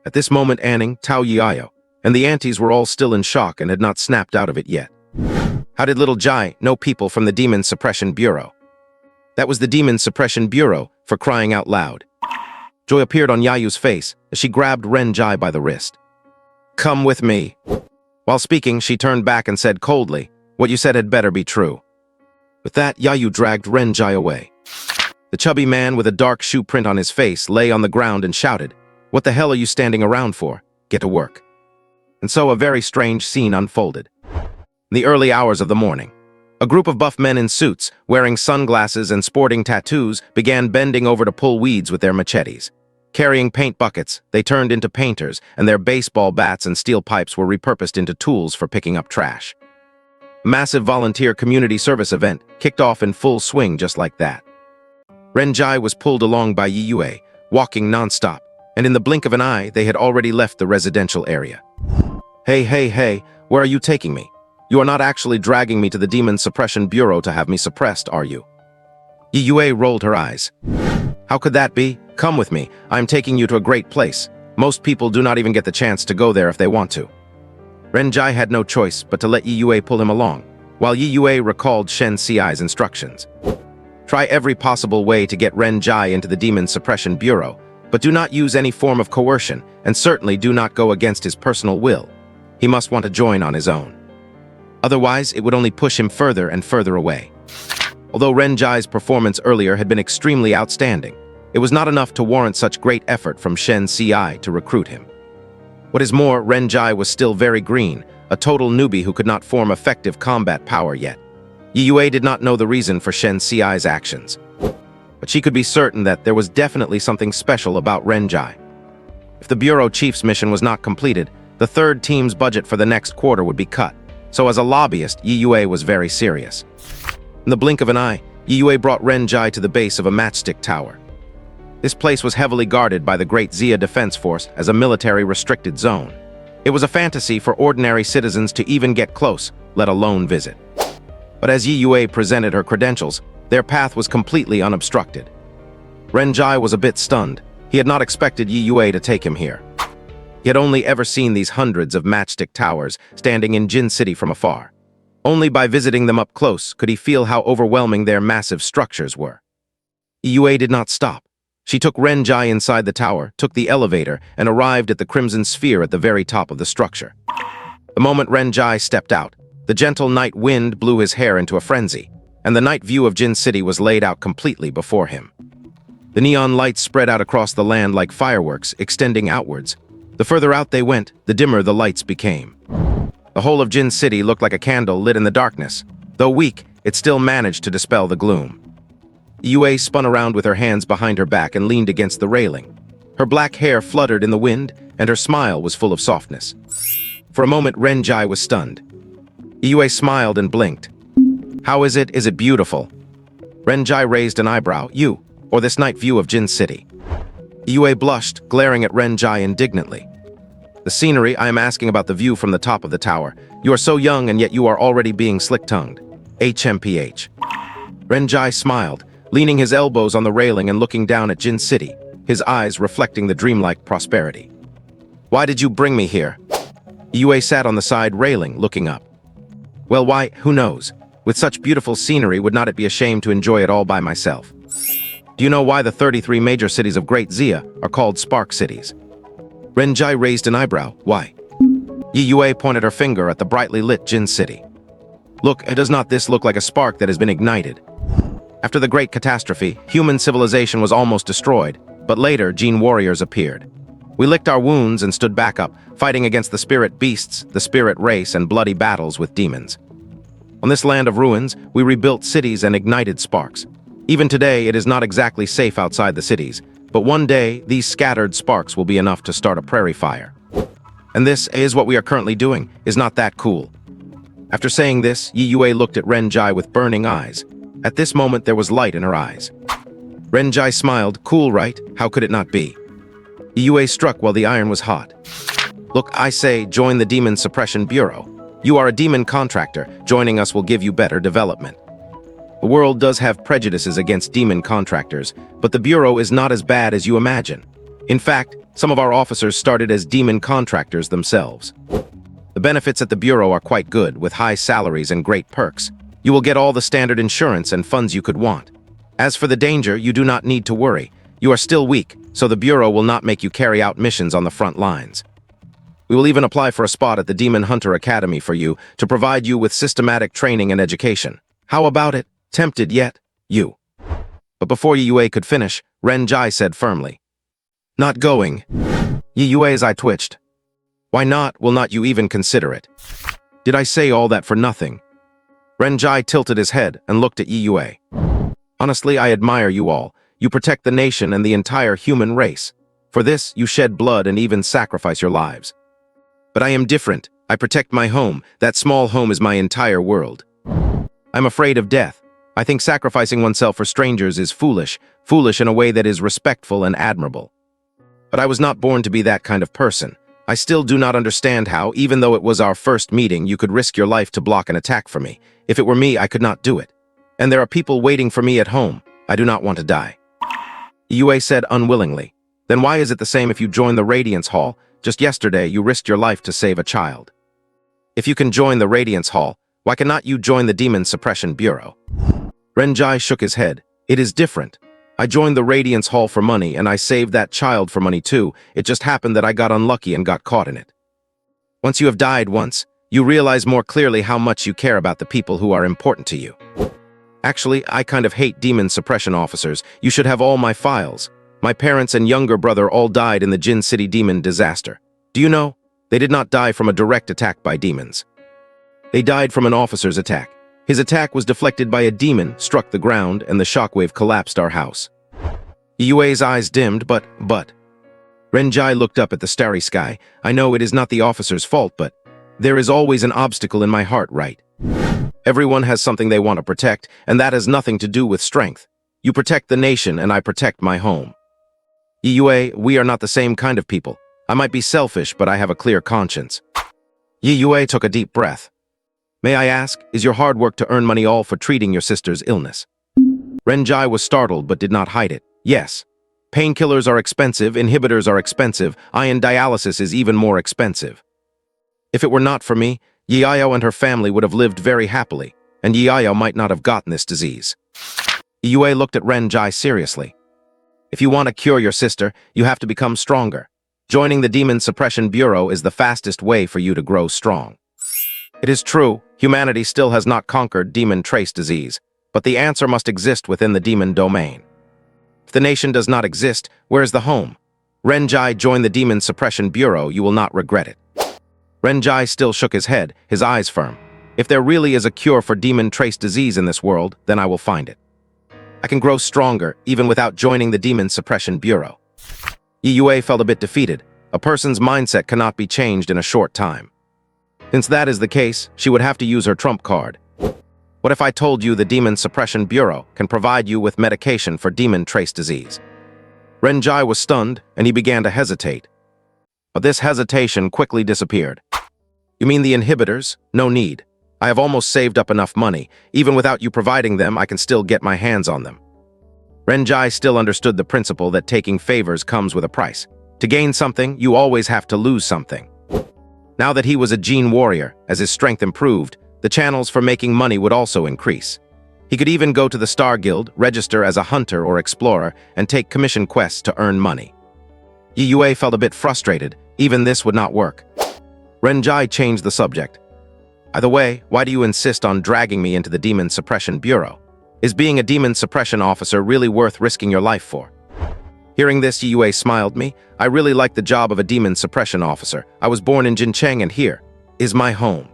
At this moment, Anning, Tao, Yayo, and the aunties were all still in shock and had not snapped out of it yet. How did little Jai know people from the Demon Suppression Bureau? That was the Demon Suppression Bureau, for crying out loud. Joy appeared on Yayu's face as she grabbed Renjai by the wrist. "Come with me." While speaking, she turned back and said coldly, "What you said had better be true." With that, Yayu dragged Renjai away. The chubby man with a dark shoe print on his face lay on the ground and shouted, "What the hell are you standing around for? Get to work." And so a very strange scene unfolded. In the early hours of the morning, a group of buff men in suits, wearing sunglasses and sporting tattoos, began bending over to pull weeds with their machetes. Carrying paint buckets, they turned into painters, and their baseball bats and steel pipes were repurposed into tools for picking up trash. A massive volunteer community service event kicked off in full swing just like that. Renjai was pulled along by Yiyue, walking non-stop, and in the blink of an eye, they had already left the residential area. Hey, where are you taking me? You are not actually dragging me to the Demon Suppression Bureau to have me suppressed, are you? Yiyue rolled her eyes. How could that be? Come with me. I am taking you to a great place. Most people do not even get the chance to go there if they want to. Renjai had no choice but to let Yiyue pull him along, while Yiyue recalled Shen Xi's instructions. Try every possible way to get Renjai into the Demon Suppression Bureau, but do not use any form of coercion, and certainly do not go against his personal will. He must want to join on his own. Otherwise, it would only push him further and further away. Although Renjai's performance earlier had been extremely outstanding, it was not enough to warrant such great effort from Shen Ci to recruit him. What is more, Renjai was still very green, a total newbie who could not form effective combat power yet. Yiyue did not know the reason for Shen Ci's actions, but she could be certain that there was definitely something special about Renjai. If the Bureau Chief's mission was not completed, the third team's budget for the next quarter would be cut, so as a lobbyist, Yiyue was very serious. In the blink of an eye, Yiyue brought Renjai to the base of a matchstick tower. This place was heavily guarded by the Great Zia Defense Force as a military-restricted zone. It was a fantasy for ordinary citizens to even get close, let alone visit. But as Yiyue presented her credentials, their path was completely unobstructed. Renjai was a bit stunned. He had not expected Yiyue to take him here. He had only ever seen these hundreds of matchstick towers standing in Jin City from afar. Only by visiting them up close could he feel how overwhelming their massive structures were. Yiyue did not stop. She took Renjai inside the tower, took the elevator, and arrived at the Crimson Sphere at the very top of the structure. The moment Renjai stepped out, the gentle night wind blew his hair into a frenzy, and the night view of Jin City was laid out completely before him. The neon lights spread out across the land like fireworks, extending outwards. The further out they went, the dimmer the lights became. The whole of Jin City looked like a candle lit in the darkness. Though weak, it still managed to dispel the gloom. Yue spun around with her hands behind her back and leaned against the railing. Her black hair fluttered in the wind, and her smile was full of softness. For a moment, Renjai was stunned. Yue smiled and blinked. How is it? Is it beautiful? Renjai raised an eyebrow. You, or this night view of Jin City? Yue blushed, glaring at Renjai indignantly. The scenery, I am asking about the view from the top of the tower. You are so young and yet you are already being slick-tongued. HMPH. Renjai smiled, leaning his elbows on the railing and looking down at Jin City, his eyes reflecting the dreamlike prosperity. Why did you bring me here? Yue sat on the side railing, looking up. Well, why, who knows? With such beautiful scenery, would not it be a shame to enjoy it all by myself? Do you know why the 33 major cities of Great Xia are called Spark Cities? Renjai raised an eyebrow. Why? Yue pointed her finger at the brightly lit Jin City. Look, does not this look like a spark that has been ignited? After the great catastrophe, human civilization was almost destroyed, but later Jin warriors appeared. We licked our wounds and stood back up, fighting against the spirit beasts, the spirit race, and bloody battles with demons. On this land of ruins, we rebuilt cities and ignited sparks. Even today, it is not exactly safe outside the cities, but one day, these scattered sparks will be enough to start a prairie fire. And this is what we are currently doing. Is not that cool? After saying this, Yue looked at Renjai with burning eyes. At this moment, there was light in her eyes. Renjai smiled. Cool, right? How could it not be? Yue struck while the iron was hot. Look, I say, join the Demon Suppression Bureau. You are a demon contractor. Joining us will give you better development. The world does have prejudices against demon contractors, but the Bureau is not as bad as you imagine. In fact, some of our officers started as demon contractors themselves. The benefits at the Bureau are quite good, with high salaries and great perks. You will get all the standard insurance and funds you could want. As for the danger, you do not need to worry. You are still weak, so the Bureau will not make you carry out missions on the front lines. We will even apply for a spot at the Demon Hunter Academy for you to provide you with systematic training and education. How about it? Tempted yet? You. But before Yue could finish, Renjai said firmly. Not going. Yue's eye twitched. Why not? Will not you even consider it? Did I say all that for nothing? Renjai tilted his head and looked at Yue. Honestly, I admire you all. You protect the nation and the entire human race. For this, you shed blood and even sacrifice your lives. But I am different. I protect my home. That small home is my entire world. I'm afraid of death. I think sacrificing oneself for strangers is foolish in a way that is respectful and admirable. But I was not born to be that kind of person. I still do not understand how, even though it was our first meeting, you could risk your life to block an attack for me. If it were me, I could not do it. And there are people waiting for me at home. I do not want to die. Yue said unwillingly. Then why is it the same if you join the Radiance Hall? Just yesterday, you risked your life to save a child. If you can join the Radiance Hall, why cannot you join the Demon Suppression Bureau? Renjai shook his head. It is different. I joined the Radiance Hall for money, and I saved that child for money too. It just happened that I got unlucky and got caught in it. Once you have died once, you realize more clearly how much you care about the people who are important to you. Actually, I kind of hate demon suppression officers. You should have all my files. My parents and younger brother all died in the Jin City demon disaster. Do you know? They did not die from a direct attack by demons. They died from an officer's attack. His attack was deflected by a demon, struck the ground, and the shockwave collapsed our house. Yue's eyes dimmed, but... Renjai looked up at the starry sky. I know it is not the officer's fault, but there is always an obstacle in my heart, right? Everyone has something they want to protect, and that has nothing to do with strength. You protect the nation, and I protect my home. Yue, we are not the same kind of people. I might be selfish, but I have a clear conscience. Yue took a deep breath. May I ask, is your hard work to earn money all for treating your sister's illness? Renjai was startled but did not hide it. Yes. Painkillers are expensive, inhibitors are expensive, ion dialysis is even more expensive. If it were not for me, Yiao and her family would have lived very happily, and Yiao might not have gotten this disease. Yue looked at Renjai seriously. If you want to cure your sister, you have to become stronger. Joining the Demon Suppression Bureau is the fastest way for you to grow strong. It is true, humanity still has not conquered demon trace disease, but the answer must exist within the demon domain. If the nation does not exist, where is the home? Renjai, join the Demon Suppression Bureau, you will not regret it. Renjai still shook his head, his eyes firm. If there really is a cure for demon trace disease in this world, then I will find it. I can grow stronger, even without joining the Demon Suppression Bureau. Yue felt a bit defeated. A person's mindset cannot be changed in a short time. Since that is the case, she would have to use her trump card. What if I told you the Demon Suppression Bureau can provide you with medication for demon trace disease? Renjai was stunned, and he began to hesitate. But this hesitation quickly disappeared. You mean the inhibitors? No need. I have almost saved up enough money. Even without you providing them, I can still get my hands on them. Renjai still understood the principle that taking favors comes with a price. To gain something, you always have to lose something. Now that he was a gene warrior, as his strength improved, the channels for making money would also increase. He could even go to the Star Guild, register as a hunter or explorer, and take commission quests to earn money. Yue felt a bit frustrated. Even this would not work. Renjai changed the subject. Either way, why do you insist on dragging me into the Demon Suppression Bureau? Is being a Demon Suppression officer really worth risking your life for? Hearing this, Yue smiled me. I really like the job of a Demon Suppression officer. I was born in Jincheng and here is my home.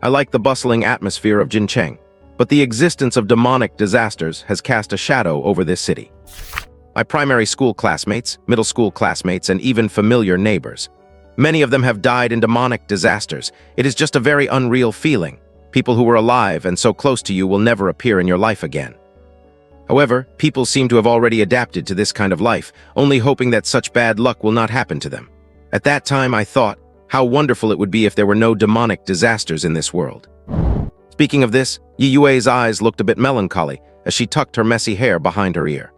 I like the bustling atmosphere of Jincheng, but the existence of demonic disasters has cast a shadow over this city. My primary school classmates, middle school classmates, and even familiar neighbors. Many of them have died in demonic disasters. It is just a very unreal feeling. People who were alive and so close to you will never appear in your life again. However, people seem to have already adapted to this kind of life, only hoping that such bad luck will not happen to them. At that time, I thought, how wonderful it would be if there were no demonic disasters in this world. Speaking of this, Yue's eyes looked a bit melancholy as she tucked her messy hair behind her ear.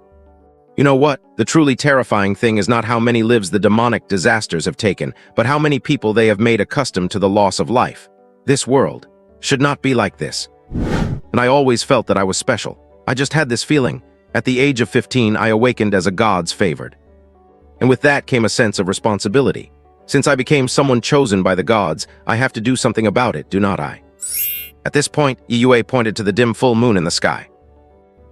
You know what? The truly terrifying thing is not how many lives the demonic disasters have taken, but how many people they have made accustomed to the loss of life. This world should not be like this. And I always felt that I was special. I just had this feeling. At the age of 15, I awakened as a god's favored. And with that came a sense of responsibility. Since I became someone chosen by the gods, I have to do something about it, do not I? At this point, Yue pointed to the dim full moon in the sky.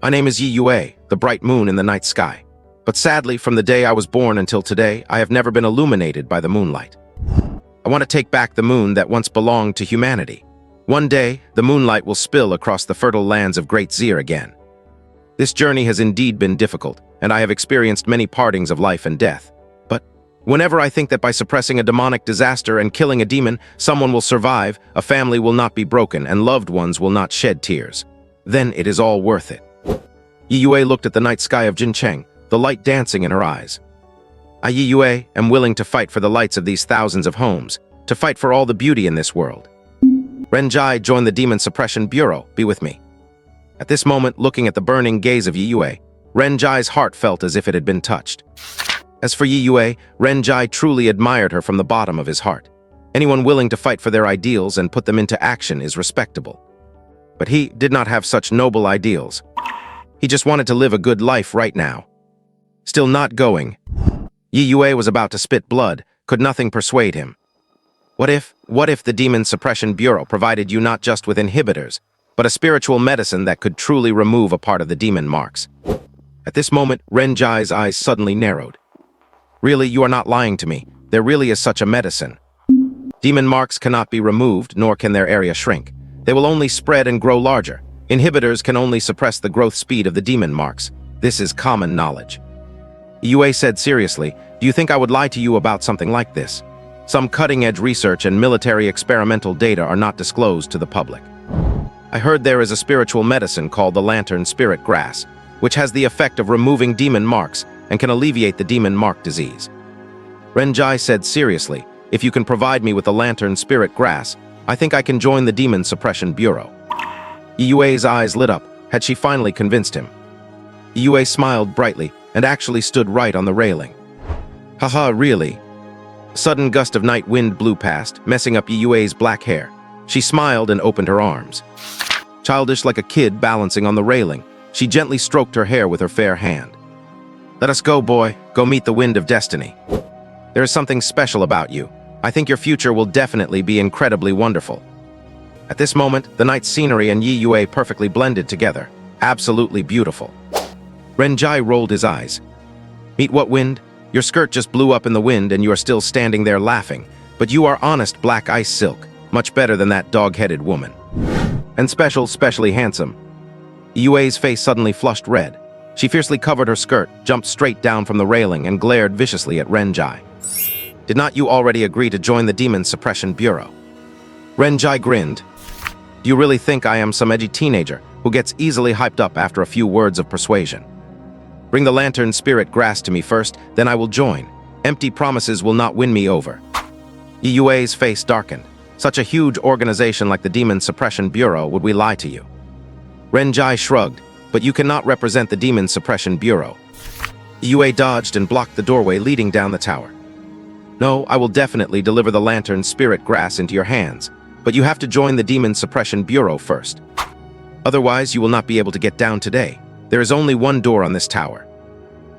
My name is Yue, the bright moon in the night sky. But sadly, from the day I was born until today, I have never been illuminated by the moonlight. I want to take back the moon that once belonged to humanity. One day, the moonlight will spill across the fertile lands of Great Zir again. This journey has indeed been difficult, and I have experienced many partings of life and death. But whenever I think that by suppressing a demonic disaster and killing a demon, someone will survive, a family will not be broken, and loved ones will not shed tears, then it is all worth it. Yue looked at the night sky of Jincheng, the light dancing in her eyes. I, Yue, am willing to fight for the lights of these thousands of homes, to fight for all the beauty in this world. Renjai joined the Demon Suppression Bureau. Be with me. At this moment, looking at the burning gaze of Yue, Renjai's heart felt as if it had been touched. As for Yue, Renjai truly admired her from the bottom of his heart. Anyone willing to fight for their ideals and put them into action is respectable. But he did not have such noble ideals. He just wanted to live a good life right now. Still not going. Yue was about to spit blood. Could nothing persuade him? What if the Demon Suppression Bureau provided you not just with inhibitors, but a spiritual medicine that could truly remove a part of the demon marks? At this moment, Renjai's eyes suddenly narrowed. Really, you are not lying to me. There really is such a medicine. Demon marks cannot be removed, nor can their area shrink. They will only spread and grow larger. Inhibitors can only suppress the growth speed of the demon marks. This is common knowledge. Yue said seriously, do you think I would lie to you about something like this? Some cutting-edge research and military experimental data are not disclosed to the public. I heard there is a spiritual medicine called the Lantern Spirit Grass, which has the effect of removing demon marks and can alleviate the demon mark disease. Renjai said seriously, if you can provide me with the Lantern Spirit Grass, I think I can join the Demon Suppression Bureau. Yue's eyes lit up. Had she finally convinced him? Yue smiled brightly and actually stood right on the railing. Haha, really? A sudden gust of night wind blew past, messing up Yue's black hair. She smiled and opened her arms. Childish like a kid balancing on the railing, she gently stroked her hair with her fair hand. Let us go, boy. Go meet the wind of destiny. There is something special about you. I think your future will definitely be incredibly wonderful. At this moment, the night scenery and Yue perfectly blended together. Absolutely beautiful. Renjai rolled his eyes. Meet what wind? Your skirt just blew up in the wind and you are still standing there laughing. But you are honest black ice silk, much better than that dog-headed woman. And specially handsome. Yue's face suddenly flushed red. She fiercely covered her skirt, jumped straight down from the railing, and glared viciously at Renjai. Did not you already agree to join the Demon Suppression Bureau? Renjai grinned. Do you really think I am some edgy teenager who gets easily hyped up after a few words of persuasion? Bring the Lantern Spirit Grass to me first, then I will join. Empty promises will not win me over. Yue's face darkened. Such a huge organization like the Demon Suppression Bureau, would we lie to you? Renjai shrugged, but you cannot represent the Demon Suppression Bureau. Yue dodged and blocked the doorway leading down the tower. No, I will definitely deliver the lantern spirit grass into your hands, but you have to join the Demon Suppression Bureau first. Otherwise, you will not be able to get down today. There is only one door on this tower.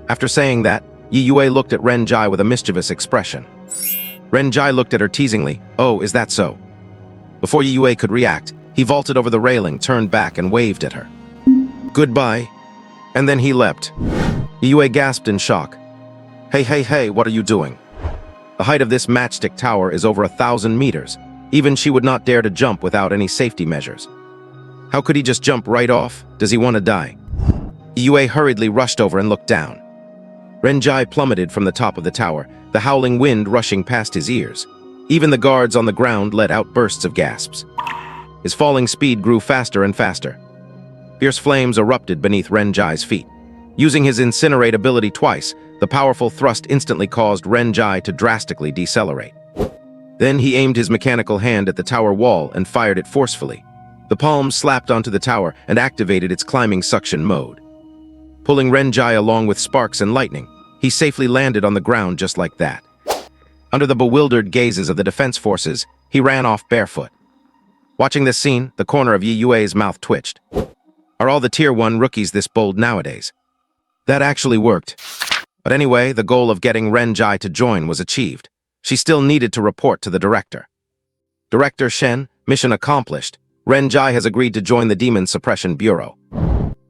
After saying that, Yue looked at Renjai with a mischievous expression. Renjai looked at her teasingly. Oh, is that so? Before Yue could react, he vaulted over the railing, turned back, and waved at her. Goodbye. And then he leapt. Yue gasped in shock. Hey, what are you doing? The height of this matchstick tower is over 1,000 meters. Even she would not dare to jump without any safety measures. How could he just jump right off? Does he want to die? Yue hurriedly rushed over and looked down. Renjai plummeted from the top of the tower, the howling wind rushing past his ears. Even the guards on the ground let out bursts of gasps. His falling speed grew faster and faster. Fierce flames erupted beneath Renjai's feet. Using his incinerate ability twice, the powerful thrust instantly caused Renjai to drastically decelerate. Then he aimed his mechanical hand at the tower wall and fired it forcefully. The palm slapped onto the tower and activated its climbing suction mode. Pulling Renjai along with sparks and lightning, he safely landed on the ground just like that. Under the bewildered gazes of the defense forces, he ran off barefoot. Watching this scene, the corner of Yue's mouth twitched. Are all the Tier 1 rookies this bold nowadays? That actually worked. But anyway, the goal of getting Renjai to join was achieved. She still needed to report to the director. Director Shen, mission accomplished. Renjai has agreed to join the Demon Suppression Bureau.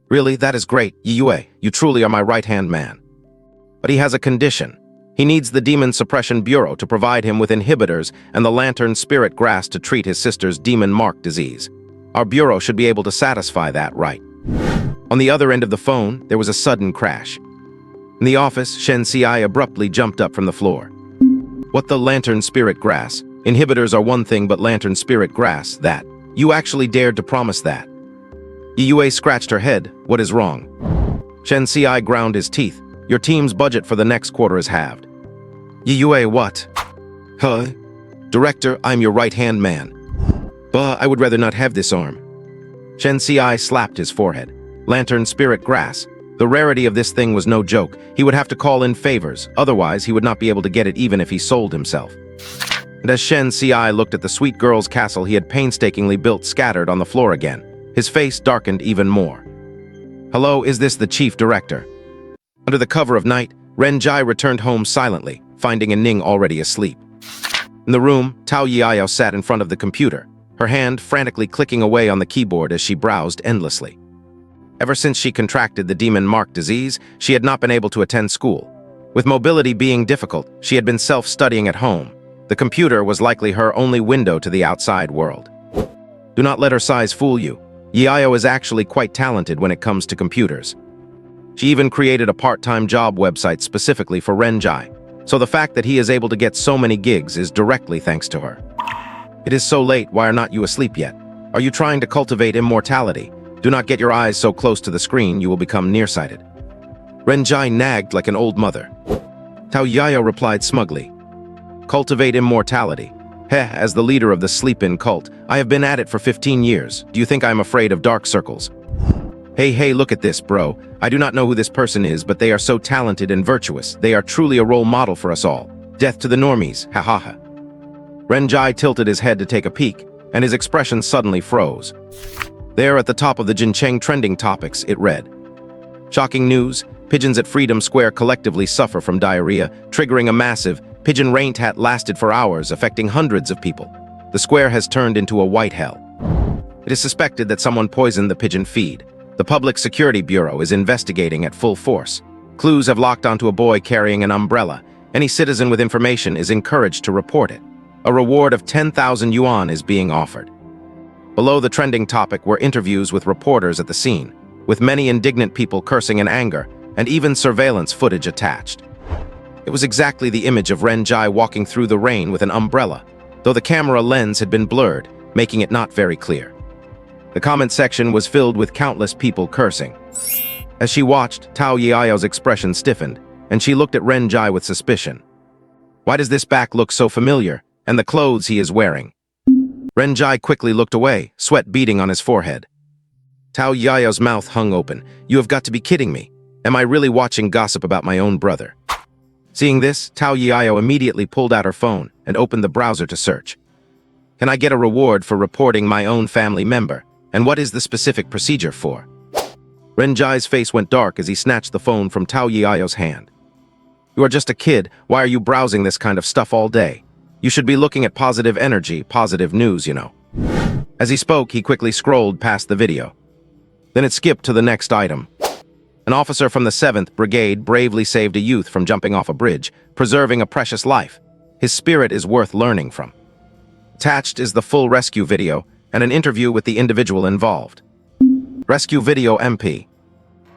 Really, that is great, Yue. You truly are my right-hand man. But he has a condition. He needs the Demon Suppression Bureau to provide him with inhibitors and the lantern spirit grass to treat his sister's demon mark disease. Our bureau should be able to satisfy that right. On the other end of the phone, there was a sudden crash. In the office, Shen Ci abruptly jumped up from the floor. What the lantern spirit grass? Inhibitors are one thing, but lantern spirit grass, that. You actually dared to promise that. Yue scratched her head. What is wrong? Shen Ci ground his teeth. Your team's budget for the next quarter is halved. Yue, what? Huh? Director, I'm your right-hand man. But I would rather not have this arm. Shen Ci slapped his forehead. Lantern spirit grass. The rarity of this thing was no joke. He would have to call in favors, otherwise he would not be able to get it even if he sold himself. And as Shen Ci looked at the sweet girl's castle he had painstakingly built scattered on the floor again, his face darkened even more. Hello, is this the chief director? Under the cover of night, Renjai returned home silently, finding Ning already asleep. In the room, Tao Yiao sat in front of the computer, her hand frantically clicking away on the keyboard as she browsed endlessly. Ever since she contracted the demon mark disease, she had not been able to attend school. With mobility being difficult, she had been self-studying at home. The computer was likely her only window to the outside world. Do not let her size fool you. Yiao is actually quite talented when it comes to computers. She even created a part-time job website specifically for Renjai, so the fact that he is able to get so many gigs is directly thanks to her. It is so late, why are not you asleep yet? Are you trying to cultivate immortality? Do not get your eyes so close to the screen you will become nearsighted. Renjai nagged like an old mother. Tao Yiao replied smugly. Cultivate immortality. Heh, as the leader of the sleep-in cult, I have been at it for 15 years. Do you think I am afraid of dark circles? Hey, look at this, bro. I do not know who this person is, but they are so talented and virtuous. They are truly a role model for us all. Death to the normies, ha ha ha. Renjai tilted his head to take a peek, and his expression suddenly froze. There at the top of the Jincheng trending topics, it read, shocking news, pigeons at Freedom Square collectively suffer from diarrhea, triggering a massive pigeon rain that lasted for hours, affecting hundreds of people. The square has turned into a white hell. It is suspected that someone poisoned the pigeon feed. The Public Security Bureau is investigating at full force. Clues have locked onto a boy carrying an umbrella. Any citizen with information is encouraged to report it. A reward of 10,000 yuan is being offered. Below the trending topic were interviews with reporters at the scene, with many indignant people cursing in anger, and even surveillance footage attached. It was exactly the image of Renjai walking through the rain with an umbrella, though the camera lens had been blurred, making it not very clear. The comment section was filled with countless people cursing. As she watched, Tao Yiao's expression stiffened, and she looked at Renjai with suspicion. Why does this back look so familiar, and the clothes he is wearing? Renjai quickly looked away, sweat beading on his forehead. Tao Yao's mouth hung open. You have got to be kidding me. Am I really watching gossip about my own brother? Seeing this, Tao Yao immediately pulled out her phone and opened the browser to search. Can I get a reward for reporting my own family member? And what is the specific procedure for? Renjai's face went dark as he snatched the phone from Tao Yao's hand. You are just a kid. Why are you browsing this kind of stuff all day? You should be looking at positive energy, positive news, you know. As he spoke, he quickly scrolled past the video. Then it skipped to the next item. An officer from the 7th Brigade bravely saved a youth from jumping off a bridge, preserving a precious life. His spirit is worth learning from. Attached is the full rescue video and an interview with the individual involved. Rescue video MP.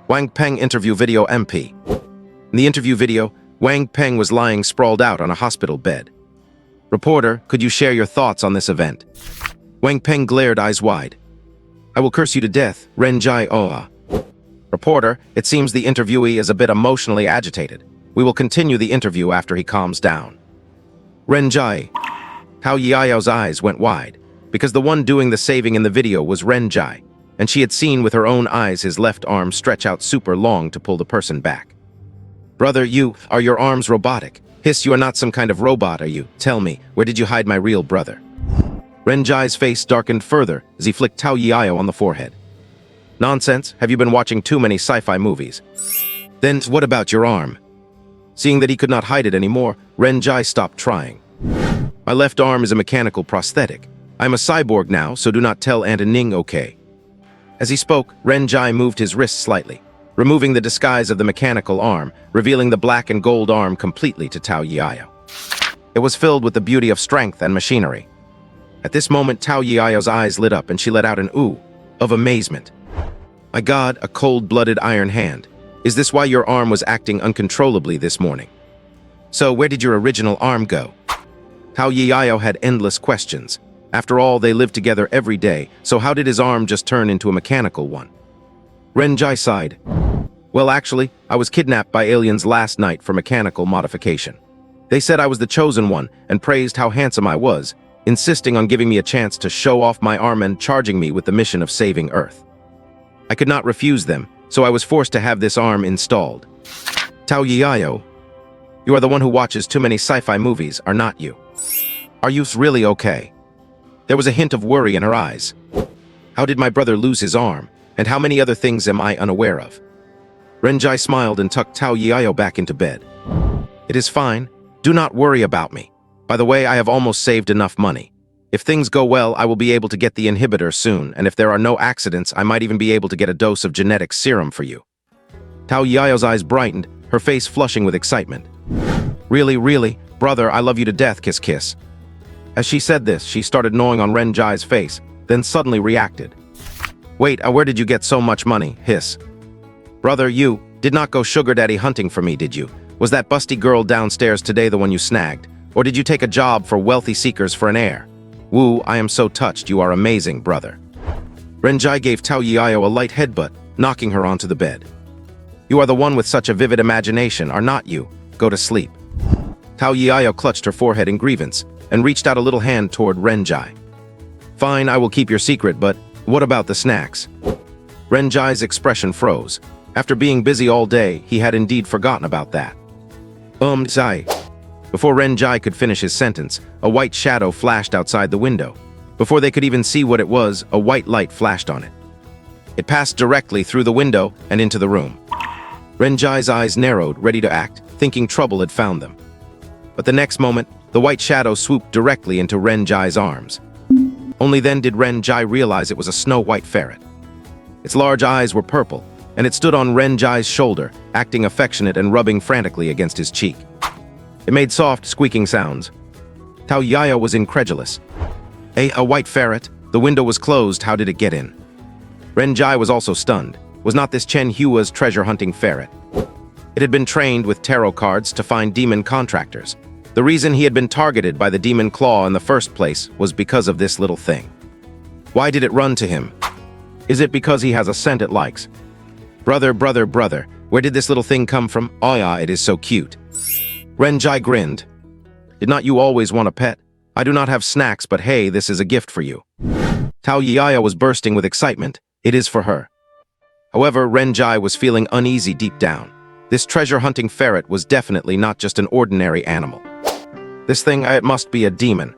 Wang Peng interview video MP. In the interview video, Wang Peng was lying sprawled out on a hospital bed. Reporter, could you share your thoughts on this event? Wang Peng glared eyes wide. I will curse you to death, Renjai Oa. Reporter, it seems the interviewee is a bit emotionally agitated. We will continue the interview after he calms down. Renjai. Tao Yao's eyes went wide, because the one doing the saving in the video was Renjai, and she had seen with her own eyes his left arm stretch out super long to pull the person back. Brother, are your arms robotic? Hiss, you are not some kind of robot, are you? Tell me, where did you hide my real brother? Renjai's face darkened further as he flicked Tao Yao on the forehead. Nonsense, have you been watching too many sci-fi movies? Then what about your arm? Seeing that he could not hide it anymore, Renjai stopped trying. My left arm is a mechanical prosthetic. I'm a cyborg now, so do not tell Aunt Ning, okay? As he spoke, Renjai moved his wrist slightly, removing the disguise of the mechanical arm, revealing the black and gold arm completely to Tao Yao. It was filled with the beauty of strength and machinery. At this moment, Tao Yao's eyes lit up and she let out an ooh of amazement. My God, a cold-blooded iron hand. Is this why your arm was acting uncontrollably this morning? So where did your original arm go? Tao Yao had endless questions. After all, they lived together every day, so how did his arm just turn into a mechanical one? Renjai sighed. Well, actually, I was kidnapped by aliens last night for mechanical modification. They said I was the chosen one and praised how handsome I was, insisting on giving me a chance to show off my arm and charging me with the mission of saving Earth. I could not refuse them, so I was forced to have this arm installed. Tao Yao, you are the one who watches too many sci-fi movies, are not you? Are you really okay? There was a hint of worry in her eyes. How did my brother lose his arm, and how many other things am I unaware of? Renjai smiled and tucked Tao Yao back into bed. It is fine. Do not worry about me. By the way, I have almost saved enough money. If things go well, I will be able to get the inhibitor soon, and if there are no accidents, I might even be able to get a dose of genetic serum for you. Tao Yao's eyes brightened, her face flushing with excitement. Really, brother, I love you to death, kiss kiss. As she said this, she started gnawing on Renjai's face, then suddenly reacted. Wait, where did you get so much money? Hiss. Brother, you did not go sugar daddy hunting for me, did you? Was that busty girl downstairs today the one you snagged? Or did you take a job for wealthy seekers for an heir? Woo, I am so touched. You are amazing, brother. Renjai gave Tao Yao a light headbutt, knocking her onto the bed. You are the one with such a vivid imagination, are not you? Go to sleep. Tao Yao clutched her forehead in grievance and reached out a little hand toward Renjai. Fine, I will keep your secret, but what about the snacks? Renjai's expression froze. After being busy all day, he had indeed forgotten about that. Zai. Before Renjai could finish his sentence, a white shadow flashed outside the window. Before they could even see what it was, a white light flashed on it. It passed directly through the window and into the room. Renjai's eyes narrowed, ready to act, thinking trouble had found them. But the next moment, the white shadow swooped directly into Renjai's arms. Only then did Renjai realize it was a snow-white ferret. Its large eyes were purple, and it stood on Renjai's shoulder, acting affectionate and rubbing frantically against his cheek. It made soft, squeaking sounds. Tao Yao was incredulous. A white ferret? The window was closed, how did it get in? Renjai was also stunned. Was not this Chen Hua's treasure-hunting ferret? It had been trained with tarot cards to find demon contractors. The reason he had been targeted by the demon claw in the first place was because of this little thing. Why did it run to him? Is it because he has a scent it likes? Brother, where did this little thing come from? Oh yeah, it is so cute. Renjai grinned. Did not you always want a pet? I do not have snacks, but hey, this is a gift for you. Tao Yiaya was bursting with excitement. It is for her. However, Renjai was feeling uneasy deep down. This treasure-hunting ferret was definitely not just an ordinary animal. This thing, it must be a demon.